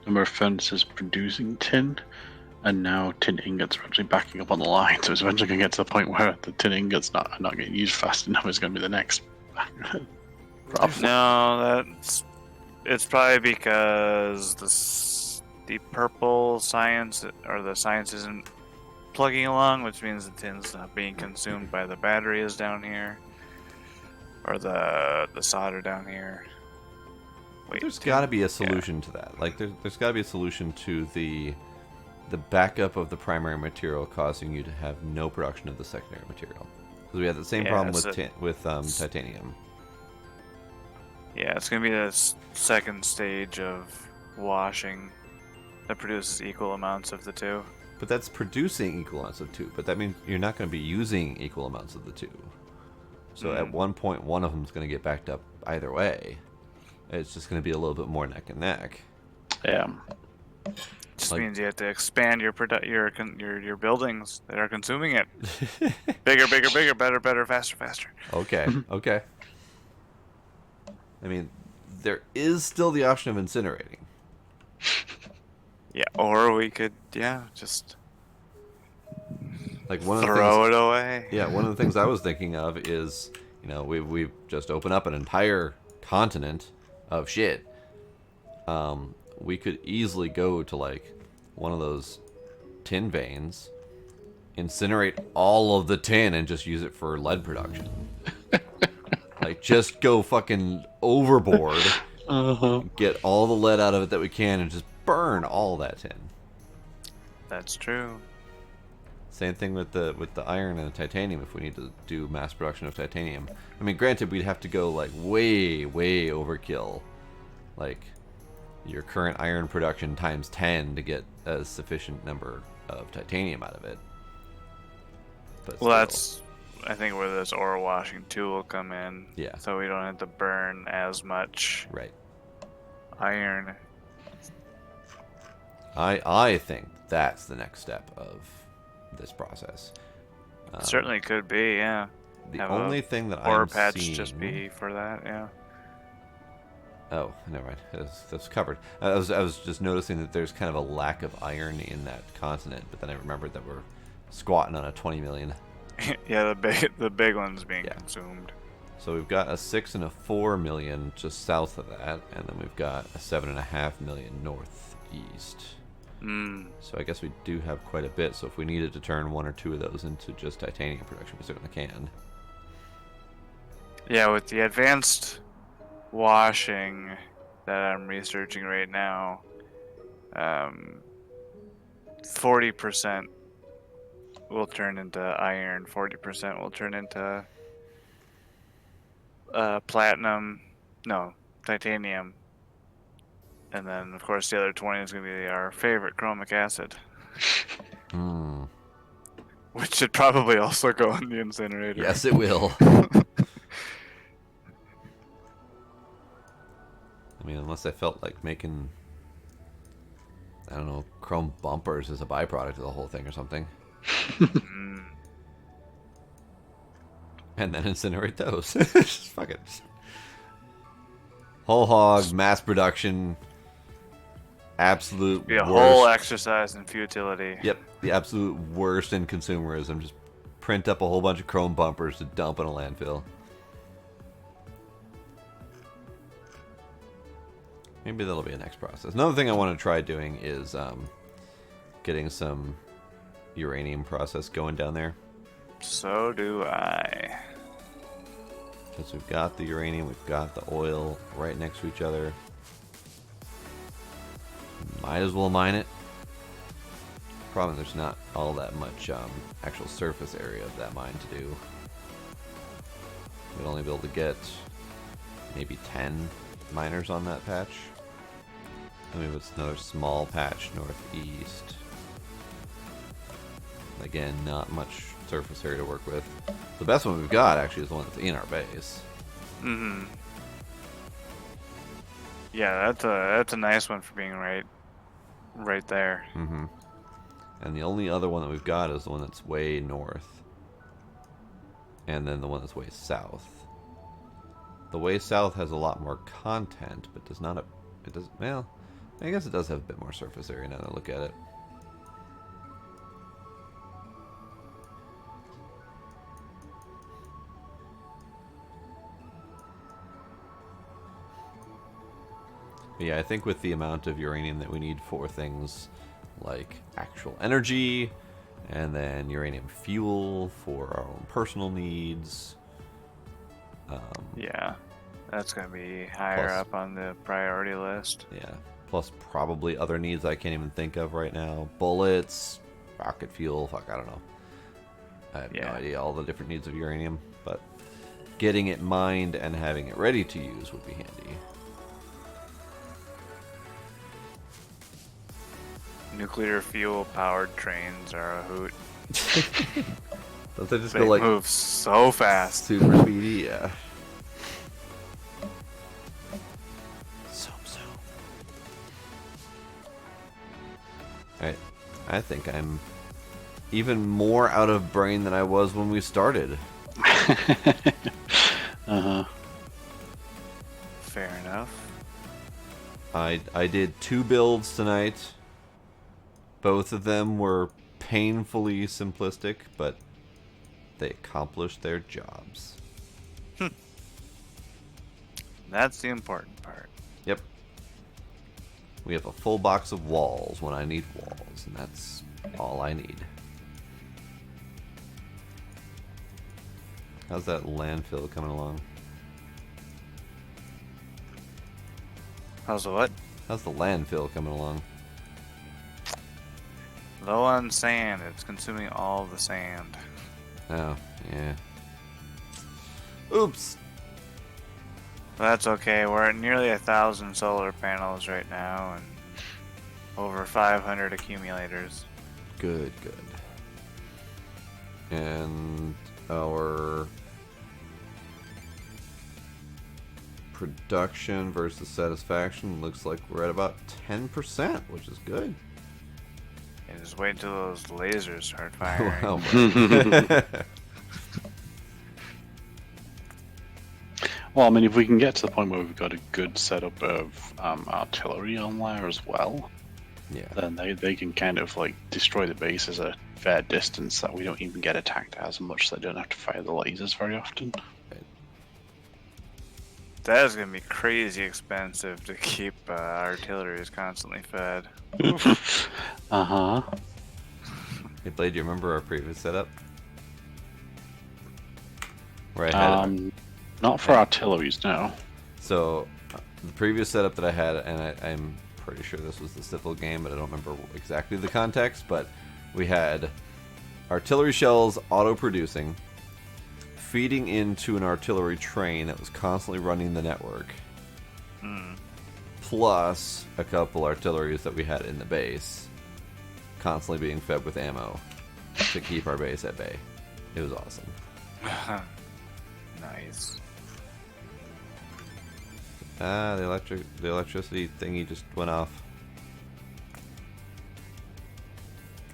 number of furnaces producing tin, and now tin ingots are actually backing up on the line. So it's eventually going to get to the point where the tin ingots are not getting used fast enough. It's going to be the next problem. No, it's probably because the purple science or the science isn't plugging along, which means the tin's not being consumed by the batteries down here, or the solder down here. Wait, There's tin- got to be a solution to that. Like there's got to be a solution to the backup of the primary material causing you to have no production of the secondary material. Because we had the same Yeah, problem it's with titanium. Yeah, it's gonna be the second stage of washing that produces equal amounts of the two. But that's producing equal amounts of two. But that means you're not going to be using equal amounts of the two. So at one point, one of them is going to get backed up either way. It's just going to be a little bit more neck and neck. Yeah. Just Like- means you have to expand your your buildings that are consuming it. Bigger, bigger, bigger, better, better, faster, faster. Okay, okay. I mean, there is still the option of incinerating. Yeah, or we could, just Like one of the throw things, it away. yeah, one of the things I was thinking of is, we've just opened up an entire continent of shit. We could easily go to like one of those tin veins, incinerate all of the tin, and just use it for lead production. Like, just go fucking overboard, get all the lead out of it that we can, and just burn all that tin. That's true. Same thing with the iron and the titanium. If we need to do mass production of titanium, I mean, granted, we'd have to go like way overkill, like your current iron production times 10 to get a sufficient number of titanium out of it. But Well, still. that's, I think, where this ore washing tool will come in. Yeah. So we don't have to burn as much Right. iron. I think that's the next step of this process. Certainly could be, yeah. The Have only a thing that ore I'm patch seeing... just be for that, yeah. Oh, never mind. That's covered. I was just noticing that there's kind of a lack of iron in that continent, but then I remembered that we're squatting on a 20 million. Yeah, the big one's being Yeah. consumed. So we've got a 6 and a 4 million just south of that, and then we've got a 7.5 million northeast. So I guess we do have quite a bit. So if we needed to turn one or two of those into just titanium production, we certainly can. Yeah, with the advanced washing that I'm researching right now, 40% will turn into iron, 40% will turn into titanium. And then, of course, the other 20 is going to be our favorite chromic acid, which should probably also go in the incinerator. Yes, it will. I mean, unless I felt like making, I don't know, chrome bumpers as a byproduct of the whole thing or something. And then incinerate those. Just fuck it. Whole hog, mass production, absolute Be a worst. whole exercise in futility. Yep, the absolute worst in consumerism. Just print up a whole bunch of chrome bumpers to dump in a landfill. Maybe that'll be a next process. Another thing I want to try doing is getting some uranium process going down there. So do I. Because we've got the uranium, we've got the oil right next to each other. Might as well mine it. Problem, there's not all that much actual surface area of that mine to do. We'd only be able to get maybe 10 miners on that patch. I mean, it's another small patch northeast. Again, not much surface area to work with. The best one we've got actually is the one that's in our base. Yeah, that's a nice one for being right there. And the only other one that we've got is the one that's way north. And then the one that's way south. The way south has a lot more content, but does not well, I guess it does have a bit more surface area now that I look at it. But yeah, I think with the amount of uranium that we need for things like actual energy, and then uranium fuel for our own personal needs. Yeah, that's going to be higher Plus- up on the priority list. Yeah, plus probably other needs I can't even think of right now. Bullets, rocket fuel, fuck, I don't know. I have no idea all the different needs of uranium, but getting it mined and having it ready to use would be handy. Nuclear fuel powered trains are a hoot. Don't they just They go like move so fast. super speedy? Yeah. So. Alright, I think I'm even more out of brain than I was when we started. Uh-huh. Fair enough. I did 2 builds tonight. Both of them were painfully simplistic, but they accomplished their jobs. That's the important part. Yep. We have a full box of walls when I need walls, and that's all I need. How's that landfill coming along? How's the what? How's the landfill coming along? Low on sand. It's consuming all the sand. Oh, yeah. Oops. That's okay. We're at nearly 1,000 solar panels right now and over 500 accumulators. Good, good. And our production versus satisfaction looks like we're at about 10%, which is good. Yeah, just wait until those lasers start firing. Wow. Well, I mean, if we can get to the point where we've got a good setup of artillery on there as well, Yeah. then they can kind of like destroy the base as a fair distance that we don't even get attacked as much, so they don't have to fire the lasers very often. That is going to be crazy expensive to keep artillery is constantly fed. Uh-huh. Hey, Blade, do you remember our previous setup? Where I had Not for artilleries, no. So, the previous setup that I had, and I'm pretty sure this was the civil game, but I don't remember exactly the context, but we had artillery shells auto-producing, feeding into an artillery train that was constantly running the network, plus a couple artilleries that we had in the base, constantly being fed with ammo to keep our base at bay. It was awesome. Nice. Ah, the electricity thingy just went off.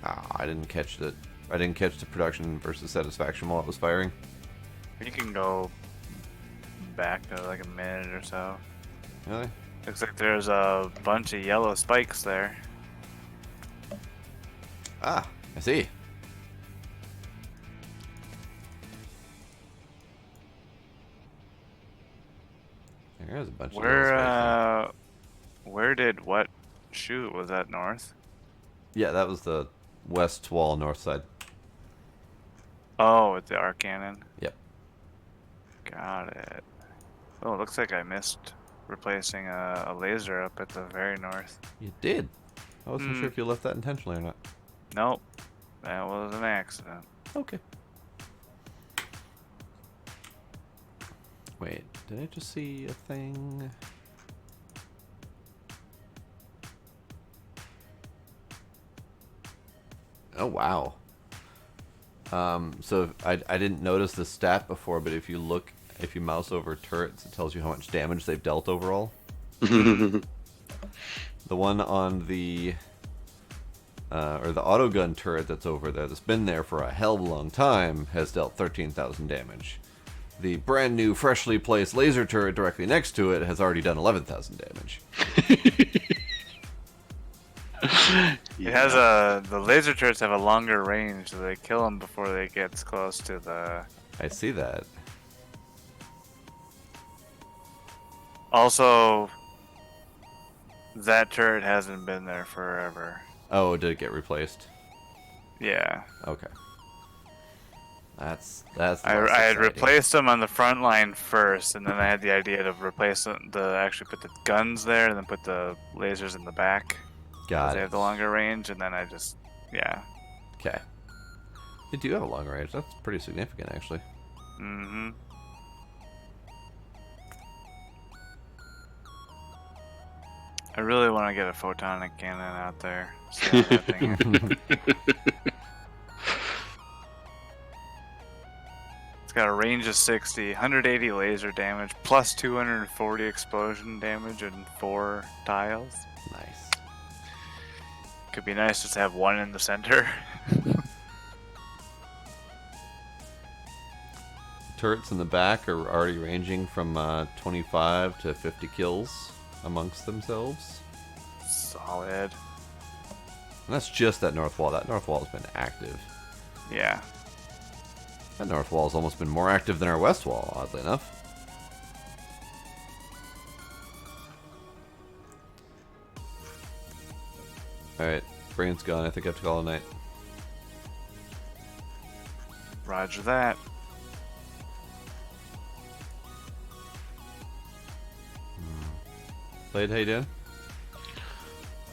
Ah, I didn't catch the production versus satisfaction while it was firing. You can go back to like a minute or so. Really? Looks like there's a bunch of yellow spikes there. Ah, I see. There's a bunch of yellow spikes Where did what shoot? Was that north? there. Yeah, that was the west wall, north side. Oh, with the arc cannon. Yep. Got it. Oh, it looks like I missed replacing a laser up at the very north. You did. I wasn't sure if you left that intentionally or not. Nope, that was an accident. Okay. Wait, did I just see a thing? Oh wow. So I didn't notice the stat before, but if you mouse over turrets, it tells you how much damage they've dealt overall. The one on the or the autogun turret that's over there, that's been there for a hell of a long time, has dealt 13,000 damage. The brand new, freshly placed laser turret directly next to it has already done 11,000 damage. It has the laser turrets have a longer range, so they kill them before they get close to the. I see that. Also, that turret hasn't been there forever. Oh, did it get replaced? Yeah. Okay. That's. I less had exciting. replaced them on the front line first, and then I had the idea to actually put the guns there, and then put the lasers in the back. Got They it. have the longer range, and then yeah. Okay. They do have a long range. That's pretty significant, actually. Mm-hmm. I really want to get a photonic cannon out there. See how that thing It's got a range of 60, 180 laser damage, plus 240 explosion damage, and 4 tiles. Nice. Could be nice just to have one in the center. Turrets in the back are already ranging from 25 to 50 kills. amongst themselves. Solid. And that's just that north wall. That north wall has been active. Yeah. That north wall has almost been more active than our west wall, oddly enough. Alright, brain's gone. I think I have to call it a night. Roger that. Blade, how you doing?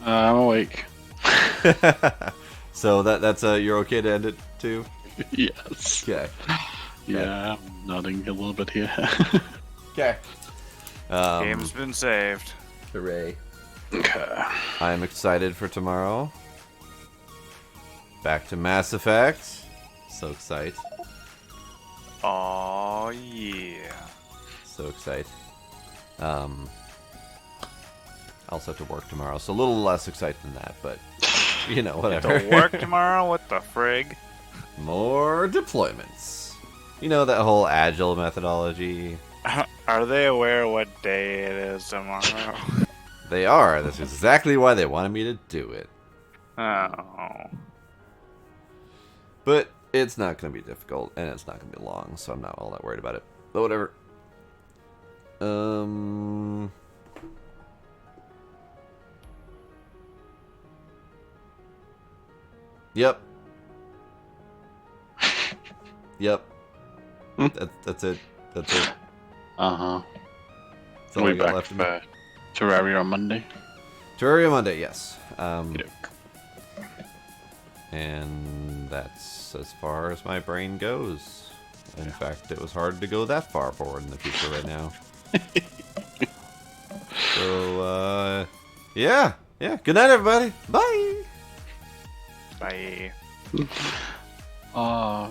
I'm awake. So that's you're okay to end it too? Yes. Okay. Yeah, I'm nodding a little bit here. Okay. Game's been saved. Hooray. Okay. I'm excited for tomorrow. Back to Mass Effect. So excited. Oh yeah. So excited. I also have to work tomorrow, so a little less excited than that, but you know, whatever. To work tomorrow? What the frig? More deployments. You know that whole agile methodology? Are they aware what day it is tomorrow? They are. That's exactly why they wanted me to do it. Oh. But it's not going to be difficult, and it's not going to be long, so I'm not all that worried about it. But whatever. Yep. Yep. That's it. That's it. Uh-huh. That's all I We got back left of me. for Terraria on Monday. Terraria Monday, yes. Okey-doke. And that's as far as my brain goes. In fact, it was hard to go that far forward in the future right now. So, yeah. Yeah. Good night, everybody. Bye. Bye. Oh,